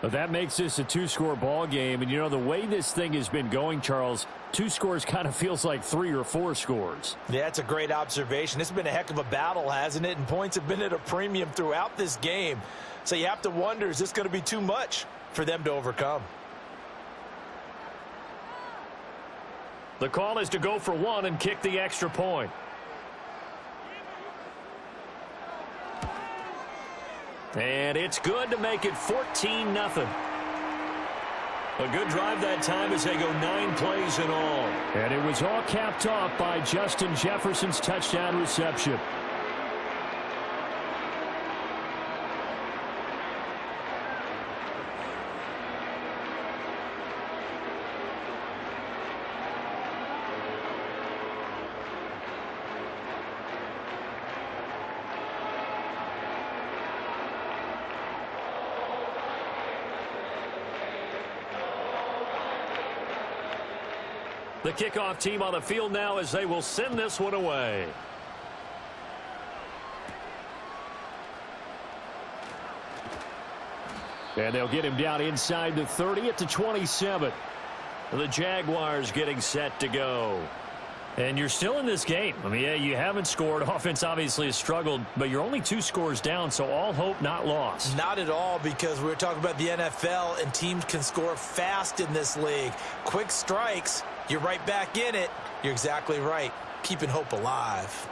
But that makes this a 2-score ball game. And, you know, the way this thing has been going, Charles, 2 scores kind of feels like 3 or 4 scores. Yeah, that's a great observation. It's been a heck of a battle, hasn't it? And points have been at a premium throughout this game. So you have to wonder, is this going to be too much for them to overcome? The call is to go for 1 and kick the extra point. And it's good to make it 14-0. A good drive that time as they go 9 plays in all. And it was all capped off by Justin Jefferson's touchdown reception. The kickoff team on the field now as they will send this one away. And they'll get him down inside the 30 at the 27. The Jaguars getting set to go. And you're still in this game. I mean, yeah, you haven't scored. Offense obviously has struggled, but you're only 2 scores down, so all hope not lost. Not at all, because we're talking about the NFL, and teams can score fast in this league. Quick strikes, you're right back in it. You're exactly right. Keeping hope alive.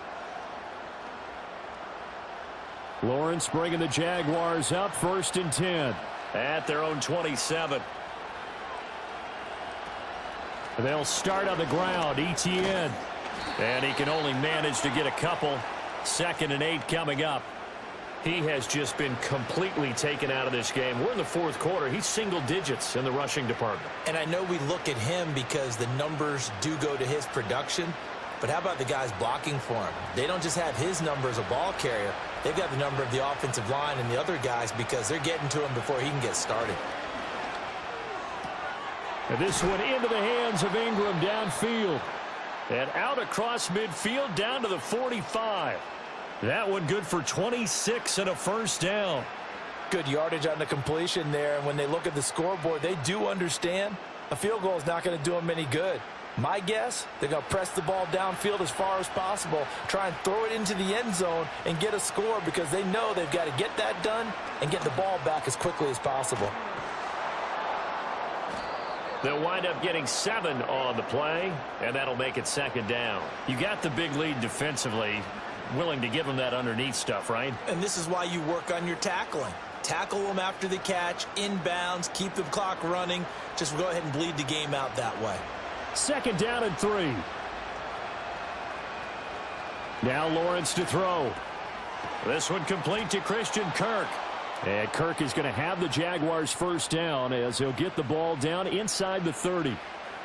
Lawrence bringing the Jaguars up 1st and 10. At their own 27. They'll start on the ground. Etienne. And he can only manage to get a couple. 2nd and 8 coming up. He has just been completely taken out of this game. We're in the 4th quarter. He's single digits in the rushing department. And I know we look at him because the numbers do go to his production. But how about the guys blocking for him? They don't just have his number as a ball carrier. They've got the number of the offensive line and the other guys because they're getting to him before he can get started. And this one into the hands of Ingram downfield. And out across midfield down to the 45. That one good for 26 and a first down. Good yardage on the completion there. And when they look at the scoreboard, they do understand a field goal is not going to do them any good. My guess, they're going to press the ball downfield as far as possible, try and throw it into the end zone and get a score because they know they've got to get that done and get the ball back as quickly as possible. They'll wind up getting 7 on the play, and that'll make it 2nd down. You got the big lead defensively, willing to give them that underneath stuff, right? And this is why you work on your tackling. Tackle them after the catch, inbounds, keep the clock running. Just go ahead and bleed the game out that way. 2nd down and 3. Now Lawrence to throw. This one complete to Christian Kirk. And Kirk is going to have the Jaguars first down as he'll get the ball down inside the 30.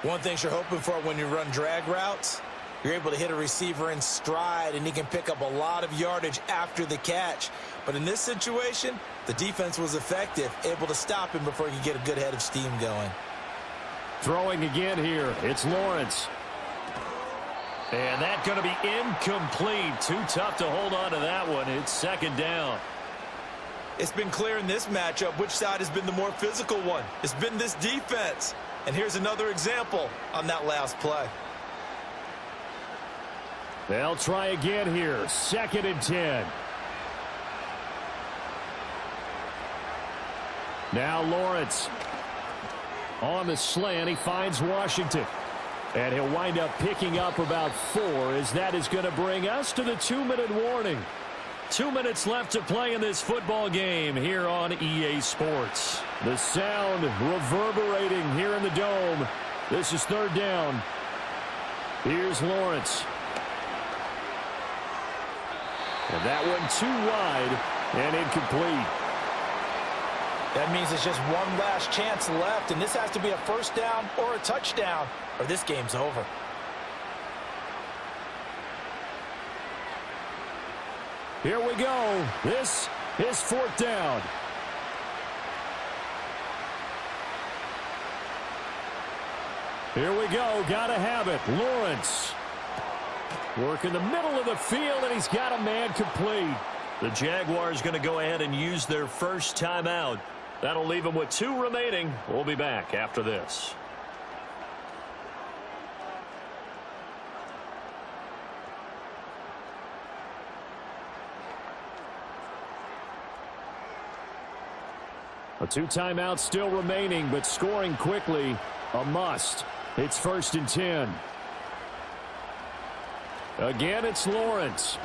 One thing you're hoping for when you run drag routes, You're able to hit a receiver in stride, and he can pick up a lot of yardage after the catch. But in this situation, the defense was effective, able to stop him before he could get a good head of steam going. Throwing again here. It's Lawrence. And that's going to be incomplete. Too tough to hold on to that one. It's second down. It's been clear in this matchup which side has been the more physical one. It's been this defense. And here's another example on that last play. They'll try again here. 2nd and 10. Now Lawrence. On the slant, he finds Washington. And he'll wind up picking up about 4, as that is going to bring us to the 2-minute warning. 2 minutes left to play in this football game here on EA Sports. The sound reverberating here in the dome. This is 3rd down. Here's Lawrence. And that one too wide and incomplete. That means it's just one last chance left, and this has to be a 1st down or a touchdown, or this game's over. Here we go. This is 4th down. Here we go. Got to have it. Lawrence. Work in the middle of the field, and he's got a man complete. The Jaguars going to go ahead and use their first timeout. That'll leave them with 2 remaining. We'll be back after this. A 2 timeouts still remaining, but scoring quickly, a must. It's 1st and 10. Again, it's Lawrence.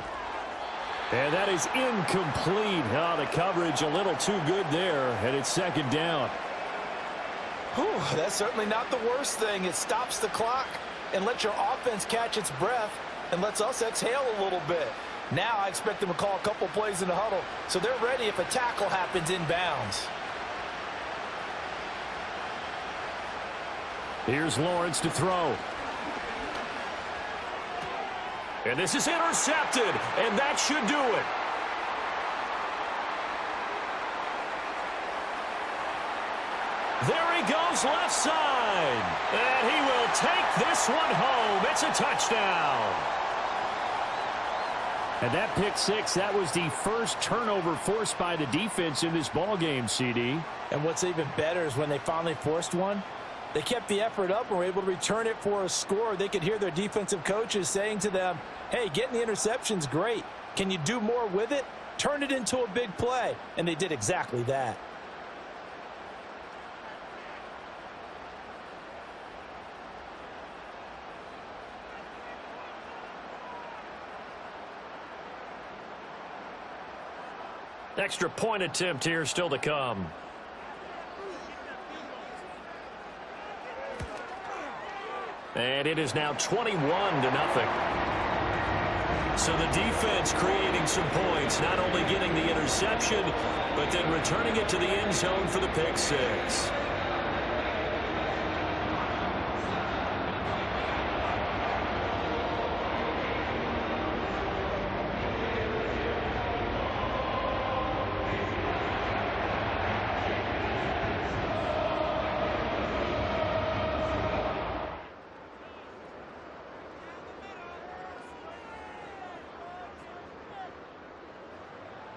And that is incomplete. The coverage a little too good there, and it's 2nd down. Whew, that's certainly not the worst thing. It stops the clock and lets your offense catch its breath and lets us exhale a little bit. Now I expect them to call a couple plays in the huddle, so they're ready if a tackle happens inbounds. Here's Lawrence to throw. And this is intercepted, and that should do it. There he goes left side. And he will take this one home. It's a touchdown. And that pick 6, that was the first turnover forced by the defense in this ballgame, CD. And what's even better is when they finally forced one, they kept the effort up and were able to return it for a score. They could hear their defensive coaches saying to them, hey, getting the interception's great. Can you do more with it? Turn it into a big play. And they did exactly that. Extra point attempt here still to come. And it is now 21-0. So the defense creating some points, not only getting the interception, but then returning it to the end zone for the pick 6.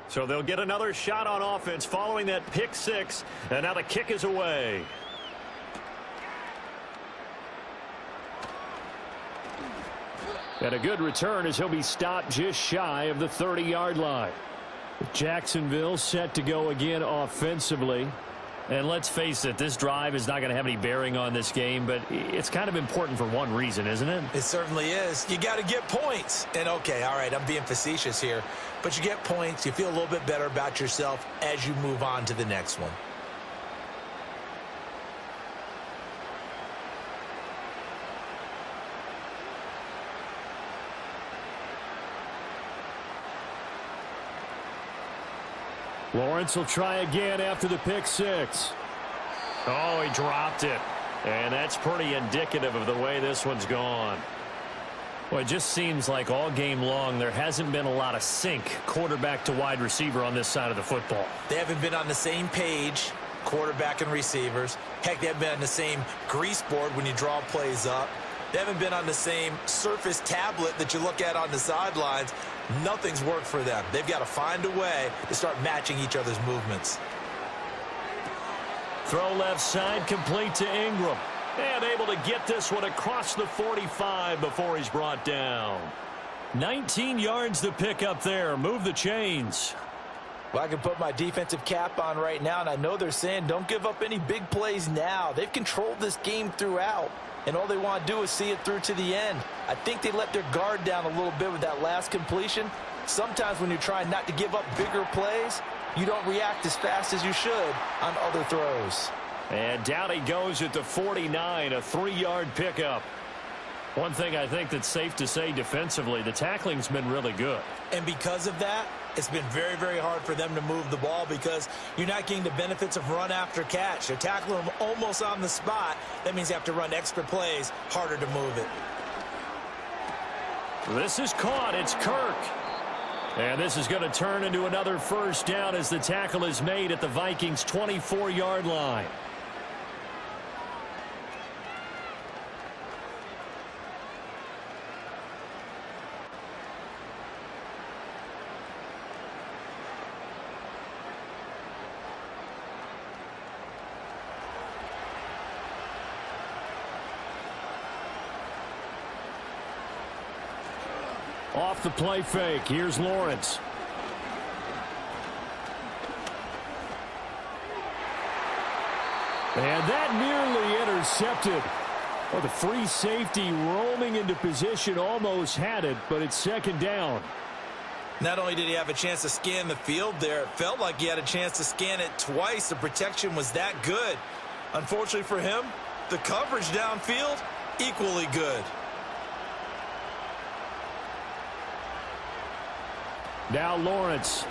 So they'll get another shot on offense following that pick 6, and now the kick is away. And a good return as he'll be stopped just shy of the 30-yard line. Jacksonville set to go again offensively. And let's face it, this drive is not going to have any bearing on this game, but it's kind of important for one reason, isn't it? It certainly is. You got to get points. And, okay, all right, I'm being facetious here. But you get points, you feel a little bit better about yourself as you move on to the next one. Lawrence will try again after the pick 6. Oh, he dropped it. And that's pretty indicative of the way this one's gone. Well, it just seems like all game long there hasn't been a lot of sync quarterback to wide receiver on this side of the football. They haven't been on the same page, quarterback and receivers. Heck, they haven't been on the same grease board when you draw plays up. They haven't been on the same surface tablet that you look at on the sidelines. Nothing's worked for them. They've got to find a way to start matching each other's movements. Throw left side, complete to Ingram. And able to get this one across the 45 before he's brought down. 19 yards to pick up there. Move the chains. Well, I can put my defensive cap on right now, and I know they're saying don't give up any big plays now. They've controlled this game throughout, and all they want to do is see it through to the end. I think they let their guard down a little bit with that last completion. Sometimes when you're trying not to give up bigger plays, you don't react as fast as you should on other throws. And down he goes at the 49, a 3-yard pickup. One thing I think that's safe to say defensively, the tackling's been really good. And because of that, it's been very, very hard for them to move the ball because you're not getting the benefits of run after catch. They're tackling them almost on the spot. That means you have to run extra plays, harder to move it. This is caught. It's Kirk. And this is going to turn into another first down as the tackle is made at the Vikings' 24-yard line. Off the play fake. Here's Lawrence. And that nearly intercepted. Well, the free safety roaming into position almost had it, but it's second down. Not only did he have a chance to scan the field there, it felt like he had a chance to scan it twice. The protection was that good. Unfortunately for him, the coverage downfield, equally good. Now Lawrence.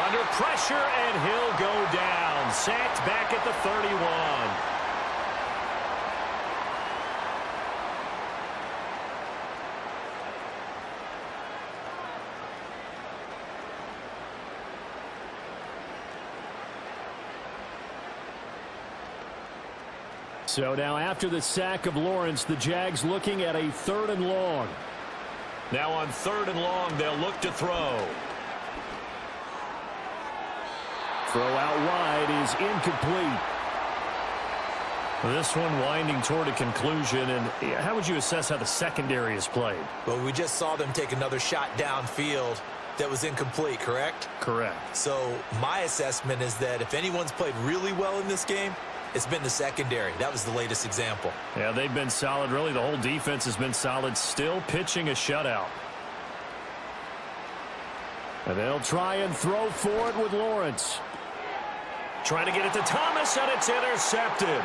Under pressure, and he'll go down. Sacked back at the 31. So now after the sack of Lawrence, the Jags looking at a 3rd and long. Now on 3rd and long, they'll look to throw. Throw out wide is incomplete. This one winding toward a conclusion. And how would you assess how the secondary has played? Well, we just saw them take another shot downfield that was incomplete, correct? Correct. So my assessment is that if anyone's played really well in this game, it's been the secondary. That was the latest example. Yeah, they've been solid. Really, the whole defense has been solid. Still pitching a shutout. And they'll try and throw for it with Lawrence. Trying to get it to Thomas, and it's intercepted.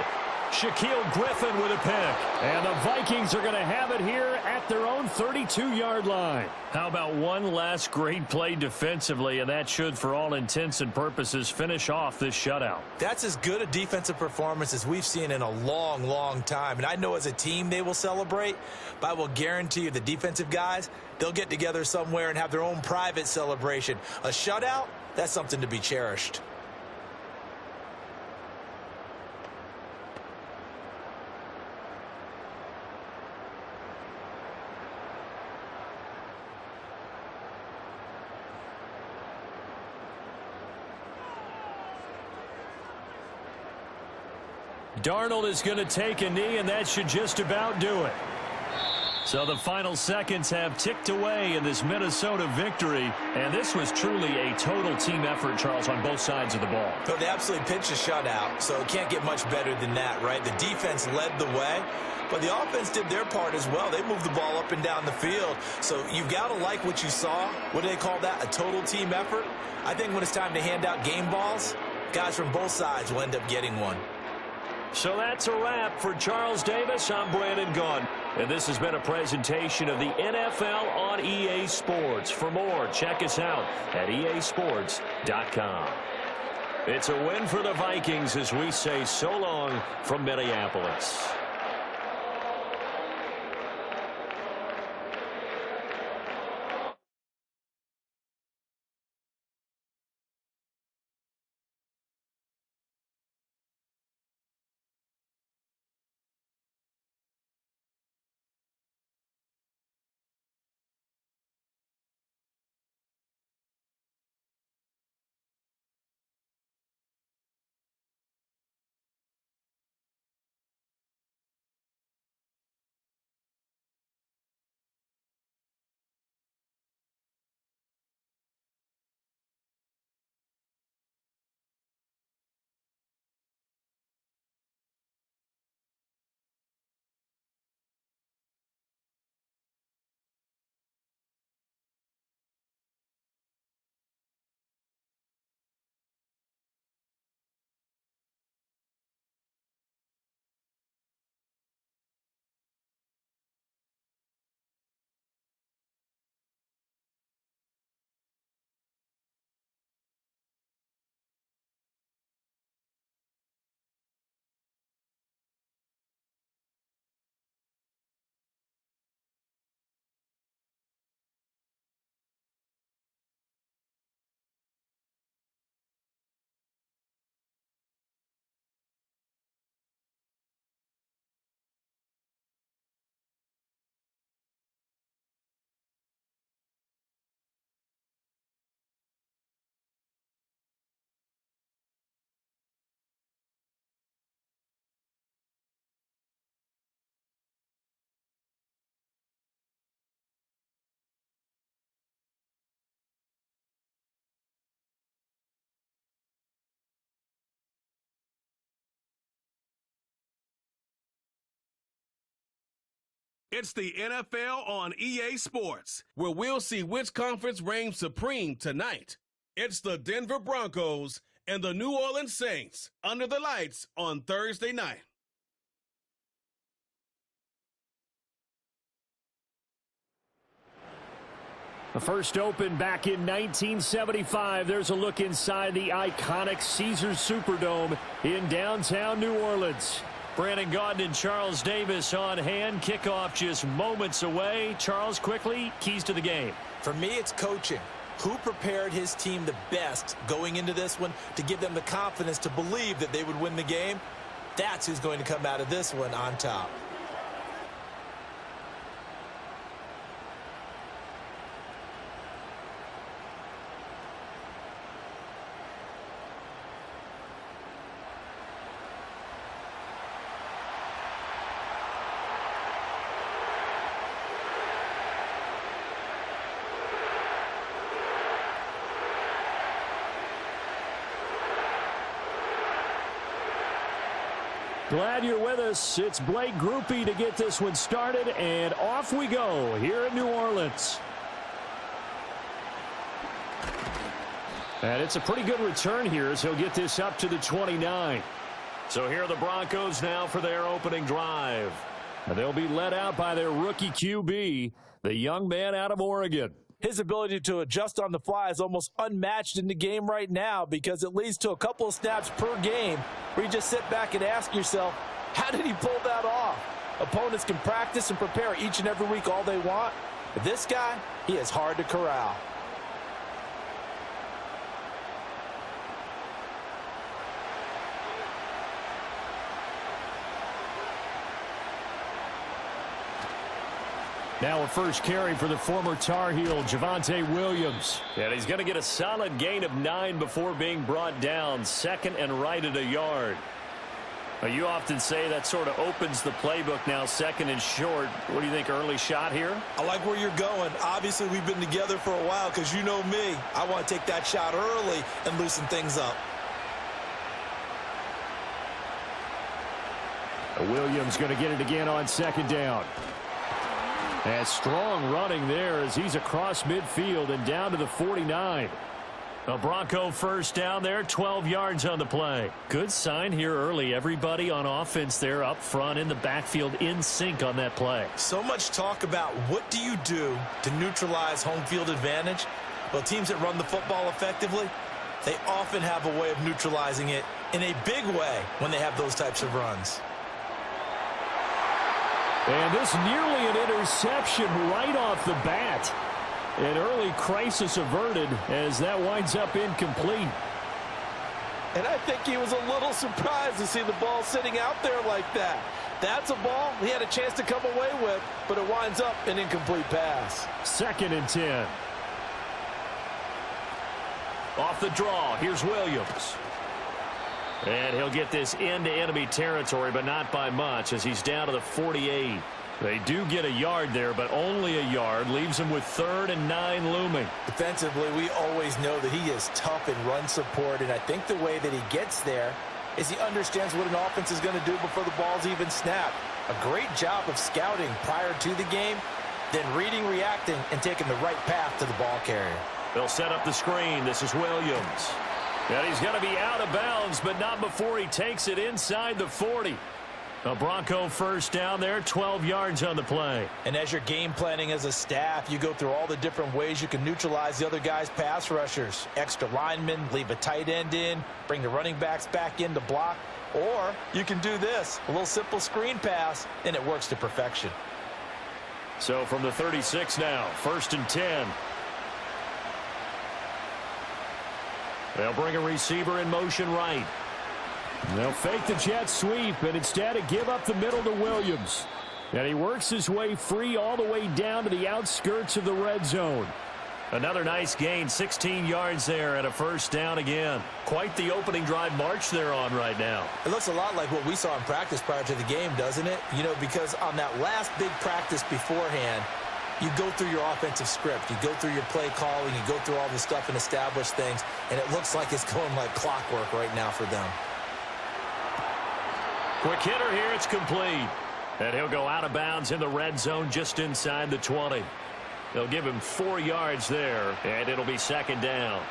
Shaquille Griffin with a pick. And the Vikings are going to have it here at their own 32-yard line. How about one last great play defensively, and that should, for all intents and purposes, finish off this shutout. That's as good a defensive performance as we've seen in a long, long time. And I know as a team they will celebrate, but I will guarantee you the defensive guys, they'll get together somewhere and have their own private celebration. A shutout, that's something to be cherished. Darnold is going to take a knee, and that should just about do it. So the final seconds have ticked away in this Minnesota victory, and this was truly a total team effort, Charles, on both sides of the ball. So they absolutely pitched a shutout, so it can't get much better than that, right? The defense led the way, but the offense did their part as well. They moved the ball up and down the field, so you've got to like what you saw. What do they call that? A total team effort? I think when it's time to hand out game balls, guys from both sides will end up getting one. So that's a wrap for Charles Davis. I'm Brandon Gaughan. And this has been a presentation of the NFL on EA Sports. For more, check us out at easports.com. It's a win for the Vikings as we say so long from Minneapolis. It's the NFL on EA Sports, where we'll see which conference reigns supreme tonight. It's the Denver Broncos and the New Orleans Saints under the lights on Thursday night. The first opened back in 1975. There's a look inside the iconic Caesars Superdome in downtown New Orleans. Brandon Gaudin and Charles Davis on hand. Kickoff just moments away. Charles, quickly, keys to the game. For me, it's coaching. Who prepared his team the best going into this one to give them the confidence to believe that they would win the game? That's who's going to come out of this one on top. Glad you're with us. It's Blake Grupe to get this one started, and off we go here in New Orleans. And it's a pretty good return here as he'll get this up to the 29. So here are the Broncos now for their opening drive. And they'll be led out by their rookie QB, the young man out of Oregon. His ability to adjust on the fly is almost unmatched in the game right now because it leads to a couple of snaps per game where you just sit back and ask yourself, how did he pull that off? Opponents can practice and prepare each and every week all they want, but this guy, he is hard to corral. Now a first carry for the former Tar Heel, Javonte Williams. And he's going to get a solid gain of 9 before being brought down. Second and right at a yard. Now, you often say that sort of opens the playbook now, second and short. What do you think, early shot here? I like where you're going. Obviously, we've been together for a while because you know me. I want to take that shot early and loosen things up. Williams going to get it again on second down. And strong running there as he's across midfield and down to the 49. A Bronco first down there, 12 yards on the play. Good sign here early. Everybody on offense there up front in the backfield in sync on that play. So much talk about what do you do to neutralize home field advantage? Well, teams that run the football effectively, they often have a way of neutralizing it in a big way when they have those types of runs. And this nearly an interception right off the bat. An early crisis averted as that winds up incomplete. And I think he was a little surprised to see the ball sitting out there like that. That's a ball he had a chance to come away with, but it winds up an incomplete pass. Second and 10. Off the draw, here's Williams. And he'll get this into enemy territory, but not by much as he's down to the 48. They do get a yard there, but only a yard. Leaves him with 3rd and 9 looming. Defensively, we always know that he is tough in run support, and I think the way that he gets there is he understands what an offense is going to do before the ball's even snapped. A great job of scouting prior to the game, then reading, reacting, and taking the right path to the ball carrier. They'll set up the screen. This is Williams. And he's going to be out of bounds, but not before he takes it inside the 40. A Bronco first down there, 12 yards on the play. And as you're game planning as a staff, you go through all the different ways you can neutralize the other guy's pass rushers. Extra linemen, leave a tight end in, bring the running backs back in to block. Or you can do this, a little simple screen pass, and it works to perfection. So from the 36 now, 1st and 10. They'll bring a receiver in motion right. They'll fake the jet sweep and instead give up the middle to Williams. And he works his way free all the way down to the outskirts of the red zone. Another nice gain, 16 yards there and a first down again. Quite the opening drive march they're on right now. It looks a lot like what we saw in practice prior to the game, doesn't it? You know, because on that last big practice beforehand, you go through your offensive script. You go through your play calling. You go through all the stuff and establish things. And it looks like it's going like clockwork right now for them. Quick hitter here. It's complete. And he'll go out of bounds in the red zone just inside the 20. They'll give him 4 yards there, and it'll be second down.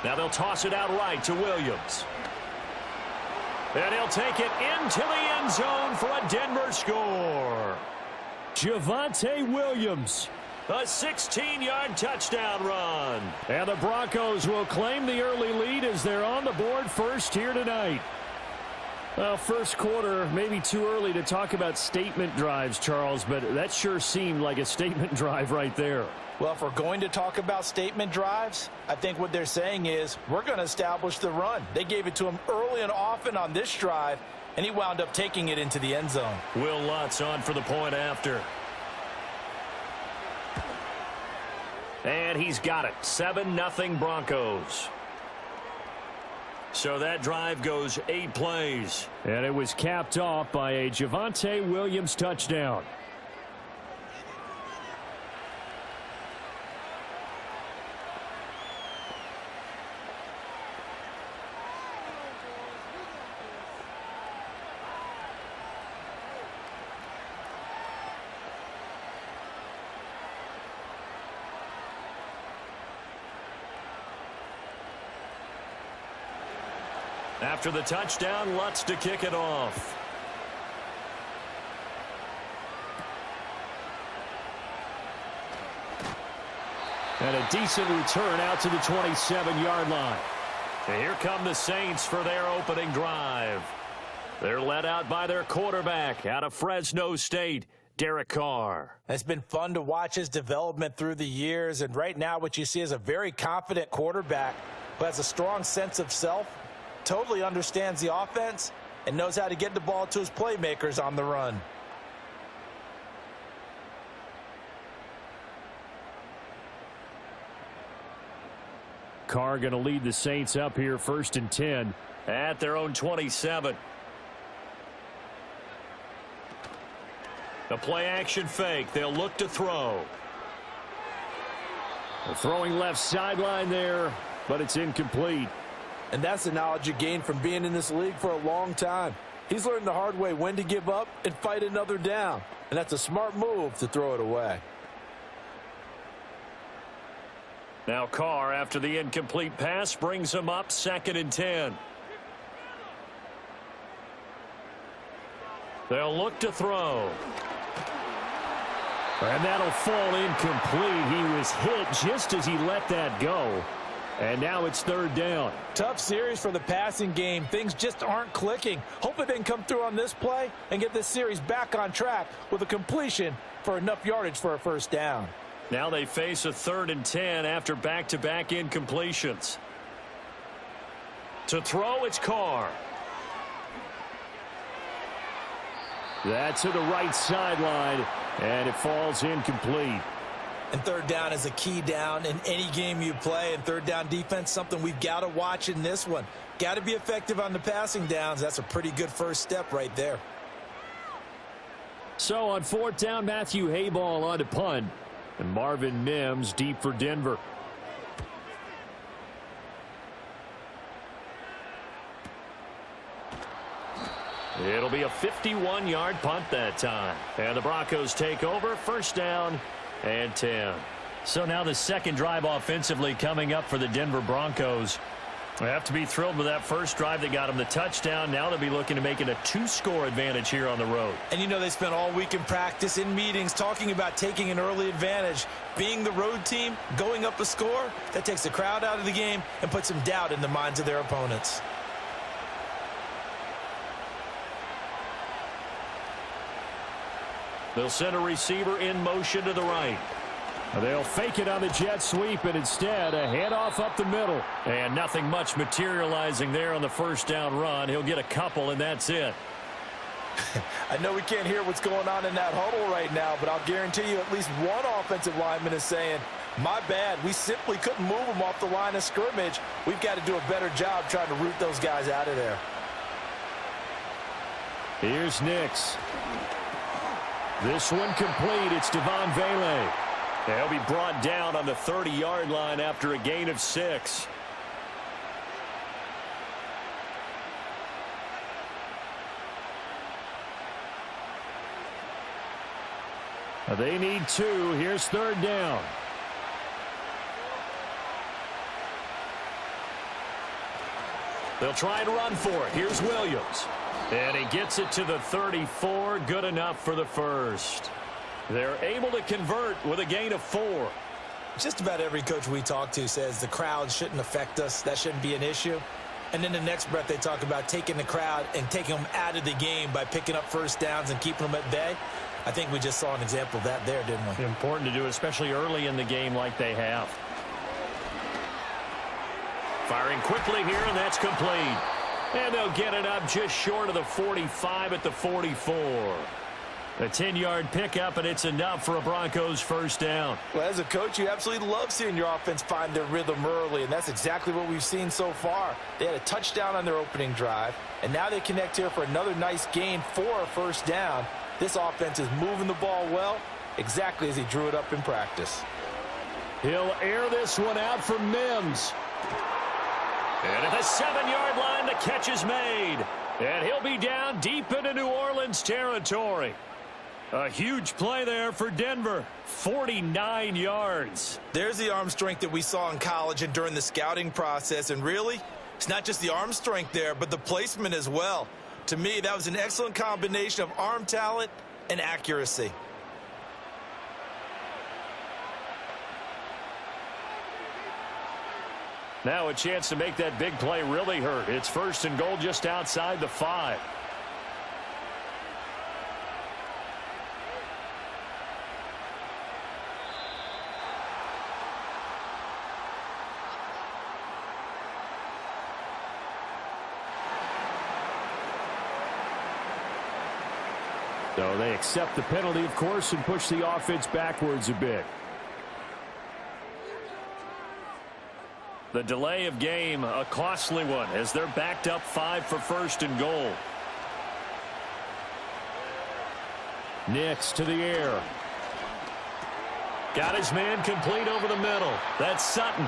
Now they'll toss it out right to Williams. And he'll take it into the end zone for a Denver score. Javonte Williams. A 16-yard touchdown run. And the Broncos will claim the early lead as they're on the board first here tonight. Well, first quarter, maybe too early to talk about statement drives, Charles, but that sure seemed like a statement drive right there. Well, if we're going to talk about statement drives, I think what they're saying is we're going to establish the run. They gave it to him early and often on this drive, and he wound up taking it into the end zone. Will Lutz on for the point after. And he's got it. 7-0 Broncos. So that drive goes 8 plays. And it was capped off by a Javonte Williams touchdown. After the touchdown, Lutz to kick it off. And a decent return out to the 27-yard line. And here come the Saints for their opening drive. They're led out by their quarterback out of Fresno State, Derek Carr. It's been fun to watch his development through the years, and right now what you see is a very confident quarterback who has a strong sense of self, totally understands the offense, and knows how to get the ball to his playmakers on the run. Carr going to lead the Saints up here first and 10. At their own 27. The play action fake. They'll look to throw. The throwing left sideline there, but it's incomplete. And that's the knowledge you gain from being in this league for a long time. He's learned the hard way when to give up and fight another down. And that's a smart move to throw it away. Now Carr, after the incomplete pass, brings him up 2nd and 10. They'll look to throw. And that'll fall incomplete. He was hit just as he let that go. And now it's 3rd down. Tough series for the passing game. Things just aren't clicking. Hope it didn't come through on this play and get this series back on track with a completion for enough yardage for a first down. Now they face a 3rd and 10 after back-to-back incompletions. To throw, it's Carr. That's to the right sideline, and it falls incomplete. And 3rd down is a key down in any game you play. And 3rd down defense, something we've got to watch in this one. Got to be effective on the passing downs. That's a pretty good first step right there. So on 4th down, Matthew Hayball on to punt. And Marvin Mims deep for Denver. It'll be a 51-yard punt that time. And the Broncos take over. First down and 10. So now the second drive offensively coming up for the Denver Broncos. They have to be thrilled with that first drive that got them the touchdown. Now they'll be looking to make it a 2-score advantage here on the road. And you know they spent all week in practice, in meetings, talking about taking an early advantage. Being the road team, going up a score, that takes the crowd out of the game and puts some doubt in the minds of their opponents. They'll send a receiver in motion to the right. They'll fake it on the jet sweep, and instead a handoff up the middle. And nothing much materializing there on the first down run. He'll get a couple, and that's it. I know we can't hear what's going on in that huddle right now, but I'll guarantee you at least one offensive lineman is saying, my bad, we simply couldn't move them off the line of scrimmage. We've got to do a better job trying to root those guys out of there. Here's Nix. This one complete. It's Devon Vele. He'll be brought down on the 30-yard line after a gain of 6. They need 2. Here's 3rd down. They'll try and run for it. Here's Williams. And he gets it to the 34. Good enough for the first. They're able to convert with a gain of 4. Just about every coach we talk to says the crowd shouldn't affect us. That shouldn't be an issue. And then the next breath they talk about taking the crowd and taking them out of the game by picking up first downs and keeping them at bay. I think we just saw an example of that there, didn't we? Important to do, especially early in the game like they have. Firing quickly here, and that's complete. And they'll get it up just short of the 45 at the 44. A 10-yard pickup, and it's enough for a Broncos first down. Well, as a coach, you absolutely love seeing your offense find their rhythm early, and that's exactly what we've seen so far. They had a touchdown on their opening drive, and now they connect here for another nice gain for a first down. This offense is moving the ball well, exactly as he drew it up in practice. He'll air this one out for Mims. And at the 7-yard line, the catch is made. And he'll be down deep into New Orleans territory. A huge play there for Denver. 49 yards. There's the arm strength that we saw in college and during the scouting process. And really, it's not just the arm strength there, but the placement as well. To me, that was an excellent combination of arm talent and accuracy. Now a chance to make that big play really hurt. It's 1st and goal just outside the 5. So they accept the penalty, of course, and push the offense backwards a bit. The delay of game, a costly one, as they're backed up 5 for 1st and goal. Nix to the air. Got his man complete over the middle. That's Sutton.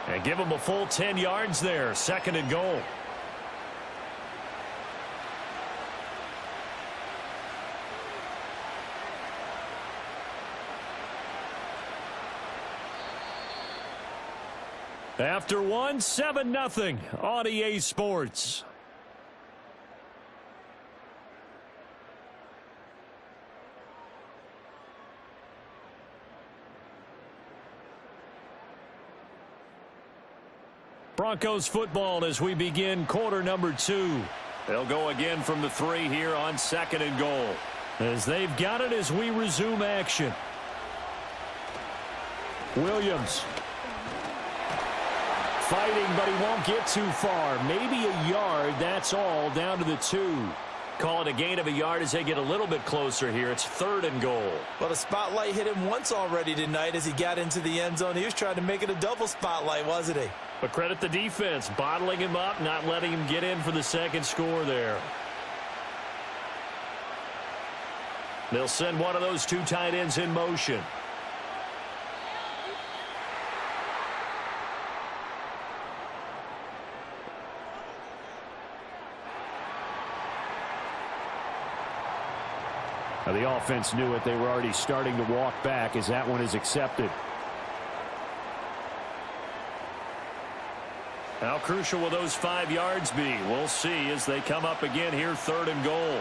And give him a full 10 yards there. 2nd and goal. After 1, 7-0 on EA Sports. Broncos football as we begin quarter number 2. They'll go again from the 3 here on 2nd and goal. As they've got it as we resume action. Williams. Fighting, but he won't get too far. Maybe a yard, that's all, down to the 2. Call it a gain of a yard as they get a little bit closer here. It's 3rd and goal. Well, the spotlight hit him once already tonight as he got into the end zone. He was trying to make it a double spotlight, wasn't he? But credit the defense, bottling him up, not letting him get in for the 2nd score there. They'll send one of those 2 tight ends in motion. Now the offense knew it. They were already starting to walk back as that one is accepted. How crucial will those 5 yards be? We'll see as they come up again here, 3rd and goal.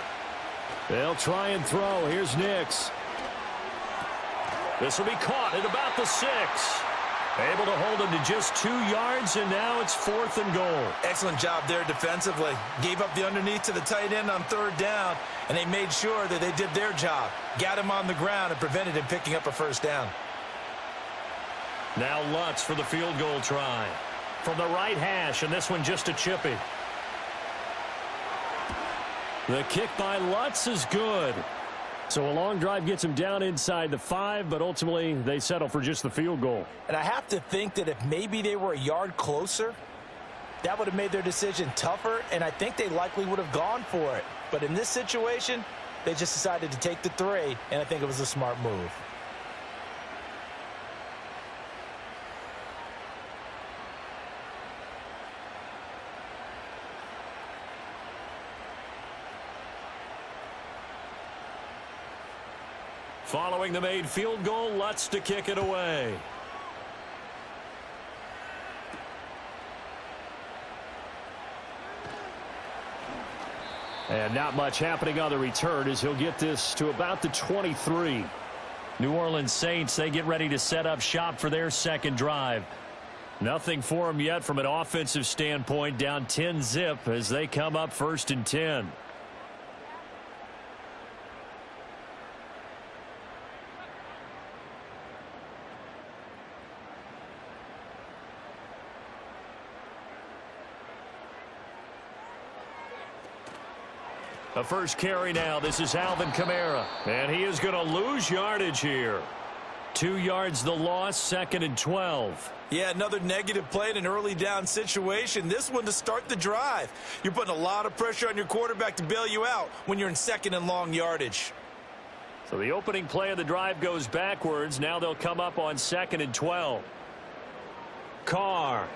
They'll try and throw. Here's Nix. This will be caught at about the 6. Able to hold him to just 2 yards, and now it's 4th and goal. Excellent job there defensively. Gave up the underneath to the tight end on 3rd down, and they made sure that they did their job. Got him on the ground and prevented him picking up a first down. Now Lutz for the field goal try. From the right hash, and this one just a chippy. The kick by Lutz is good. So a long drive gets him down inside the 5, but ultimately they settle for just the field goal. And I have to think that if maybe they were a yard closer, that would have made their decision tougher, and I think they likely would have gone for it. But in this situation, They just decided to take the 3, and I think it was a smart move. Following the made field goal, Lutz to kick it away. And not much happening on the return as he'll get this to about the 23. New Orleans Saints, they get ready to set up shop for their second drive. Nothing for them yet from an offensive standpoint, down 10-zip as they come up 1st and 10. The first carry now. This is Alvin Kamara. And he is going to lose yardage here. 2 yards the loss, 2nd and 12. Yeah, another negative play in an early down situation. This one to start the drive. You're putting a lot of pressure on your quarterback to bail you out when you're in 2nd and long yardage. So the opening play of the drive goes backwards. Now they'll come up on 2nd and 12. Carr.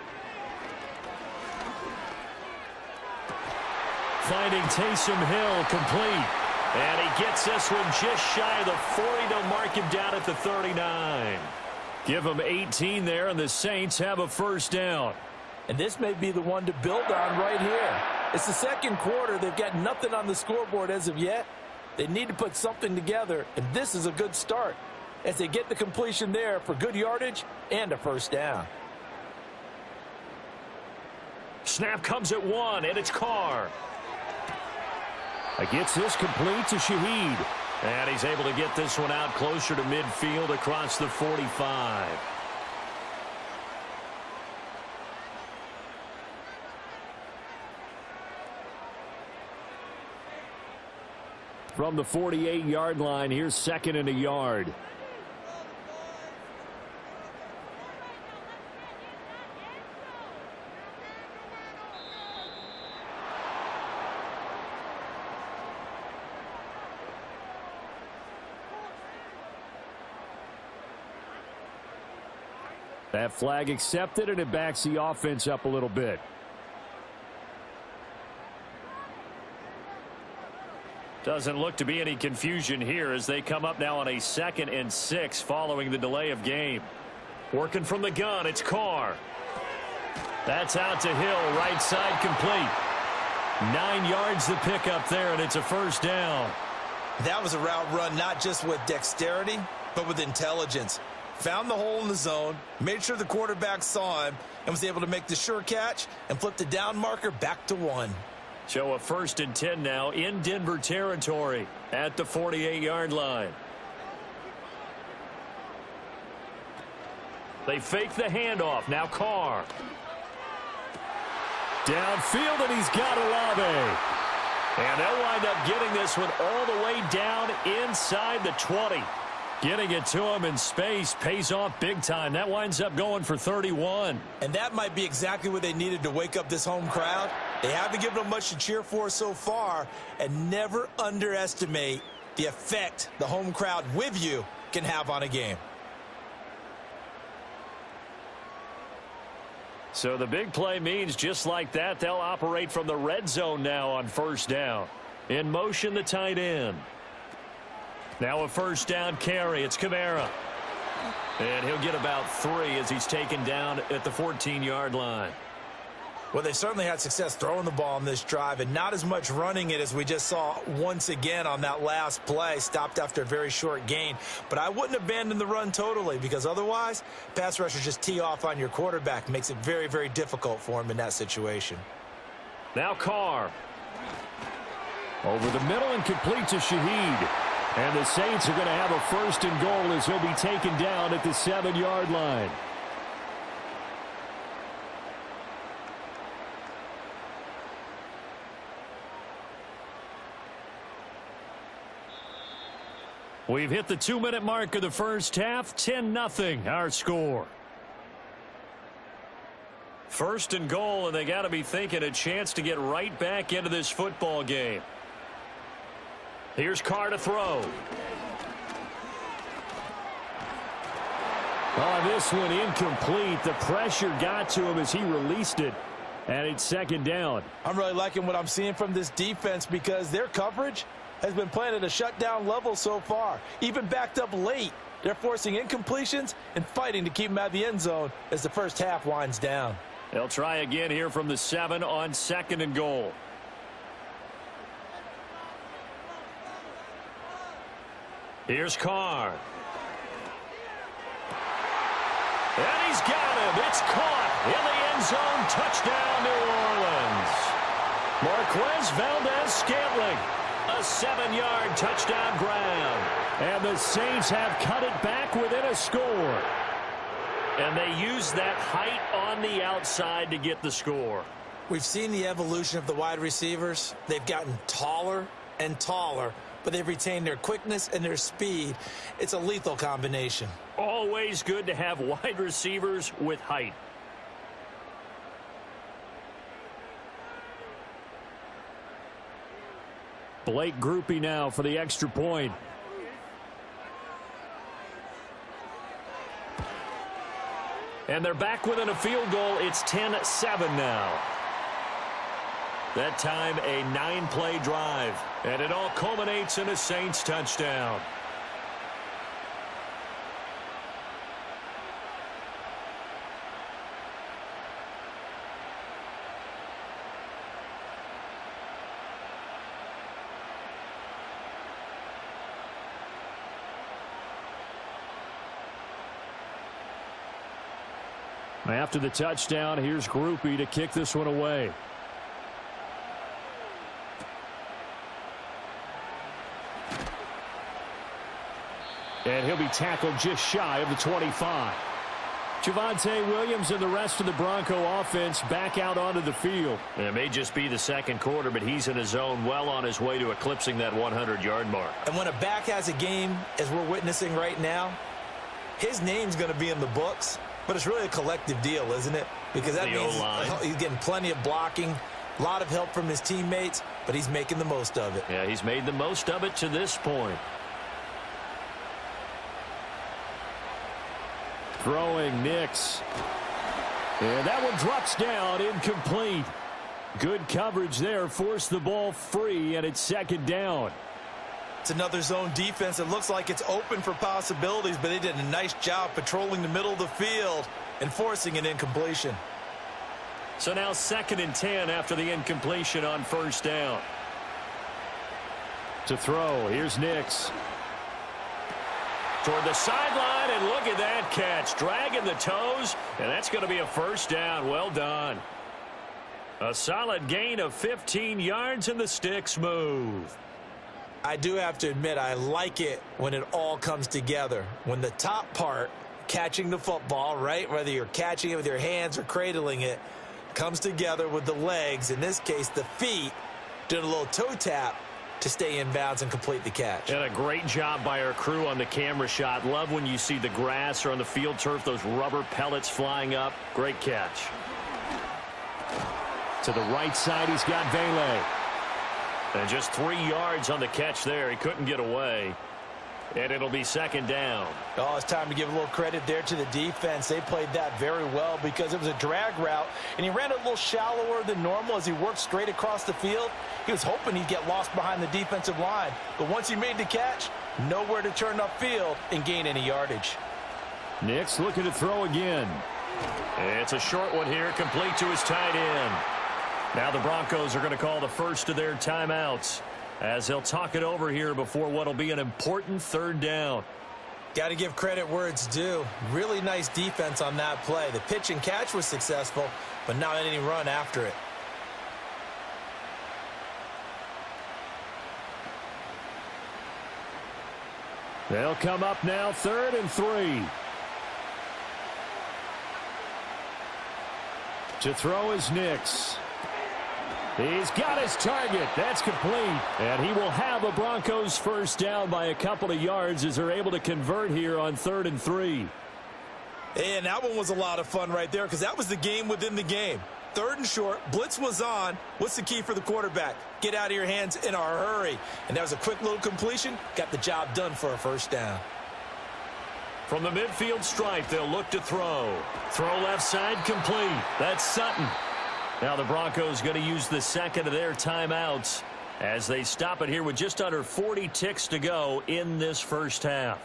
Finding Taysom Hill complete. And he gets this one just shy of the 40. They'll mark him down at the 39. Give him 18 there, and the Saints have a first down. And this may be the one to build on right here. It's the second quarter. They've got nothing on the scoreboard as of yet. They need to put something together, and this is a good start as they get the completion there for good yardage and a first down. Snap comes at 1, and it's Carr. Gets this complete to Shaheed. And he's able to get this one out closer to midfield across the 45. From the 48-yard line, here's 2nd and a yard. That flag accepted, and it backs the offense up a little bit. Doesn't look to be any confusion here as they come up now on a 2nd and 6 following the delay of game. Working from the gun, it's Carr. That's out to Hill, right side complete. 9 yards to pick up there, and it's a first down. That was a route run not just with dexterity, but with intelligence. Found the hole in the zone, made sure the quarterback saw him, and was able to make the sure catch and flip the down marker back to 1. So a 1st and 10 now in Denver territory at the 48-yard line. They fake the handoff. Now Carr. Downfield, and he's got Olave. And they'll wind up getting this one all the way down inside the 20. Getting it to him in space pays off big time. That winds up going for 31. And that might be exactly what they needed to wake up this home crowd. They haven't given them much to cheer for so far, and never underestimate the effect the home crowd with you can have on a game. So the big play means just like that, they'll operate from the red zone now on first down. In motion, the tight end. Now a first down carry. It's Kamara. And he'll get about 3 as he's taken down at the 14-yard line. Well, they certainly had success throwing the ball on this drive and not as much running it as we just saw once again on that last play. Stopped after a very short gain. But I wouldn't abandon the run totally because otherwise, pass rushers just tee off on your quarterback. Makes it very, very difficult for him in that situation. Now Carr. Over the middle and complete to Shaheed. And the Saints are going to have a 1st and goal as he'll be taken down at the 7-yard line. We've hit the 2-minute mark of the first half. 10-0 our score. 1st and goal, and they got to be thinking a chance to get right back into this football game. Here's Carr to throw. On this one, incomplete. The pressure got to him as he released it, and it's second down. I'm really liking what I'm seeing from this defense because their coverage has been playing at a shutdown level so far. Even backed up late, they're forcing incompletions and fighting to keep them out of the end zone as the first half winds down. They'll try again here from the 7 on 2nd and goal. Here's Carr. And he's got him. It's caught in the end zone. Touchdown, New Orleans. Marquez Valdez-Scantling. A 7-yard touchdown grab. And the Saints have cut it back within a score. And they use that height on the outside to get the score. We've seen the evolution of the wide receivers. They've gotten taller and taller, but they've retained their quickness and their speed. It's a lethal combination. Always good to have wide receivers with height. Blake Groupie now for the extra point. And they're back within a field goal. It's 10-7 now. That time a 9-play drive. And it all culminates in a Saints touchdown. After the touchdown, here's Groupie to kick this one away. And he'll be tackled just shy of the 25. Javonte Williams and the rest of the Bronco offense back out onto the field. It may just be the second quarter, but he's in his zone, well on his way to eclipsing that 100-yard mark. And when a back has a game, as we're witnessing right now, his name's going to be in the books. But it's really a collective deal, isn't it? Because that means he's getting plenty of blocking, a lot of help from his teammates, but he's making the most of it. Yeah, he's made the most of it to this point. Throwing Nix. And that one drops down, incomplete. Good coverage there, forced the ball free, and it's second down. It's another zone defense. It looks like it's open for possibilities, but they did a nice job patrolling the middle of the field and forcing an incompletion. So now 2nd and 10 after the incompletion on first down. To throw, here's Nix. Toward the sideline, and look at that catch. Dragging the toes, and that's going to be a first down. Well done. A solid gain of 15 yards, and the sticks move. I do have to admit, I like it when it all comes together. When the top part, catching the football, right, whether you're catching it with your hands or cradling it, comes together with the legs, in this case the feet, doing a little toe tap to stay in bounds and complete the catch. And a great job by our crew on the camera shot. Love when you see the grass or on the field turf, those rubber pellets flying up. Great catch. To the right side, he's got Vele. And just 3 yards on the catch there. He couldn't get away. And it'll be second down. Oh, it's time to give a little credit there to the defense. They played that very well because it was a drag route, and he ran a little shallower than normal as he worked straight across the field. He was hoping he'd get lost behind the defensive line. But once he made the catch, nowhere to turn upfield and gain any yardage. Nix looking to throw again. It's a short one here, complete to his tight end. Now the Broncos are going to call the first of their timeouts as they'll talk it over here before what will be an important third down. Got to give credit where it's due. Really nice defense on that play. The pitch and catch was successful, but not any run after it. They'll come up now, 3rd and 3. To throw is Nix. He's got his target. That's complete. And he will have the Broncos first down by a couple of yards as they're able to convert here on 3rd and 3. And that one was a lot of fun right there because that was the game within the game. 3rd and short. Blitz was on. What's the key for the quarterback? Get out of your hands in a hurry. And that was a quick little completion. Got the job done for a first down. From the midfield stripe, they'll look to throw. Throw left side complete. That's Sutton. Now the Broncos going to use the second of their timeouts as they stop it here with just under 40 ticks to go in this first half.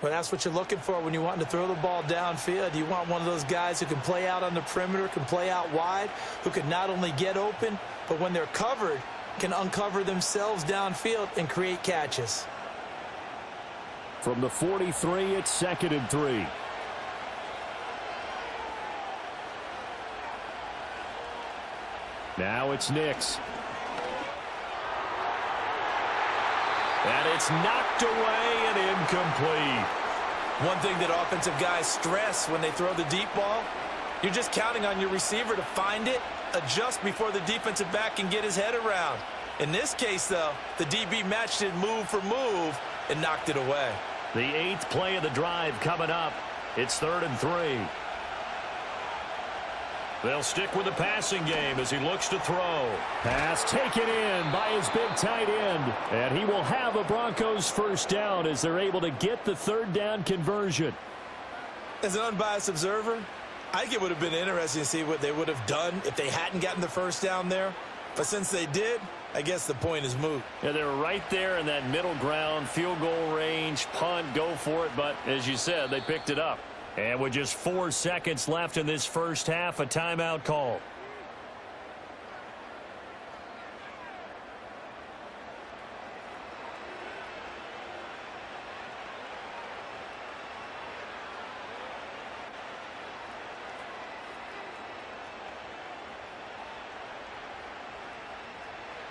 Well, that's what you're looking for when you want to throw the ball downfield. You want one of those guys who can play out on the perimeter, can play out wide, who can not only get open, but when they're covered, can uncover themselves downfield and create catches. From the 43, it's 2nd and 3. Now it's Nix. And it's knocked away and incomplete. One thing that offensive guys stress when they throw the deep ball, you're just counting on your receiver to find it, adjust before the defensive back can get his head around. In this case, though, the DB matched it move for move and knocked it away. The 8th play of the drive coming up. It's 3rd and 3. They'll stick with the passing game as he looks to throw. Pass taken in by his big tight end. And he will have a Broncos first down as they're able to get the 3rd down conversion. As an unbiased observer, I think it would have been interesting to see what they would have done if they hadn't gotten the first down there. But since they did, I guess the point is moot. Yeah, they were right there in that middle ground, field goal range, punt, go for it. But as you said, they picked it up. And with just 4 seconds left in this first half, a timeout call.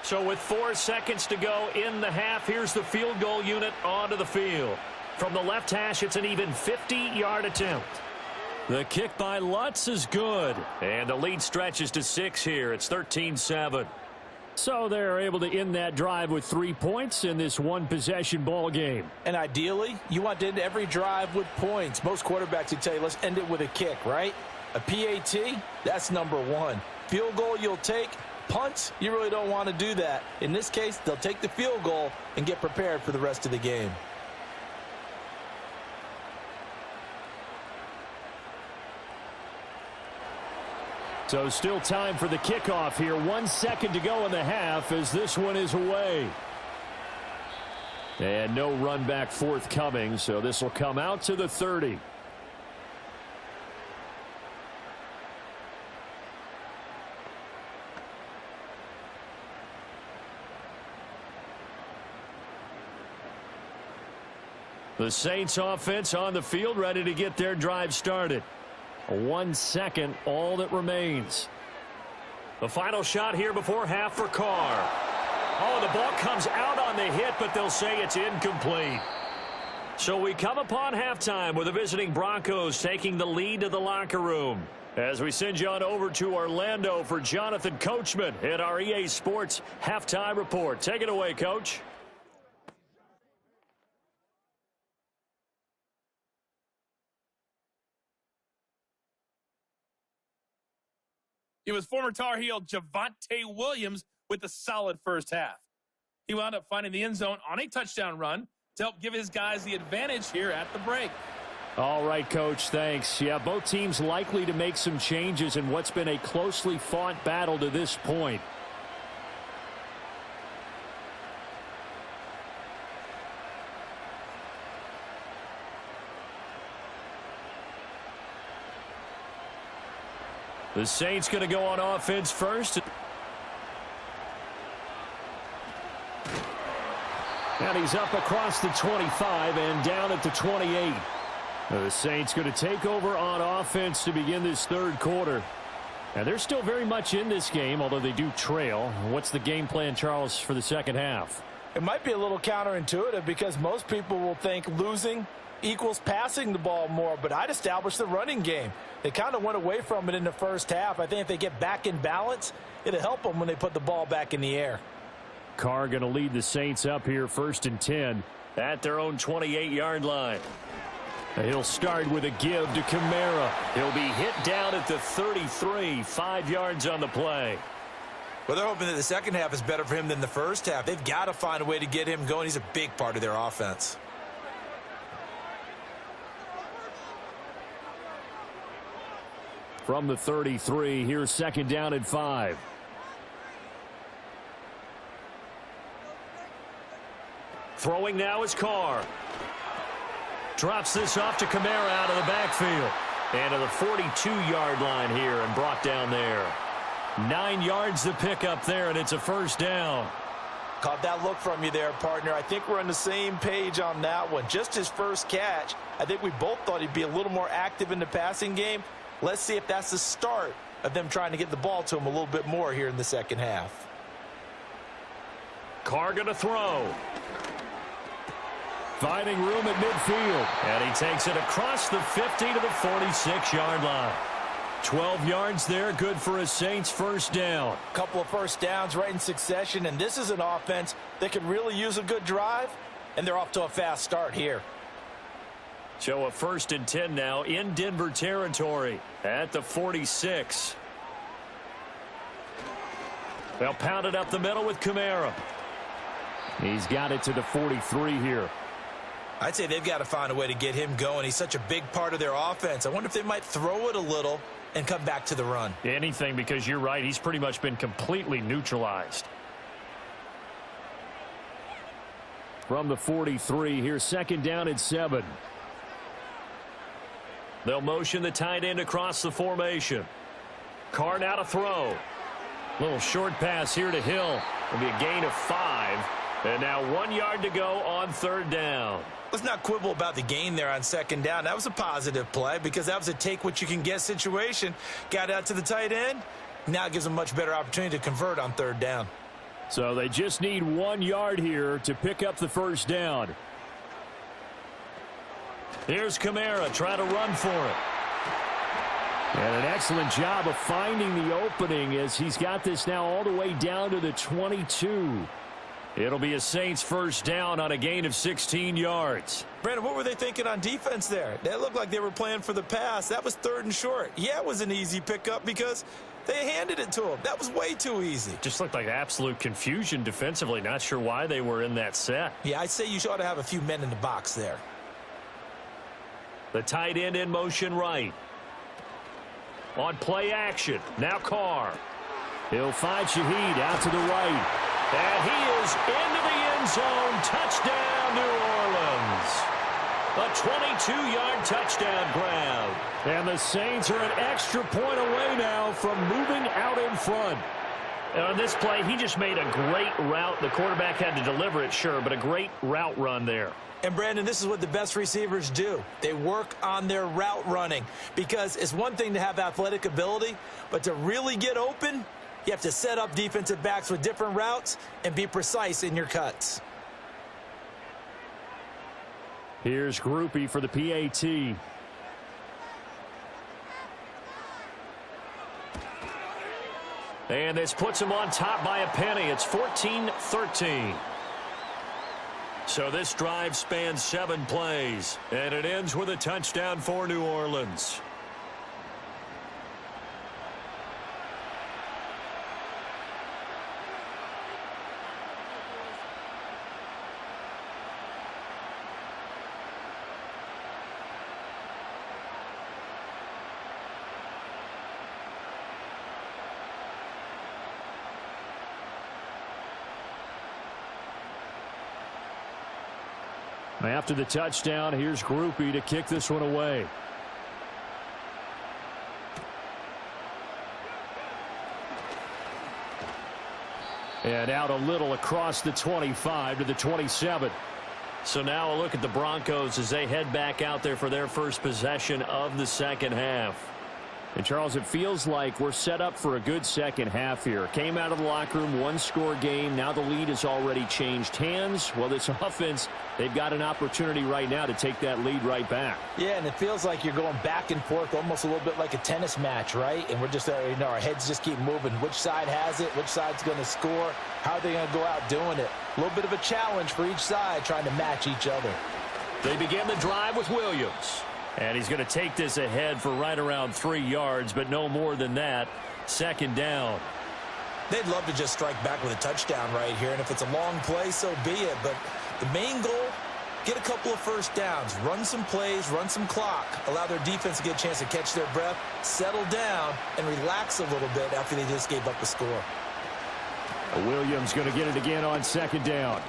So with 4 seconds to go in the half, here's the field goal unit onto the field. From the left hash, it's an even 50-yard attempt. The kick by Lutz is good. And the lead stretches to 6 here. It's 13-7. So they're able to end that drive with 3 points in this one-possession ball game. And ideally, you want to end every drive with points. Most quarterbacks would tell you, let's end it with a kick, right? A PAT, that's number 1. Field goal you'll take. Punts, you really don't want to do that. In this case, they'll take the field goal and get prepared for the rest of the game. So still time for the kickoff here. 1 second to go in the half as this one is away. And no run back forthcoming, so this will come out to the 30. The Saints offense on the field, ready to get their drive started. 1 second, all that remains. The final shot here before half for Carr. Oh, the ball comes out on the hit, but they'll say it's incomplete. So we come upon halftime with the visiting Broncos taking the lead to the locker room. As we send you on over to Orlando for Jonathan Coachman in our EA Sports Halftime Report. Take it away, Coach. It was former Tar Heel Javonte Williams with a solid first half. He wound up finding the end zone on a touchdown run to help give his guys the advantage here at the break. All right, Coach, thanks. Yeah, both teams likely to make some changes in what's been a closely fought battle to this point. The Saints going to go on offense first. And he's up across the 25 and down at the 28. The Saints going to take over on offense to begin this third quarter. And they're still very much in this game, although they do trail. What's the game plan, Charles, for the second half? It might be a little counterintuitive because most people will think losing equals passing the ball more, but I'd establish the running game. They kind of went away from it in the first half. I think if they get back in balance, it'll help them when they put the ball back in the air. Carr going to lead the Saints up here 1st and 10 at their own 28-yard line. He'll start with a give to Kamara. He'll be hit down at the 33, 5 yards on the play. Well, they're hoping that the second half is better for him than the first half. They've got to find a way to get him going. He's a big part of their offense. From the 33, here's second down and 5. Throwing now is Carr. Drops this off to Kamara out of the backfield. And to the 42-yard line here and brought down there. 9 yards to pick up there, and it's a first down. Caught that look from you there, partner. I think we're on the same page on that one. Just his first catch. I think we both thought he'd be a little more active in the passing game. Let's see if that's the start of them trying to get the ball to him a little bit more here in the second half. Carr going to throw. Finding room at midfield. And he takes it across the 50 to the 46-yard line. 12 yards there, good for a Saints first down. A couple of first downs right in succession, and this is an offense that could really use a good drive, and they're off to a fast start here. So a 1st and 10 now in Denver territory at the 46. They'll pound it up the middle with Kamara. He's got it to the 43 here. I'd say they've got to find a way to get him going. He's such a big part of their offense. I wonder if they might throw it a little and come back to the run. Anything, because you're right. He's pretty much been completely neutralized. From the 43, here's second down and 7. They'll motion the tight end across the formation. Carr now to throw. Little short pass here to Hill. It'll be a gain of 5. And now 1 yard to go on third down. Let's not quibble about the gain there on second down. That was a positive play because that was a take-what-you-can-get situation. Got out to the tight end. Now it gives them a much better opportunity to convert on third down. So they just need 1 yard here to pick up the first down. Here's Kamara trying to run for it. And an excellent job of finding the opening as he's got this now all the way down to the 22. It'll be a Saints first down on a gain of 16 yards. Brandon, what were they thinking on defense there? That looked like they were playing for the pass. That was 3rd and short. Yeah, it was an easy pickup because they handed it to him. That was way too easy. Just looked like absolute confusion defensively. Not sure why they were in that set. Yeah, I'd say you ought to have a few men in the box there. The tight end in motion right. On play action. Now Carr. He'll find Shaheed out to the right. And he is into the end zone. Touchdown, New Orleans. A 22-yard touchdown grab. And the Saints are an extra point away now from moving out in front. And on this play, he just made a great route. The quarterback had to deliver it, sure, but a great route run there. And, Brandon, this is what the best receivers do. They work on their route running because it's one thing to have athletic ability, but to really get open, you have to set up defensive backs with different routes and be precise in your cuts. Here's Groupie for the PAT. And this puts him on top by a penny. It's 14-13. So this drive spans 7 plays, and it ends with a touchdown for New Orleans. After the touchdown, here's Groupie to kick this one away. And out a little across the 25 to the 27. So now a look at the Broncos as they head back out there for their first possession of the second half. And, Charles, it feels like we're set up for a good second half here. Came out of the locker room, 1-score game. Now the lead has already changed hands. Well, this offense, they've got an opportunity right now to take that lead right back. Yeah, and it feels like you're going back and forth almost a little bit like a tennis match, right? And we're just, our heads just keep moving. Which side has it? Which side's going to score? How are they going to go out doing it? A little bit of a challenge for each side trying to match each other. They begin the drive with Williams. And he's going to take this ahead for right around 3 yards, but no more than that. Second down. They'd love to just strike back with a touchdown right here, and if it's a long play, so be it. But the main goal, get a couple of first downs, run some plays, run some clock, allow their defense to get a chance to catch their breath, settle down, and relax a little bit after they just gave up the score. Williams going to get it again on second down.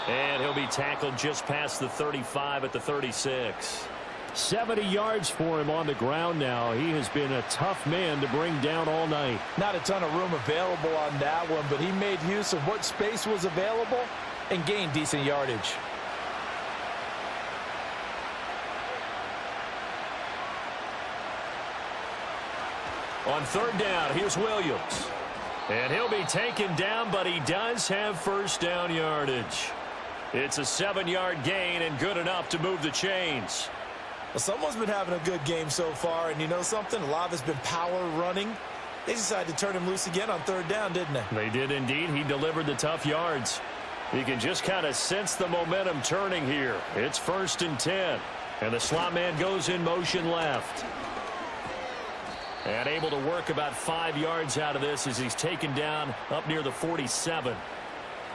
And he'll be tackled just past the 35 at the 36. 70 yards for him on the ground now. He has been a tough man to bring down all night. Not a ton of room available on that one, but he made use of what space was available and gained decent yardage. On third down, here's Williams. And he'll be taken down, but he does have first down yardage. It's a 7-yard gain and good enough to move the chains. Well, someone's been having a good game so far, and you know something? A lot of it's been power running. They decided to turn him loose again on third down, didn't they? They did indeed. He delivered the tough yards. You can just kind of sense the momentum turning here. It's 1st and 10. And the slot man goes in motion left. And able to work about 5 yards out of this as he's taken down up near the 47.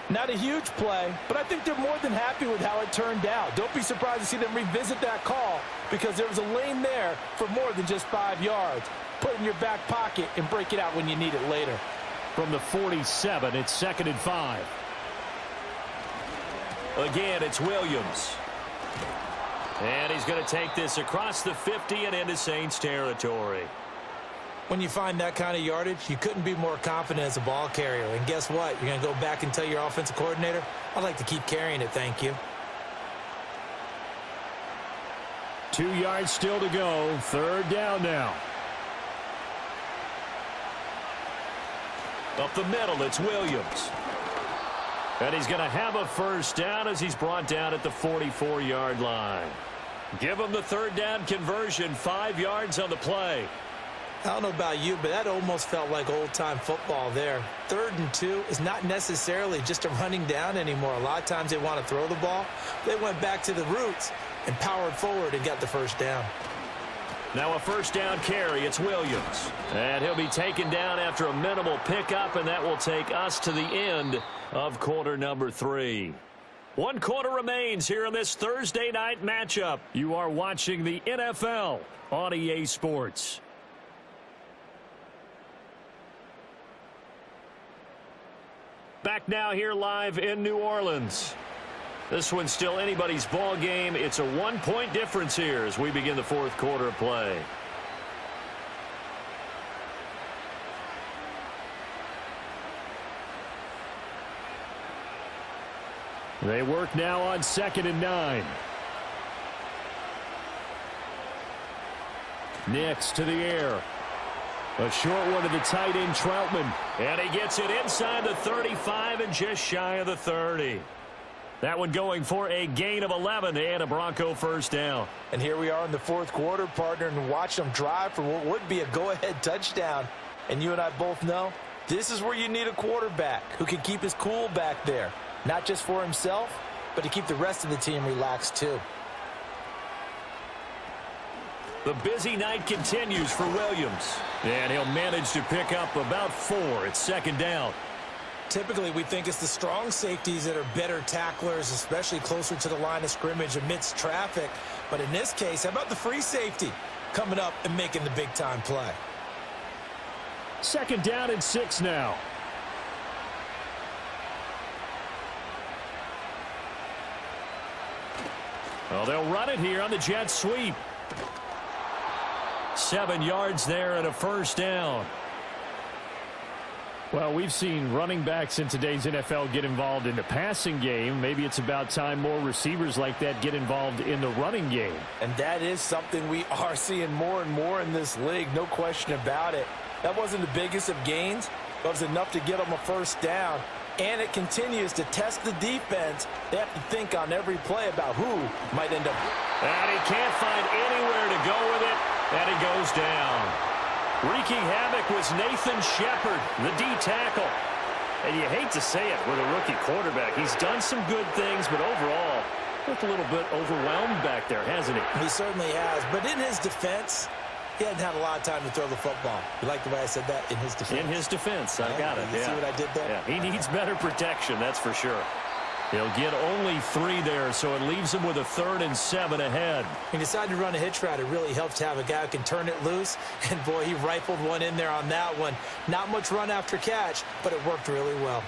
Not a huge play, but I think they're more than happy with how it turned out. Don't be surprised to see them revisit that call because there was a lane there for more than just 5 yards. Put it in your back pocket and break it out when you need it later. From the 47, it's 2nd and 5. Again, it's Williams. And he's going to take this across the 50 and into Saints territory. When you find that kind of yardage, you couldn't be more confident as a ball carrier. And guess what? You're going to go back and tell your offensive coordinator, I'd like to keep carrying it, thank you. 2 yards still to go. Third down now. Up the middle, it's Williams. And he's going to have a first down as he's brought down at the 44-yard line. Give him the third down conversion, 5 yards on the play. I don't know about you, but that almost felt like old-time football there. 3rd and 2 is not necessarily just a running down anymore. A lot of times they want to throw the ball. They went back to the roots and powered forward and got the first down. Now a first down carry. It's Williams. And he'll be taken down after a minimal pickup, and that will take us to the end of quarter number 3. 1 quarter remains here in this Thursday night matchup. You are watching the NFL on EA Sports. Back now here live in New Orleans. This one's still anybody's ball game. It's a 1-point difference here as we begin the 4th quarter of play. They work now on 2nd and 9. Next to the air. A short one to the tight end, Troutman. And he gets it inside the 35 and just shy of the 30. That one going for a gain of 11 and a Bronco first down. And here we are in the 4th quarter, partner, and watch them drive for what would be a go-ahead touchdown. And you and I both know this is where you need a quarterback who can keep his cool back there. Not just for himself, but to keep the rest of the team relaxed too. The busy night continues for Williams. And he'll manage to pick up about 4. It's 2nd down. Typically, we think it's the strong safeties that are better tacklers, especially closer to the line of scrimmage amidst traffic. But in this case, how about the free safety coming up and making the big-time play? 2nd down and 6 now. Well, they'll run it here on the jet sweep. 7 yards there and a first down. Well, we've seen running backs in today's NFL get involved in the passing game. Maybe it's about time more receivers like that get involved in the running game. And that is something we are seeing more and more in this league, no question about it. That wasn't the biggest of gains, but it was enough to get them a first down. And it continues to test the defense. They have to think on every play about who might end up. And he can't find anywhere to go with it, and he goes down. Wreaking havoc was Nathan Shepard, the D tackle. And you hate to say it with a rookie quarterback. He's done some good things, but overall, Looked a little bit overwhelmed back there, hasn't he? He certainly has. But in his defense, he hadn't had a lot of time to throw the football. You like the way I said that? In his defense. In his defense. I got it. You see what I did there? Yeah, he needs better protection, that's for sure. He'll get only 3 there, so it leaves him with a 3rd and 7 ahead. He decided to run a hitch route. It really helps to have a guy who can turn it loose. And, boy, he rifled one in there on that one. Not much run after catch, but it worked really well.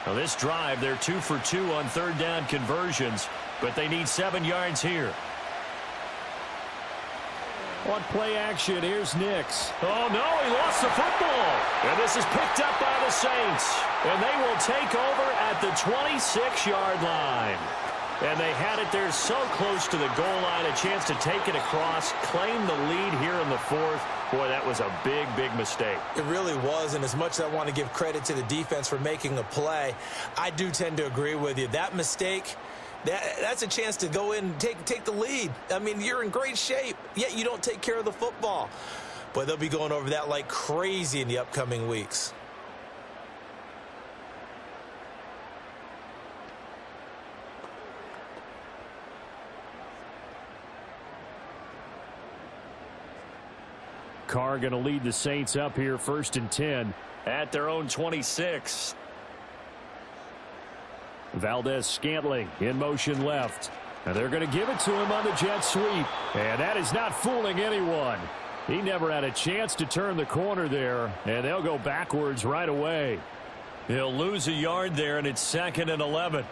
Now this drive, they're 2 for 2 on 3rd down conversions, but they need 7 yards here. On play action, here's Nix. Oh, no, he lost the football. And this is picked up by the Saints. And they will take over at the 26-yard line. And they had it there so close to the goal line, a chance to take it across, claim the lead here in the 4th. Boy, that was a big, big mistake. It really was, and as much as I want to give credit to the defense for making a play, I do tend to agree with you. That mistake, that's a chance to go in and take the lead. I mean, you're in great shape, yet you don't take care of the football. But they'll be going over that like crazy in the upcoming weeks. Carr going to lead the Saints up here 1st and 10 at their own 26. Valdez-Scantling in motion left. And they're going to give it to him on the jet sweep. And that is not fooling anyone. He never had a chance to turn the corner there. And they'll go backwards right away. He'll lose a yard there, and it's 2nd and 11.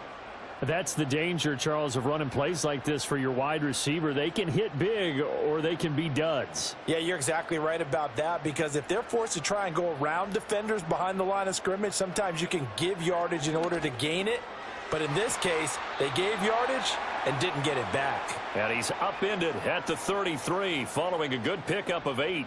That's the danger, Charles, of running plays like this for your wide receiver. They can hit big or they can be duds. Yeah, you're exactly right about that, because if they're forced to try and go around defenders behind the line of scrimmage, sometimes you can give yardage in order to gain it. But in this case, they gave yardage and didn't get it back. And he's upended at the 33 following a good pickup of 8.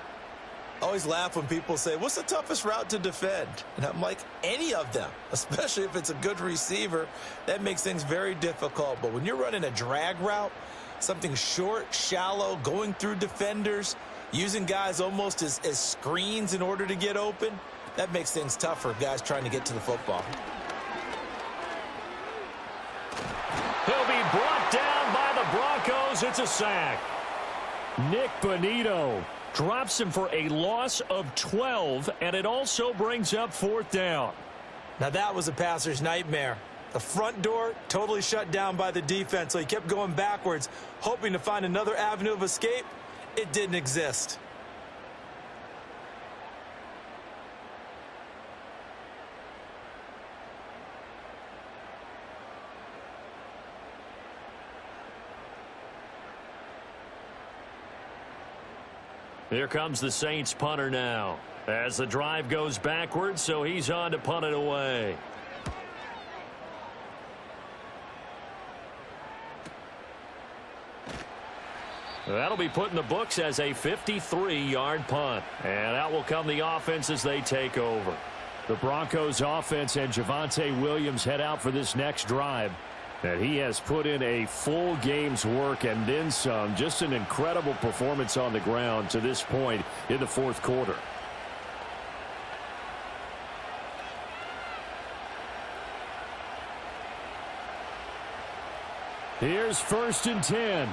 I always laugh when people say, what's the toughest route to defend? And I'm like, any of them, especially if it's a good receiver. That makes things very difficult. But when you're running a drag route, something short, shallow, going through defenders, using guys almost as screens in order to get open, that makes things tough for guys trying to get to the football. He'll be brought down by the Broncos. It's a sack. Nick Bonito drops him for a loss of 12, and it also brings up 4th down. Now that was a passer's nightmare. The front door totally shut down by the defense, so he kept going backwards, hoping to find another avenue of escape. It didn't exist. Here comes the Saints punter now as the drive goes backwards, so he's on to punt it away. That'll be put in the books as a 53-yard punt. And out will come the offense as they take over. The Broncos offense and Javonte Williams head out for this next drive. And he has put in a full game's work and then some. Just an incredible performance on the ground to this point in the 4th quarter. Here's 1st and 10.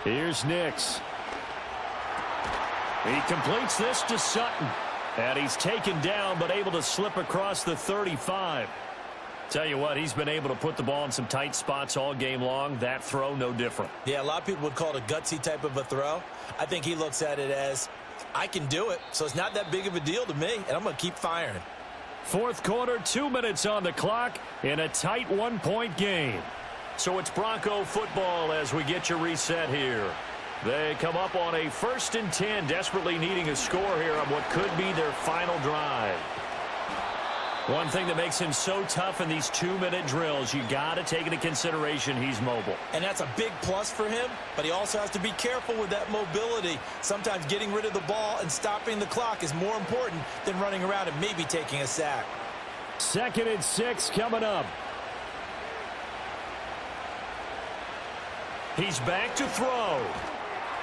Here's Nix. He completes this to Sutton. And he's taken down, but able to slip across the 35. Tell you what, he's been able to put the ball in some tight spots all game long. That throw, no different. Yeah, a lot of people would call it a gutsy type of a throw. I think he looks at it as, I can do it, so it's not that big of a deal to me, and I'm going to keep firing. 4th quarter, 2 minutes on the clock in a tight 1-point game. So it's Bronco football as we get you reset here. They come up on a 1st and 10, desperately needing a score here on what could be their final drive. One thing that makes him so tough in these 2-minute drills, you got to take into consideration he's mobile. And that's a big plus for him, but he also has to be careful with that mobility. Sometimes getting rid of the ball and stopping the clock is more important than running around and maybe taking a sack. 2nd and 6 coming up. He's back to throw.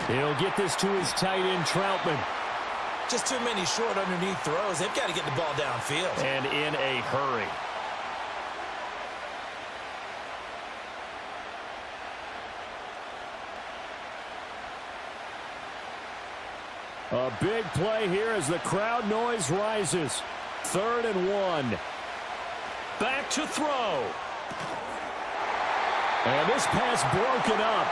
He'll get this to his tight end, Troutman. just too many short underneath throws. They've got to get the ball downfield. And in a hurry. A big play here as the crowd noise rises. 3rd and 1. Back to throw. And this pass broken up.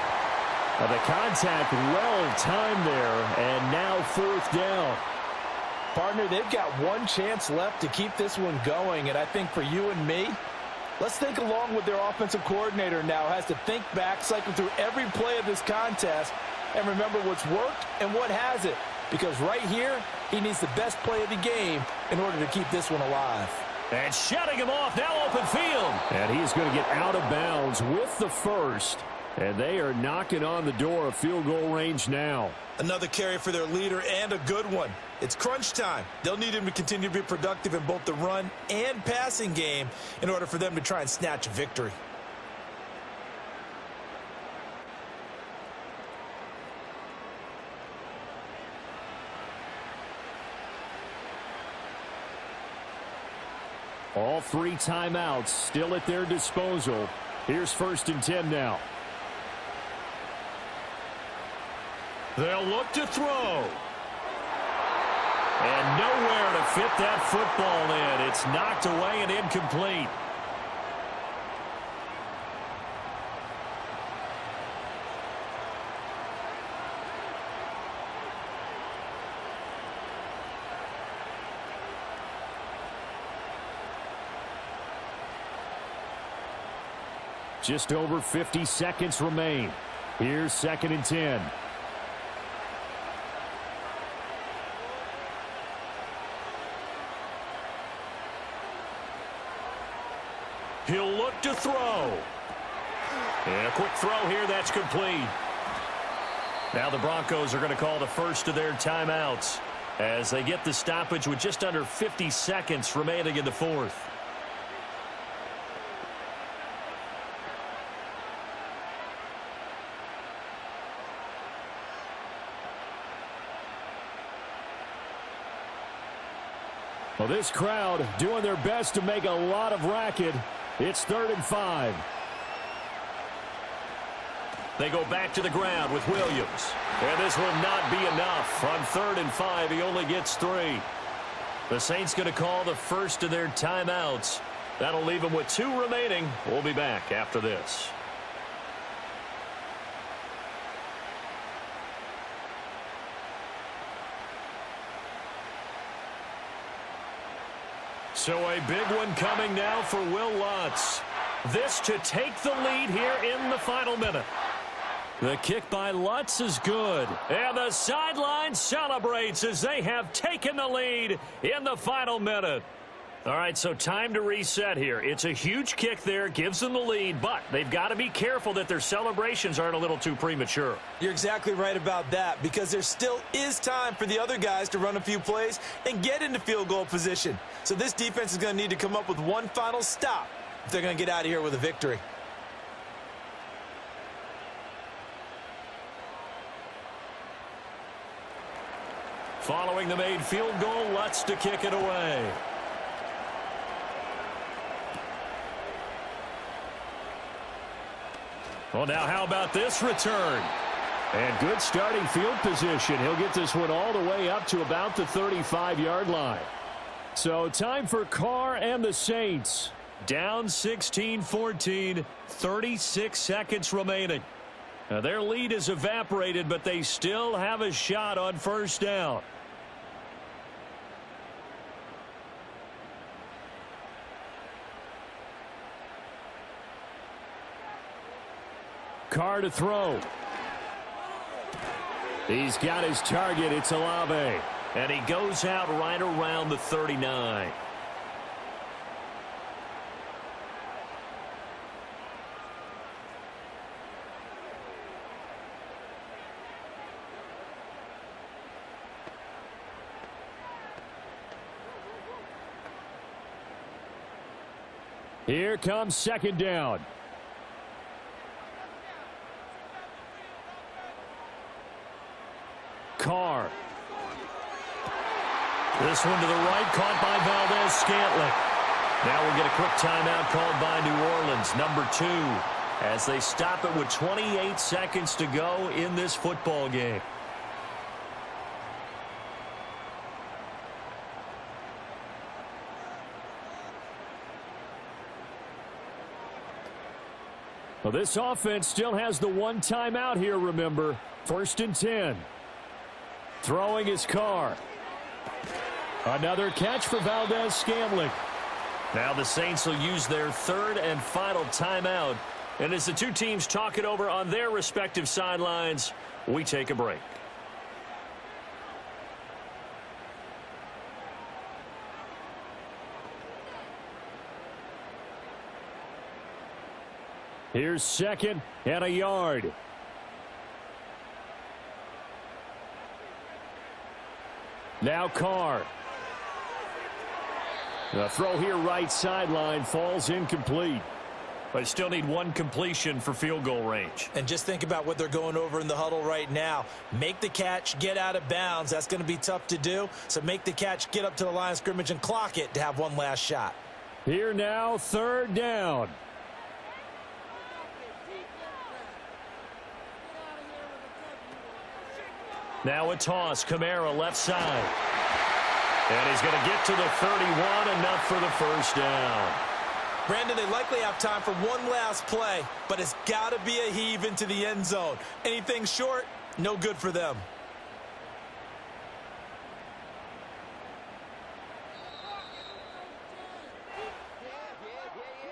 The contact well timed there, and now 4th down. Partner, they've got one chance left to keep this one going, and I think for you and me, let's think along with their offensive coordinator now has to think back, cycle through every play of this contest, and remember what's worked and what hasn't. Because right here, he needs the best play of the game in order to keep this one alive. And shutting him off, now open field. And he's going to get out of bounds with the first. And they are knocking on the door of field goal range now. Another carry for their leader, and a good one. It's crunch time. They'll need him to continue to be productive in both the run and passing game in order for them to try and snatch a victory. All 3 timeouts still at their disposal. Here's 1st and 10 now. They'll look to throw. And nowhere to fit that football in. It's knocked away and incomplete. Just over 50 seconds remain. Here's 2nd and 10. He'll look to throw. And a quick throw here, that's complete. Now the Broncos are going to call the first of their timeouts as they get the stoppage with just under 50 seconds remaining in the 4th. Well, this crowd doing their best to make a lot of racket. It's 3rd and 5. They go back to the ground with Williams. And this will not be enough. On 3rd and 5, he only gets 3. The Saints going to call the first of their timeouts. That'll leave them with 2 remaining. We'll be back after this. So a big one coming now for Will Lutz. This to take the lead here in the final minute. The kick by Lutz is good. And the sideline celebrates as they have taken the lead in the final minute. All right, so time to reset here. It's a huge kick there, gives them the lead, but they've got to be careful that their celebrations aren't a little too premature. You're exactly right about that, because there still is time for the other guys to run a few plays and get into field goal position. So this defense is going to need to come up with one final stop if they're going to get out of here with a victory. Following the made field goal, Lutz to kick it away. Well, now how about this return? And good starting field position. He'll get this one all the way up to about the 35-yard line. So time for Carr and the Saints. Down 16-14, 36 seconds remaining. Now their lead is evaporated, but they still have a shot on first down. Carr to throw. He's got his target. It's Olave. And he goes out right around the 39. Here comes second down. Carr. This one to the right, caught by Valdez-Scantling. Now we'll get a quick timeout called by New Orleans, number 2, as they stop it with 28 seconds to go in this football game. Well, this offense still has the one timeout here, remember. 1st and 10. Throwing his Carr. Another catch for Valdez-Scantling. Now the Saints will use their 3rd and final timeout. And as the two teams talk it over on their respective sidelines, we take a break. Here's 2nd and a yard. Now Carr. The throw here right sideline falls incomplete. But still need one completion for field goal range. And just think about what they're going over in the huddle right now. Make the catch, get out of bounds. That's going to be tough to do. So make the catch, get up to the line of scrimmage, and clock it to have one last shot. Here now, 3rd down. Now a toss, Kamara left side. And he's going to get to the 31, enough for the 1st down. Brandon, they likely have time for one last play, but it's got to be a heave into the end zone. Anything short, no good for them.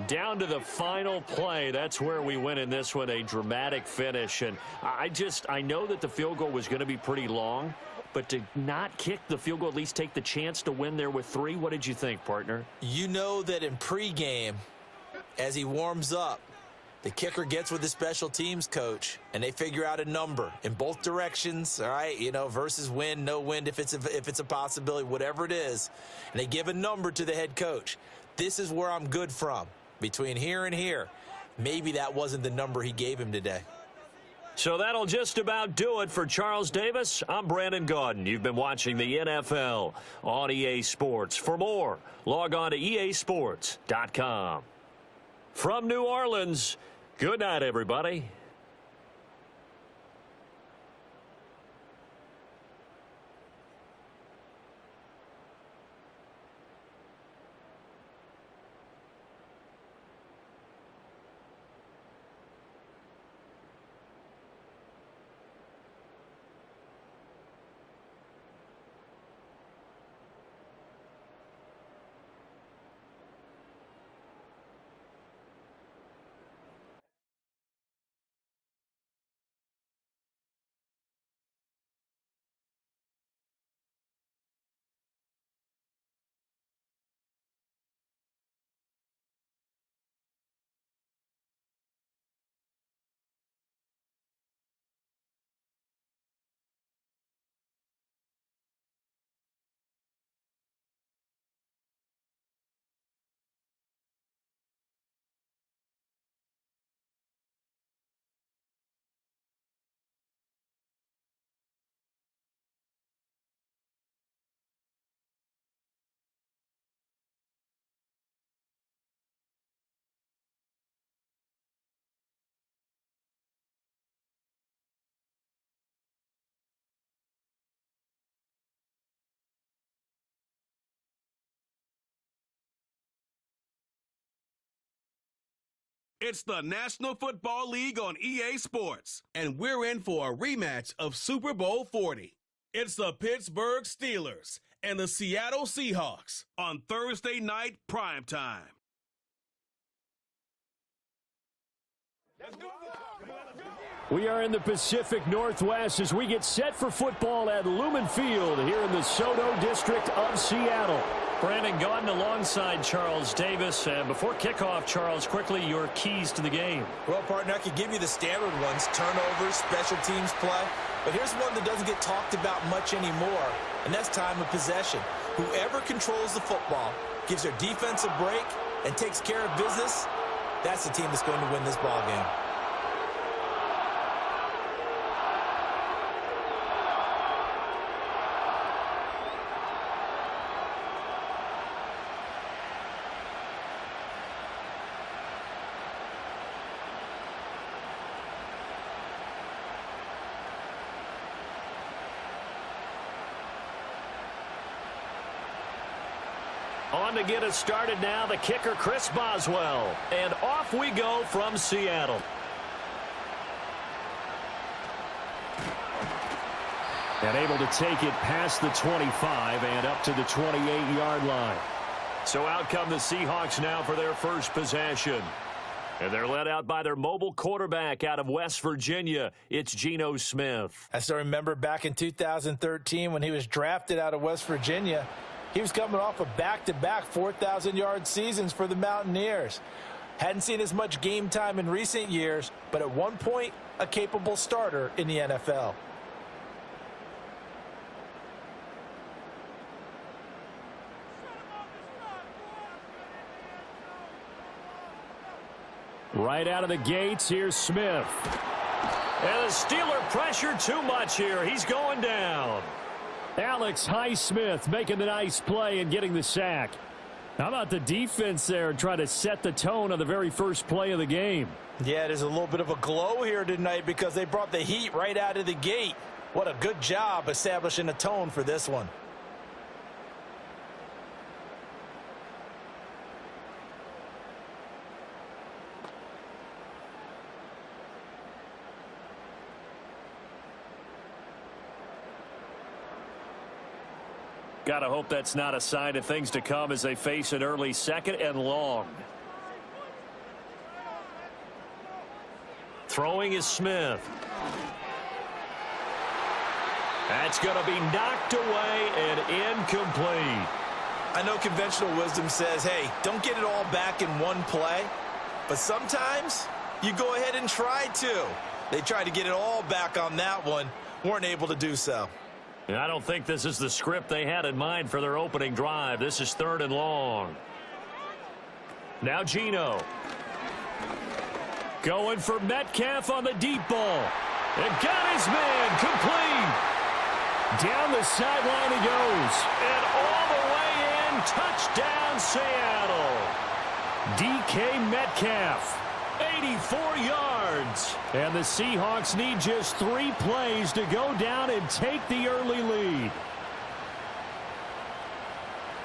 Down to the final play. That's where we win in this one, a dramatic finish. And I know that the field goal was going to be pretty long, but to not kick the field goal, at least take the chance to win there with 3, what did you think, partner? You know that in pregame, as he warms up, the kicker gets with the special teams coach, and they figure out a number in both directions, all right, versus wind, no wind, if it's a possibility, whatever it is, and they give a number to the head coach. This is where I'm good from. Between here and here, maybe that wasn't the number he gave him today. So that'll just about do it for Charles Davis. I'm Brandon Gaudin. You've been watching the NFL on EA Sports. For more, log on to easports.com. From New Orleans, good night, everybody. It's the National Football League on EA Sports, and we're in for a rematch of Super Bowl 40. It's the Pittsburgh Steelers and the Seattle Seahawks on Thursday night primetime. We are in the Pacific Northwest as we get set for football at Lumen Field here in the Soto District of Seattle. Brandon Gaudin alongside Charles Davis. And before kickoff, Charles, quickly your keys to the game. Well, partner, I could give you the standard ones, turnovers, special teams play. But here's one that doesn't get talked about much anymore, and that's time of possession. Whoever controls the football, gives their defense a break, and takes care of business, that's the team that's going to win this ball game. On to get us started now, the kicker, Chris Boswell. And off we go from Seattle. And able to take it past the 25 and up to the 28-yard line. So out come the Seahawks now for their first possession. And they're led out by their mobile quarterback out of West Virginia. It's Geno Smith. I still remember back in 2013 when he was drafted out of West Virginia. He was coming off of back-to-back 4,000-yard seasons for the Mountaineers. Hadn't seen as much game time in recent years, but at one point, a capable starter in the NFL. Right out of the gates, here's Smith. And the Steeler pressure too much here. He's going down. Alex Highsmith making the nice play and getting the sack. How about the defense there trying to set the tone on the very first play of the game? Yeah, there's a little bit of a glow here tonight because they brought the heat right out of the gate. What a good job establishing a tone for this one. Got to hope that's not a sign of things to come as they face an early second and long. Throwing is Smith. That's going to be knocked away and incomplete. I know conventional wisdom says, hey, don't get it all back in one play. But sometimes you go ahead and try to. They tried to get it all back on that one. Weren't able to do so. And I don't think this is the script they had in mind for their opening drive. This is 3rd and long. Now Geno. Going for Metcalf on the deep ball. And got his man complete. Down the sideline he goes. And all the way in. Touchdown Seattle. DK Metcalf. 84 yards. And the Seahawks need just 3 plays to go down and take the early lead.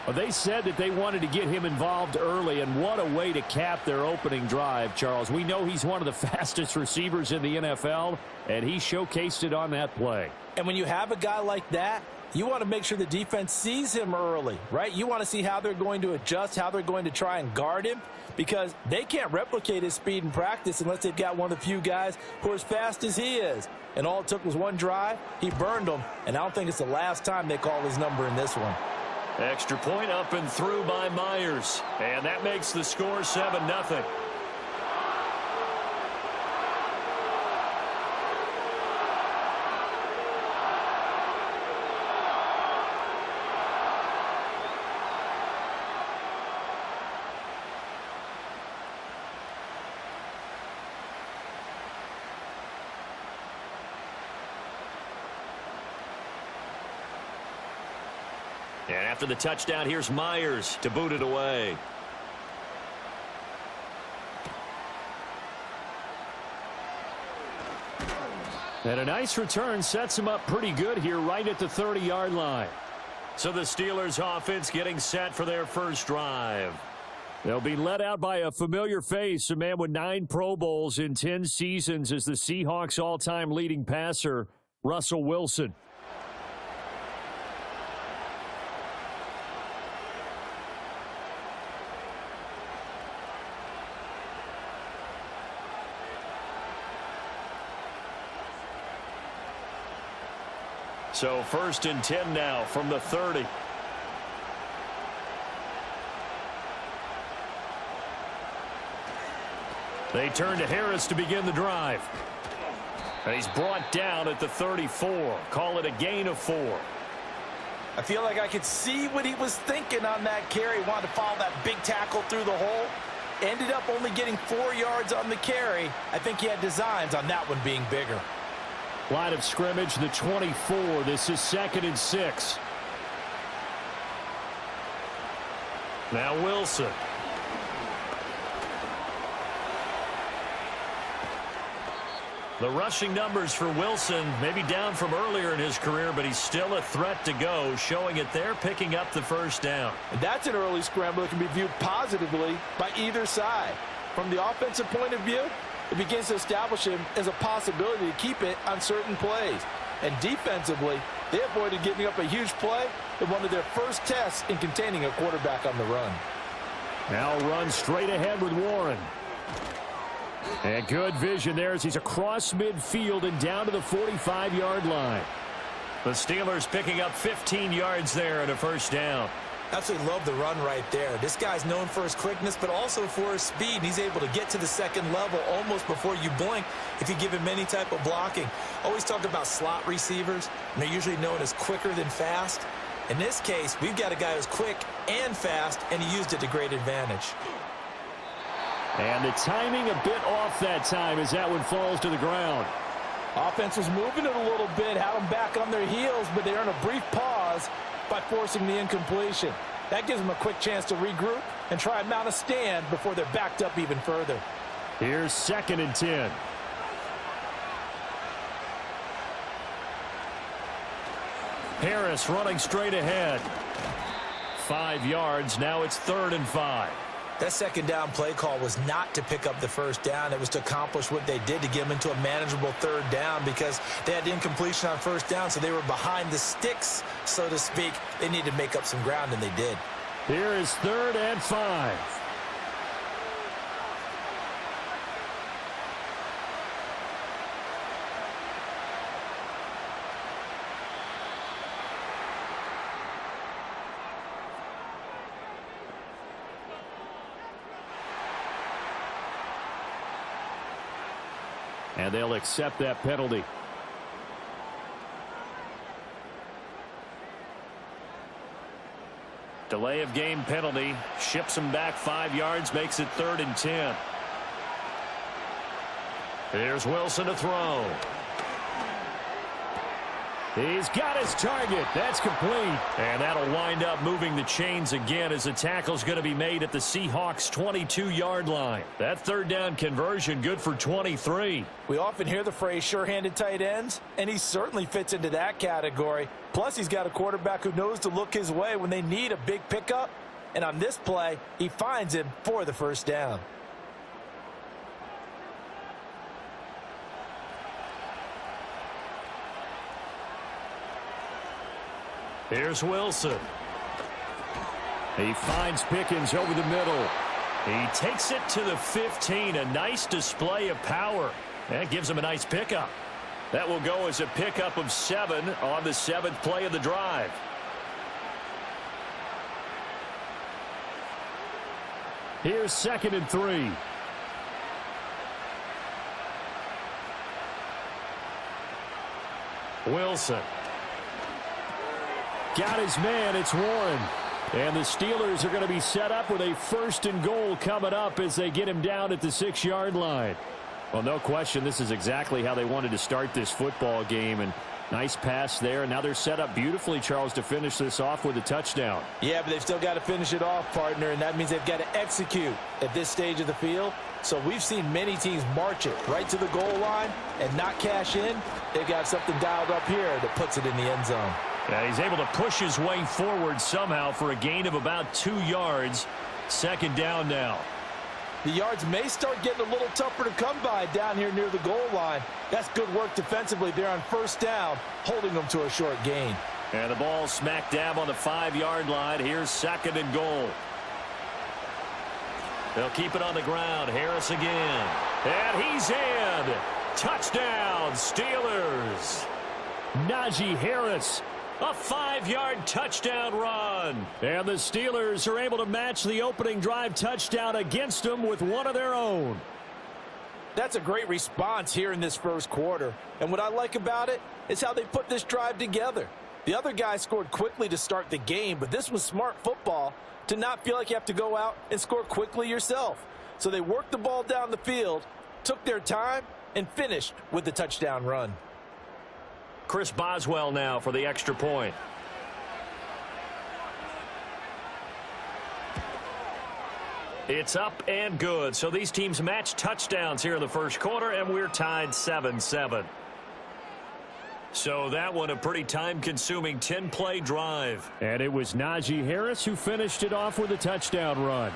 Well, they said that they wanted to get him involved early, and what a way to cap their opening drive, Charles. We know he's one of the fastest receivers in the NFL, and he showcased it on that play. And when you have a guy like that, you want to make sure the defense sees him early, right? You want to see how they're going to adjust, how they're going to try and guard him, because they can't replicate his speed in practice unless they've got one of the few guys who are as fast as he is. And all it took was one drive. He burned them, and I don't think it's the last time they call his number in this one. Extra point up and through by Myers. And that makes the score 7-0. And after the touchdown, here's Myers to boot it away. And a nice return sets him up pretty good here right at the 30-yard line. So the Steelers offense getting set for their first drive. They'll be led out by a familiar face, a man with 9 Pro Bowls in 10 seasons as the Seahawks' all-time leading passer, Russell Wilson. So 1st and 10 now from the 30. They turn to Harris to begin the drive. And he's brought down at the 34. Call it a gain of 4. I feel like I could see what he was thinking on that carry. Wanted to follow that big tackle through the hole. Ended up only getting 4 yards on the carry. I think he had designs on that one being bigger. Line of scrimmage, the 24. This is 2nd and 6. Now Wilson. The rushing numbers for Wilson, maybe down from earlier in his career, but he's still a threat to go, showing it there, picking up the first down. And that's an early scramble that can be viewed positively by either side. From the offensive point of view, it begins to establish him as a possibility to keep it on certain plays. And defensively, they avoided giving up a huge play in one of their first tests in containing a quarterback on the run. Now run straight ahead with Warren. And good vision there as he's across midfield and down to the 45-yard line. The Steelers picking up 15 yards there and a first down. Absolutely love the run right there. This guy's known for his quickness, but also for his speed. He's able to get to the second level almost before you blink if you give him any type of blocking. Always talk about slot receivers, and they're usually known as quicker than fast. In this case, we've got a guy who's quick and fast, and he used it to great advantage. And the timing a bit off that time as that one falls to the ground. Offense was moving it a little bit, had them back on their heels, but they earned a brief pause by forcing the incompletion. That gives them a quick chance to regroup and try and mount a stand before they're backed up even further. Here's 2nd and 10. Harris running straight ahead. 5 yards. Now it's 3rd and 5. That second down play call was not to pick up the first down. It was to accomplish what they did to get them into a manageable 3rd down because they had incompletion on first down, so they were behind the sticks, so to speak. They needed to make up some ground, and they did. Here is 3rd and 5. And they'll accept that penalty. Delay of game penalty. Ships him back 5 yards. Makes it 3rd and 10. Here's Wilson to throw. He's got his target. That's complete. And that'll wind up moving the chains again as the tackle's going to be made at the Seahawks' 22-yard line. That 3rd down conversion good for 23. We often hear the phrase sure-handed tight ends, and he certainly fits into that category. Plus, he's got a quarterback who knows to look his way when they need a big pickup. And on this play, he finds him for the first down. Here's Wilson. He finds Pickens over the middle. He takes it to the 15. A nice display of power. That gives him a nice pickup. That will go as a pickup of 7 on the 7th play of the drive. Here's 2nd and 3. Wilson. Got his man. It's Warren. And the Steelers are going to be set up with a 1st and goal coming up as they get him down at the 6-yard line. Well, no question, this is exactly how they wanted to start this football game. And nice pass there. And now they're set up beautifully, Charles, to finish this off with a touchdown. Yeah, but they've still got to finish it off, partner, and that means they've got to execute at this stage of the field. So we've seen many teams march it right to the goal line and not cash in. They've got something dialed up here that puts it in the end zone. Yeah, he's able to push his way forward somehow for a gain of about 2 yards. 2nd down now. The yards may start getting a little tougher to come by down here near the goal line. That's good work defensively there on 1st down, holding them to a short gain. And the ball smack dab on the 5-yard line. Here's 2nd and goal. They'll keep it on the ground. Harris again. And he's in. Touchdown, Steelers. Najee Harris. A 5-yard touchdown run. And the Steelers are able to match the opening drive touchdown against them with one of their own. That's a great response here in this first quarter. And what I like about it is how they put this drive together. The other guy scored quickly to start the game, but this was smart football to not feel like you have to go out and score quickly yourself. So they worked the ball down the field, took their time, and finished with the touchdown run. Chris Boswell now for the extra point. It's up and good. So these teams match touchdowns here in the first quarter, and we're tied 7-7. So that one a pretty time-consuming 10-play drive. And it was Najee Harris who finished it off with a touchdown run.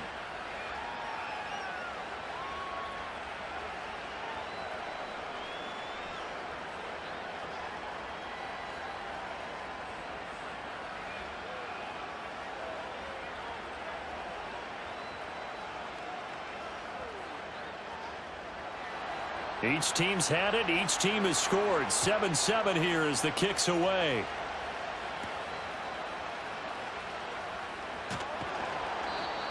Each team's had it. Each team has scored. 7-7 here as the kick's away.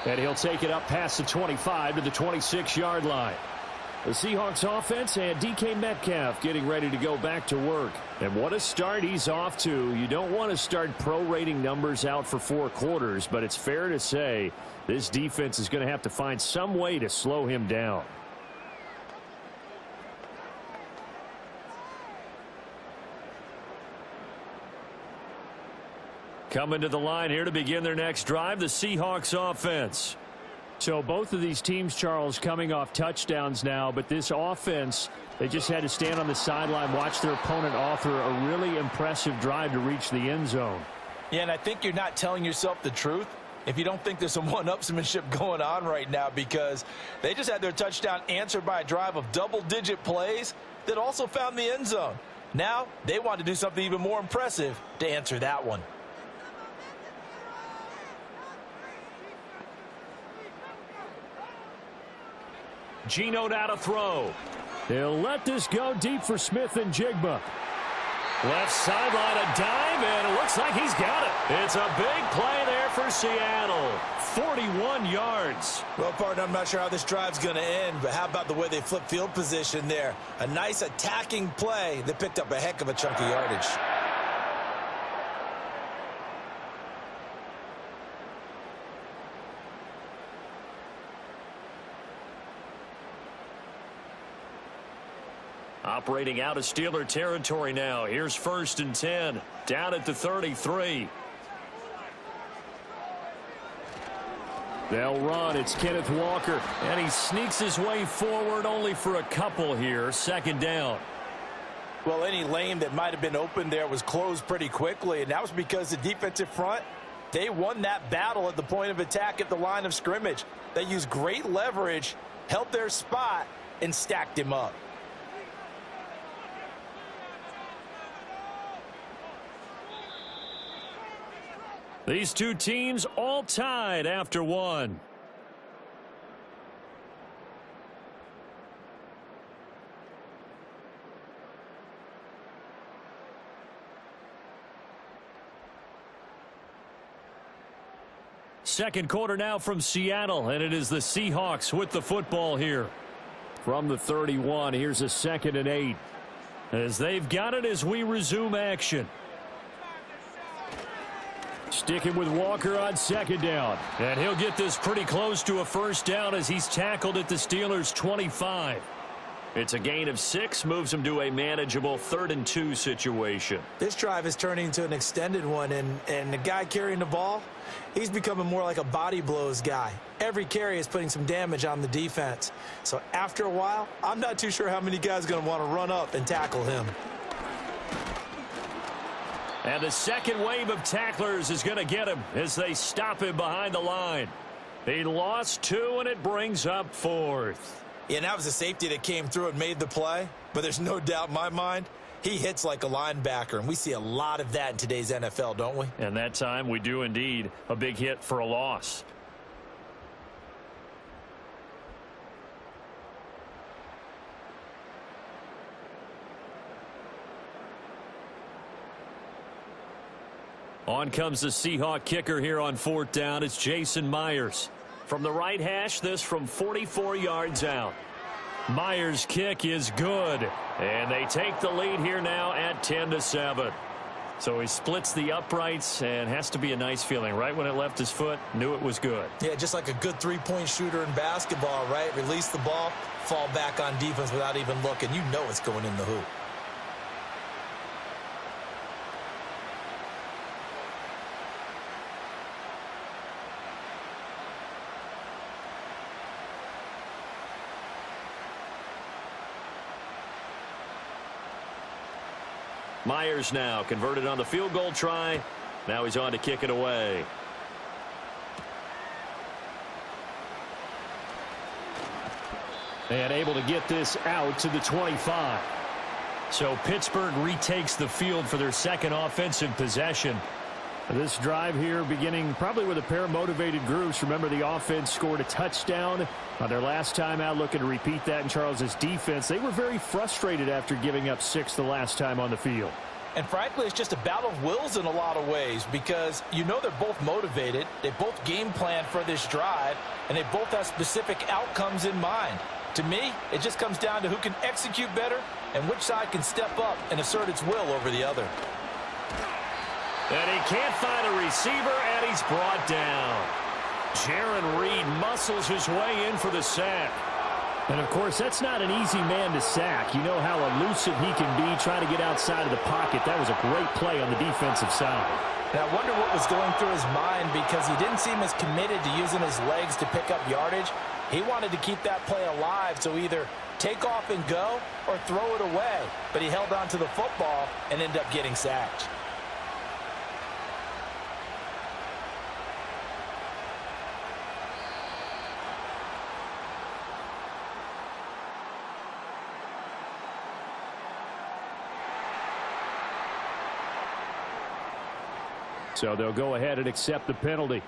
And he'll take it up past the 25 to the 26-yard line. The Seahawks offense and DK Metcalf getting ready to go back to work. And what a start he's off to. You don't want to start prorating numbers out for 4 quarters, but it's fair to say this defense is going to have to find some way to slow him down. Coming to the line here to begin their next drive, the Seahawks offense. So both of these teams, Charles, coming off touchdowns now, but this offense, they just had to stand on the sideline, watch their opponent author a really impressive drive to reach the end zone. Yeah, and I think you're not telling yourself the truth if you don't think there's some one-upsmanship going on right now, because they just had their touchdown answered by a drive of double-digit plays that also found the end zone. Now they want to do something even more impressive to answer that one. Geno now to throw. They'll let this go deep for Smith and Jigba. Left sideline, a dive, and it looks like he's got it. It's a big play there for Seattle. 41 yards. Well, partner, I'm not sure how this drive's going to end, but how about the way they flip field position there? A nice attacking play that picked up a heck of a chunk of yardage. Operating out of Steeler territory now. Here's 1st and 10. Down at the 33. They'll run. It's Kenneth Walker. And he sneaks his way forward only for a couple here. 2nd down. Well, any lane that might have been open there was closed pretty quickly, and that was because the defensive front, they won that battle at the point of attack at the line of scrimmage. They used great leverage, held their spot, and stacked him up. These two teams all tied after one. Second quarter now from Seattle, and it is the Seahawks with the football here. From the 31, here's a 2nd and 8. As they've got it as we resume action. Sticking with Walker on 2nd down. And he'll get this pretty close to a 1st down as he's tackled at the Steelers' 25. It's a gain of 6, moves him to a manageable 3rd and 2 situation. This drive is turning into an extended one, and the guy carrying the ball, he's becoming more like a body blows guy. Every carry is putting some damage on the defense. So after a while, I'm not too sure how many guys are going to want to run up and tackle him. And the second wave of tacklers is going to get him as they stop him behind the line. He lost 2, and it brings up 4th. Yeah, and that was a safety that came through and made the play. But there's no doubt in my mind, he hits like a linebacker, and we see a lot of that in today's NFL, don't we? And that time we do indeed. A big hit for a loss. On comes the Seahawk kicker here on 4th down. It's Jason Myers. From the right hash, this from 44 yards out. Myers' kick is good. And they take the lead here now at 10-7. So he splits the uprights, and has to be a nice feeling. Right when it left his foot, knew it was good. Yeah, just like a good three-point shooter in basketball, right? Release the ball, fall back on defense without even looking. You know it's going in the hoop. Myers now converted on the field goal try. Now he's on to kick it away. And able to get this out to the 25. So Pittsburgh retakes the field for their second offensive possession. This drive here beginning probably with a pair of motivated groups. Remember, the offense scored a touchdown on their last time out, looking to repeat that in Charles's defense. They were very frustrated after giving up 6 the last time on the field. And frankly, it's just a battle of wills in a lot of ways because you know they're both motivated. They both game plan for this drive, and they both have specific outcomes in mind. To me, it just comes down to who can execute better and which side can step up and assert its will over the other. And he can't find a receiver, and he's brought down. Jaron Reed muscles his way in for the sack. And, of course, that's not an easy man to sack. You know how elusive he can be trying to get outside of the pocket. That was a great play on the defensive side. And I wonder what was going through his mind because he didn't seem as committed to using his legs to pick up yardage. He wanted to keep that play alive, so either take off and go or throw it away. But he held on to the football and ended up getting sacked. So they'll go ahead and accept the penalty.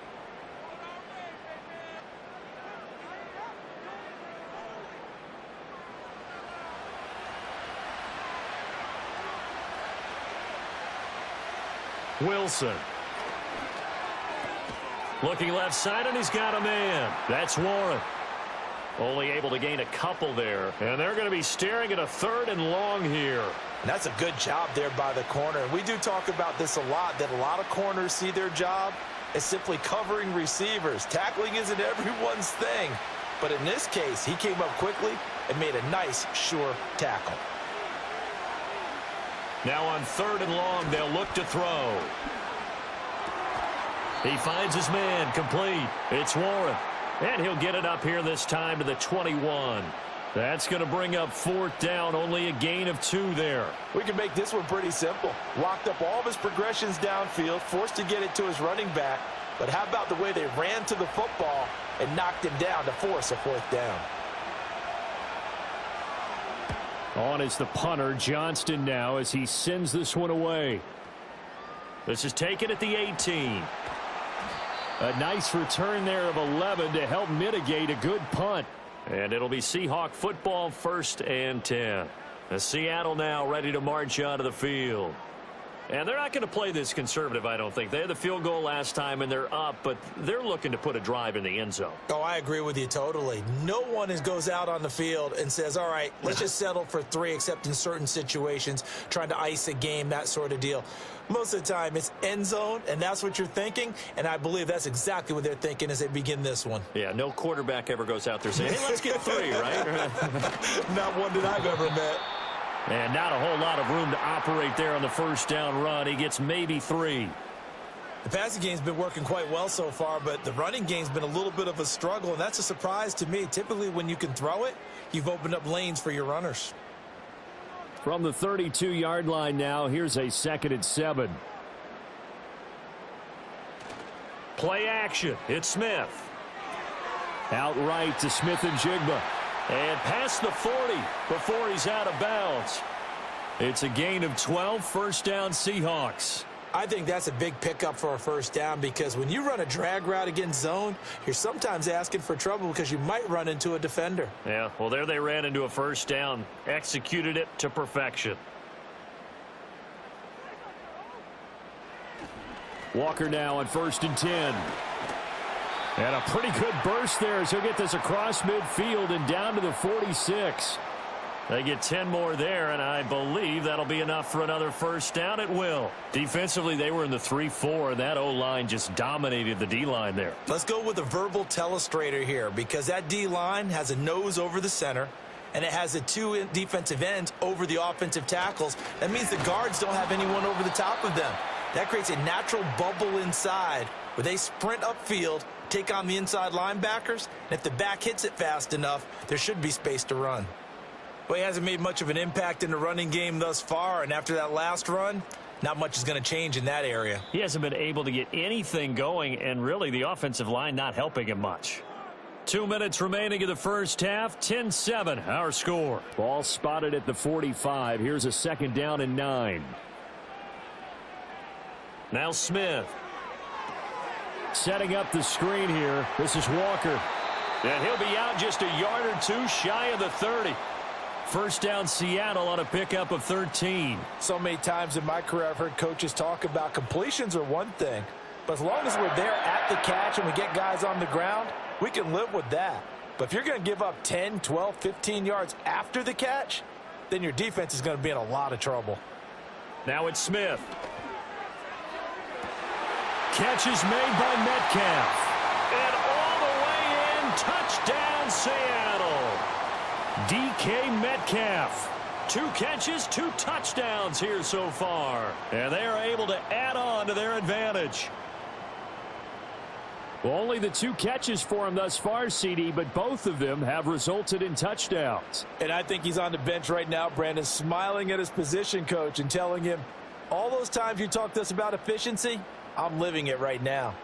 Wilson. Looking left side, and he's got a man. That's Warren. Only able to gain a couple there. And they're going to be staring at a 3rd and long here. And that's a good job there by the corner. We do talk about this a lot, that a lot of corners see their job as simply covering receivers. Tackling isn't everyone's thing. But in this case, he came up quickly and made a nice, sure tackle. Now on 3rd and long, they'll look to throw. He finds his man, complete. It's Warren. And he'll get it up here this time to the 21. That's going to bring up 4th down, only a gain of 2 there. We can make this one pretty simple. Locked up all of his progressions downfield, forced to get it to his running back. But how about the way they ran to the football and knocked him down to force a 4th down? On is the punter, Johnston, now as he sends this one away. This is taken at the 18. A nice return there of 11 to help mitigate a good punt. And it'll be Seahawk football, 1st and 10. Seattle now ready to march onto the field. And they're not going to play this conservative, I don't think. They had the field goal last time, and they're up, but they're looking to put a drive in the end zone. Oh, I agree with you totally. No one goes out on the field and says, all right, let's just settle for 3, except in certain situations, trying to ice a game, that sort of deal. Most of the time, it's end zone, and that's what you're thinking, and I believe that's exactly what they're thinking as they begin this one. Yeah, no quarterback ever goes out there saying, hey, let's get 3, right? Not one that I've ever met. And not a whole lot of room to operate there on the 1st down run. He gets maybe 3. The passing game's been working quite well so far, but the running game's been a little bit of a struggle, and that's a surprise to me. Typically, when you can throw it, you've opened up lanes for your runners. From the 32-yard line now, here's a 2nd and 7. Play action. It's Smith. Outright to Smith and Jigba. And past the 40 before he's out of bounds. It's a gain of 12, 1st down Seahawks. I think that's a big pickup for a 1st down because when you run a drag route against zone, you're sometimes asking for trouble because you might run into a defender. Yeah, well, there they ran into a 1st down, executed it to perfection. Walker now on 1st and 10. And a pretty good burst there as he'll get this across midfield and down to the 46. They get 10 more there, and I believe that'll be enough for another 1st down. It will. Defensively, they were in the 3-4, and that O-line just dominated the D-line there. Let's go with a verbal telestrator here because that D-line has a nose over the center, and it has the 2 defensive ends over the offensive tackles. That means the guards don't have anyone over the top of them. That creates a natural bubble inside where they sprint upfield, take on the inside linebackers, and if the back hits it fast enough, there should be space to run. Well, he hasn't made much of an impact in the running game thus far, and after that last run, not much is going to change in that area. He hasn't been able to get anything going, and really the offensive line not helping him much. 2 minutes remaining in the first half. 10-7 our score. Ball spotted at the 45. Here's a 2nd down and 9. Now Smith. Setting up the screen here. This is Walker. And he'll be out just a yard or two shy of the 30. First down Seattle on a pickup of 13. So many times in my career I've heard coaches talk about completions are one thing, but as long as we're there at the catch and we get guys on the ground, we can live with that. But if you're going to give up 10, 12, 15 yards after the catch, then your defense is going to be in a lot of trouble. Now it's Smith. Catch is made by Metcalf. And all the way in, touchdown Seattle. DK Metcalf. 2 catches, 2 touchdowns here so far. And they are able to add on to their advantage. Well, only the 2 catches for him thus far, CD, but both of them have resulted in touchdowns. And I think he's on the bench right now, Brandon, smiling at his position coach and telling him, all those times you talked to us about efficiency, I'm living it right now.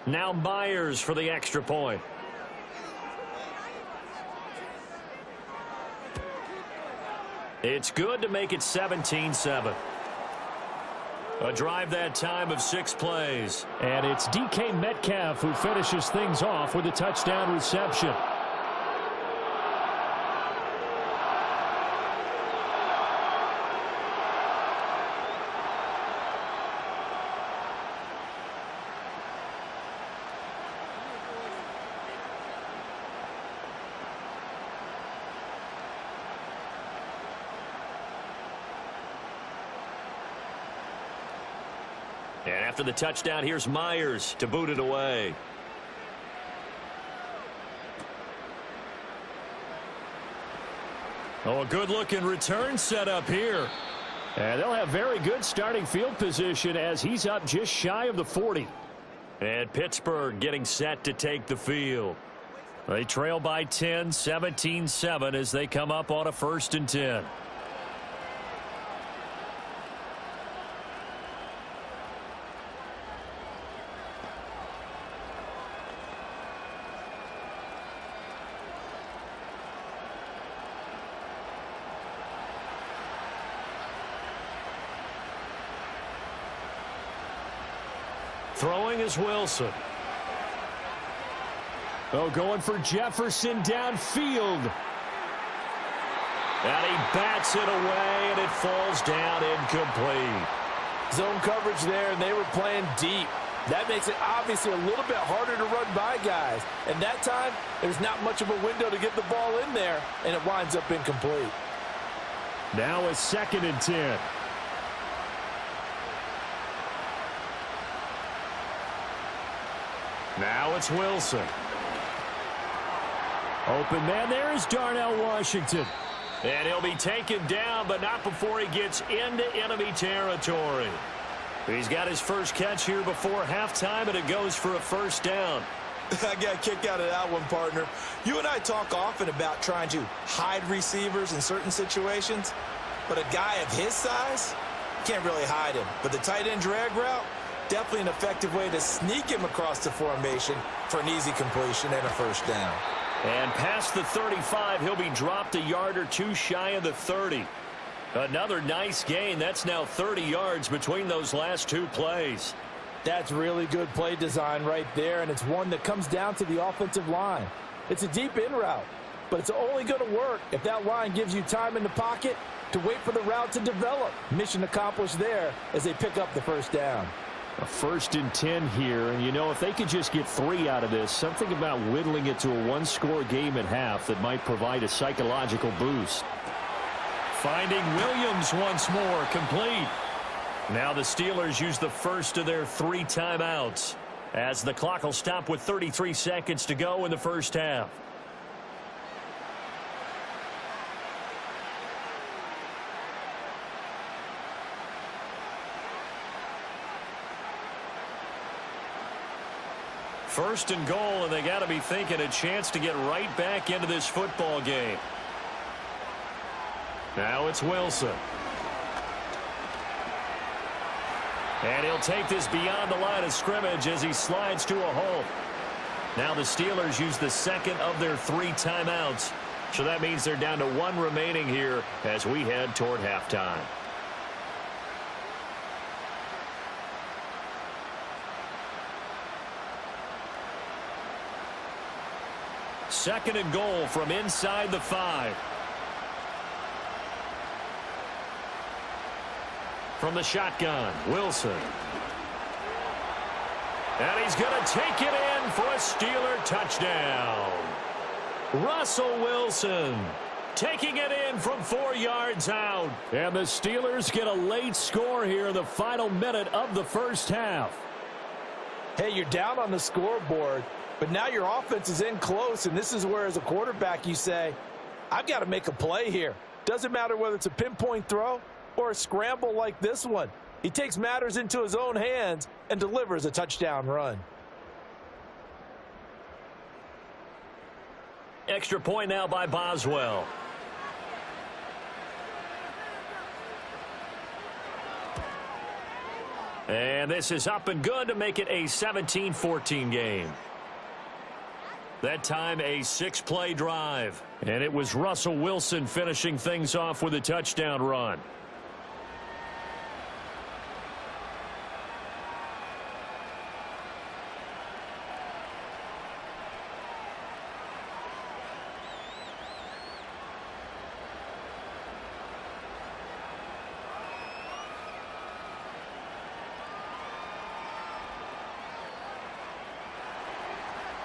Now Myers for the extra point. It's good to make it 17-7. A drive that time of 6 plays. And it's DK Metcalf who finishes things off with a touchdown reception. And after the touchdown, here's Myers to boot it away. Oh, a good-looking return set up here. And they'll have very good starting field position as he's up just shy of the 40. And Pittsburgh getting set to take the field. They trail by 10, 17-7 as they come up on a 1st and 10. Throwing is Wilson. Oh, going for Jefferson downfield. And he bats it away, and it falls down incomplete. Zone coverage there, and they were playing deep. That makes it obviously a little bit harder to run by guys. And that time, there's not much of a window to get the ball in there, and it winds up incomplete. Now a 2nd and 10. Now it's Wilson. Open man there is Darnell Washington. And he'll be taken down, but not before he gets into enemy territory. He's got his first catch here before halftime, and it goes for a 1st down. I got a kick out of that one, partner. You and I talk often about trying to hide receivers in certain situations, but a guy of his size, can't really hide him. But the tight end drag route, definitely an effective way to sneak him across the formation for an easy completion and a 1st down. And past the 35, he'll be dropped a yard or 2 shy of the 30. Another nice gain. That's now 30 yards between those last 2 plays. That's really good play design right there, and it's one that comes down to the offensive line. It's a deep in route, but it's only going to work if that line gives you time in the pocket to wait for the route to develop. Mission accomplished there as they pick up the 1st down. A 1st and 10 here, and you know, if they could just get 3 out of this, something about whittling it to a 1-score game at half that might provide a psychological boost. Finding Williams once more, complete. Now the Steelers use the first of their 3 timeouts as the clock will stop with 33 seconds to go in the first half. First and goal, and they got to be thinking a chance to get right back into this football game. Now it's Wilson. And he'll take this beyond the line of scrimmage as he slides to a hole. Now the Steelers use the second of their 3 timeouts. So that means they're down to 1 remaining here as we head toward halftime. Second and goal from inside the 5. From the shotgun, Wilson. And he's going to take it in for a Steeler touchdown. Russell Wilson taking it in from 4 yards out. And the Steelers get a late score here in the final minute of the first half. Hey, you're down on the scoreboard, but now your offense is in close, and this is where, as a quarterback, you say, I've got to make a play here. Doesn't matter whether it's a pinpoint throw or a scramble like this one. He takes matters into his own hands and delivers a touchdown run. Extra point now by Boswell. And this is up and good to make it a 17-14 game. That time a 6-play drive. And it was Russell Wilson finishing things off with a touchdown run.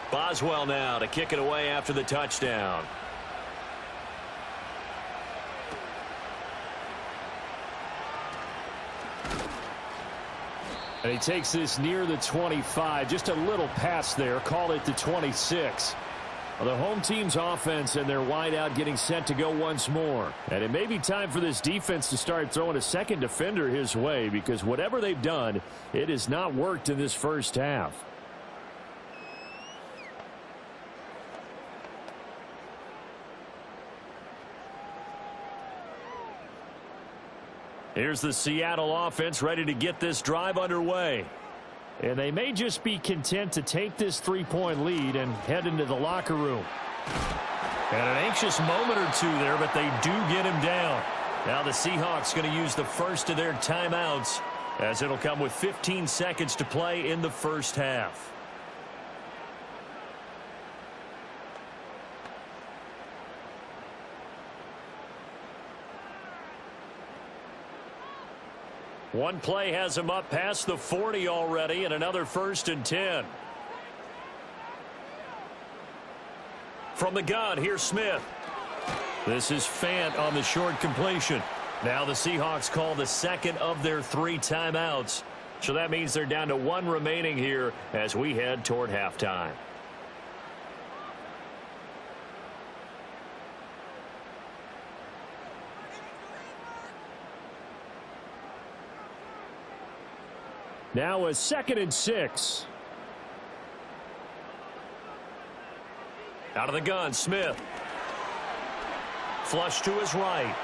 Boswell now to kick it away after the touchdown. And he takes this near the 25. Just a little pass there. Call it the 26. Well, the home team's offense and their wideout getting set to go once more. And it may be time for this defense to start throwing a second defender his way, because whatever they've done, it has not worked in this first half. Here's the Seattle offense ready to get this drive underway. And they may just be content to take this 3-point lead and head into the locker room. And an anxious moment or two there, but they do get him down. Now the Seahawks going to use the first of their timeouts, as it'll come with 15 seconds to play in the first half. One play has him up past the 40 already, and another 1st and 10. From the gun, here's Smith. This is Fant on the short completion. Now the Seahawks call the second of their 3 timeouts. So that means they're down to 1 remaining here as we head toward halftime. Now a 2nd and 6. Out of the gun, Smith. Flush to his right.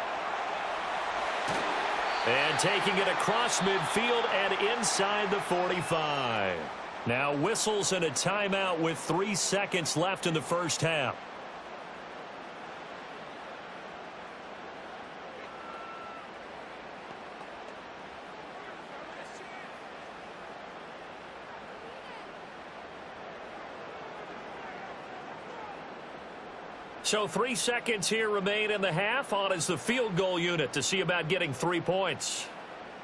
And taking it across midfield and inside the 45. Now whistles and a timeout with 3 seconds left in the first half. So 3 seconds here remain in the half. On is the field goal unit to see about getting 3 points.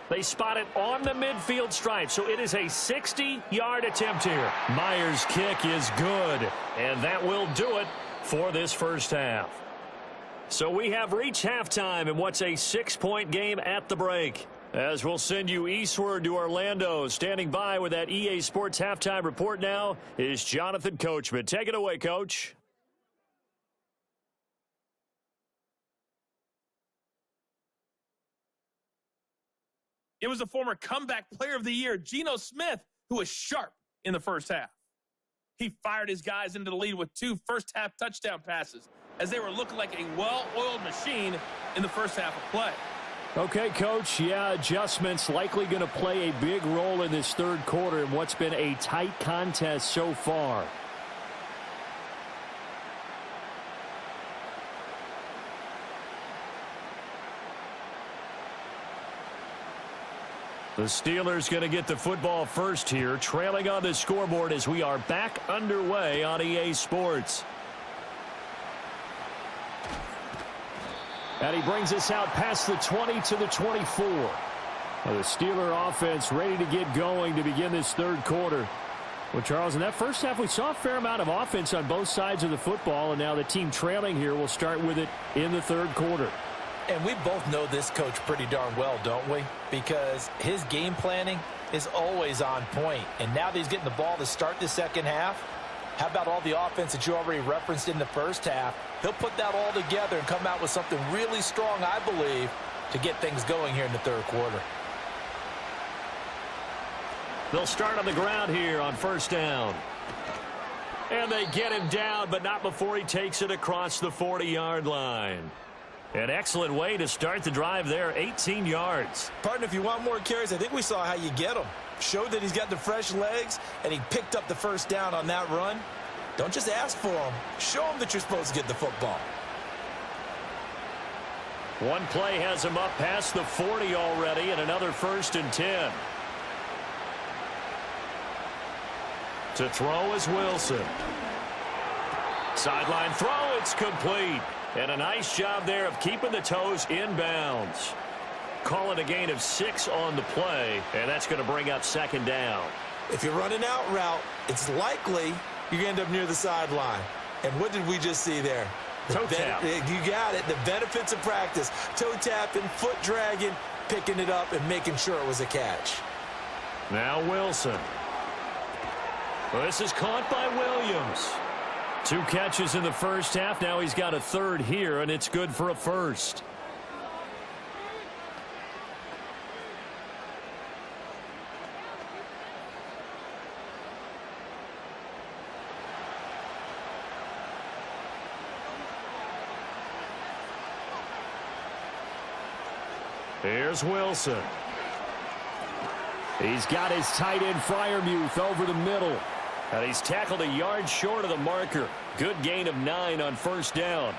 They spot it on the midfield stripe, so it is a 60-yard attempt here. Myers' kick is good, and that will do it for this first half. So we have reached halftime in what's a 6-point game at the break. As we'll send you eastward to Orlando, standing by with that EA Sports halftime report now is Jonathan Coachman. Take it away, Coach. It was the former comeback player of the year, Geno Smith, who was sharp in the first half. he fired his guys into the lead with 2 first-half touchdown passes as they were looking like a well-oiled machine in the first half of play. Okay, Coach, yeah, adjustments likely going to play a big role in this third quarter in what's been a tight contest so far. The Steelers going to get the football first here, trailing on the scoreboard as we are back underway on EA Sports. And he brings us out past the 20 to the 24. Well, the Steeler offense ready to get going to begin this third quarter. Well, Charles, in that first half, we saw a fair amount of offense on both sides of the football, and now the team trailing here will start with it in the third quarter. And we both know this coach pretty darn well, don't we? Because his game planning is always on point. And now that he's getting the ball to start the second half, how about all the offense that you already referenced in the first half? He'll put that all together and come out with something really strong, I believe, to get things going here in the third quarter. They'll start on the ground here on first down. And they get him down, but not before he takes it across the 40-yard line. An excellent way to start the drive there, 18 yards. Partner, if you want more carries, I think we saw how you get them. Showed that he's got the fresh legs, and he picked up the first down on that run. Don't just ask for him. Show him that you're supposed to get the football. One play has him up past the 40 already, and another 1st and 10. To throw is Wilson. Sideline throw, it's complete. And a nice job there of keeping the toes inbounds. Call it a gain of 6 on the play, and that's going to bring up second down. If you're running out route, it's likely you're going to end up near the sideline. And what did we just see there? Toe tap. You got it. The benefits of practice. Toe tapping, foot dragging, picking it up, and making sure it was a catch. Now Wilson. Well, this is caught by Williams. 2 catches in the first half. Now he's got a third here, and it's good for a first. Here's Wilson. He's got his tight end Freiermuth over the middle. And he's tackled a yard short of the marker. Good gain of 9 on first down.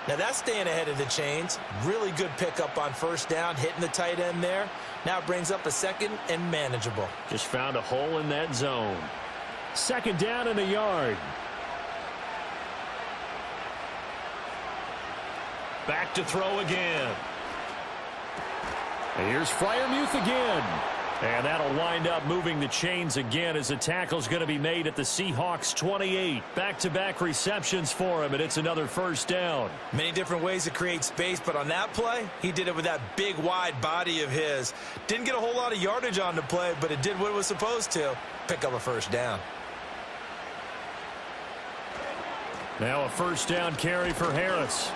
Now that's staying ahead of the chains. Really good pickup on first down, hitting the tight end there. Now it brings up a second and manageable. Just found a hole in that zone. Second down and a yard. Back to throw again. And here's Freiermuth again. And that'll wind up moving the chains again as the tackle's going to be made at the Seahawks 28. Back-to-back receptions for him, and it's another first down. Many different ways to create space, but on that play, he did it with that big, wide body of his. Didn't get a whole lot of yardage on the play, but it did what it was supposed to. Pick up a first down. Now a first down carry for Harris.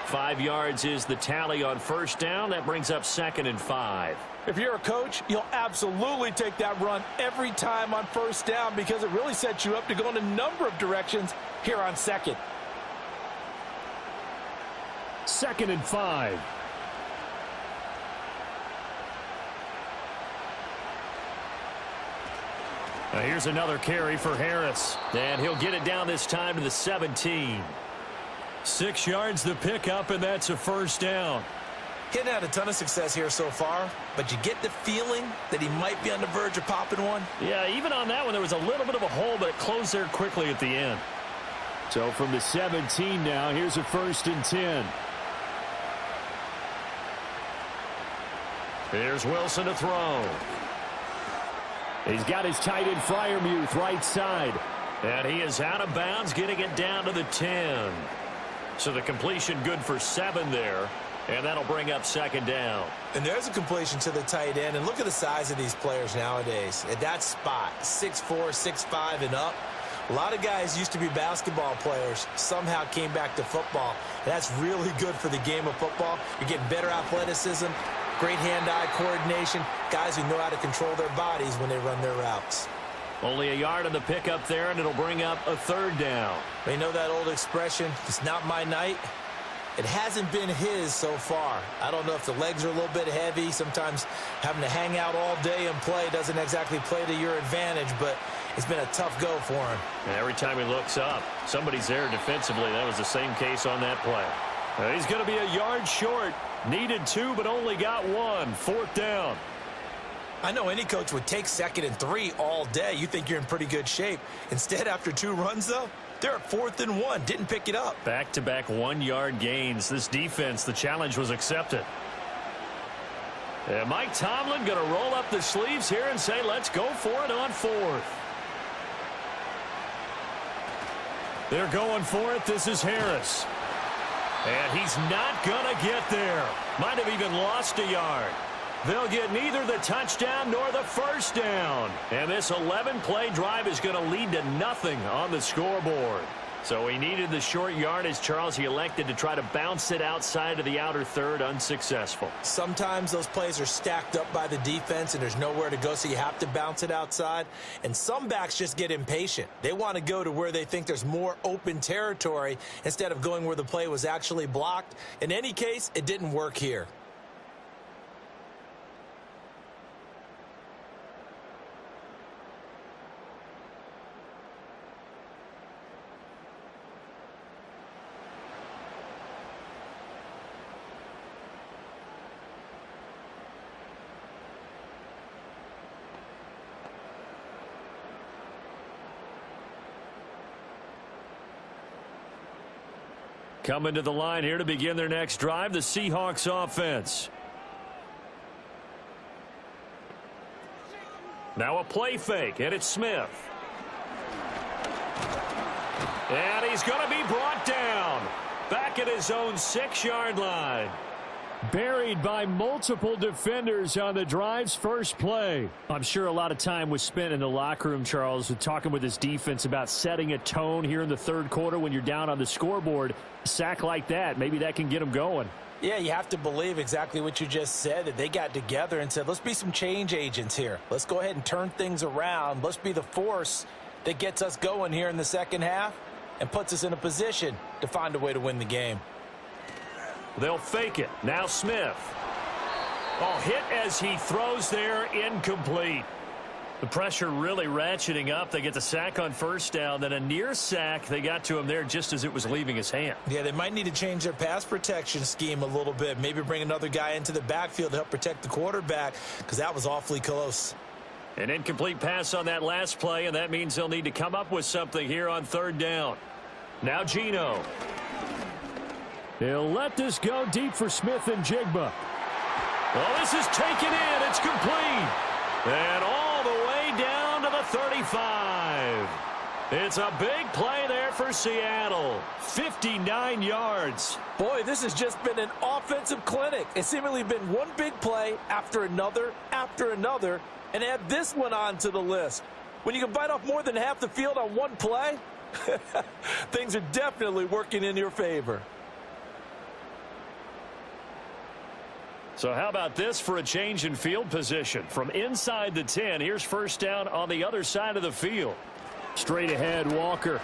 5 yards is the tally on first down. That brings up 2nd and 5. If you're a coach, you'll absolutely take that run every time on first down because it really sets you up to go in a number of directions here on second. 2nd and 5. Now here's another carry for Harris. And he'll get it down this time to the 17. 6 yards the pickup, and that's a first down. He hadn't had a ton of success here so far, but you get the feeling that he might be on the verge of popping one. Yeah, even on that one, there was a little bit of a hole, but it closed there quickly at the end. So from the 17 now, here's a 1st and 10. Here's Wilson to throw. He's got his tight end Freiermuth right side. And he is out of bounds, getting it down to the 10. So the completion good for 7 there. And that'll bring up 2nd down. And there's a completion to the tight end. And look at the size of these players nowadays. At that spot, 6'4", 6'5", and up. A lot of guys used to be basketball players. Somehow came back to football. And that's really good for the game of football. You're getting better athleticism, great hand-eye coordination, guys who know how to control their bodies when they run their routes. Only a yard on the pickup there, and it'll bring up a 3rd down. You know that old expression, it's not my night? It hasn't been his so far. I don't know if the legs are a little bit heavy. Sometimes having to hang out all day and play doesn't exactly play to your advantage, but it's been a tough go for him. And every time he looks up, somebody's there defensively. That was the same case on that play. He's going to be a yard short. Needed 2, but only got 1. 4th down. I know any coach would take 2nd and 3 all day. You think you're in pretty good shape. Instead, after 2 runs, though, they're at 4th and 1. Didn't pick it up. Back-to-back 1-yard gains. This defense, the challenge was accepted. And Mike Tomlin going to roll up the sleeves here and say, let's go for it on 4th. They're going for it. This is Harris. And he's not going to get there. Might have even lost a yard. They'll get neither the touchdown nor the 1st down. And this 11-play drive is going to lead to nothing on the scoreboard. So he needed the short yardage, Charles. He elected to try to bounce it outside of the outer third, unsuccessful. Sometimes those plays are stacked up by the defense and there's nowhere to go, so you have to bounce it outside. And some backs just get impatient. They want to go to where they think there's more open territory instead of going where the play was actually blocked. In any case, it didn't work here. Coming to the line here to begin their next drive, the Seahawks offense. Now a play fake, and it's Smith. And he's going to be brought down. Back at his own 6-yard line. Buried by multiple defenders on the drive's first play. I'm sure a lot of time was spent in the locker room, Charles, talking with his defense about setting a tone here in the third quarter when you're down on the scoreboard. A sack like that, maybe that can get them going. Yeah, you have to believe exactly what you just said, that they got together and said, let's be some change agents here. Let's go ahead and turn things around. Let's be the force that gets us going here in the second half and puts us in a position to find a way to win the game. They'll fake it. Now Smith. Oh, hit as he throws there, incomplete. The pressure really ratcheting up. They get the sack on first down, then a near sack. They got to him there just as it was leaving his hand. Yeah, they might need to change their pass protection scheme a little bit. Maybe bring another guy into the backfield to help protect the quarterback, because that was awfully close. An incomplete pass on that last play, and that means they'll need to come up with something here on third down. Now Geno. They'll let this go deep for Smith and Jigba. Well, this is taken in. It's complete. And all the way down to the 35. It's a big play there for Seattle. 59 yards. Boy, this has just been an offensive clinic. It's seemingly been one big play after another, and add this one on to the list. When you can bite off more than half the field on one play, things are definitely working in your favor. So how about this for a change in field position? From inside the 10, here's first down on the other side of the field. Straight ahead, Walker.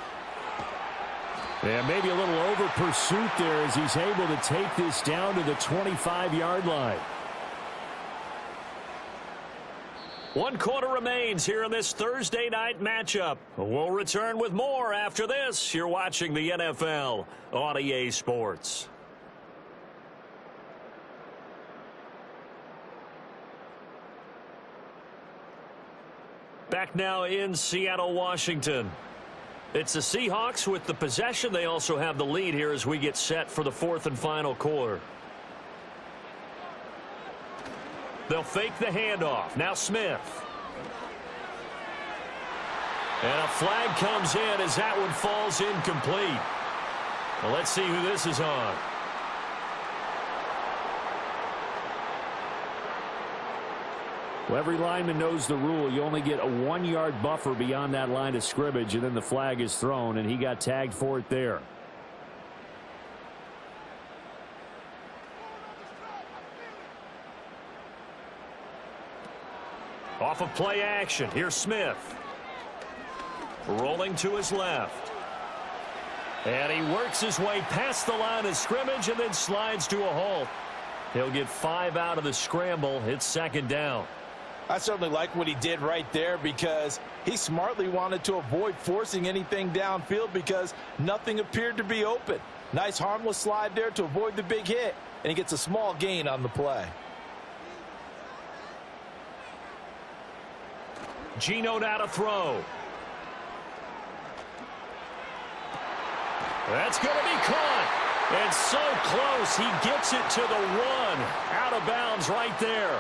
And maybe a little over pursuit there as he's able to take this down to the 25-yard line. 1 quarter remains here in this Thursday night matchup. We'll return with more after this. You're watching the NFL on EA Sports. Back now in Seattle, Washington. It's the Seahawks with the possession. They also have the lead here as we get set for the fourth and final quarter. They'll fake the handoff. Now Smith. And a flag comes in as that one falls incomplete. Well, let's see who this is on. Well, every lineman knows the rule. You only get a 1-yard buffer beyond that line of scrimmage, and then the flag is thrown, and he got tagged for it there. Off of play action. Here's Smith. rolling to his left. And he works his way past the line of scrimmage and then slides to a halt. He'll get 5 out of the scramble. It's second down. I certainly like what he did right there because he smartly wanted to avoid forcing anything downfield because nothing appeared to be open. Nice harmless slide there to avoid the big hit, and he gets a small gain on the play. Geno now to throw. That's going to be caught. And so close, he gets it to the 1. Out of bounds right there.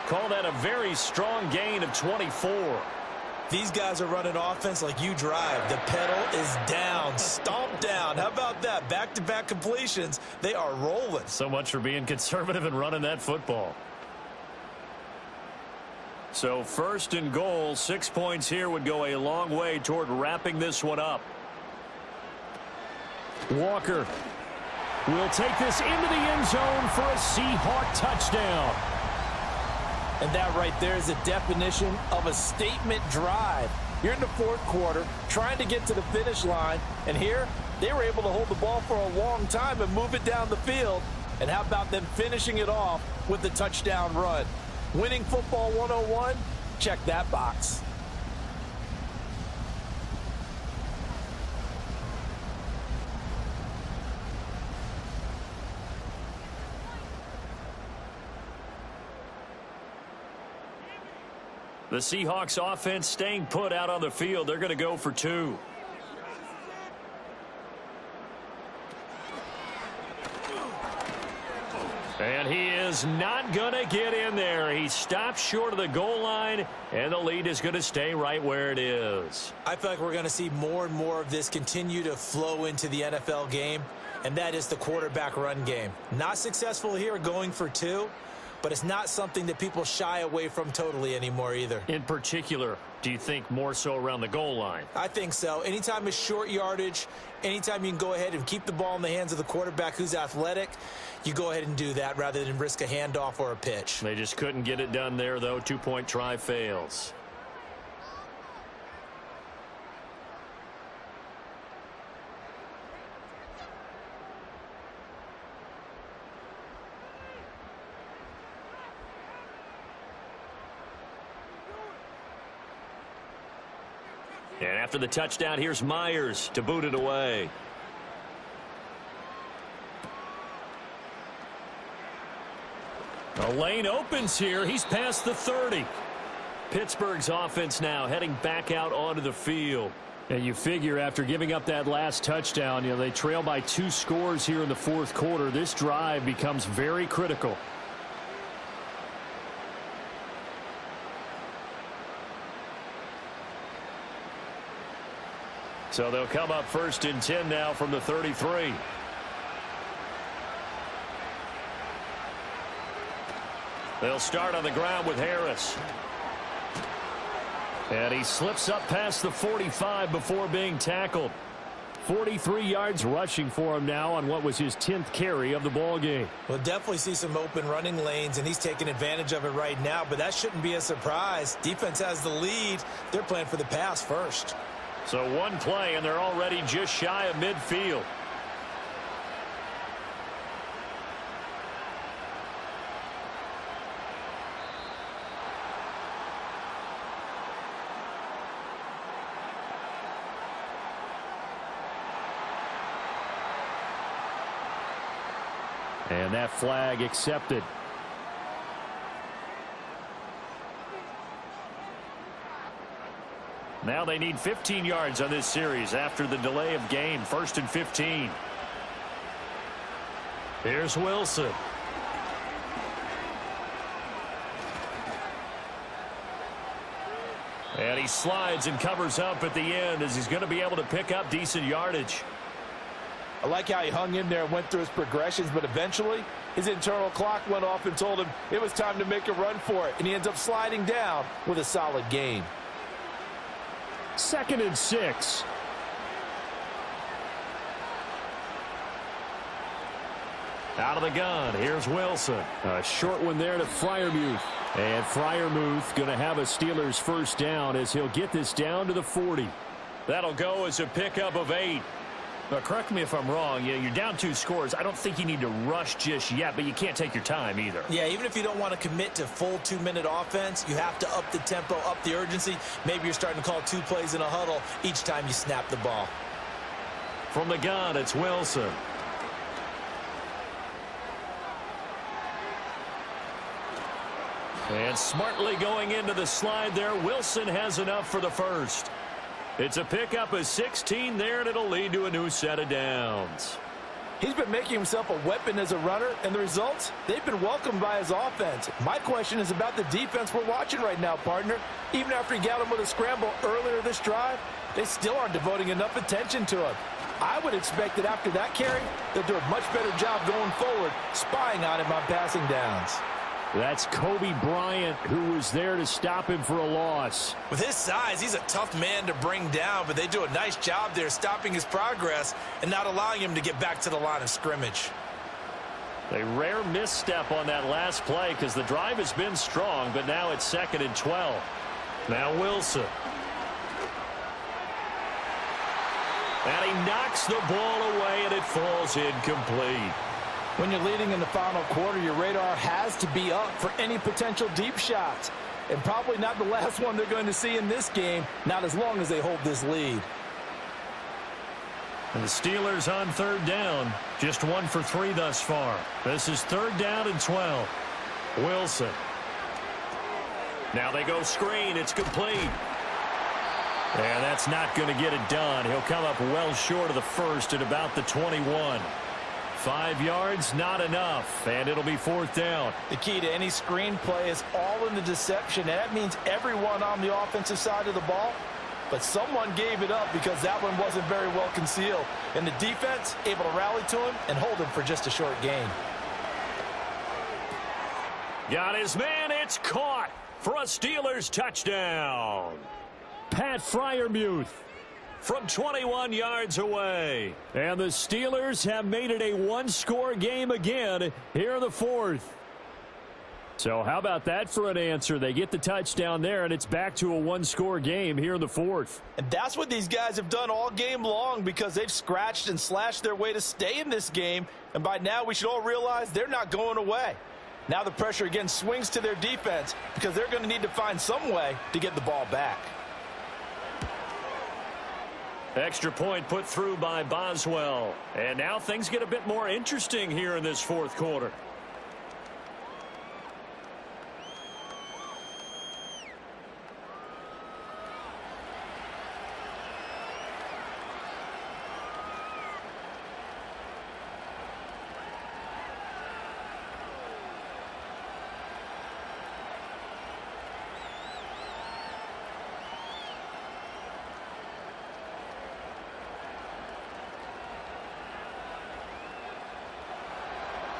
Call that a very strong gain of 24. These guys are running offense like you drive. The pedal is down, stomp down. How about that? Back-to-back completions. They are rolling. So much for being conservative and running that football. So first and goal, 6 points here would go a long way toward wrapping this one up. Walker will take this into the end zone for a Seahawk touchdown. And that right there is a definition of a statement drive. You're in the fourth quarter, trying to get to the finish line, and here they were able to hold the ball for a long time and move it down the field. And how about them finishing it off with the touchdown run? Winning football 101? Check that box. The Seahawks offense staying put out on the field. They're going to go for 2. And he is not going to get in there. He stops short of the goal line, and the lead is going to stay right where it is. I feel like we're going to see more and more of this continue to flow into the NFL game, and that is the quarterback run game. Not successful here going for 2, but it's not something that people shy away from totally anymore either. In particular, do you think more so around the goal line? I think so. Anytime it's short yardage, anytime you can go ahead and keep the ball in the hands of the quarterback who's athletic, you go ahead and do that rather than risk a handoff or a pitch. They just couldn't get it done there, though. 2-point try fails. And after the touchdown, here's Myers to boot it away. The lane opens here. He's past the 30. Pittsburgh's offense now heading back out onto the field. And you figure after giving up that last touchdown, they trail by 2 scores here in the fourth quarter. This drive becomes very critical. So they'll come up first and 10 now from the 33. They'll start on the ground with Harris. And he slips up past the 45 before being tackled. 43 yards rushing for him now on what was his 10th carry of the ball game. We'll definitely see some open running lanes, and he's taking advantage of it right now, but that shouldn't be a surprise. Defense has the lead. They're playing for the pass first. So one play, and they're already just shy of midfield. And that flag accepted. Now they need 15 yards on this series after the delay of game. 1st and 15. Here's Wilson. And he slides and covers up at the end as he's going to be able to pick up decent yardage. I like how he hung in there and went through his progressions, but eventually his internal clock went off and told him it was time to make a run for it, and he ends up sliding down with a solid gain. 2nd and 6. Out of the gun, here's Wilson. A short one there to Freiermuth. And Freiermuth going to have a Steelers first down as he'll get this down to the 40. That'll go as a pickup of 8. But correct me if I'm wrong. You're down 2 scores. I don't think you need to rush just yet, but you can't take your time either. Yeah, even if you don't want to commit to full 2-minute offense, you have to up the tempo, up the urgency. Maybe you're starting to call 2 plays in a huddle each time you snap the ball. From the gun, it's Wilson. And smartly going into the slide there, Wilson has enough for the first. It's a pickup of 16 there, and it'll lead to a new set of downs. He's been making himself a weapon as a runner, and the results, they've been welcomed by his offense. My question is about the defense we're watching right now, partner. Even after he got him with a scramble earlier this drive, they still aren't devoting enough attention to him. I would expect that after that carry, they'll do a much better job going forward, spying on him on passing downs. That's Kobe Bryant, who was there to stop him for a loss. With his size, he's a tough man to bring down, but they do a nice job there stopping his progress and not allowing him to get back to the line of scrimmage. A rare misstep on that last play because the drive has been strong, but now it's 2nd and 12. Now Wilson. And he knocks the ball away, and it falls incomplete. When you're leading in the final quarter, your radar has to be up for any potential deep shots. And probably not the last one they're going to see in this game, not as long as they hold this lead. And the Steelers on 3rd down, just 1 for 3 thus far. This is 3rd down and 12. Wilson. Now they go screen. It's complete. And that's not going to get it done. He'll come up well short of the first at about the 21. 5 yards, not enough, and it'll be 4th down. The key to any screen play is all in the deception, and that means everyone on the offensive side of the ball. But someone gave it up because that one wasn't very well concealed. And the defense able to rally to him and hold him for just a short gain. Got his man. It's caught for a Steelers touchdown. Pat Freiermuth from 21 yards away. And the Steelers have made it a 1-score game again here in the 4th. So how about that for an answer? They get the touchdown there, and it's back to a 1-score game here in the 4th. And that's what these guys have done all game long because they've scratched and slashed their way to stay in this game. And by now we should all realize they're not going away. Now the pressure again swings to their defense because they're going to need to find some way to get the ball back. Extra point put through by Boswell. And now things get a bit more interesting here in this 4th quarter.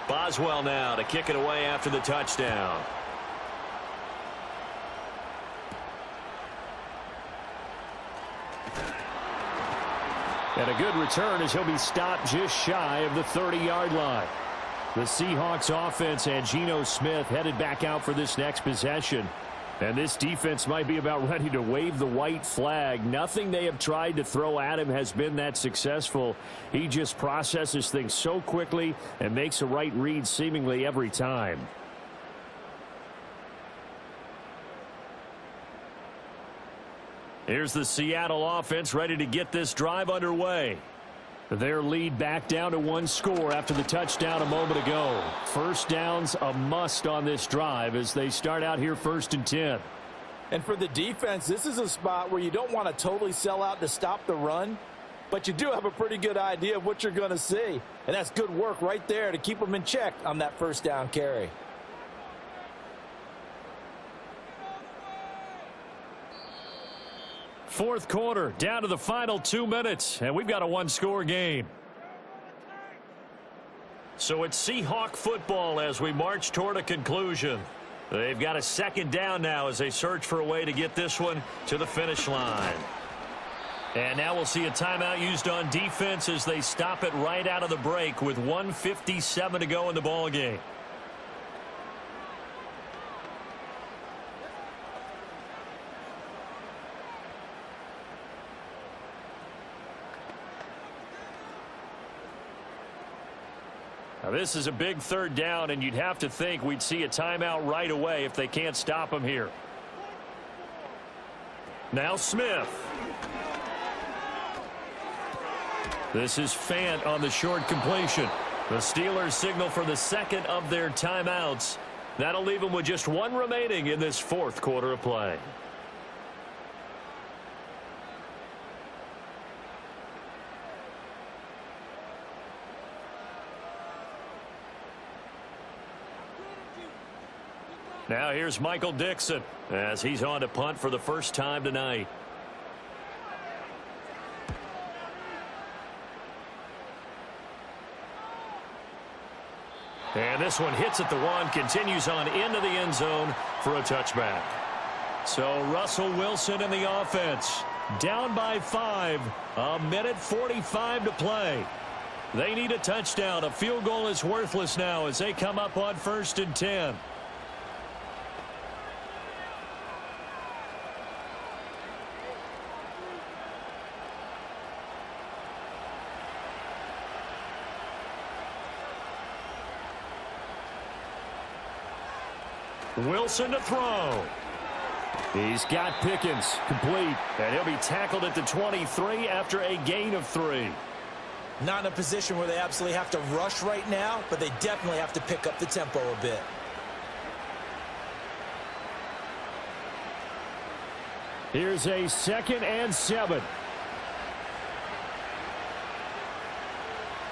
Boswell now to kick it away after the touchdown. And a good return as he'll be stopped just shy of the 30-yard line. The Seahawks offense and Geno Smith headed back out for this next possession. And this defense might be about ready to wave the white flag. Nothing they have tried to throw at him has been that successful. He just processes things so quickly and makes a right read seemingly every time. Here's the Seattle offense ready to get this drive underway. Their lead back down to 1 score after the touchdown a moment ago. First down's a must on this drive as they start out here 1st and 10. And for the defense, this is a spot where you don't want to totally sell out to stop the run, but you do have a pretty good idea of what you're going to see. And that's good work right there to keep them in check on that 1st down carry. Fourth quarter, down to the final 2 minutes, and we've got a 1-score game. So it's Seahawk football as we march toward a conclusion. They've got a 2nd down now as they search for a way to get this one to the finish line. And now we'll see a timeout used on defense as they stop it right out of the break with 1:57 to go in the ball game. Now, this is a big third down, and you'd have to think we'd see a timeout right away if they can't stop him here. Now Smith. This is Fant on the short completion. The Steelers signal for the second of their timeouts. That'll leave them with just one remaining in this fourth quarter of play. Now here's Michael Dixon as he's on to punt for the first time tonight. And this one hits at the one, continues on into the end zone for a touchback. So Russell Wilson in the offense. Down by 5. 1:45 to play. They need a touchdown. A field goal is worthless now as they come up on 1st and 10. Wilson to throw. He's got Pickens complete, and he'll be tackled at the 23 after a gain of 3. Not in a position where they absolutely have to rush right now, but they definitely have to pick up the tempo a bit. Here's a 2nd and 7.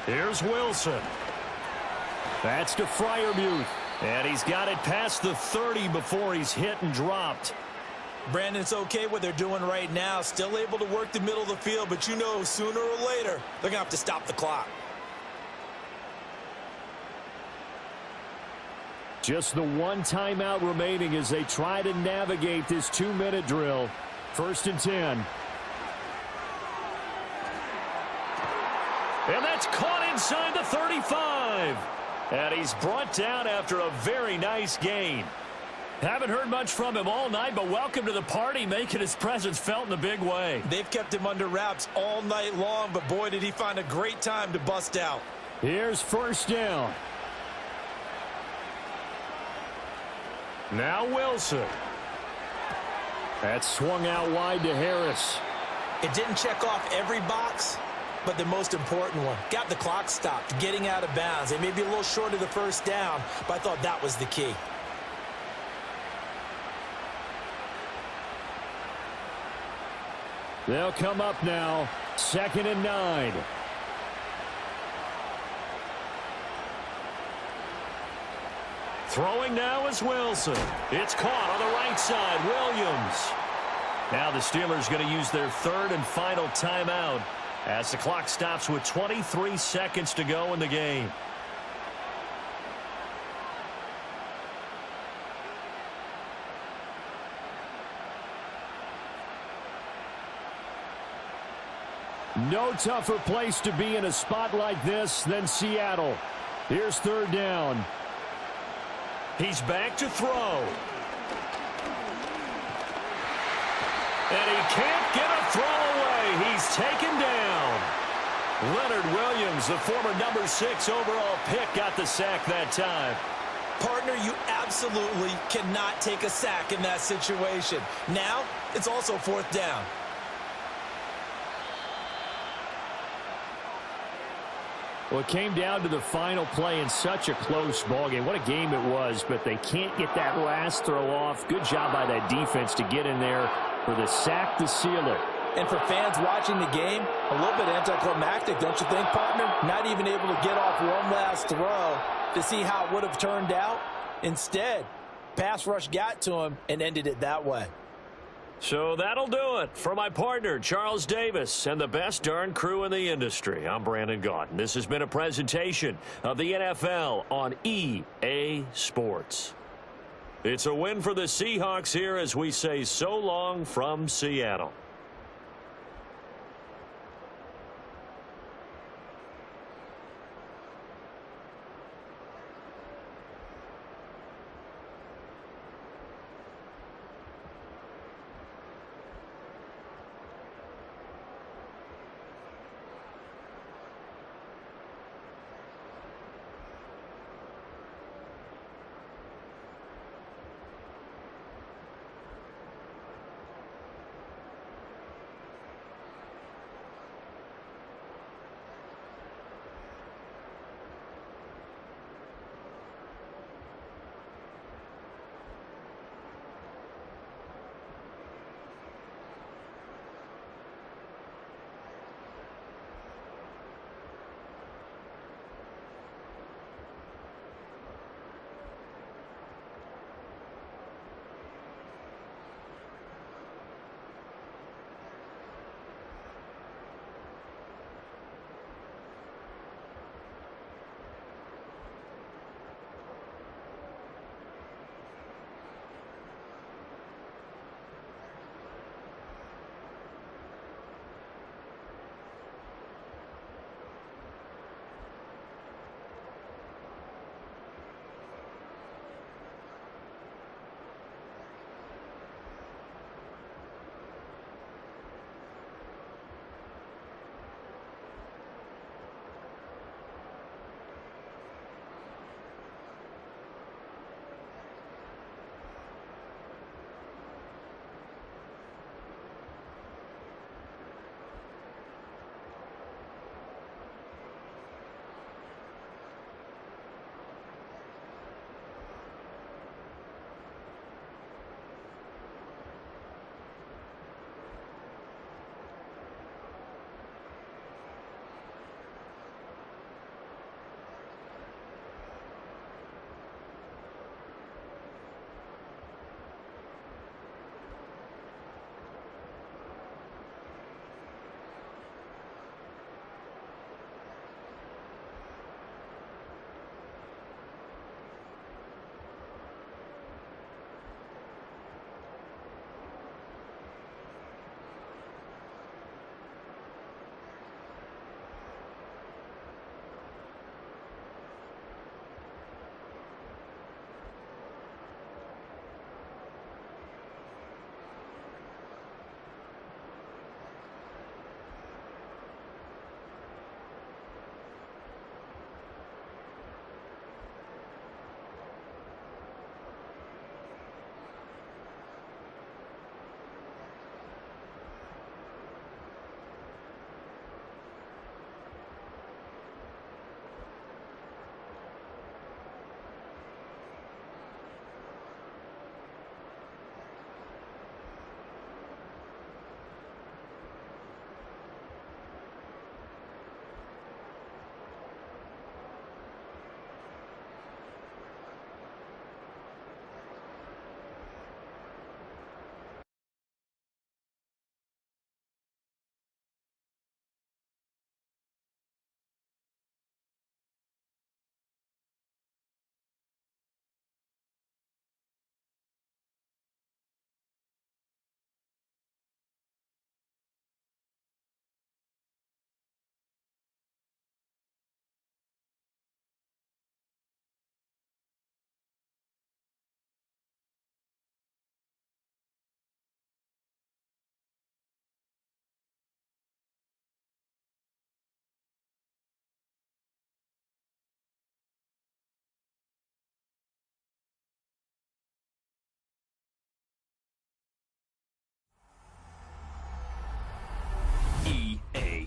Here's Wilson. That's to Freiermuth. And he's got it past the 30 before he's hit and dropped. Brandon, it's okay what they're doing right now. Still able to work the middle of the field, but you know sooner or later they're going to have to stop the clock. Just the one timeout remaining as they try to navigate this 2-minute drill. 1st and 10. And that's caught inside the 35. And he's brought down after a very nice gain. Haven't heard much from him all night, but welcome to the party, making his presence felt in a big way. They've kept him under wraps all night long, but boy, did he find a great time to bust out. Here's 1st down. Now Wilson. That swung out wide to Harris. It didn't check off every box, but the most important one. Got the clock stopped, getting out of bounds. They may be a little short of the 1st down, but I thought that was the key. They'll come up now. 2nd and 9. Throwing now is Wilson. It's caught on the right side. Williams. Now the Steelers going to use their 3rd and final timeout as the clock stops with 23 seconds to go in the game. No tougher place to be in a spot like this than Seattle. Here's 3rd down. He's back to throw. And he can't get a throw away. He's taken down. Leonard Williams, the former number 6 overall pick, got the sack that time. Partner, you absolutely cannot take a sack in that situation. Now, it's also 4th down. Well, it came down to the final play in such a close ballgame. What a game it was, but they can't get that last throw off. Good job by that defense to get in there for the sack to seal it. And for fans watching the game, a little bit anticlimactic, don't you think, partner? Not even able to get off one last throw to see how it would have turned out. Instead, pass rush got to him and ended it that way. So that'll do it for my partner, Charles Davis, and the best darn crew in the industry. I'm Brandon Gaudin. This has been a presentation of the NFL on EA Sports. It's a win for the Seahawks here as we say so long from Seattle.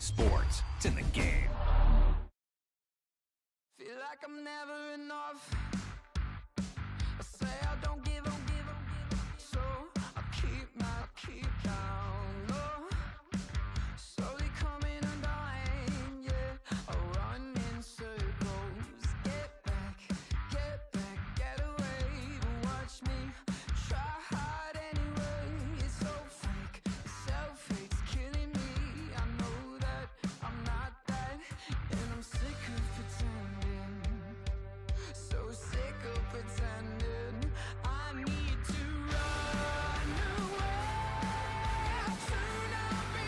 Sports. It's in the game. Feel like I'm never enough. I say I don't give up, so I keep down low. Slowly coming undone, yeah. I run in circles. Get back, get away. But watch me try hard anyway. It's so fake, self-hate's killing me. I know that I'm not that, and I'm sick of pretending. So sick of pretending. I need to run away to not be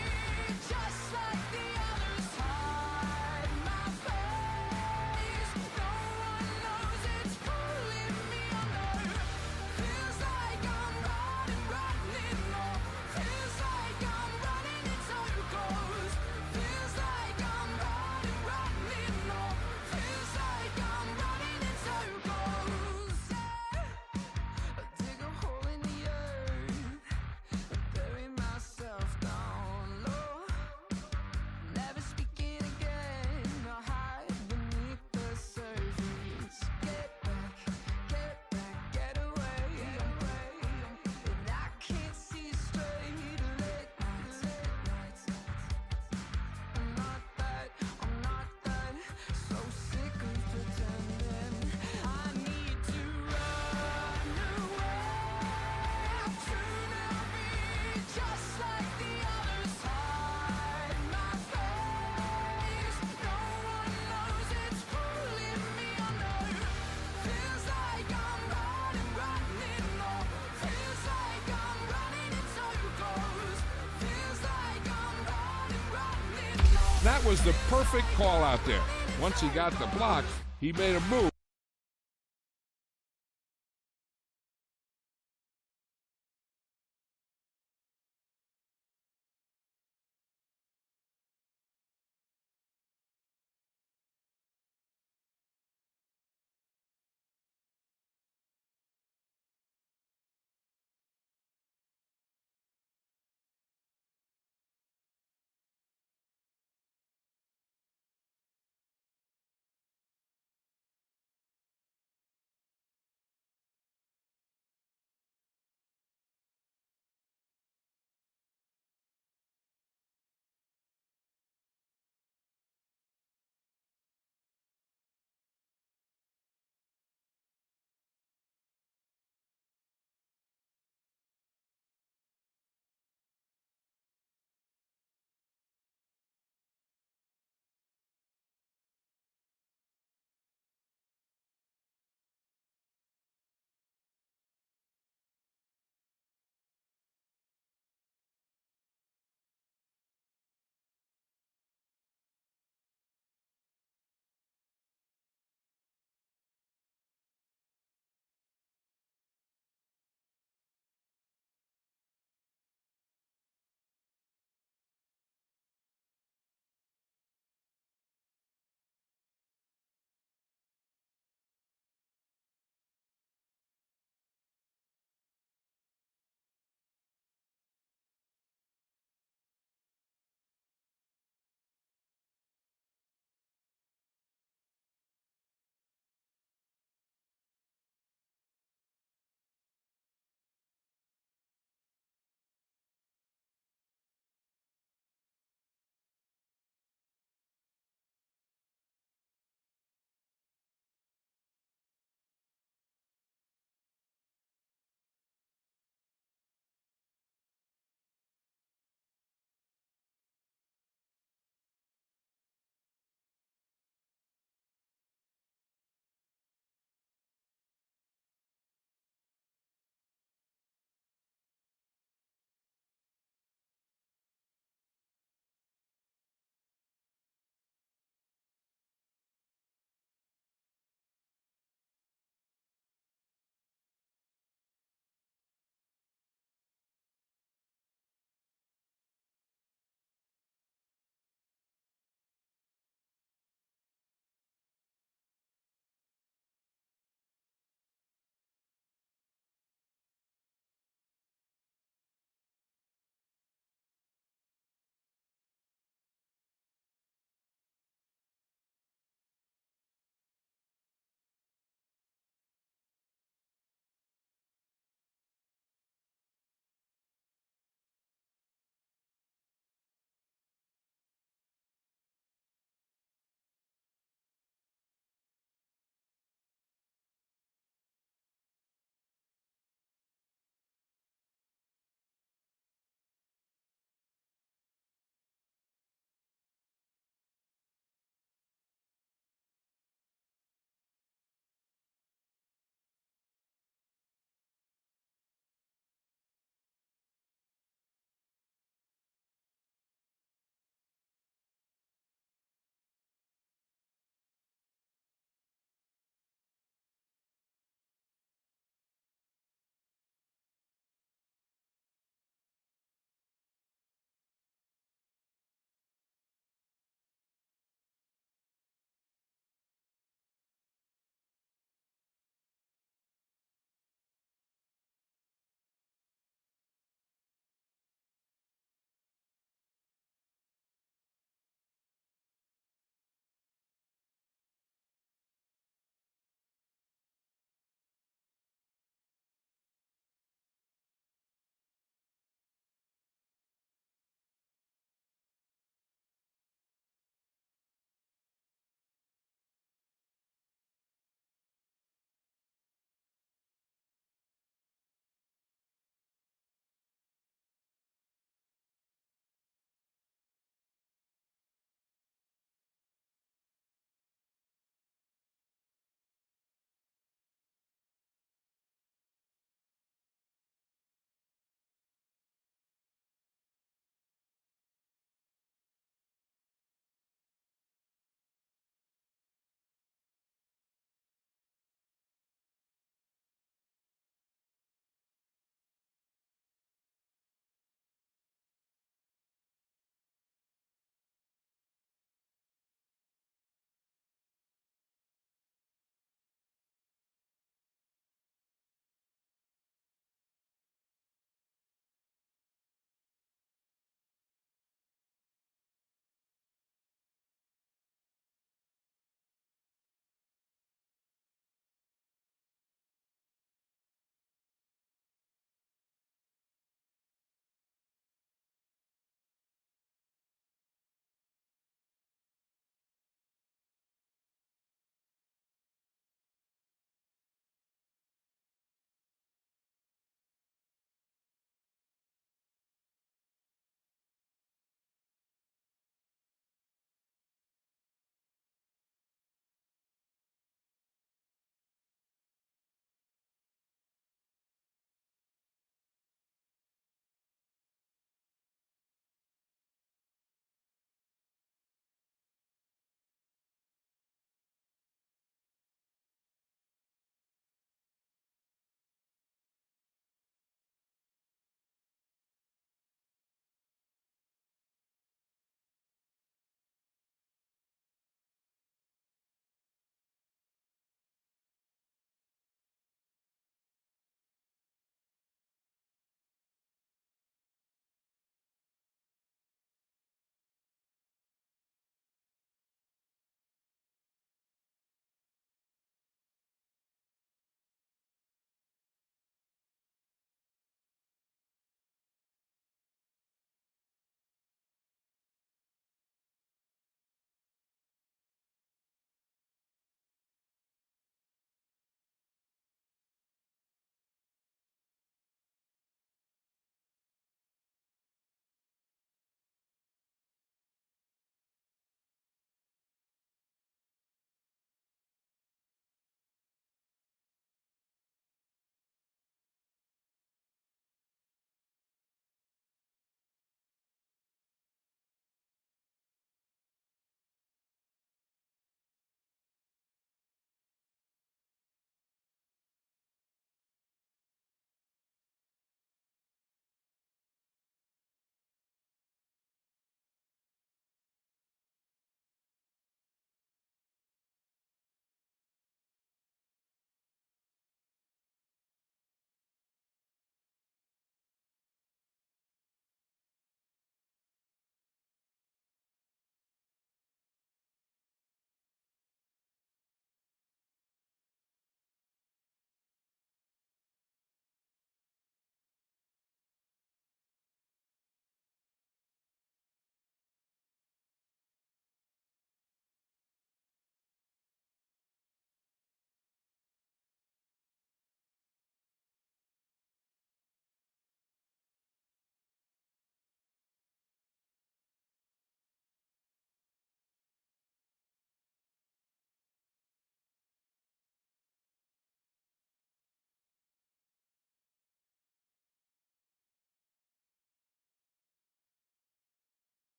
just like the others. Hide my face. No one knows it's pulling me under. Feels like I'm running low. Feels like I'm running in circles. Feels like I'm running low. Feels like I'm running in circles. I dig a hole in the earth, bury myself down low. Never speaking again, I hide beneath the surface. Get back, get away. And I can't see straight. Late nights. I'm not that. So sick of pretending. I need to run away to not be just like the others. Hide my face. No one knows it's pulling me under. Feels like I'm running low. Feels like I'm running in circles. Feels like I'm running low. That was the perfect call out there. Once he got the block, he made a move.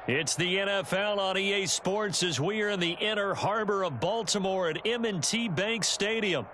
It's the NFL on EA Sports as we are in the inner harbor of Baltimore at M&T Bank Stadium.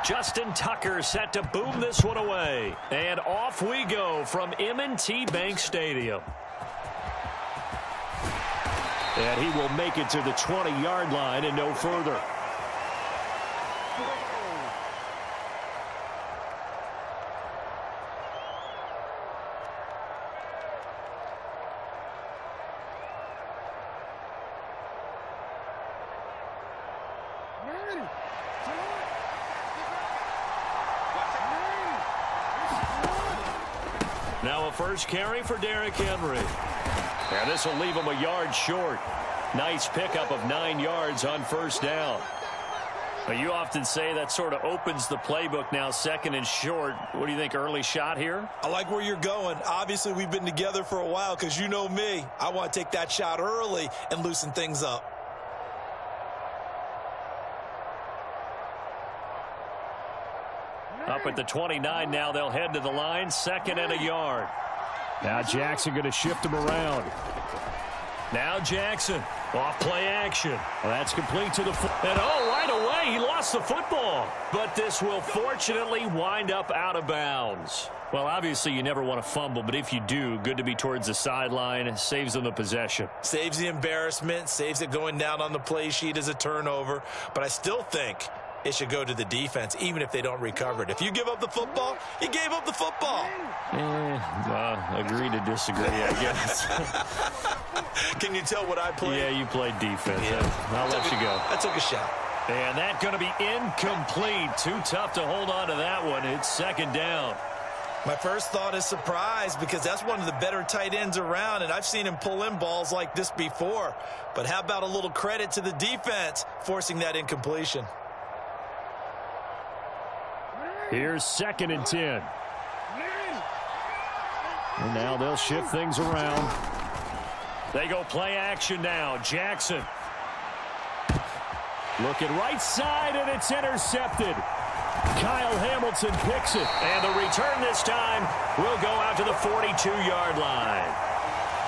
Justin Tucker set to boom this one away. And off we go from M&T Bank Stadium. And he will make it to the 20-yard line and no further. Now a first carry for Derrick Henry. And this will leave him a yard short. Nice pickup of 9 yards on first down. Well, you often say that sort of opens the playbook now, 2nd and short. What do you think, early shot here? I like where you're going. Obviously, we've been together for a while because you know me. I want to take that shot early and loosen things up. Up at the 29 now, they'll head to the line, 2nd and a yard. Now Jackson going to shift him around. Now Jackson, off play action. Well, that's complete to the and right away, he lost the football. But this will fortunately wind up out of bounds. Well, obviously, you never want to fumble, but if you do, good to be towards the sideline. Saves them the possession. Saves the embarrassment, saves it going down on the play sheet as a turnover. But I still think it should go to the defense, even if they don't recover it. If you give up the football, you gave up the football. Agree to disagree, I guess. Can you tell what I played? Yeah, you played defense. Yeah. I'll let you go. I took a shot. And that's going to be incomplete. Too tough to hold on to that one. It's 2nd down. My first thought is surprise because that's one of the better tight ends around, and I've seen him pull in balls like this before. But how about a little credit to the defense forcing that incompletion? Here's 2nd and 10. And now they'll shift things around. They go play action now. Jackson. Looking right side, and it's intercepted. Kyle Hamilton picks it. And the return this time will go out to the 42-yard line.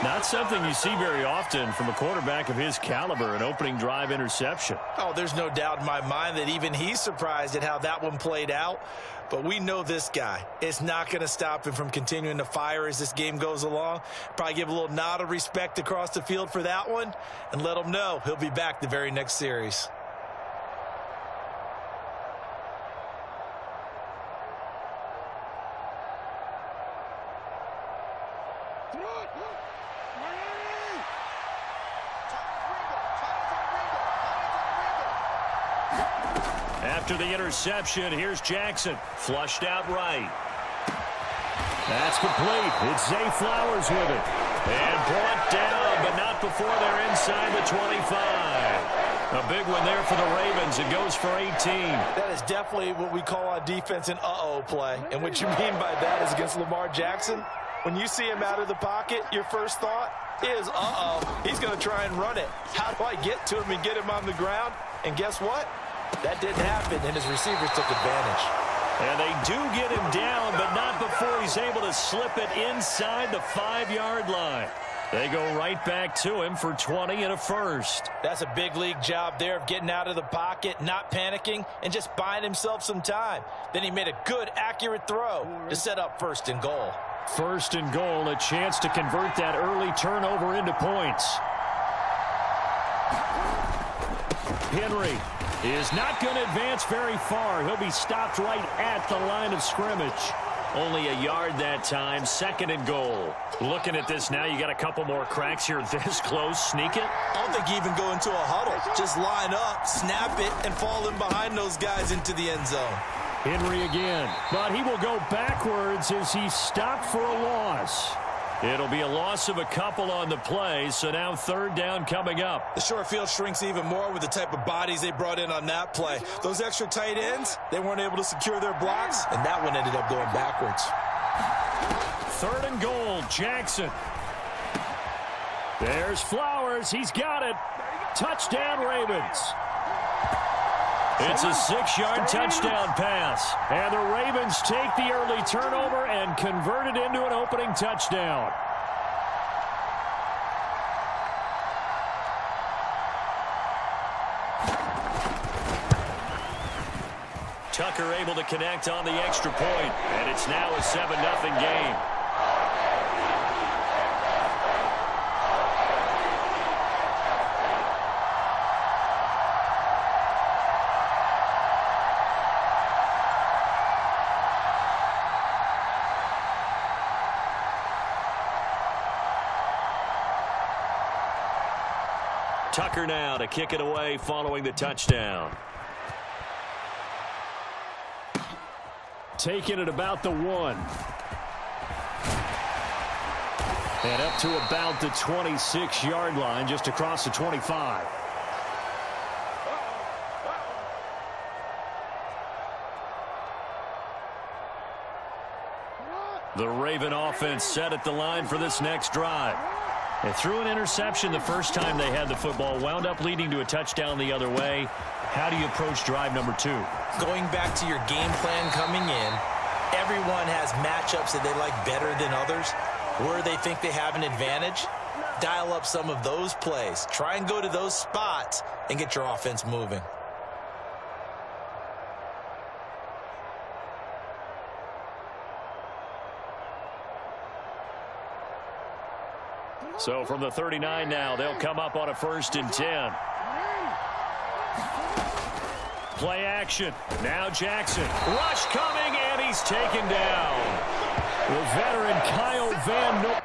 Not something you see very often from a quarterback of his caliber, an opening drive interception. Oh, there's no doubt in my mind that even he's surprised at how that one played out. But we know this guy. It's not going to stop him from continuing to fire as this game goes along. Probably give a little nod of respect across the field for that one and let him know he'll be back the very next series. After the interception, here's Jackson. Flushed out right. That's complete. It's Zay Flowers with it. And brought down, but not before they're inside the 25. A big one there for the Ravens. It goes for 18. That is definitely what we call on defense an uh-oh play. And what you mean by that is against Lamar Jackson, when you see him out of the pocket, your first thought is, uh-oh, he's going to try and run it. How do I get to him and get him on the ground? And guess what? That didn't happen, and his receivers took advantage. And they do get him down, but not before he's able to slip it inside the 5-yard line. They go right back to him for 20 and a first. That's a big league job there of getting out of the pocket, not panicking, and just buying himself some time. Then he made a good, accurate throw to set up 1st and goal. 1st and goal, a chance to convert that early turnover into points. Henry is not going to advance very far. He'll be stopped right at the line of scrimmage. Only a yard that time, 2nd and goal. Looking at this now, you got a couple more cracks here this close. Sneak it? I don't think you even go into a huddle. Just line up, snap it, and fall in behind those guys into the end zone. Henry again, but he will go backwards as he's stopped for a loss. It'll be a loss of a couple on the play, so now third down coming up. The short field shrinks even more with the type of bodies they brought in on that play. Those extra tight ends, they weren't able to secure their blocks, and that one ended up going backwards. Third and goal, Jackson. There's Flowers. He's got it. Touchdown, Ravens. It's a 6-yard touchdown pass. And the Ravens take the early turnover and convert it into an opening touchdown. Tucker able to connect on the extra point, and it's now a 7-0 game. Tucker now to kick it away following the touchdown. Taking it about the 1. And up to about the 26-yard line, just across the 25. The Raven offense set at the line for this next drive. They threw an interception the first time they had the football, wound up leading to a touchdown the other way. How do you approach drive number 2? Going back to your game plan coming in, everyone has matchups that they like better than others, where they think they have an advantage. Dial up some of those plays. Try and go to those spots and get your offense moving. So from the 39 now, they'll come up on a 1st and 10. Play action. Now Jackson. Rush coming, and he's taken down. The veteran Kyle Van Noy.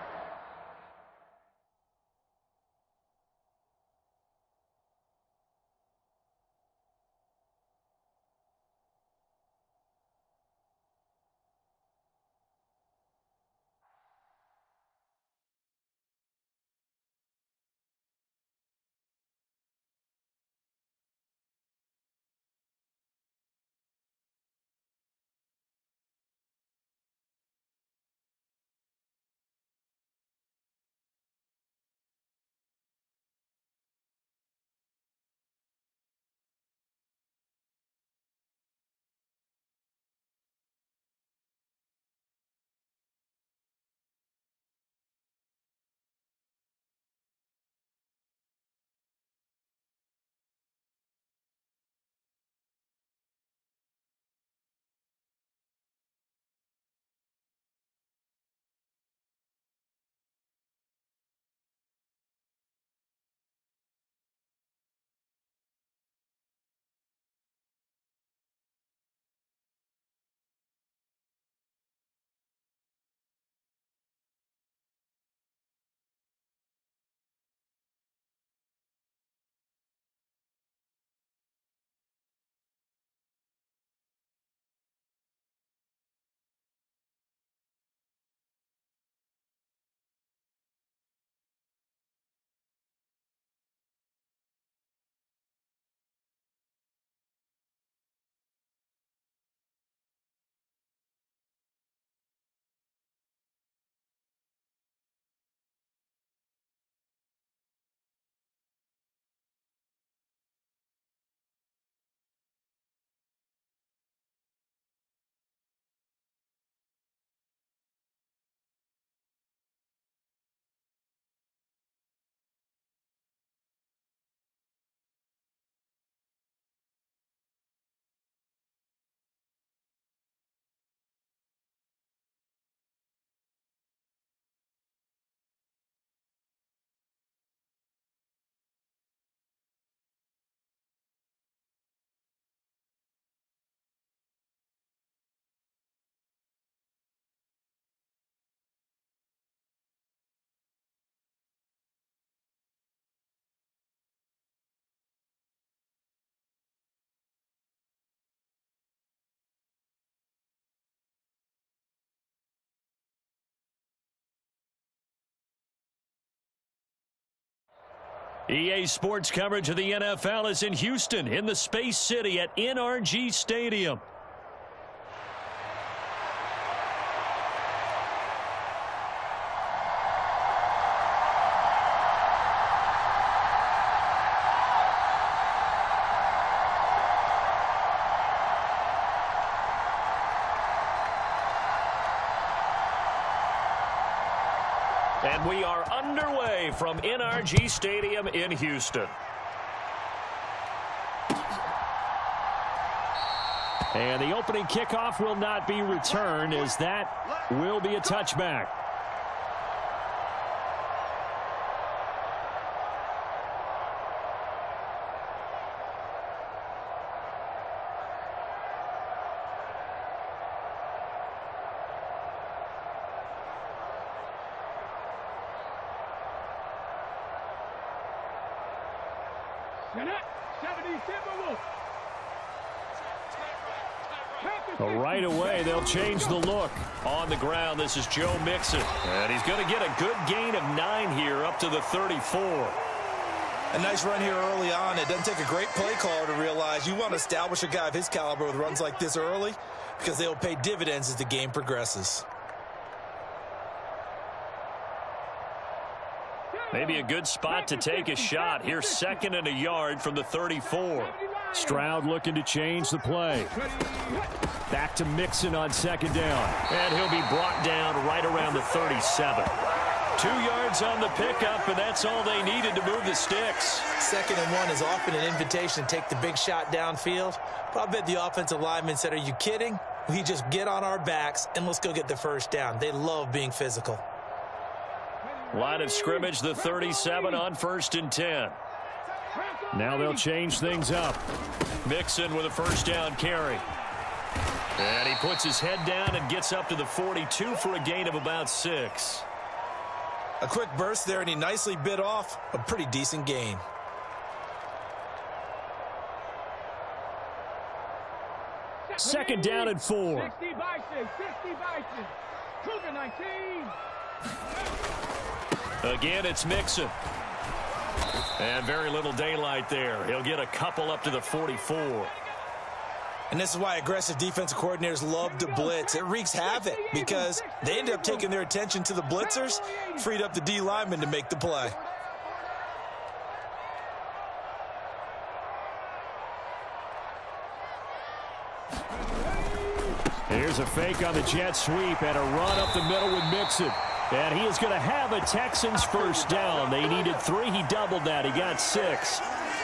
EA Sports coverage of the NFL is in Houston, in the Space City at NRG Stadium. And we are underway from NRG Stadium in Houston. And the opening kickoff will not be returned, as that will be a touchback. Right away, they'll change the look. On the ground, this is Joe Mixon. And he's going to get a good gain of 9 here up to the 34. A nice run here early on. It doesn't take a great play caller to realize you want to establish a guy of his caliber with runs like this early, because they'll pay dividends as the game progresses. Maybe a good spot to take a shot. Here's 2nd and a yard from the 34. Stroud looking to change the play. Back to Mixon on 2nd down. And he'll be brought down right around the 37. 2 yards on the pickup, and that's all they needed to move the sticks. 2nd and 1 is often an invitation to take the big shot downfield. But I bet the offensive lineman said, "Are you kidding? We just get on our backs and let's go get the first down." They love being physical. Line of scrimmage, the 37 on 1st and 10. Now they'll change things up. Mixon with a 1st down carry. And he puts his head down and gets up to the 42 for a gain of about 6. A quick burst there, and he nicely bit off a pretty decent gain. Second down and 4. 60 Bison, Cougar 19. Again, it's Mixon. And very little daylight there. He'll get a couple up to the 44. And this is why aggressive defensive coordinators love to blitz. It wreaks havoc because they end up taking their attention to the blitzers, freed up the D lineman to make the play. Here's a fake on the jet sweep and a run up the middle with Mixon. And he is going to have a Texans 1st down. They needed 3. He doubled that. He got 6.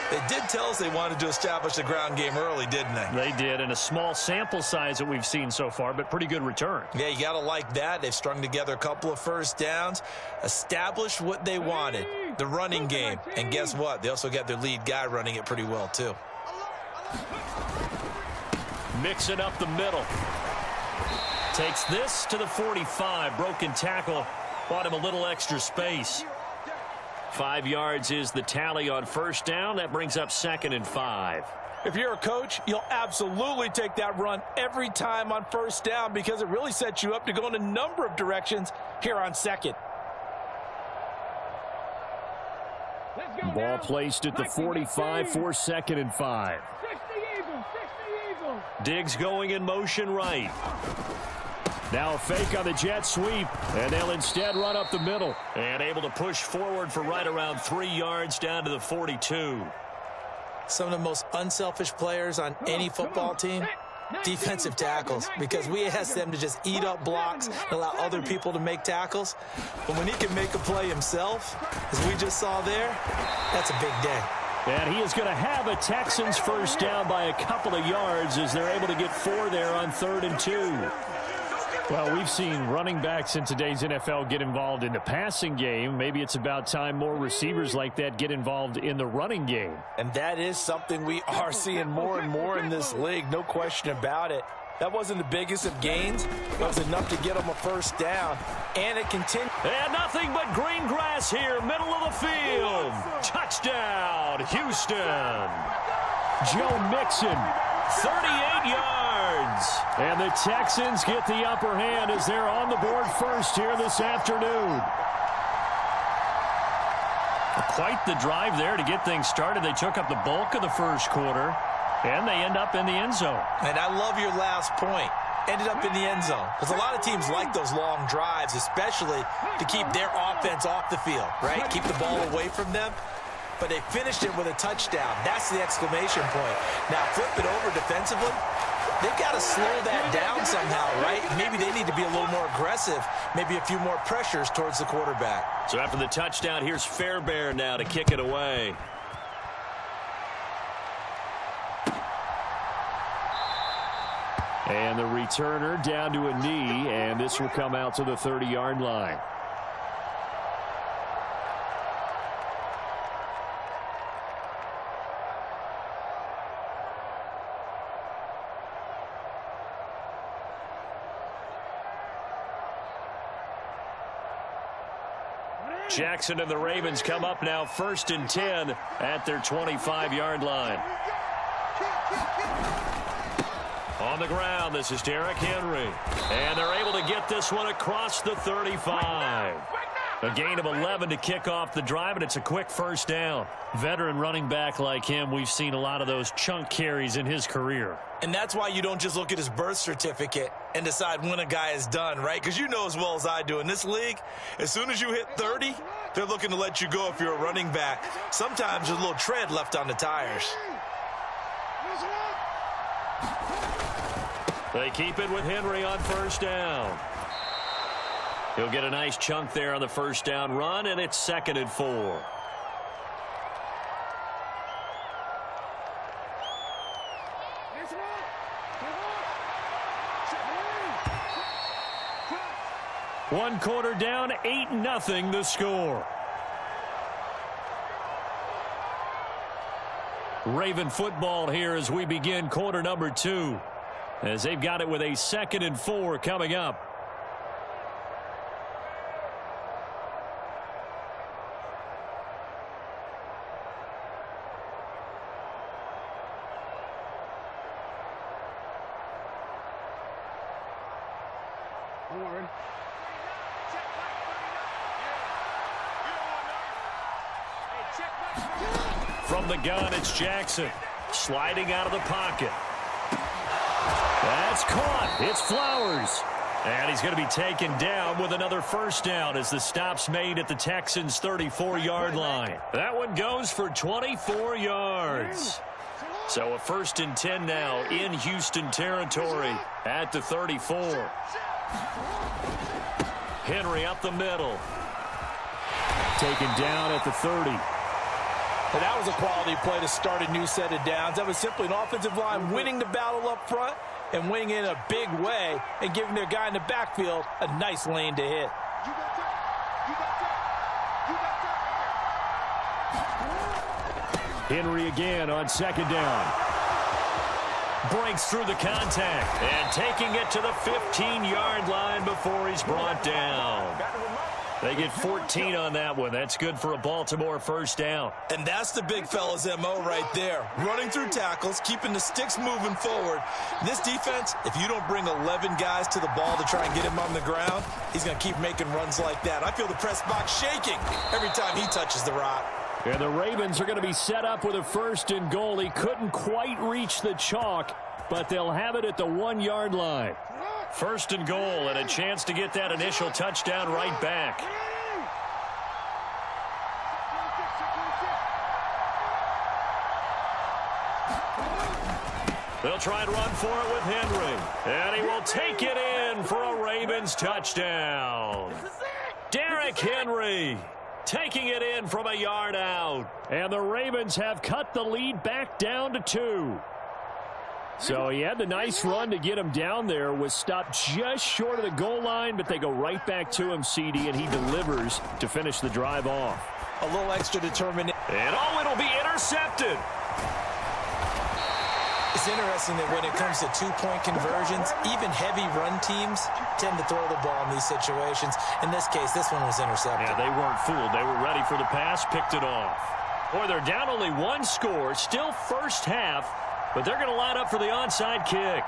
They did tell us they wanted to establish the ground game early, didn't they? They did, and a small sample size that we've seen so far, but pretty good return. Yeah, you got to like that. They've strung together a couple of 1st downs, established what they wanted, the running game. And guess what? They also got their lead guy running it pretty well, too. Mix it up the middle. Takes this to the 45. Broken tackle. Bought him a little extra space. 5 yards is the tally on 1st down. That brings up 2nd and 5. If you're a coach, you'll absolutely take that run every time on 1st down because it really sets you up to go in a number of directions here on 2nd. Ball placed at the 45 for 2nd and 5. 60 Eagles. Diggs going in motion right. Now a fake on the jet sweep, and they'll instead run up the middle. And able to push forward for right around 3 yards down to the 42. Some of the most unselfish players on any football team, defensive tackles, because we ask them to just eat up blocks and allow other people to make tackles. But when he can make a play himself, as we just saw there, that's a big day. And he is going to have a Texans 1st down by a couple of yards as they're able to get 4 there on 3rd and 2. Well, we've seen running backs in today's NFL get involved in the passing game. Maybe it's about time more receivers like that get involved in the running game. And that is something we are seeing more and more in this league, no question about it. That wasn't the biggest of gains, but it was enough to get them a 1st down. And it continued. And nothing but green grass here, middle of the field. Touchdown, Houston. Joe Mixon, 38 yards. And the Texans get the upper hand as they're on the board first here this afternoon. quite the drive there to get things started. They took up the bulk of the first quarter, and they end up in the end zone. And I love your last point. Ended up in the end zone. Because a lot of teams like those long drives, especially to keep their offense off the field, right? Keep the ball away from them. But they finished it with a touchdown. That's the exclamation point. Now, flip it over defensively. They've got to slow that down somehow, right? Maybe they need to be a little more aggressive. Maybe a few more pressures towards the quarterback. So after the touchdown, here's Fairbairn now to kick it away. And the returner down to a knee, and this will come out to the 30-yard line. Jackson and the Ravens come up now 1st and 10 at their 25-yard line. On the ground, this is Derrick Henry. And they're able to get this one across the 35. A gain of 11 to kick off the drive, and it's a quick first down. Veteran running back like him, we've seen a lot of those chunk carries in his career. And that's why you don't just look at his birth certificate and decide when a guy is done, right? Because you know as well as I do, in this league, as soon as you hit 30, they're looking to let you go if you're a running back. Sometimes there's a little tread left on the tires. They keep it with Henry on first down. He'll get a nice chunk there on the first down run, and it's 2nd and 4. One quarter down, 8-0 the score. Raven football here as we begin quarter number 2. As they've got it with a 2nd and 4 coming up. From the gun, it's Jackson. Sliding out of the pocket. That's caught. It's Flowers. And he's going to be taken down with another first down as the stop's made at the Texans' 34-yard line. That one goes for 24 yards. So a 1st and 10 now in Houston territory at the 34. Henry up the middle. Taken down at the 30. And that was a quality play to start a new set of downs. That was simply an offensive line winning the battle up front and winning in a big way and giving their guy in the backfield a nice lane to hit. Henry again on 2nd down. Breaks through the contact and taking it to the 15-yard line before he's brought down. They get 14 on that one. That's good for a Baltimore first down. And that's the big fella's MO right there. Running through tackles, keeping the sticks moving forward. This defense, if you don't bring 11 guys to the ball to try and get him on the ground, he's going to keep making runs like that. I feel the press box shaking every time he touches the rock. And the Ravens are going to be set up with a 1st and goal. He couldn't quite reach the chalk, but they'll have it at the 1-yard line. 1st and goal and a chance to get that initial touchdown right back. They'll try and run for it with Henry. And he will take it in for a Ravens touchdown. Derrick Henry taking it in from a yard out. And the Ravens have cut the lead back down to 2. So he had the nice run to get him down there, was stopped just short of the goal line, but they go right back to him, CD, and he delivers to finish the drive off. A little extra determination. And it'll be intercepted. It's interesting that when it comes to two-point conversions, even heavy run teams tend to throw the ball in these situations. In this case, this one was intercepted. Yeah, they weren't fooled. They were ready for the pass, picked it off. Boy, they're down only 1 score, still first half. But they're going to line up for the onside kick.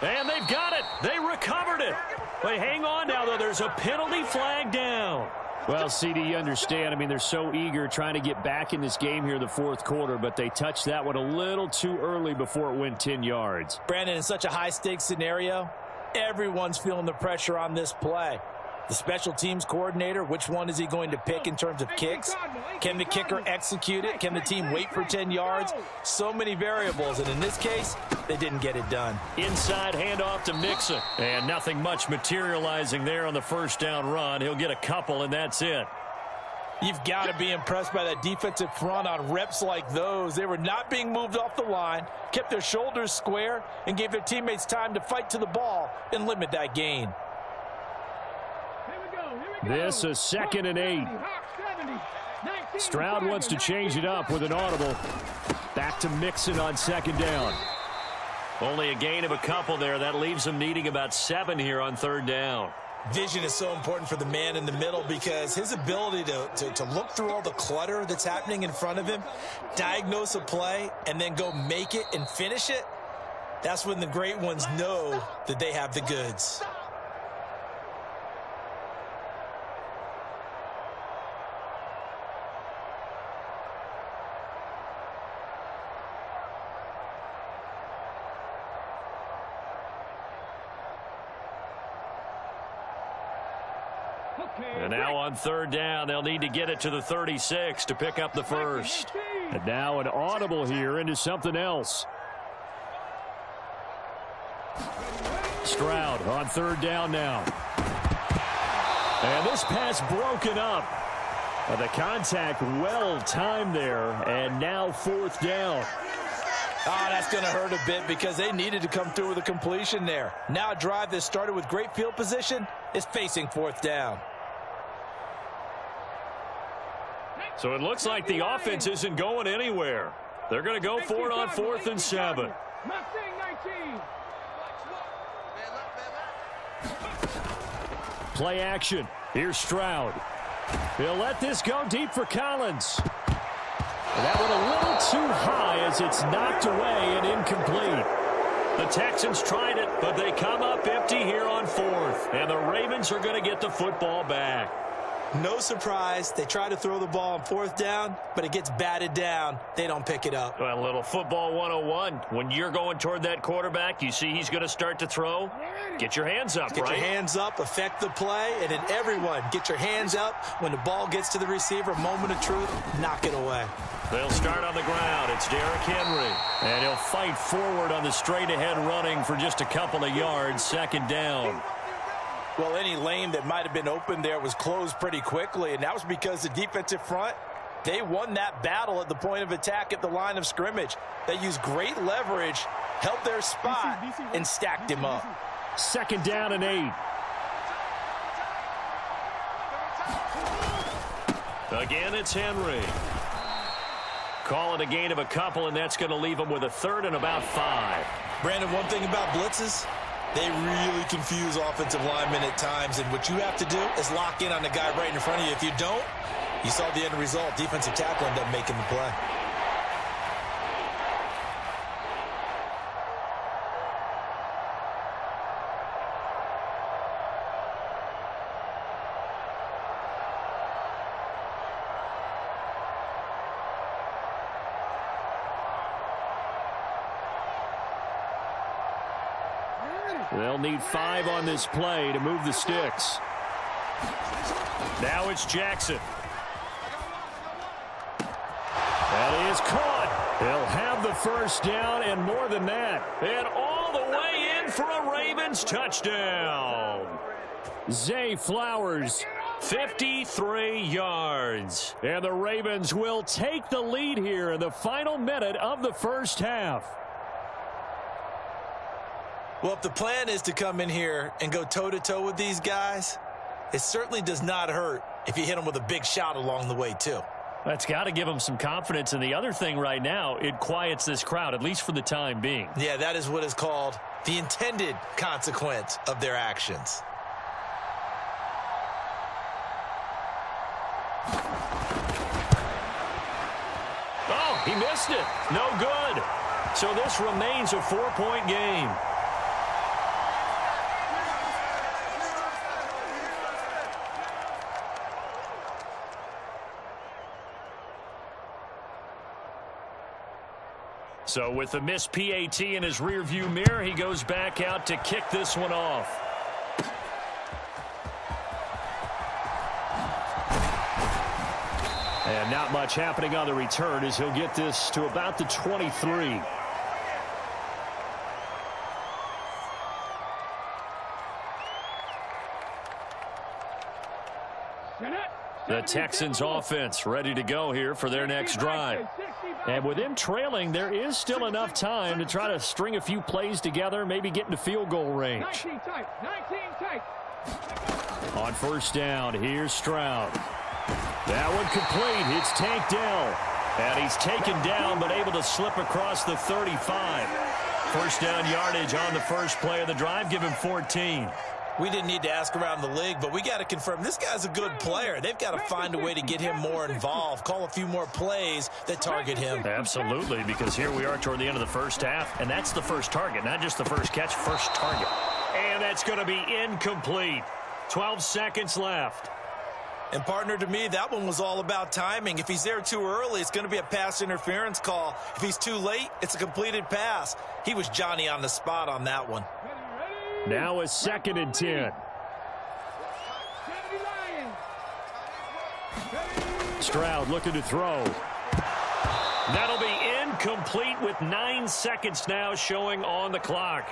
And they've got it. They recovered it. But hang on now, though. There's a penalty flag down. Well, CD, you understand. I mean, they're so eager trying to get back in this game here in the fourth quarter, but they touched that one a little too early before it went 10 yards. Brandon, in such a high-stakes scenario, everyone's feeling the pressure on this play. The special teams coordinator, which one is he going to pick in terms of kicks? Can the kicker execute it? Can the team wait for 10 yards? So many variables, and in this case, they didn't get it done. Inside handoff to Mixon. And nothing much materializing there on the first down run. He'll get a couple, and that's it. You've got to be impressed by that defensive front on reps like those. They were not being moved off the line, kept their shoulders square, and gave their teammates time to fight to the ball and limit that gain. This is 2nd and 8. Stroud wants to change it up with an audible. Back to Mixon on 2nd down. Only a gain of a couple there. That leaves them needing about 7 here on 3rd down. Vision is so important for the man in the middle because his ability to look through all the clutter that's happening in front of him, diagnose a play, and then go make it and finish it, that's when the great ones know that they have the goods. And now on 3rd down, they'll need to get it to the 36 to pick up the first. And now an audible here into something else. Stroud on 3rd down now. And this pass broken up. The contact well timed there, and now 4th down. Oh, that's going to hurt a bit because they needed to come through with a completion there. Now a drive that started with great field position is facing 4th down. So it looks like the offense isn't going anywhere. They're going to go for it on 4th and 7. Play action. Here's Stroud. He'll let this go deep for Collins. And that one a little too high as it's knocked away and incomplete. The Texans tried it, but they come up empty here on 4th. And the Ravens are going to get the football back. No surprise. They try to throw the ball on 4th down, but it gets batted down. They don't pick it up. Well, a little football 101. When you're going toward that quarterback, you see he's going to start to throw. Get your hands up, Get your hands up, affect the play, and then everyone get your hands up. When the ball gets to the receiver, moment of truth, knock it away. They'll start on the ground. It's Derrick Henry. And he'll fight forward on the straight-ahead running for just a couple of yards. 2nd down. Well, any lane that might have been open there was closed pretty quickly, and that was because the defensive front, they won that battle at the point of attack at the line of scrimmage. They used great leverage, held their spot, and stacked him up. 2nd down and 8. Again, it's Henry. Call it a gain of a couple, and that's going to leave them with a 3rd and about 5. Brandon, one thing about blitzes, they really confuse offensive linemen at times, and what you have to do is lock in on the guy right in front of you. If you don't, you saw the end result. Defensive tackle ended up making the play. They'll need 5 on this play to move the sticks. Now it's Jackson. That is caught. He'll have the first down and more than that. And all the way in for a Ravens touchdown. Zay Flowers, 53 yards. And the Ravens will take the lead here in the final minute of the first half. Well, if the plan is to come in here and go toe-to-toe with these guys, it certainly does not hurt if you hit them with a big shot along the way, too. That's got to give them some confidence. And the other thing right now, it quiets this crowd, at least for the time being. Yeah, that is what is called the intended consequence of their actions. Oh, he missed it. No good. So this remains a 4-point game. So with the missed PAT in his rearview mirror, he goes back out to kick this one off. And not much happening on the return as he'll get this to about the 23. The Texans offense ready to go here for their next drive. And with them trailing, there is still enough time to try to string a few plays together, maybe get into field goal range. 19 tight. On first down, here's Stroud. That one complete. It's Tank Dell. And he's taken down but able to slip across the 35. First down yardage on the first play of the drive. Give him 14. We didn't need to ask around the league, but we got to confirm this guy's a good player. They've got to find a way to get him more involved, call a few more plays that target him. Absolutely, because here we are toward the end of the first half, and that's the first target, not just the first catch, first target. And that's going to be incomplete. 12 seconds left. And, partner, to me, that one was all about timing. If he's there too early, it's going to be a pass interference call. If he's too late, it's a completed pass. He was Johnny on the spot on that one. Now a 2nd and 10. Stroud looking to throw. That'll be incomplete with 9 seconds now showing on the clock.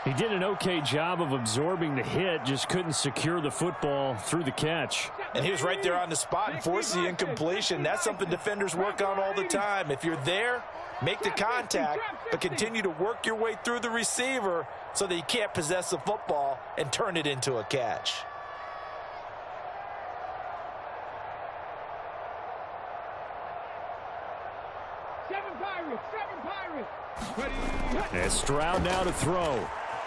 He did an okay job of absorbing the hit, just couldn't secure the football through the catch. And he was right there on the spot and forced the incompletion. That's something defenders work on all the time. If you're there, make the contact, but continue to work your way through the receiver so that you can't possess the football and turn it into a catch. Seven Pirates. And Stroud now to throw.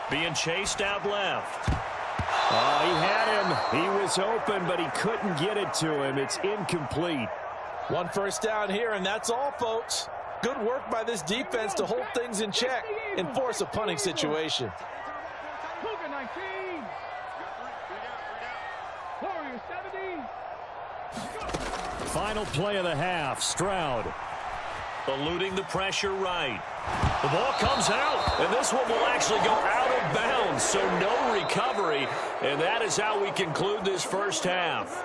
Being chased out left. Oh, he had him. He was open, but he couldn't get it to him. It's incomplete. One first down here, and that's all, folks. Good work by this defense to hold things in check and force a punting situation. Cougar 19. Warriors 70. Final play of the half. Stroud eluding the pressure right. The ball comes out, and this one will actually go out of bounds, so no recovery, and that is how we conclude this first half.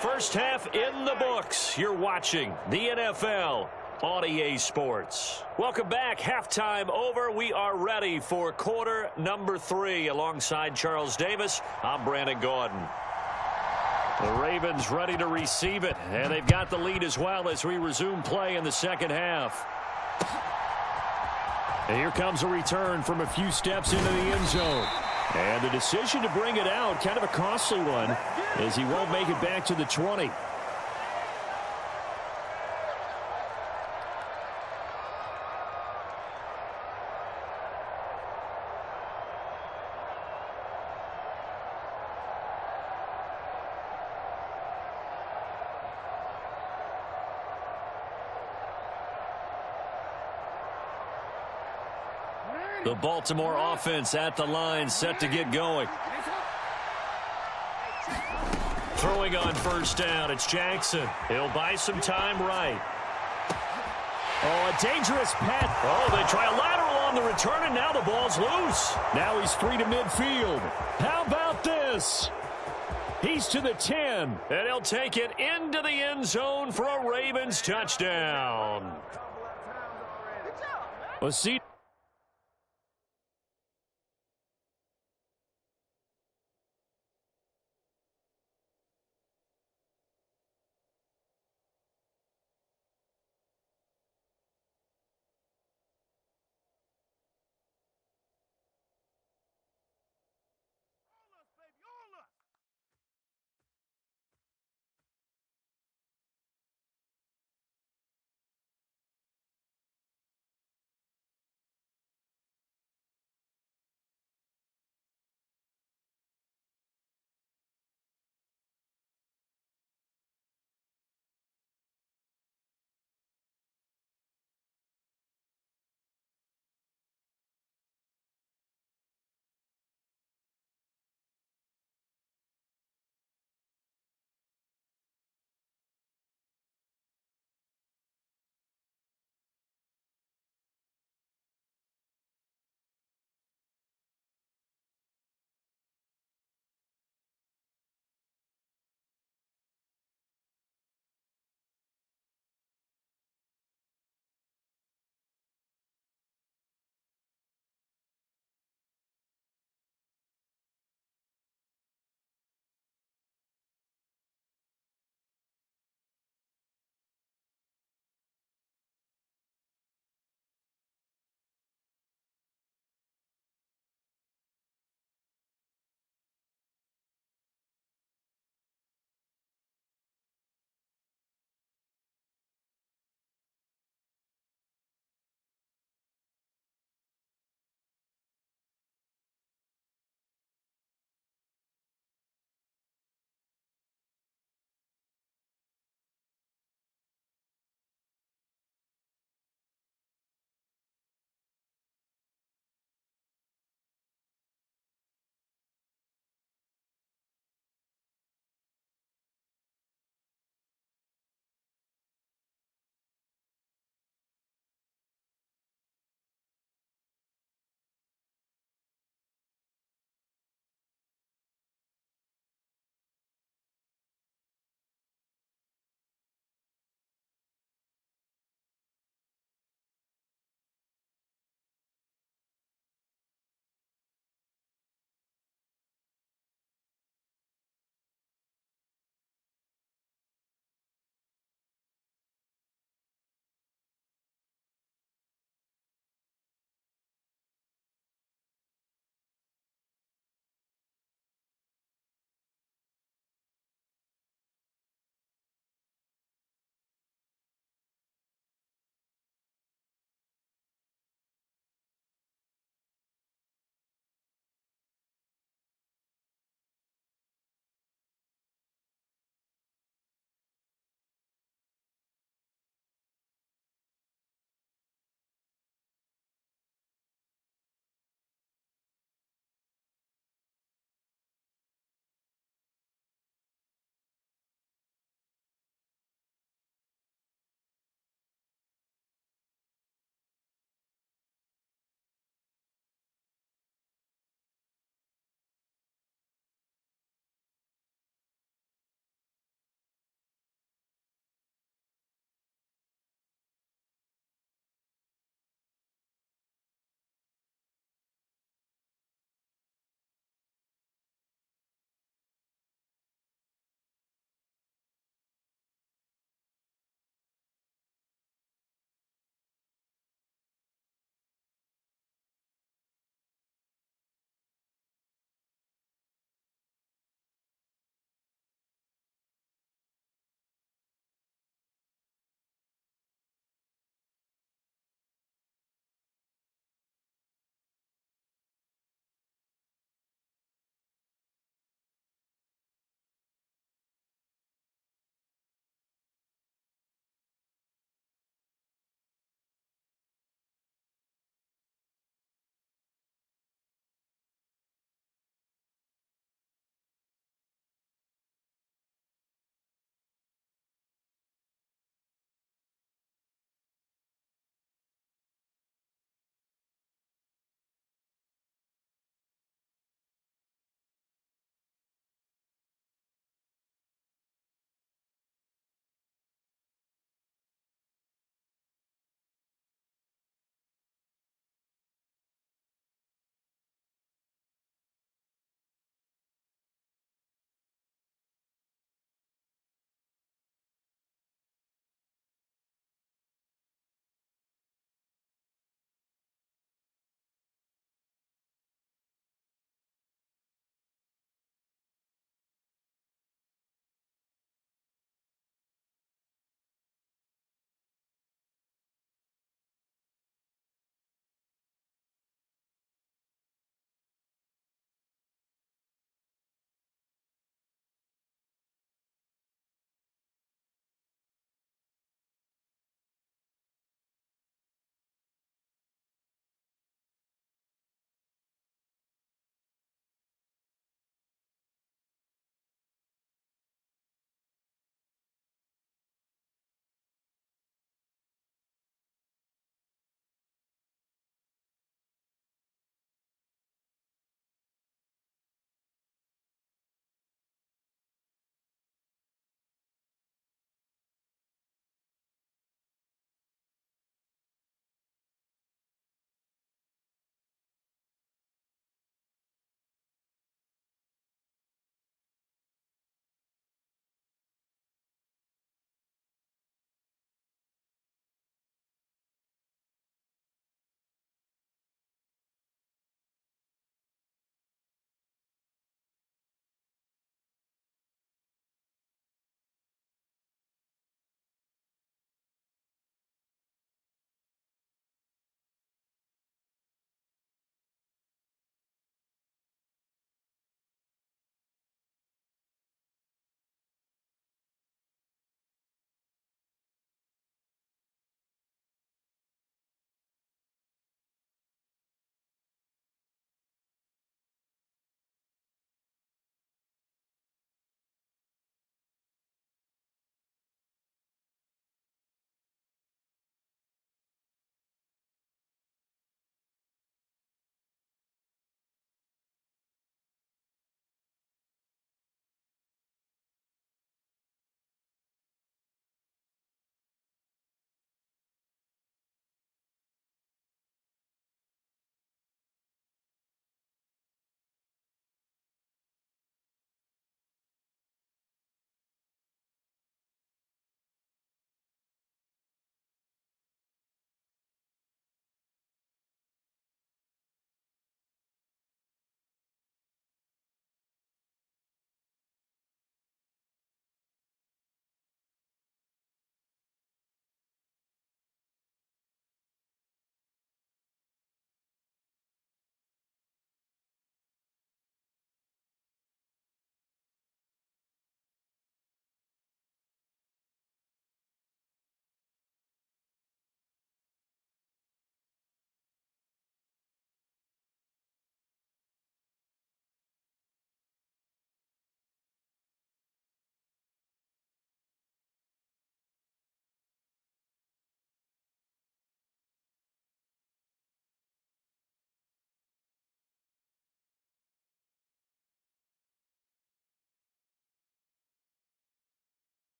First half in the books. You're watching the NFL on EA Sports. Welcome back. Halftime over. We are ready for quarter number 3. Alongside Charles Davis, I'm Brandon Gordon. The Ravens ready to receive it, and they've got the lead as well as we resume play in the second half. And here comes a return from a few steps into the end zone. And the decision to bring it out, kind of a costly one, as he won't make it back to the 20. The Baltimore offense at the line, set to get going. Throwing on first down, it's Jackson. He'll buy some time right. Oh, a dangerous pass. Oh, they try a lateral on the return, and now the ball's loose. Now he's free to midfield. How about this? He's to the 10, and he'll take it into the end zone for a Ravens touchdown. Well, see.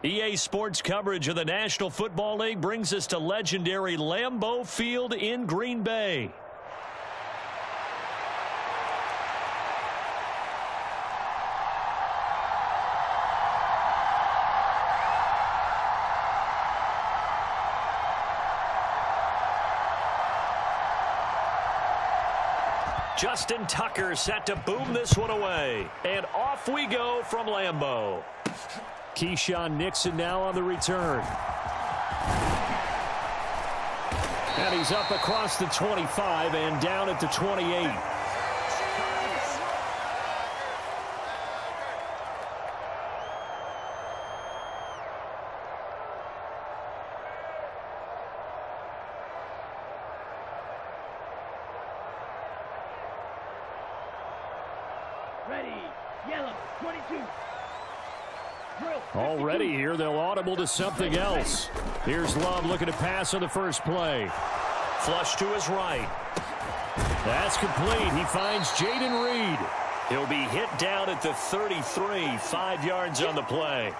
EA Sports coverage of the National Football League brings us to legendary Lambeau Field in Green Bay. Justin Tucker set to boom this one away. And off we go from Lambeau. Keyshawn Nixon now on the return. And he's up across the 25 and down at the 28. Ready, yellow, 22. Already here, they'll audible to something else. Here's Love looking to pass on the first play. Flush to his right. That's complete. He finds Jaden Reed. He'll be hit down at the 33, 5 yards on the play.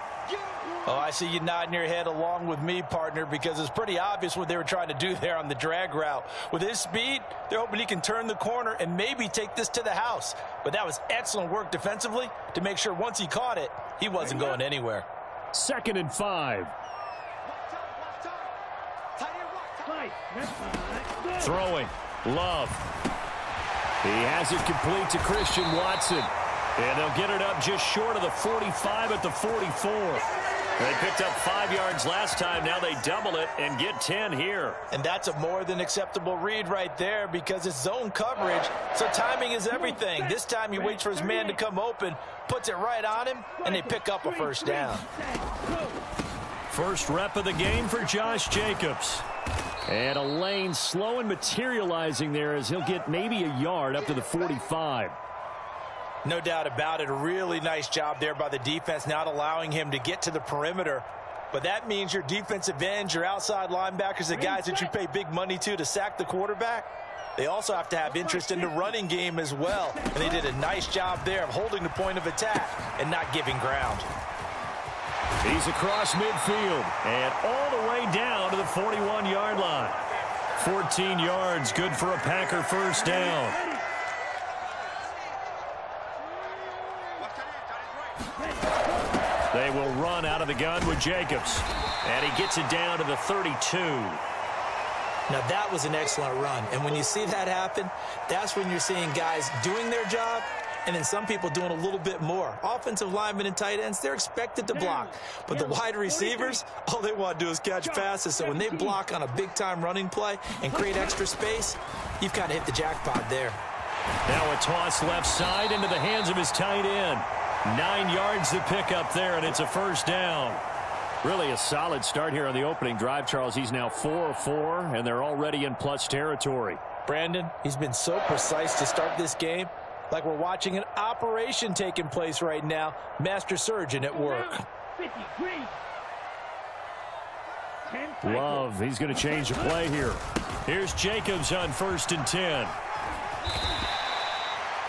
Oh, I see you nodding your head along with me, partner, because it's pretty obvious what they were trying to do there on the drag route. With his speed, they're hoping he can turn the corner and maybe take this to the house. But that was excellent work defensively to make sure once he caught it, he wasn't going anywhere. 2nd and 5. Throwing. Love. He has it complete to Christian Watson. And they'll get it up just short of the 45 at the 44. They picked up 5 yards last time. Now they double it and get 10 here. And that's a more than acceptable read right there because it's zone coverage, so timing is everything. This time he waits for his man to come open, puts it right on him, and they pick up a first down. First rep of the game for Josh Jacobs. And a lane slow and materializing there as he'll get maybe a yard up to the 45. No doubt about it. A really nice job there by the defense, not allowing him to get to the perimeter. But that means your defensive ends, your outside linebackers, the guys that you pay big money to sack the quarterback, they also have to have interest in the running game as well. And they did a nice job there of holding the point of attack and not giving ground. He's across midfield and all the way down to the 41-yard line. 14 yards, good for a Packer first down. They will run out of the gun with Jacobs. And he gets it down to the 32. Now, that was an excellent run. And when you see that happen, that's when you're seeing guys doing their job and then some people doing a little bit more. Offensive linemen and tight ends, they're expected to block. But the wide receivers, all they want to do is catch passes. So when they block on a big-time running play and create extra space, you've kind of hit the jackpot there. Now a toss left side into the hands of his tight end. 9 yards to pick up there, and it's a first down. Really a solid start here on the opening drive, Charles. He's now 4 of 4, and they're already in plus territory. Brandon, he's been so precise to start this game, like we're watching an operation taking place right now. Master surgeon at work. Love, he's going to change the play here. Here's Jacobs on 1st and 10.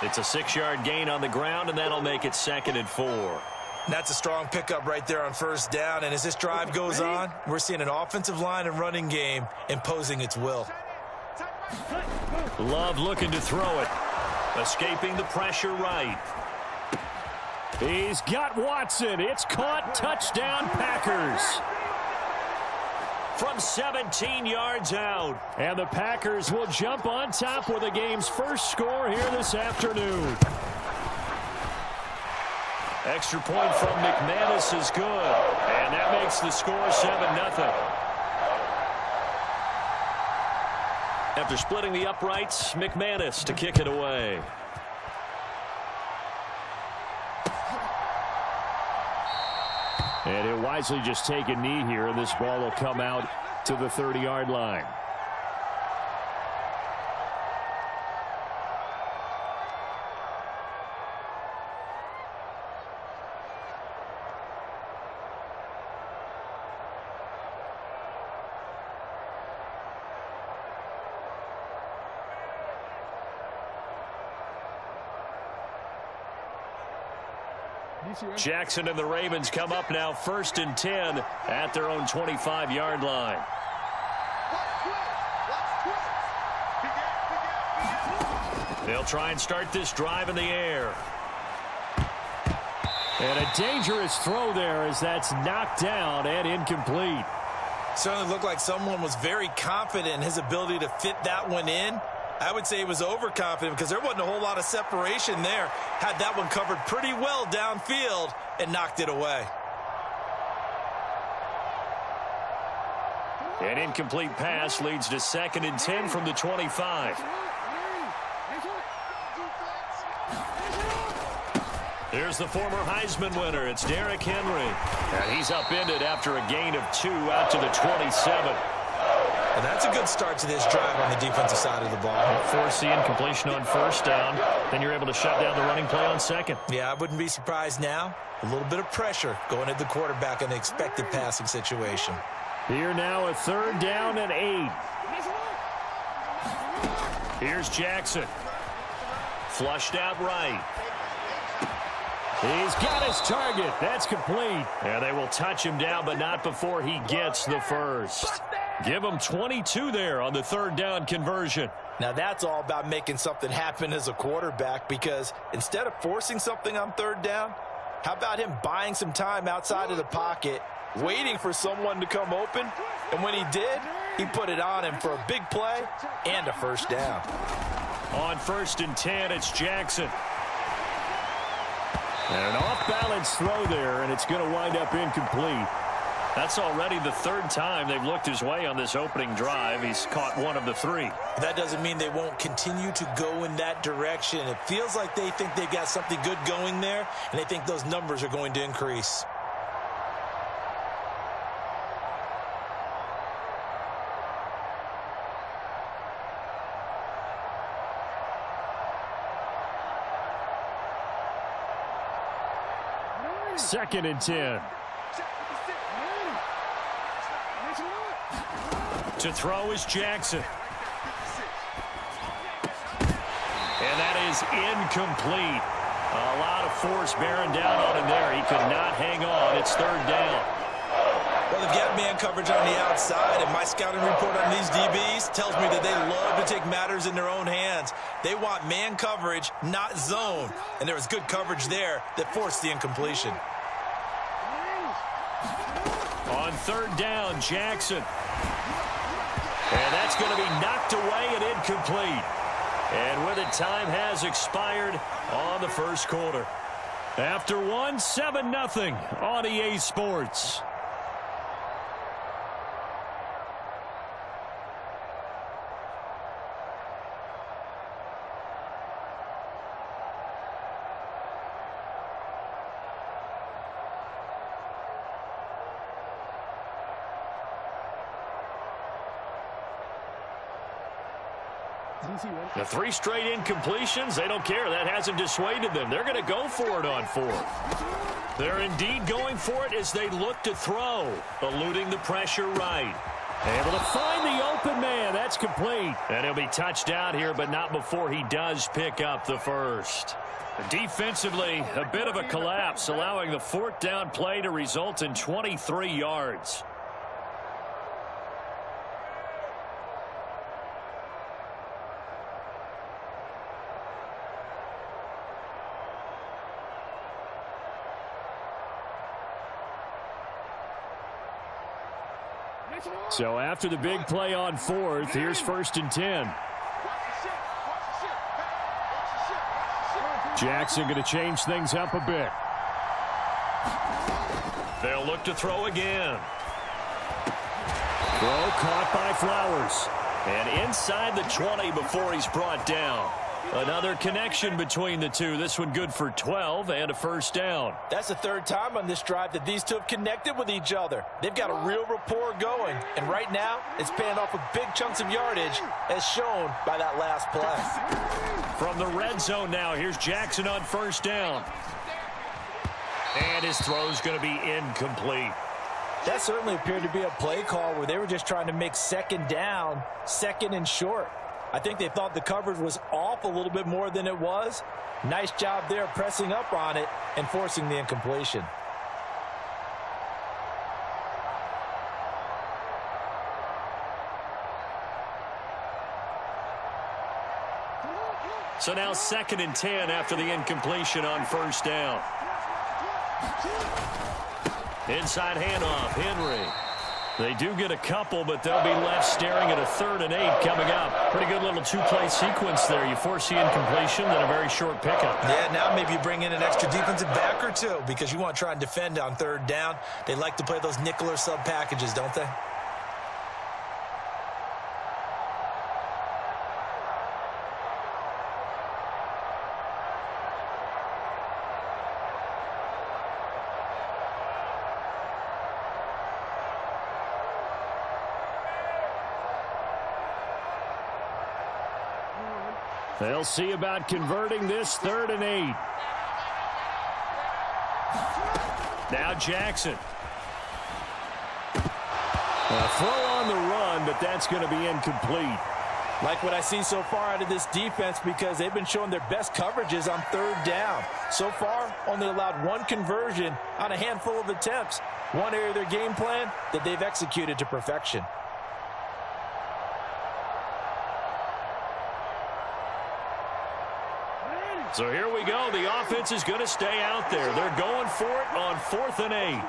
It's a 6-yard gain on the ground, and that'll make it 2nd and 4. That's a strong pickup right there on first down. And as this drive goes on, we're seeing an offensive line and running game imposing its will. Love looking to throw it. Escaping the pressure right. He's got Watson. It's caught. Touchdown, Packers. From 17 yards out. And the Packers will jump on top with the game's first score here this afternoon. Extra point from McManus is good. And that makes the score 7-0. After splitting the uprights, McManus to kick it away. And he'll wisely just take a knee here, and this ball will come out to the 30-yard line. Jackson and the Ravens come up now 1st and 10 at their own 25-yard line. They'll try and start this drive in the air. And a dangerous throw there as that's knocked down and incomplete. Certainly looked like someone was very confident in his ability to fit that one in. I would say he was overconfident because there wasn't a whole lot of separation there. Had that one covered pretty well downfield and knocked it away. An incomplete pass leads to 2nd and 10 from the 25. Here's the former Heisman winner. It's Derrick Henry. And he's upended after a gain of 2 out to the 27. And that's a good start to this drive on the defensive side of the ball. Force the incompletion on 1st down. Then you're able to shut down the running play on 2nd. Yeah, I wouldn't be surprised now. A little bit of pressure going at the quarterback in an expected passing situation. Here now, a 3rd down and 8. Here's Jackson. Flushed out right. He's got his target. That's complete. And they will touch him down, but not before he gets the 1st. Give him 22 there on the 3rd down conversion. Now that's all about making something happen as a quarterback, because instead of forcing something on 3rd down, how about him buying some time outside of the pocket, waiting for someone to come open, and when he did, he put it on him for a big play and a 1st down. On 1st and 10, it's Jackson. And an off-balance throw there, and it's going to wind up incomplete. That's already the 3rd time they've looked his way on this opening drive. He's caught 1 of the 3. That doesn't mean they won't continue to go in that direction. It feels like they think they've got something good going there, and they think those numbers are going to increase. Second and 10. To throw is Jackson. And that is incomplete. A lot of force bearing down on him there. He could not hang on. It's 3rd down. Well, they've got man coverage on the outside, and my scouting report on these DBs tells me that they love to take matters in their own hands. They want man coverage, not zone. And there was good coverage there that forced the incompletion. On 3rd down, Jackson. And that's going to be knocked away and incomplete. And with it, time has expired on the 1st quarter. After 1, 7-0 on EA Sports. The 3 straight incompletions, they don't care. That hasn't dissuaded them. They're going to go for it on 4th. They're indeed going for it as they look to throw, eluding the pressure right. Able to find the open man. That's complete. And he'll be touched out here, but not before he does pick up the 1st. Defensively, a bit of a collapse, allowing the 4th down play to result in 23 yards. So after the big play on 4th, here's 1st and 10. Jackson going to change things up a bit. They'll look to throw again. Throw caught by Flowers. And inside the 20 before he's brought down. Another connection between the two. This one good for 12 and a 1st down. That's the 3rd time on this drive that these two have connected with each other. They've got a real rapport going. And right now, it's paying off with big chunks of yardage, as shown by that last play. From the red zone now, here's Jackson on 1st down. And his throw's going to be incomplete. That certainly appeared to be a play call where they were just trying to make 2nd down, 2nd and short. I think they thought the coverage was off a little bit more than it was. Nice job there pressing up on it and forcing the incompletion. So now 2nd and 10 after the incompletion on first down. Inside handoff, Henry. They do get a couple, but they'll be left staring at a 3rd and 8 coming up. Pretty good little two-play sequence there. You force the incompletion, then a very short pickup. Yeah, now maybe you bring in an extra defensive back or two because you want to try and defend on 3rd down. They like to play those nickel or sub packages, don't they? They'll see about converting this 3rd and 8. Now Jackson. A throw on the run, but that's going to be incomplete. Like what I see so far out of this defense because they've been showing their best coverages on 3rd down. So far, only allowed 1 conversion on a handful of attempts. One area of their game plan that they've executed to perfection. So here we go. The offense is going to stay out there. They're going for it on 4th and 8.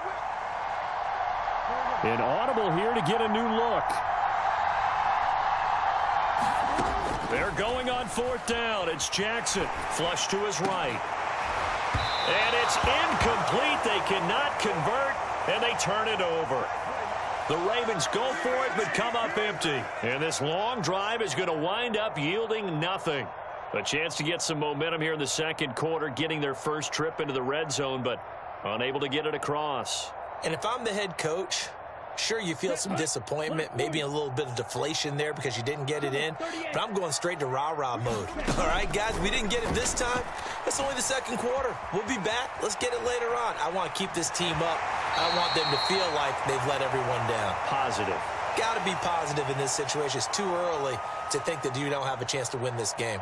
An audible here to get a new look. They're going on 4th down. It's Jackson. Flush to his right. And it's incomplete. They cannot convert, and they turn it over. The Ravens go for it, but come up empty. And this long drive is going to wind up yielding nothing. A chance to get some momentum here in the 2nd quarter, getting their first trip into the red zone, but unable to get it across. And if I'm the head coach, sure, you feel some disappointment, maybe a little bit of deflation there because you didn't get it in, but I'm going straight to rah-rah mode. All right, guys, we didn't get it this time. It's only the 2nd quarter. We'll be back. Let's get it later on. I want to keep this team up. I want them to feel like they've let everyone down. Positive. Got to be positive in this situation. It's too early to think that you don't have a chance to win this game.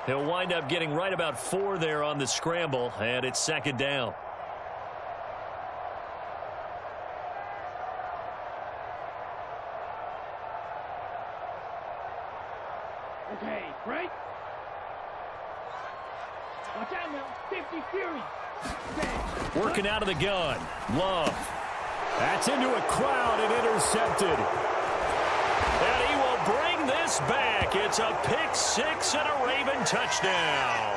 He'll wind up getting right about 4 there on the scramble, and it's 2nd down. Okay, break. Watch out now. 50 Fury. Working out of the gun. Love. That's into a crowd and intercepted. And he will bring this back. It's a pick 6 and a Raven touchdown.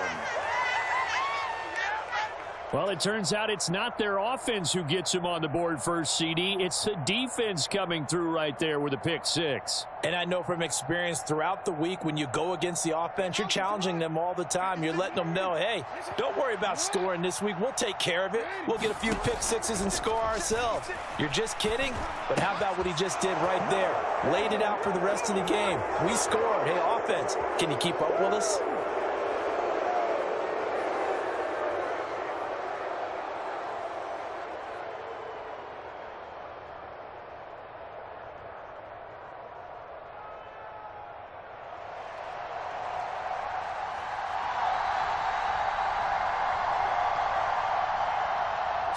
Well, it turns out it's not their offense who gets him on the board first, CD. It's the defense coming through right there with a pick 6. And I know from experience throughout the week when you go against the offense, you're challenging them all the time. You're letting them know, hey, don't worry about scoring this week. We'll take care of it. We'll get a few pick 6s and score ourselves. You're just kidding? But how about what he just did right there? Laid it out for the rest of the game. We scored. Hey, offense, can you keep up with us?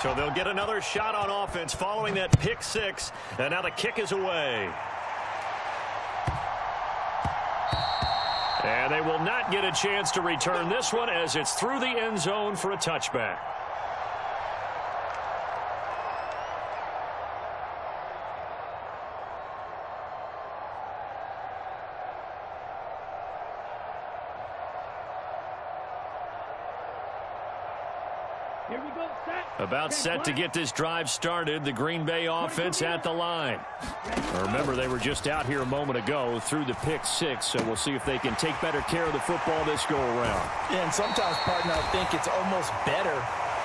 So they'll get another shot on offense following that pick 6, and now the kick is away. And they will not get a chance to return this one as it's through the end zone for a touchback. Here we go, set. About set to get this drive started. The Green Bay offense at the line. Remember, they were just out here a moment ago through the pick 6, so we'll see if they can take better care of the football this go around. Yeah, and sometimes, partner, I think it's almost better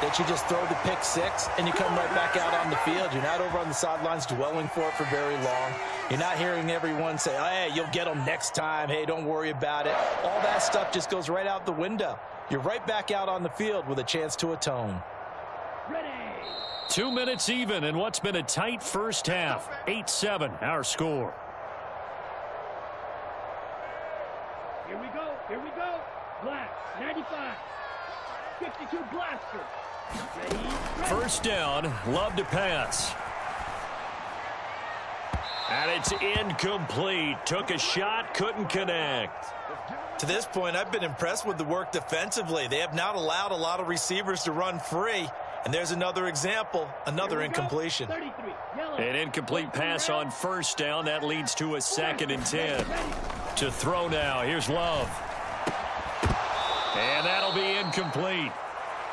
that you just throw the pick 6 and you come right back out on the field. You're not over on the sidelines dwelling for it for very long. You're not hearing everyone say, oh, hey, you'll get them next time. Hey, don't worry about it. All that stuff just goes right out the window. You're right back out on the field with a chance to atone. Ready. 2 minutes even in what's been a tight first half. 8-7 our score. 95. 52 blaster. Ready. First down, Love to pass. And it's incomplete. Took a shot, couldn't connect. To this point, I've been impressed with the work defensively. They have not allowed a lot of receivers to run free. And there's another example, another incompletion. 33. Yellow. An incomplete pass on first down. That leads to a 2nd and 10. To throw now. Here's Love. And that'll be incomplete.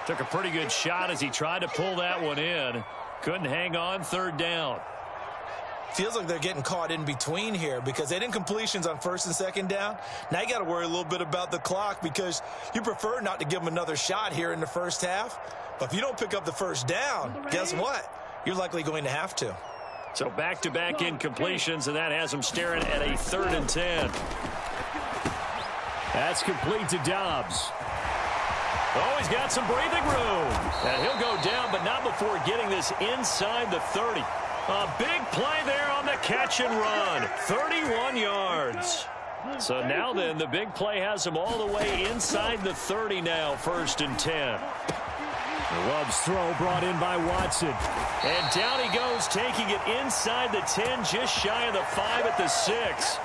Took a pretty good shot as he tried to pull that one in. Couldn't hang on. 3rd down. Feels like they're getting caught in between here because they did incompletions on 1st and 2nd down. Now you got to worry a little bit about the clock because you prefer not to give them another shot here in the first half. But if you don't pick up the first down, guess what? You're likely going to have to. So back-to-back incompletions, and that has them staring at a 3rd and 10. That's complete to Dobbs. Oh, he's got some breathing room. And he'll go down, but not before getting this inside the 30. A big play there on the catch and run. 31 yards. So now then, the big play has him all the way inside the 30 now, 1st and 10. Love's throw brought in by Watson. And down he goes, taking it inside the 10, just shy of the 5 at the 6.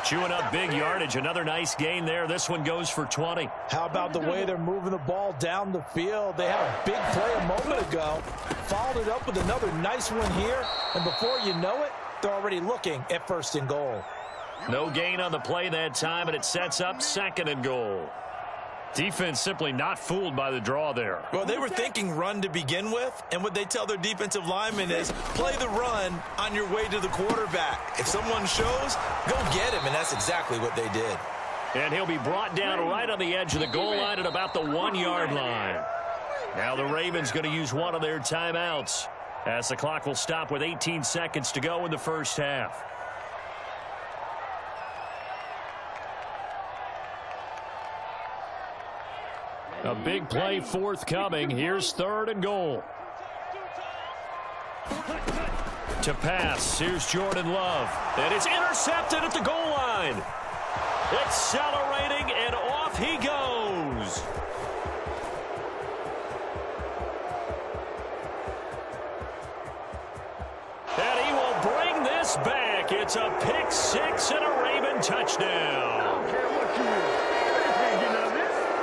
Chewing up big yardage. Another nice gain there. This one goes for 20. How about the way they're moving the ball down the field? They had a big play a moment ago. Followed it up with another nice one here. And before you know it, they're already looking at 1st and goal. No gain on the play that time, and it sets up 2nd and goal. Defense simply not fooled by the draw there. Well, they were thinking run to begin with, and what they tell their defensive linemen is play the run on your way to the quarterback. If someone shows, go get him, and that's exactly what they did. And he'll be brought down right on the edge of the goal line at about the 1-yard line. Now the Ravens going to use one of their timeouts as the clock will stop with 18 seconds to go in the first half. A big play forthcoming. Here's 3rd and goal. To pass. Here's Jordan Love. And it's intercepted at the goal line. Accelerating, and off he goes. And he will bring this back. It's a pick 6 and a Raven touchdown.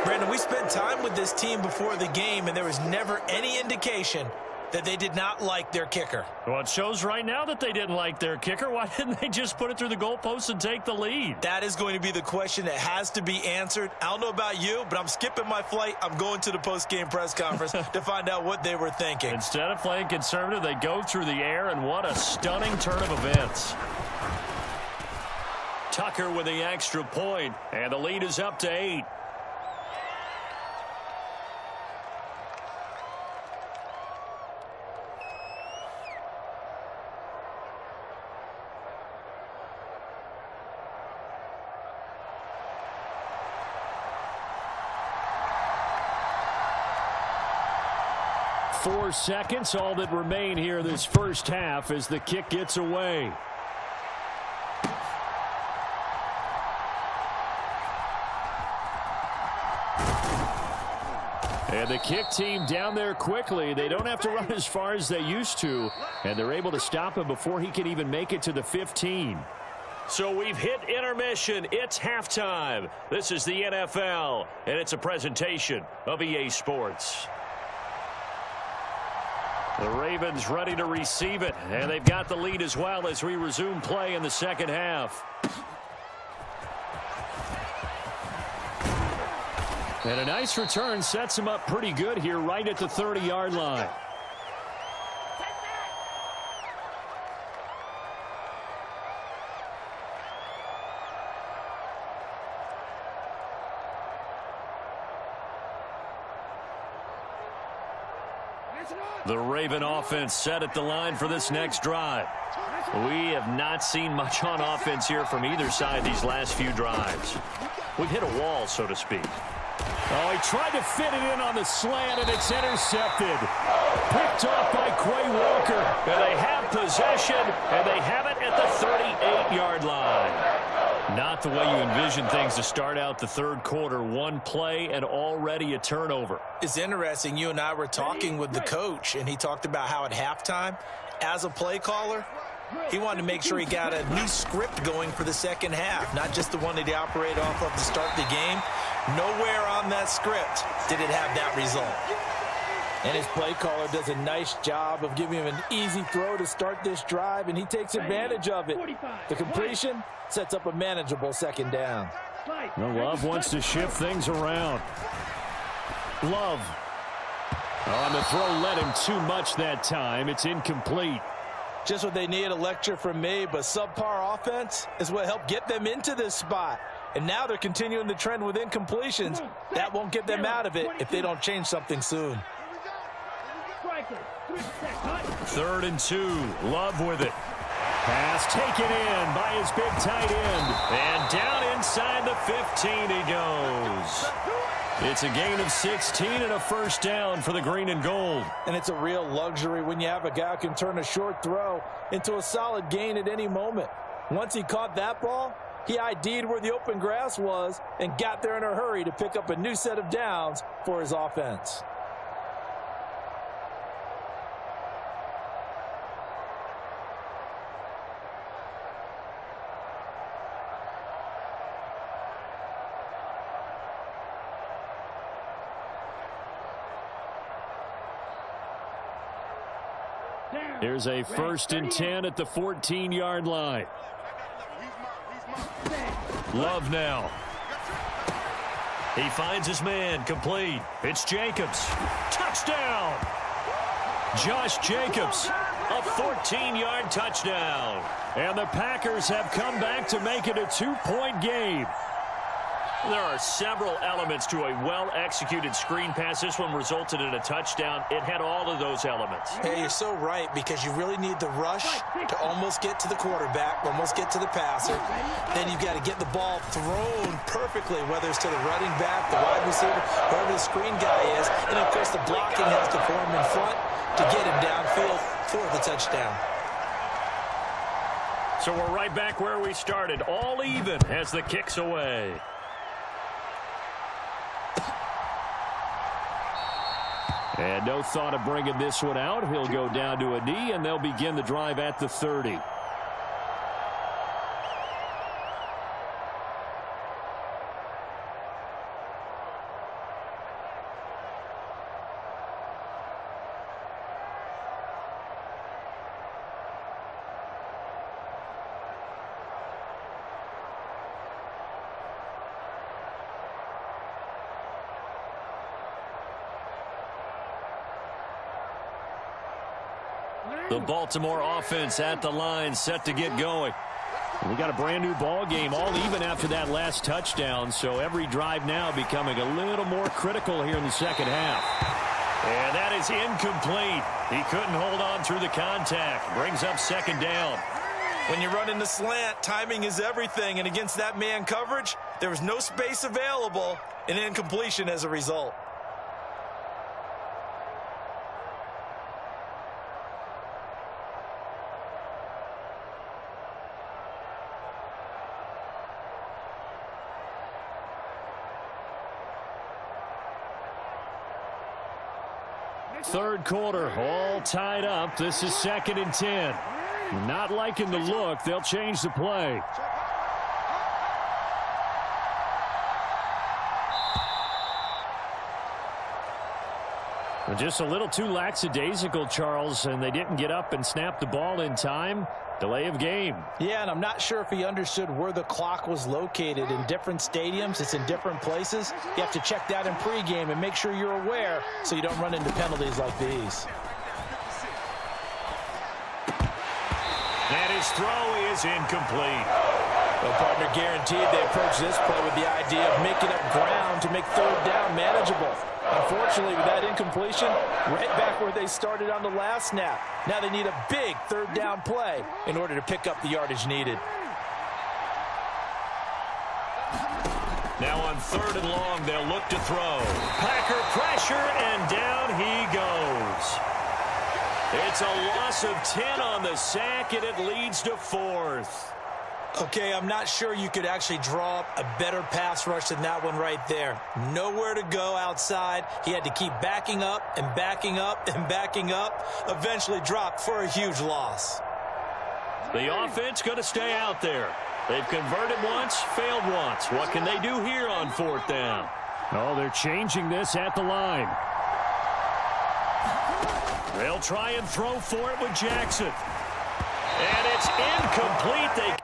Brandon, we spent time with this team before the game, and there was never any indication that they did not like their kicker. Well, it shows right now that they didn't like their kicker. Why didn't they just put it through the goalpost and take the lead? That is going to be the question that has to be answered. I don't know about you, but I'm skipping my flight. I'm going to the post-game press conference to find out what they were thinking. Instead of playing conservative, they go through the air, and what a stunning turn of events. Tucker with the extra point, and the lead is up to 8. Four seconds, all that remain here this first half as the kick gets away. And the kick team down there quickly. They don't have to run as far as they used to, and they're able to stop him before he can even make it to the 15. So we've hit intermission. It's halftime. This is the NFL, and it's a presentation of EA Sports. The Ravens ready to receive it, and they've got the lead as well as we resume play in the second half. And a nice return sets him up pretty good here right at the 30-yard line. The Raven offense set at the line for this next drive. We have not seen much on offense here from either side these last few drives. We've hit a wall, so to speak. Oh, he tried to fit it in on the slant, and it's intercepted. Picked off by Quay Walker. And they have possession, and they have it at the 38-yard line. Not the way you envision things to start out the third quarter. One play and already a turnover. It's interesting. You and I were talking with the coach, and he talked about how at halftime, as a play caller, he wanted to make sure he got a new script going for the second half, not just the one that he operated off of to start the game. Nowhere on that script did it have that result. And his play caller does a nice job of giving him an easy throw to start this drive, and he takes advantage of it. The completion sets up a manageable second down. Well, Love wants to shift things around. Love. On the throw, led him too much that time. It's incomplete. Just what they need, a lecture from me, but subpar offense is what helped get them into this spot. And now they're continuing the trend with incompletions. That won't get them out of it if they don't change something soon. 3rd and 2. Love with it. Pass taken in by his big tight end. And down inside the 15 he goes. It's a gain of 16 and a first down for the green and gold. And it's a real luxury when you have a guy who can turn a short throw into a solid gain at any moment. Once he caught that ball, he ID'd where the open grass was and got there in a hurry to pick up a new set of downs for his offense. Here's a 1st and 10 at the 14-yard line. Love now. He finds his man, complete. It's Jacobs. Touchdown! Josh Jacobs, a 14-yard touchdown. And the Packers have come back to make it a 2-point game. There are several elements to a well-executed screen pass. This one resulted in a touchdown. It had all of those elements. Hey, you're so right, because you really need the rush to almost get to the quarterback, almost get to the passer. Then you've got to get the ball thrown perfectly, whether it's to the running back, the wide receiver, whoever the screen guy is. And, of course, the blocking has to form in front to get him downfield for the touchdown. So we're right back where we started, all even as the kick's away. And no thought of bringing this one out. He'll go down to a knee, and they'll begin the drive at the 30. The Baltimore offense at the line, set to get going. We got a brand new ball game, all even after that last touchdown, so every drive now becoming a little more critical here in the second half. And that is incomplete. He couldn't hold on through the contact. Brings up 2nd down. When you're running the slant, timing is everything, and against that man coverage, there was no space available, and incompletion as a result. Third quarter, all tied up. This is 2nd and 10. Not liking the look. They'll change the play. Just a little too lackadaisical, Charles, and they didn't get up and snap the ball in time. Delay of game. Yeah, and I'm not sure if he understood where the clock was located. In different stadiums, it's in different places. You have to check that in pregame and make sure you're aware so you don't run into penalties like these. And his throw is incomplete. Well, partner, guaranteed they approach this play with the idea of making up ground to make 3rd down manageable. Unfortunately, with that incompletion, right back where they started on the last snap. Now they need a big 3rd down play in order to pick up the yardage needed. Now on 3rd and long, they'll look to throw. Packer pressure, and down he goes. It's a loss of 10 on the sack, and it leads to 4th. Okay, I'm not sure you could actually draw up a better pass rush than that one right there. Nowhere to go outside. He had to keep backing up and backing up and backing up. Eventually dropped for a huge loss. The offense going to stay out there. They've converted once, failed once. What can they do here on 4th down? Oh, they're changing this at the line. They'll try and throw for it with Jackson. And it's incomplete. They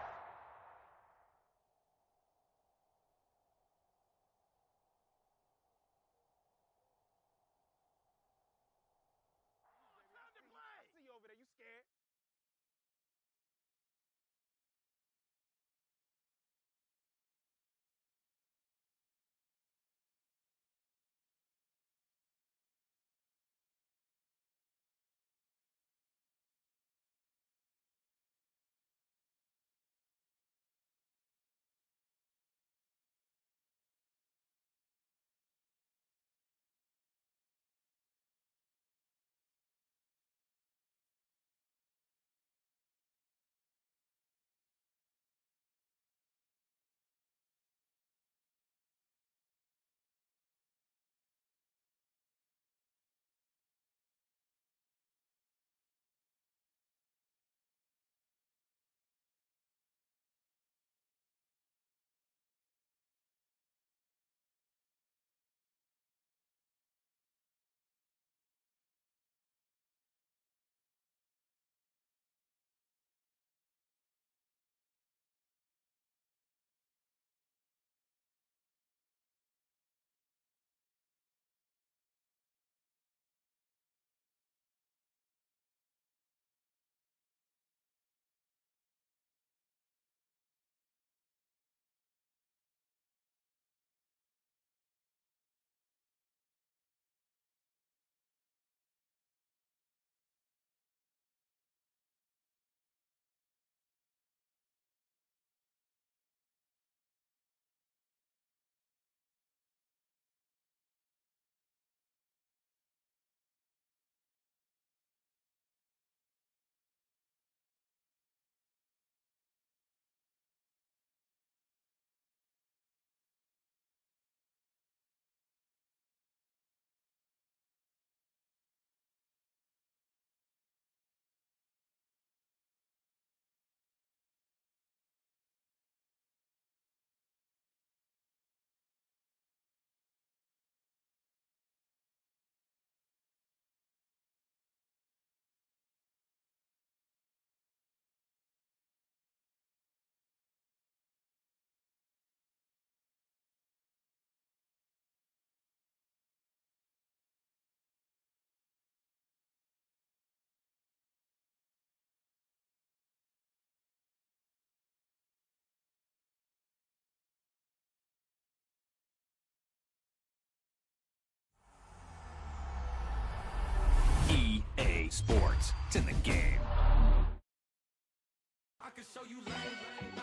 EA Sports. It's in the game.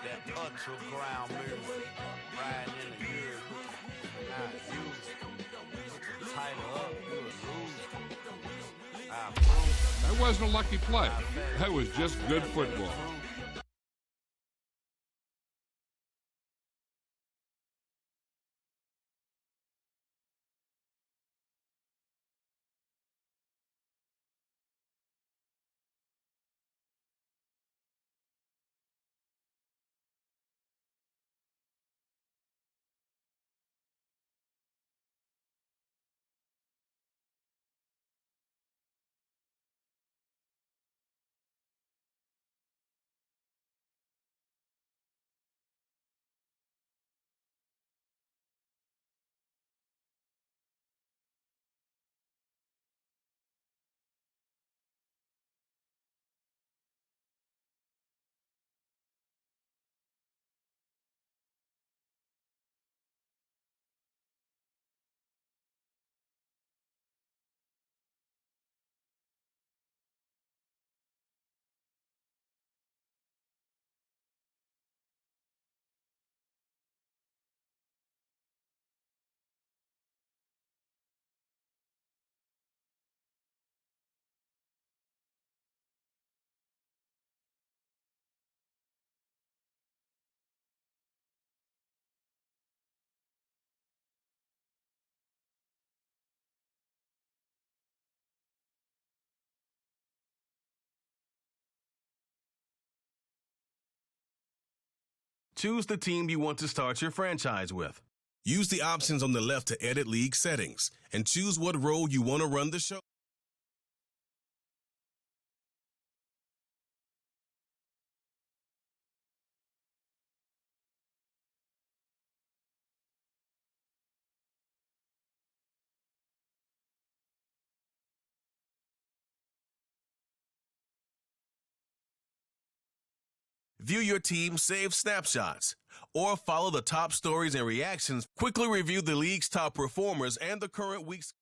That underground music, riding in the years, now you title up, you lose. That wasn't a lucky play. That was just good football. choose the team you want to start your franchise with. Use the options on the left to edit league settings and choose what role you want to run the show. View your team's saved snapshots, or follow the top stories and reactions. Quickly review the league's top performers and the current week's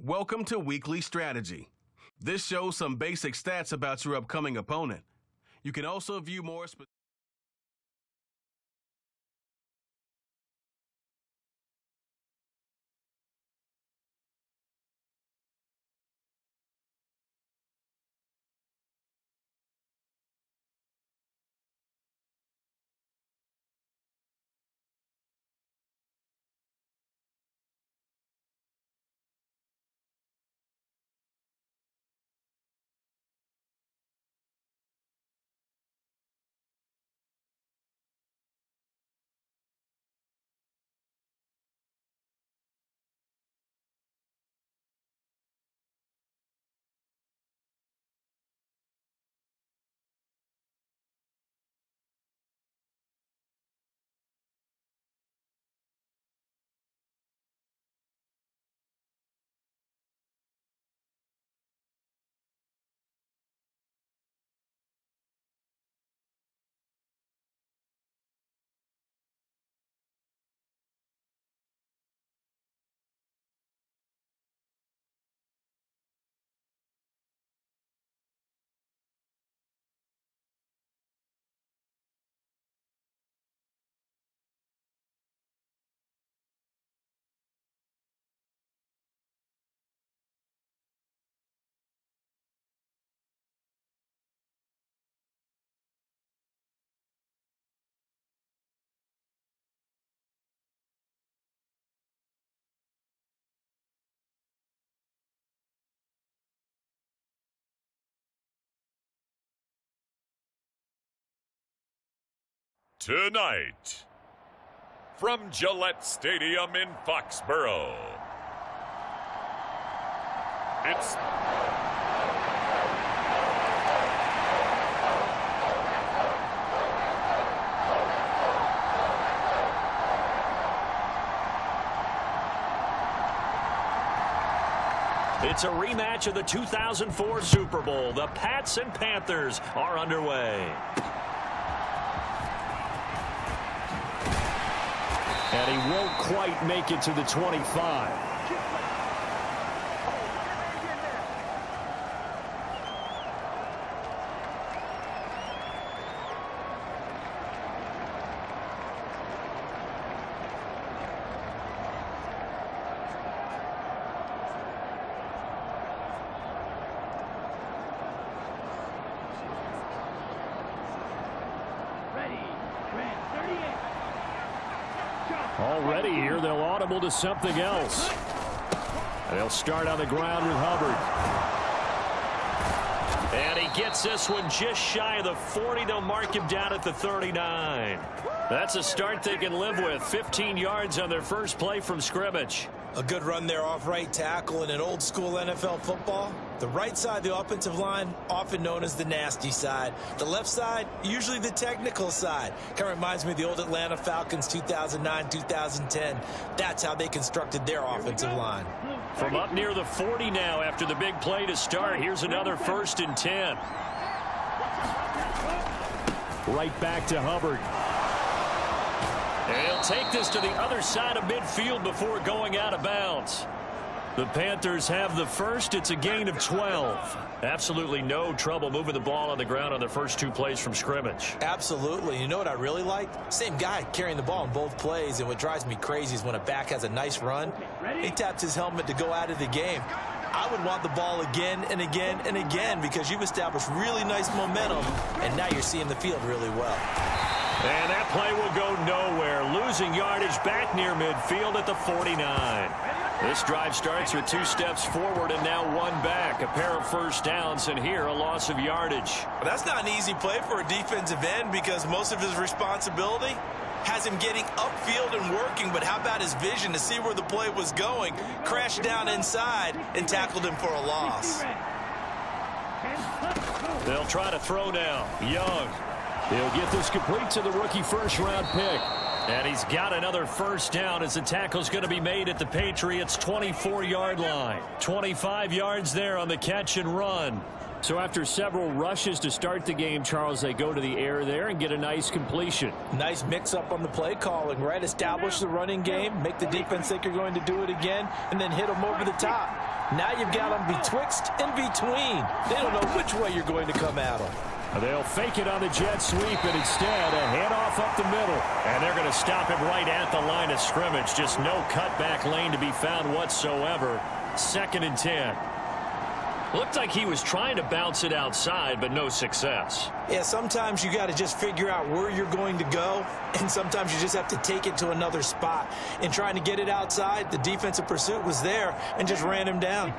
Welcome to Weekly Strategy. This shows some basic stats about your upcoming opponent. You can also view more specific. Tonight, from Gillette Stadium in Foxborough, it's a rematch of the 2004 Super Bowl. The Pats and Panthers are underway. And he won't quite make it to the 25. Already here, they'll audible to something else. And they'll start on the ground with Hubbard. And he gets this one just shy of the 40. They'll mark him down at the 39. That's a start they can live with. 15 yards on their first play from scrimmage. A good run there off right tackle in an old school NFL football. The right side, the offensive line, often known as the nasty side. The left side, usually the technical side. Kind of reminds me of the old Atlanta Falcons 2009-2010. That's how they constructed their offensive line. From up near the 40 now after the big play to start. Here's another 1st and 10. Right back to Hubbard. And he'll take this to the other side of midfield before going out of bounds. The Panthers have the first. It's a gain of 12. Absolutely no trouble moving the ball on the ground on their first 2 plays from scrimmage. Absolutely. You know what I really like? Same guy carrying the ball in both plays, and what drives me crazy is when a back has a nice run, he taps his helmet to go out of the game. I would want the ball again and again and again because you've established really nice momentum, and now you're seeing the field really well. And that play will go nowhere. Losing yardage back near midfield at the 49. This drive starts with 2 steps forward and now 1 back. A pair of first downs, and here a loss of yardage. Well, that's not an easy play for a defensive end because most of his responsibility has him getting upfield and working, but how about his vision to see where the play was going? Crashed down inside and tackled him for a loss. They'll try to throw now. Young. He'll get this complete to the rookie first-round pick. And he's got another first down as the tackle's going to be made at the Patriots' 24-yard line. 25 yards there on the catch and run. So after several rushes to start the game, Charles, they go to the air there and get a nice completion. Nice mix-up on the play calling, right? Establish the running game, make the defense think you're going to do it again, and then hit them over the top. Now you've got them betwixt and between. They don't know which way you're going to come at them. They'll fake it on the jet sweep, and instead a handoff up the middle. And they're going to stop him right at the line of scrimmage. Just no cutback lane to be found whatsoever. 2nd and 10. Looked like he was trying to bounce it outside, but no success. Yeah, sometimes you got to just figure out where you're going to go, and sometimes you just have to take it to another spot. In trying to get it outside, the defensive pursuit was there and just ran him down.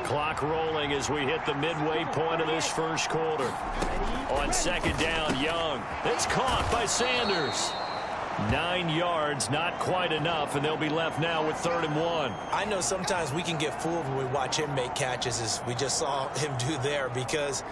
Clock rolling as we hit the midway point of this first quarter. On 2nd down, Young. It's caught by Sanders. 9 yards, not quite enough, and they'll be left now with 3rd and 1. I know sometimes we can get fooled when we watch him make catches, as we just saw him do there, because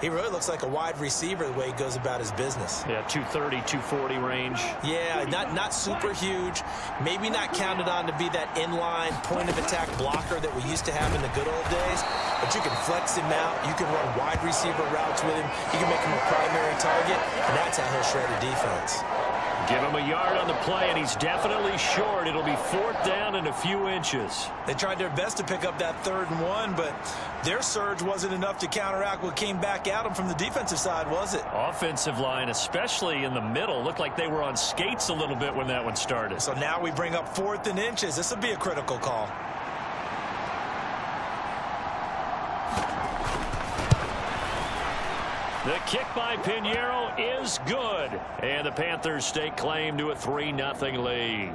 he really looks like a wide receiver the way he goes about his business. Yeah, 230, 240 range. Yeah, not super huge. Maybe not counted on to be that inline point-of-attack blocker that we used to have in the good old days, but you can flex him out. You can run wide receiver routes with him. You can make him a primary target, and that's how he'll shred a defense. Give him a yard on the play, and he's definitely short. It'll be 4th down and a few inches. They tried their best to pick up that 3rd and 1, but their surge wasn't enough to counteract what came back at them from the defensive side, was it? Offensive line, especially in the middle, looked like they were on skates a little bit when that one started. So now we bring up 4th and inches. This will be a critical call. The kick by Pinheiro is good. And the Panthers stake claim to a 3-0 lead.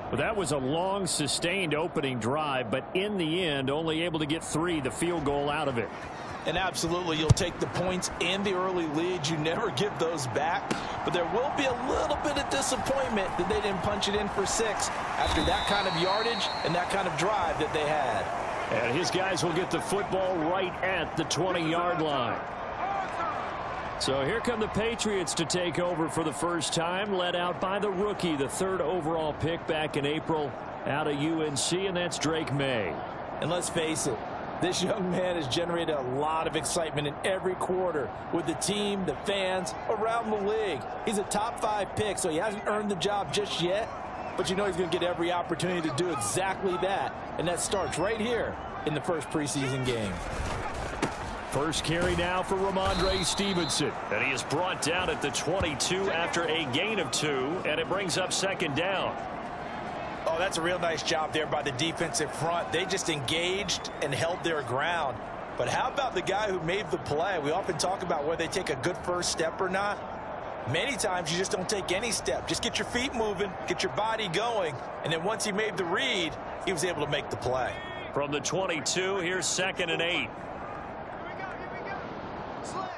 Well, that was a long, sustained opening drive, but in the end, only able to get 3, the field goal out of it. And absolutely, you'll take the points and the early leads. You never give those back. But there will be a little bit of disappointment that they didn't punch it in for 6 after that kind of yardage and that kind of drive that they had. And his guys will get the football right at the 20-yard line. So here come the Patriots to take over for the first time, led out by the rookie, the 3rd overall pick back in April out of UNC, and that's Drake May. And let's face it, this young man has generated a lot of excitement in every quarter with the team, the fans, around the league. He's a top 5 pick, so he hasn't earned the job just yet. But you know he's going to get every opportunity to do exactly that. And that starts right here in the first preseason game. First carry now for Ramondre Stevenson. And he is brought down at the 22 after a gain of 2. And it brings up 2nd down. Oh, that's a real nice job there by the defensive front. They just engaged and held their ground. But how about the guy who made the play? We often talk about whether they take a good first step or not. Many times you just don't take any step. Just get your feet moving, get your body going, and then once he made the read, he was able to make the play. From the 22, here's 2nd and 8. Here we go. Slant.